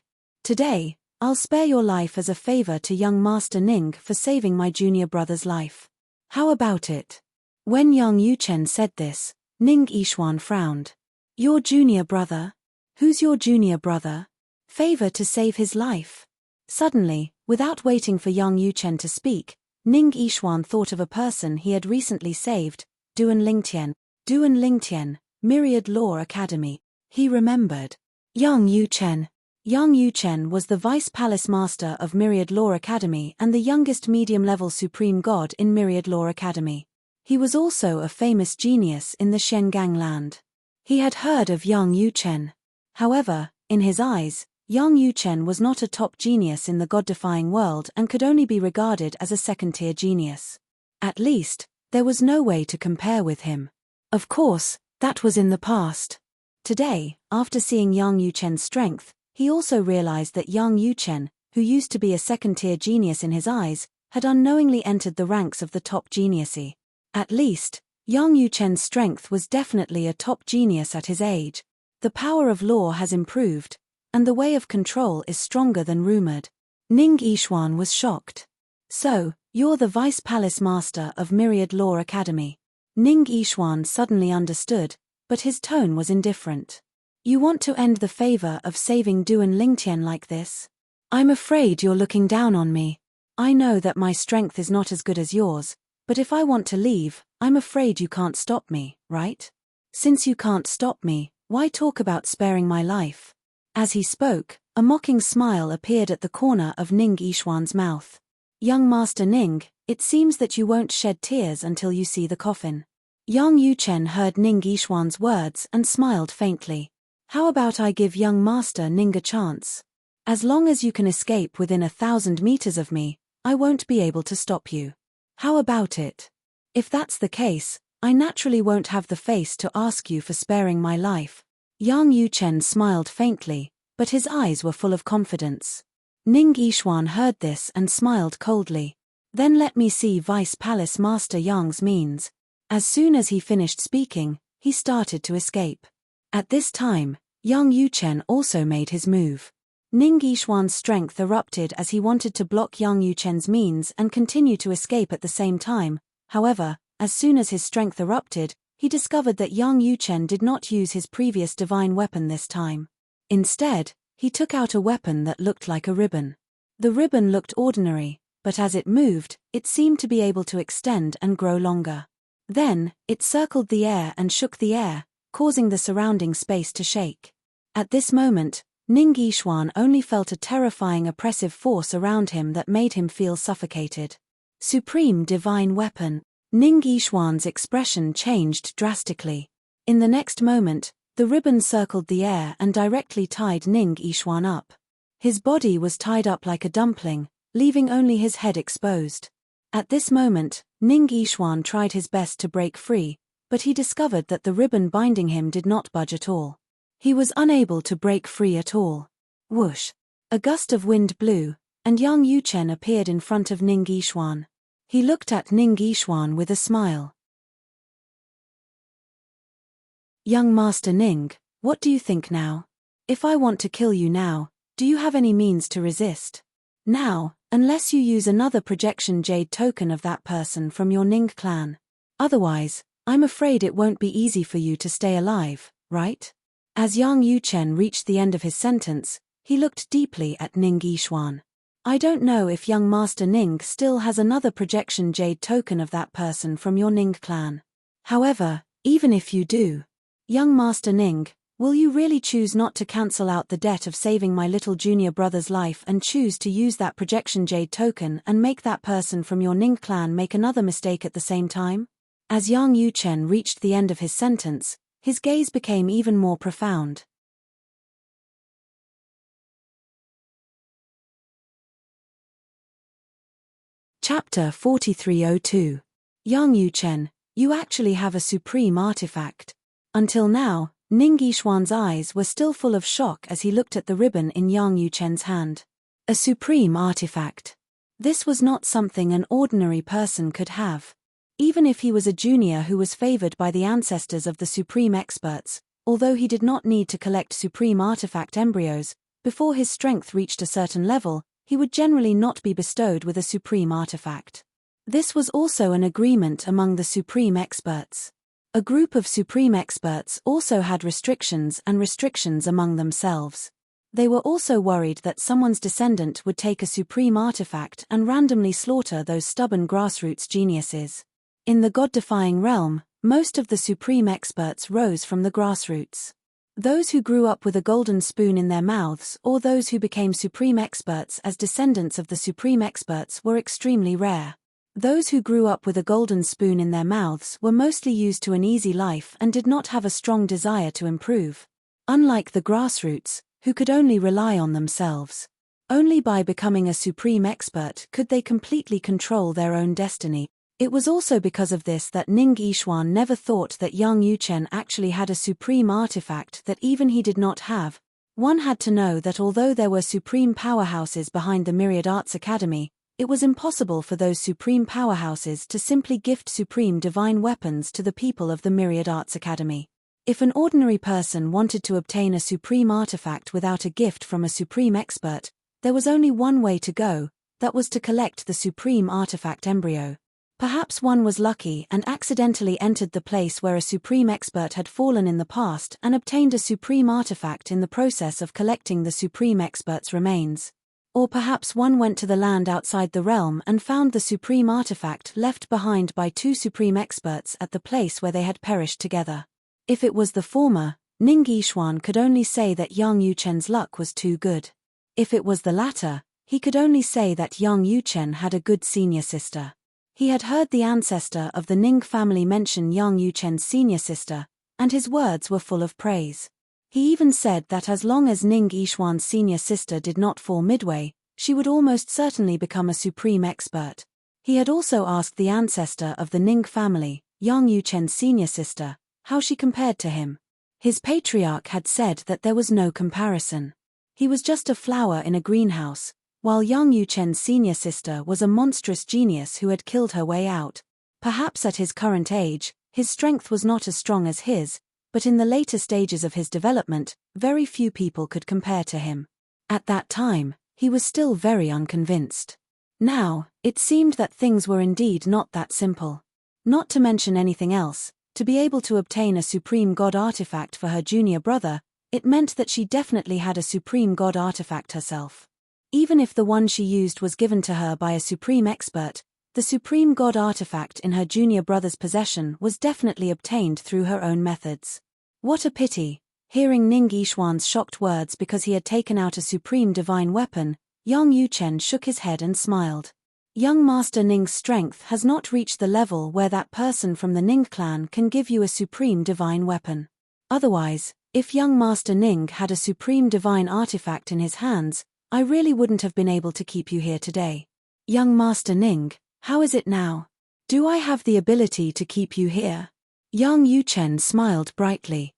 Today, I'll spare your life as a favor to young Master Ning for saving my junior brother's life. How about it? When Yang Yuchen said this, Ning Yishuan frowned. Your junior brother? Who's your junior brother? Favor to save his life? Suddenly, without waiting for Yang Yuchen to speak, Ning Yishuan thought of a person he had recently saved, Duan Lingtian. Duan Lingtian, Myriad Law Academy. He remembered. Yang Yuchen. Yang Yuchen was the Vice Palace Master of Myriad Law Academy and the youngest medium-level supreme god in Myriad Law Academy. He was also a famous genius in the Shengang land. He had heard of Yang Yuchen. However, in his eyes, Yang Yuchen was not a top genius in the god-defying world and could only be regarded as a second-tier genius. At least, there was no way to compare with him. Of course, that was in the past. Today, after seeing Yang Yuchen's strength, he also realized that Yang Yuchen, who used to be a second-tier genius in his eyes, had unknowingly entered the ranks of the top geniusy. At least, Yang Yuchen's strength was definitely a top genius at his age. The power of law has improved, and the way of control is stronger than rumored. Ning Yishuan was shocked. So, you're the Vice Palace Master of Myriad Law Academy. Ning Yishuan suddenly understood, but his tone was indifferent. You want to end the favor of saving Duan Lingtian like this? I'm afraid you're looking down on me. I know that my strength is not as good as yours, but if I want to leave, I'm afraid you can't stop me, right? Since you can't stop me, why talk about sparing my life? As he spoke, a mocking smile appeared at the corner of Ning Yishuan's mouth. Young Master Ning, it seems that you won't shed tears until you see the coffin. Yang Yuchen heard Ning Yishuan's words and smiled faintly. How about I give young Master Ning a chance? As long as you can escape within 1,000 meters of me, I won't be able to stop you. How about it? If that's the case, I naturally won't have the face to ask you for sparing my life. Yang Yuchen smiled faintly, but his eyes were full of confidence. Ning Yishuan heard this and smiled coldly. Then let me see Vice Palace Master Yang's means. As soon as he finished speaking, he started to escape. At this time, Yang Yuchen also made his move. Ning Yishuan's strength erupted as he wanted to block Yang Yuchen's means and continue to escape at the same time. However, as soon as his strength erupted, he discovered that young Yuchen did not use his previous divine weapon this time. Instead, he took out a weapon that looked like a ribbon. The ribbon looked ordinary, but as it moved, it seemed to be able to extend and grow longer. Then, it circled the air and shook the air, causing the surrounding space to shake. At this moment, Ning Yixuan only felt a terrifying oppressive force around him that made him feel suffocated. Supreme Divine Weapon. Ning Yixuan's expression changed drastically. In the next moment, the ribbon circled the air and directly tied Ning Yixuan up. His body was tied up like a dumpling, leaving only his head exposed. At this moment, Ning Yixuan tried his best to break free, but he discovered that the ribbon binding him did not budge at all. He was unable to break free at all. Whoosh! A gust of wind blew, and young Yuchen appeared in front of Ning Yixuan. He looked at Ning Yixuan with a smile. Young Master Ning, what do you think now? If I want to kill you now, do you have any means to resist? Now, unless you use another projection jade token of that person from your Ning clan. Otherwise, I'm afraid it won't be easy for you to stay alive, right? As young Yuchen reached the end of his sentence, he looked deeply at Ning Yixuan. I don't know if young Master Ning still has another projection jade token of that person from your Ning clan. However, even if you do, young Master Ning, will you really choose not to cancel out the debt of saving my little junior brother's life and choose to use that projection jade token and make that person from your Ning clan make another mistake at the same time? As young Yuchen reached the end of his sentence, his gaze became even more profound. Chapter 4302. Young Yuchen, you actually have a supreme artifact. Until now, Ning Yixuan's eyes were still full of shock as he looked at the ribbon in young Yuchen's hand. A supreme artifact. This was not something an ordinary person could have. Even if he was a junior who was favored by the ancestors of the supreme experts, although he did not need to collect supreme artifact embryos, before his strength reached a certain level, he would generally not be bestowed with a supreme artifact. This was also an agreement among the supreme experts. A group of supreme experts also had restrictions among themselves. They were also worried that someone's descendant would take a supreme artifact and randomly slaughter those stubborn grassroots geniuses. In the god-defying realm, most of the supreme experts rose from the grassroots. Those who grew up with a golden spoon in their mouths or those who became supreme experts as descendants of the supreme experts were extremely rare. Those who grew up with a golden spoon in their mouths were mostly used to an easy life and did not have a strong desire to improve. Unlike the grassroots, who could only rely on themselves. Only by becoming a supreme expert could they completely control their own destiny. It was also because of this that Ning Yixuan never thought that young Yuchen actually had a supreme artifact that even he did not have. One had to know that although there were supreme powerhouses behind the Myriad Arts Academy, it was impossible for those supreme powerhouses to simply gift supreme divine weapons to the people of the Myriad Arts Academy. If an ordinary person wanted to obtain a supreme artifact without a gift from a supreme expert, there was only one way to go, that was to collect the supreme artifact embryo. Perhaps one was lucky and accidentally entered the place where a supreme expert had fallen in the past and obtained a supreme artifact in the process of collecting the supreme expert's remains. Or perhaps one went to the land outside the realm and found the supreme artifact left behind by two supreme experts at the place where they had perished together. If it was the former, Ning Yixuan could only say that young Yuchen's luck was too good. If it was the latter, he could only say that young Yuchen had a good senior sister. He had heard the ancestor of the Ning family mention young Yuchen's senior sister, and his words were full of praise. He even said that as long as Ning Yixuan's senior sister did not fall midway, she would almost certainly become a supreme expert. He had also asked the ancestor of the Ning family, young Yuchen's senior sister, how she compared to him. His patriarch had said that there was no comparison. He was just a flower in a greenhouse, while young Yuchen's senior sister was a monstrous genius who had killed her way out. Perhaps at his current age, his strength was not as strong as his, but in the later stages of his development, very few people could compare to him. At that time, he was still very unconvinced. Now, it seemed that things were indeed not that simple. Not to mention anything else, To be able to obtain a Supreme God artifact for her junior brother, it meant that she definitely had a Supreme God artifact herself. Even if the one she used was given to her by a Supreme expert, the Supreme God artifact in her junior brother's possession was definitely obtained through her own methods. What a pity! Hearing Ning Yixuan's shocked words because he had taken out a supreme divine weapon, Yang Yuchen shook his head and smiled. Young Master Ning's strength has not reached the level where that person from the Ning clan can give you a supreme divine weapon. Otherwise, if young Master Ning had a supreme divine artifact in his hands, I really wouldn't have been able to keep you here today. Young Master Ning, how is it now? Do I have the ability to keep you here? Yang Yuchen smiled brightly.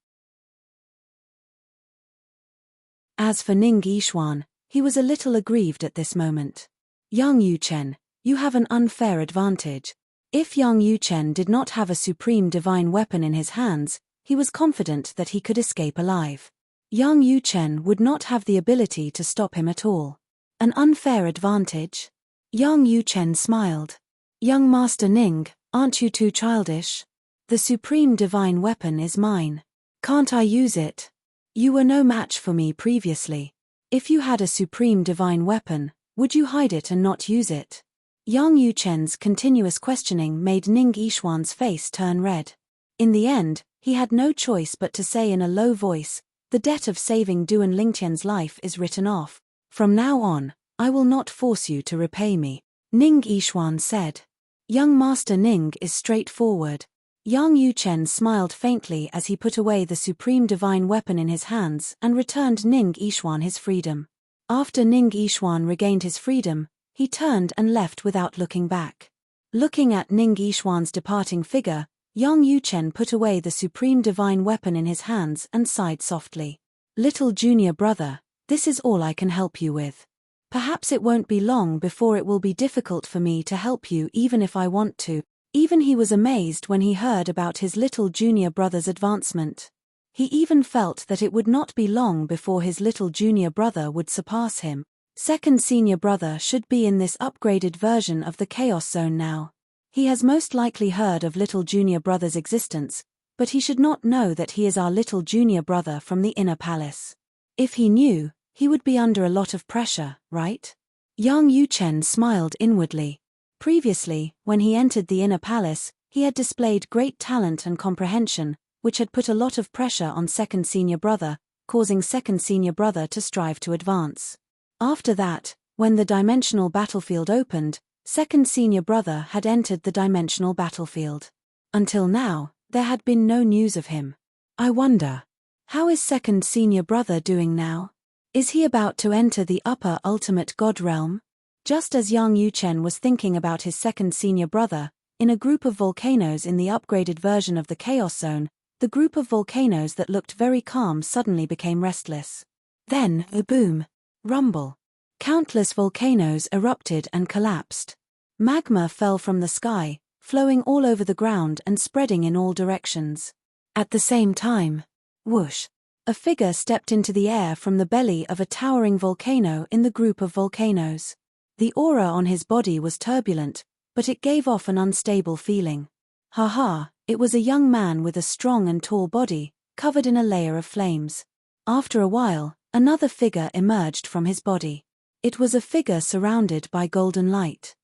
As for Ning Yixuan, he was a little aggrieved at this moment. Yang Yuchen, you have an unfair advantage. If Yang Yuchen did not have a supreme divine weapon in his hands, he was confident that he could escape alive. Yang Yuchen would not have the ability to stop him at all. An unfair advantage? Yang Yuchen smiled. Young Master Ning, aren't you too childish? The supreme divine weapon is mine. Can't I use it? You were no match for me previously. If you had a supreme divine weapon, would you hide it and not use it? Yang Yuchen's continuous questioning made Ning Yixuan's face turn red. In the end, he had no choice but to say in a low voice, the debt of saving Duan Lingtian's life is written off. From now on, I will not force you to repay me. Ning Yixuan said. Young Master Ning is straightforward. Yang Yuchen smiled faintly as he put away the supreme divine weapon in his hands and returned Ning Yixuan his freedom. After Ning Yixuan regained his freedom, he turned and left without looking back. Looking at Ning Yixuan's departing figure, Yang Yuchen put away the supreme divine weapon in his hands and sighed softly. Little junior brother, this is all I can help you with. Perhaps it won't be long before it will be difficult for me to help you even if I want to. Even he was amazed when he heard about his little junior brother's advancement. He even felt that it would not be long before his little junior brother would surpass him. Second senior brother should be in this upgraded version of the Chaos Zone now. He has most likely heard of little junior brother's existence, but he should not know that he is our little junior brother from the inner palace. If he knew, he would be under a lot of pressure, right? Yang Yuchen smiled inwardly. Previously, when he entered the inner palace, he had displayed great talent and comprehension, which had put a lot of pressure on second senior brother, causing second senior brother to strive to advance. After that, when the dimensional battlefield opened, second senior brother had entered the dimensional battlefield. Until now, there had been no news of him. I wonder, how is second senior brother doing now? Is he about to enter the upper ultimate god realm? Just as Yang Yuchen was thinking about his second senior brother, in a group of volcanoes in the upgraded version of the Chaos Zone, the group of volcanoes that looked very calm suddenly became restless. Then, a boom. Rumble. Countless volcanoes erupted and collapsed. Magma fell from the sky, flowing all over the ground and spreading in all directions. At the same time, whoosh, a figure stepped into the air from the belly of a towering volcano in the group of volcanoes. The aura on his body was turbulent, but it gave off an unstable feeling. Ha! It was a young man with a strong and tall body, covered in a layer of flames. After a while, another figure emerged from his body. It was a figure surrounded by golden light.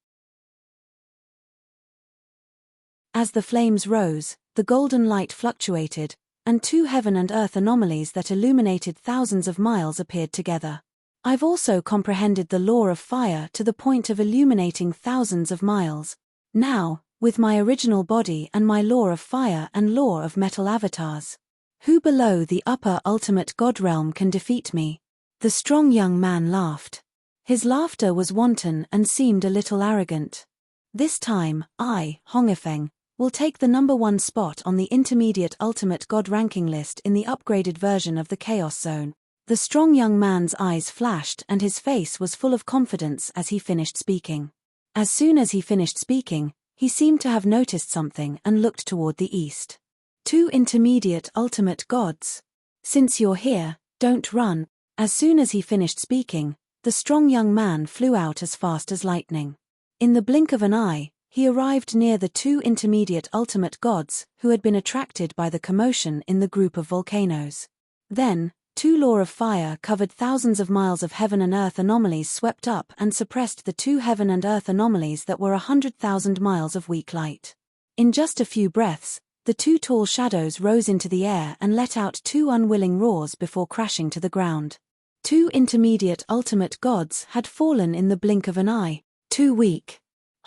As the flames rose, the golden light fluctuated, and two heaven and earth anomalies that illuminated thousands of miles appeared together. I've also comprehended the law of fire to the point of illuminating thousands of miles. Now, with my original body and my law of fire and law of metal avatars, who below the upper ultimate god realm can defeat me? The strong young man laughed. His laughter was wanton and seemed a little arrogant. This time, I, Hongifeng, will take the #1 spot on the intermediate ultimate god ranking list in the upgraded version of the Chaos Zone. The strong young man's eyes flashed and his face was full of confidence as he finished speaking. As soon as he finished speaking, he seemed to have noticed something and looked toward the east. Two intermediate ultimate gods. Since you're here, don't run. As soon as he finished speaking, the strong young man flew out as fast as lightning. In the blink of an eye, He arrived near the two intermediate ultimate gods who had been attracted by the commotion in the group of volcanoes. Then, two law of fire covered thousands of miles of heaven and earth anomalies swept up and suppressed the two heaven and earth anomalies that were 100,000 miles of weak light. In just a few breaths, the two tall shadows rose into the air and let out two unwilling roars before crashing to the ground. Two intermediate ultimate gods had fallen in the blink of an eye, too weak.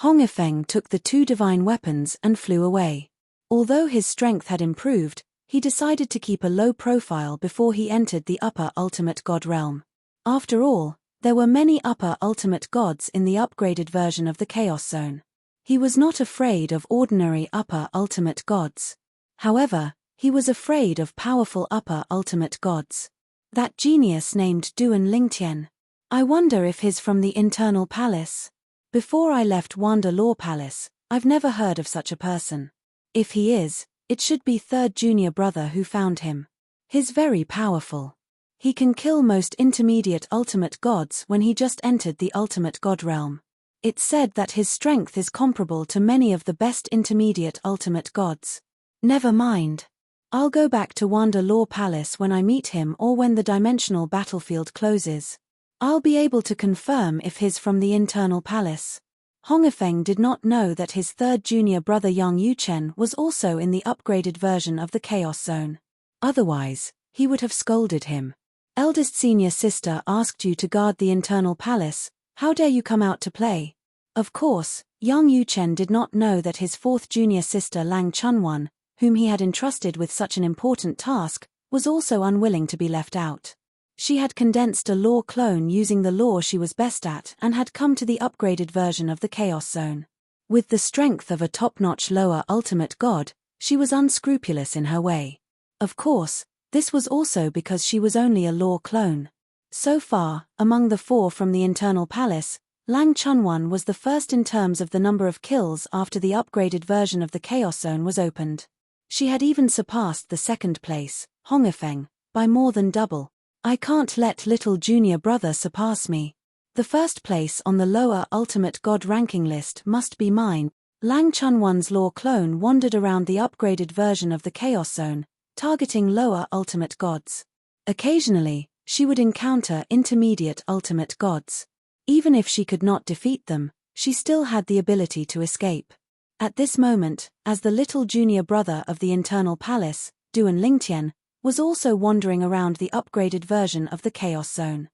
Hongifeng took the two divine weapons and flew away. Although his strength had improved, he decided to keep a low profile before he entered the upper ultimate god realm. After all, there were many upper ultimate gods in the upgraded version of the Chaos Zone. He was not afraid of ordinary upper ultimate gods. However, he was afraid of powerful upper ultimate gods. That genius named Duan Lingtian. I wonder if he's from the Internal Palace. Before I left Wanda Law Palace, I've never heard of such a person. If he is, it should be third junior brother who found him. He's very powerful. He can kill most intermediate ultimate gods when he just entered the ultimate god realm. It's said that his strength is comparable to many of the best intermediate ultimate gods. Never mind. I'll go back to Wanda Law Palace when I meet him or when the dimensional battlefield closes. I'll be able to confirm if he's from the Internal Palace. Hongifeng did not know that his third junior brother Yang Yuchen was also in the upgraded version of the Chaos Zone. Otherwise, he would have scolded him. Eldest senior sister asked you to guard the Internal Palace, how dare you come out to play? Of course, Yang Yuchen did not know that his fourth junior sister Lang Chunwan, whom he had entrusted with such an important task, was also unwilling to be left out. She had condensed a law clone using the law she was best at and had come to the upgraded version of the Chaos Zone. With the strength of a top-notch lower ultimate god, she was unscrupulous in her way. Of course, this was also because she was only a law clone. So far, among the four from the Internal Palace, Lang Chunwan was the first in terms of the number of kills after the upgraded version of the Chaos Zone was opened. She had even surpassed the second place, Hongifeng, by more than double. I can't let little junior brother surpass me. The first place on the lower ultimate god ranking list must be mine. Lang Chunwan's law clone wandered around the upgraded version of the Chaos Zone, targeting lower ultimate gods. Occasionally, she would encounter intermediate ultimate gods. Even if she could not defeat them, she still had the ability to escape. At this moment, as the little junior brother of the Internal Palace, Duan Lingtian, was also wandering around the upgraded version of the Chaos Zone.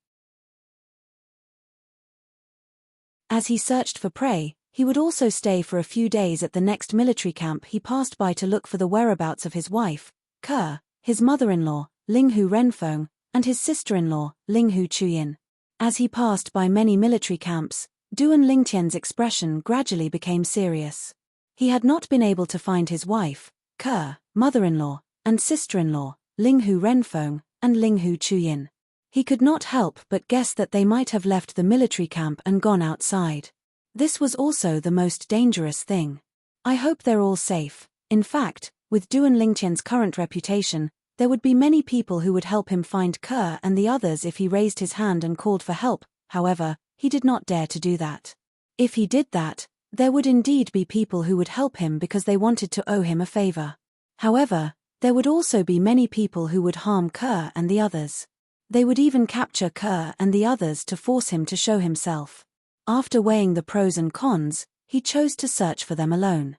As he searched for prey, he would also stay for a few days at the next military camp he passed by to look for the whereabouts of his wife, Ke, his mother-in-law, Linghu Renfeng, and his sister-in-law, Linghu Chuyin. As he passed by many military camps, Duan Lingtian's expression gradually became serious. He had not been able to find his wife, Ke, mother-in-law, and sister-in-law, Linghu Renfeng, and Linghu Chuyin. He could not help but guess that they might have left the military camp and gone outside. This was also the most dangerous thing. I hope they're all safe. In fact, with Duan Lingtian's current reputation, there would be many people who would help him find Ke and the others if he raised his hand and called for help. However, he did not dare to do that. If he did that, there would indeed be people who would help him because they wanted to owe him a favor. However, there would also be many people who would harm Ke and the others. They would even capture Ke and the others to force him to show himself. After weighing the pros and cons, he chose to search for them alone.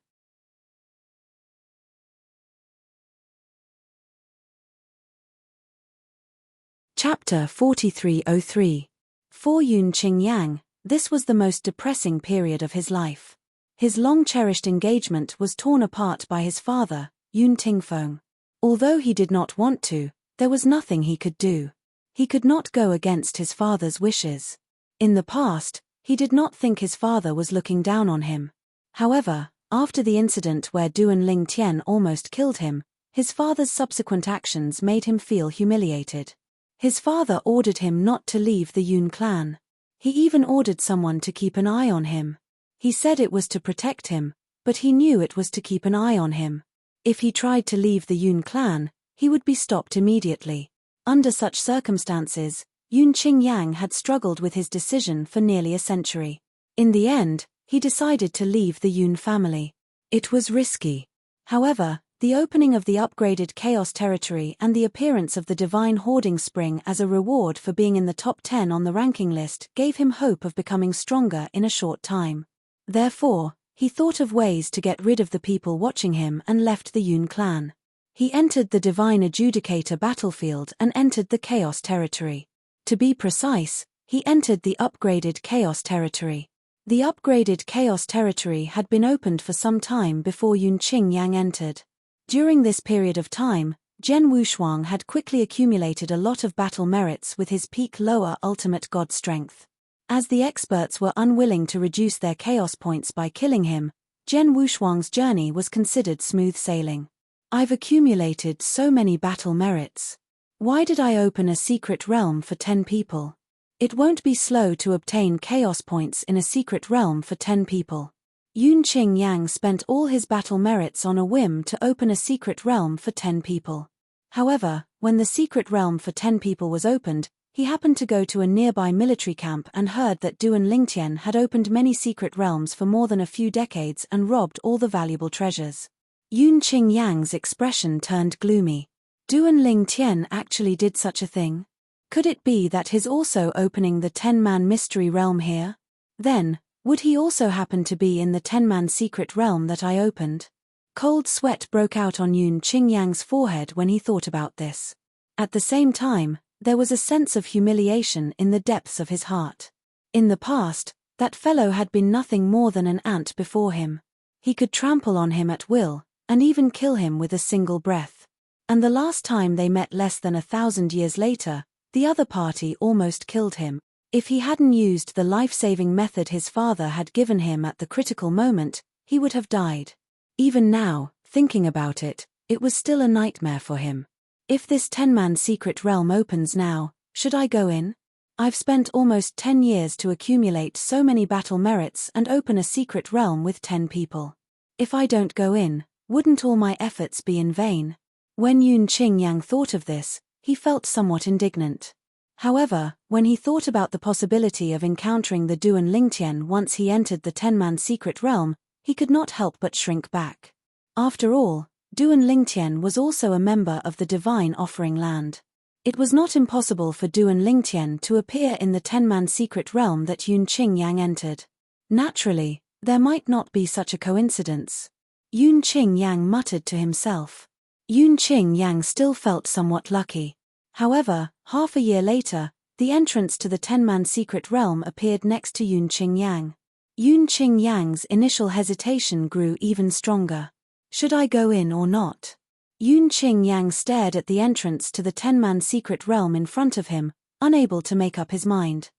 Chapter 4303. For Yun Qingyang, this was the most depressing period of his life. His long-cherished engagement was torn apart by his father, Yun Tingfeng. Although he did not want to, there was nothing he could do. He could not go against his father's wishes. In the past, he did not think his father was looking down on him. However, after the incident where Duan Lingtian almost killed him, his father's subsequent actions made him feel humiliated. His father ordered him not to leave the Yun clan. He even ordered someone to keep an eye on him. He said it was to protect him, but he knew it was to keep an eye on him. If he tried to leave the Yun clan, he would be stopped immediately. Under such circumstances, Yun Qingyang had struggled with his decision for nearly a century. In the end, he decided to leave the Yun family. It was risky. However, the opening of the upgraded Chaos territory and the appearance of the Divine Hoarding Spring as a reward for being in the top 10 on the ranking list gave him hope of becoming stronger in a short time. Therefore, he thought of ways to get rid of the people watching him and left the Yun clan. He entered the Divine Adjudicator battlefield and entered the Chaos territory. To be precise, he entered the upgraded Chaos territory. The upgraded Chaos territory had been opened for some time before Yun Qingyang entered. During this period of time, Zhen Wushuang had quickly accumulated a lot of battle merits with his peak lower ultimate god strength. As the experts were unwilling to reduce their chaos points by killing him, Zhen Wushuang's journey was considered smooth sailing. I've accumulated so many battle merits. Why did I open a secret realm for 10 people? It won't be slow to obtain chaos points in a secret realm for 10 people. Yun Qingyang spent all his battle merits on a whim to open a secret realm for 10 people. However, when the secret realm for 10 people was opened, he happened to go to a nearby military camp and heard that Duan Lingtian had opened many secret realms for more than a few decades and robbed all the valuable treasures. Yun Qingyang's expression turned gloomy. Duan Lingtian actually did such a thing? Could it be that he's also opening the 10-man mystery realm here? Then, would he also happen to be in the 10-man secret realm that I opened? Cold sweat broke out on Yun Qingyang's forehead when he thought about this. At the same time, there was a sense of humiliation in the depths of his heart. In the past, that fellow had been nothing more than an ant before him. He could trample on him at will, and even kill him with a single breath. And the last time they met less than 1,000 years later, the other party almost killed him. If he hadn't used the life-saving method his father had given him at the critical moment, he would have died. Even now, thinking about it, it was still a nightmare for him. If this 10-man secret realm opens now, should I go in? I've spent almost 10 years to accumulate so many battle merits and open a secret realm with 10 people. If I don't go in, wouldn't all my efforts be in vain? When Yun Qingyang thought of this, he felt somewhat indignant. However, when he thought about the possibility of encountering the Duan Lingtian once he entered the 10-man secret realm, he could not help but shrink back. After all, Duan Lingtian was also a member of the Divine Offering Land. It was not impossible for Duan Lingtian to appear in the 10-man secret realm that Yun Qingyang entered. Naturally, there might not be such a coincidence. Yun Qingyang muttered to himself. Yun Qingyang still felt somewhat lucky. However, half a year later, the entrance to the 10-man secret realm appeared next to Yun Qingyang. Yun Qingyang's initial hesitation grew even stronger. Should I go in or not? Yun Qingyang stared at the entrance to the 10-man secret realm in front of him, unable to make up his mind.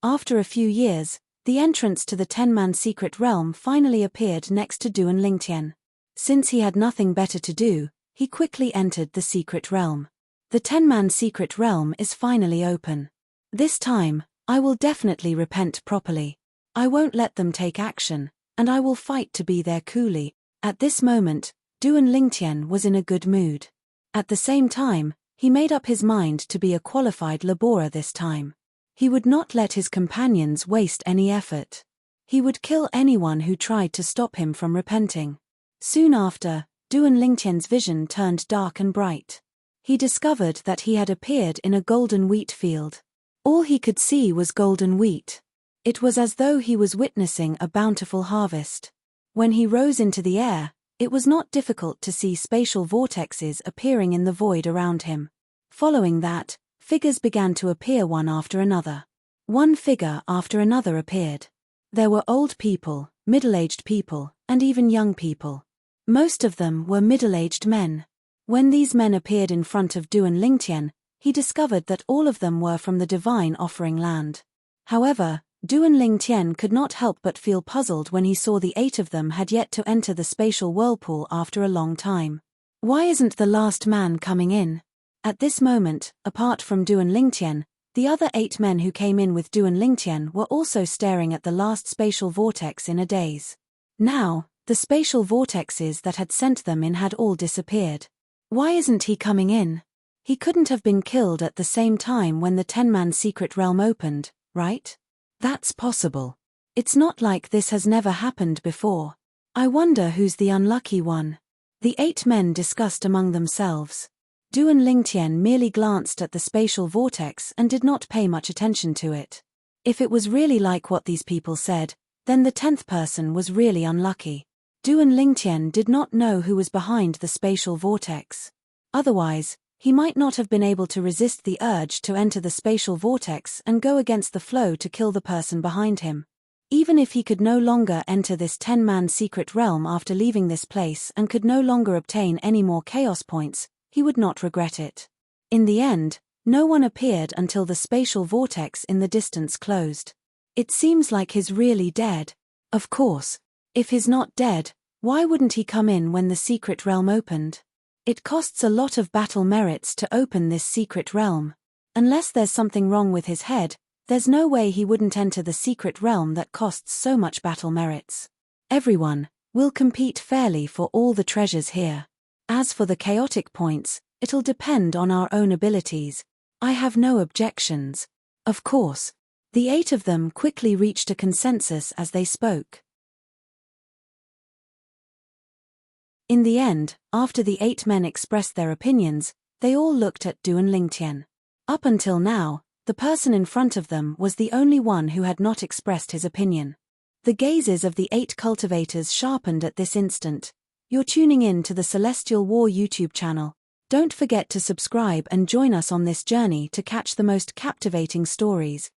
After a few years, the entrance to the 10-man secret realm finally appeared next to Duan Lingtian. Since he had nothing better to do, he quickly entered the secret realm. The 10-man secret realm is finally open. This time, I will definitely repent properly. I won't let them take action, and I will fight to be their coolie. At this moment, Duan Lingtian was in a good mood. At the same time, he made up his mind to be a qualified laborer this time. He would not let his companions waste any effort. He would kill anyone who tried to stop him from repenting. Soon after, Duan Lingtian's vision turned dark and bright. He discovered that he had appeared in a golden wheat field. All he could see was golden wheat. It was as though he was witnessing a bountiful harvest. When he rose into the air, it was not difficult to see spatial vortexes appearing in the void around him. Following that, figures began to appear one after another. One figure after another appeared. There were old people, middle-aged people, and even young people. Most of them were middle-aged men. When these men appeared in front of Duan Lingtian, he discovered that all of them were from the Divine Offering Land. However, Duan Lingtian could not help but feel puzzled when he saw the 8 of them had yet to enter the spatial whirlpool after a long time. Why isn't the last man coming in? At this moment, apart from Duan Lingtian, the other 8 men who came in with Duan Lingtian were also staring at the last spatial vortex in a daze. Now, the spatial vortexes that had sent them in had all disappeared. Why isn't he coming in? He couldn't have been killed at the same time when the 10-man secret realm opened, right? That's possible. It's not like this has never happened before. I wonder who's the unlucky one. The 8 men discussed among themselves. Du and Lingtian merely glanced at the spatial vortex and did not pay much attention to it. If it was really like what these people said, then the 10th person was really unlucky. Du and Lingtian did not know who was behind the spatial vortex. Otherwise, he might not have been able to resist the urge to enter the spatial vortex and go against the flow to kill the person behind him. Even if he could no longer enter this 10-man secret realm after leaving this place and could no longer obtain any more chaos points, he would not regret it. In the end, no one appeared until the spatial vortex in the distance closed. It seems like he's really dead. Of course, if he's not dead, why wouldn't he come in when the secret realm opened? It costs a lot of battle merits to open this secret realm. Unless there's something wrong with his head, there's no way he wouldn't enter the secret realm that costs so much battle merits. Everyone will compete fairly for all the treasures here. As for the chaotic points, it'll depend on our own abilities. I have no objections. Of course. The 8 of them quickly reached a consensus as they spoke. In the end, after the 8 men expressed their opinions, they all looked at Du and Lingtian. Up until now, the person in front of them was the only one who had not expressed his opinion. The gazes of the 8 cultivators sharpened at this instant. You're tuning in to the Celestial War YouTube channel. Don't forget to subscribe and join us on this journey to catch the most captivating stories.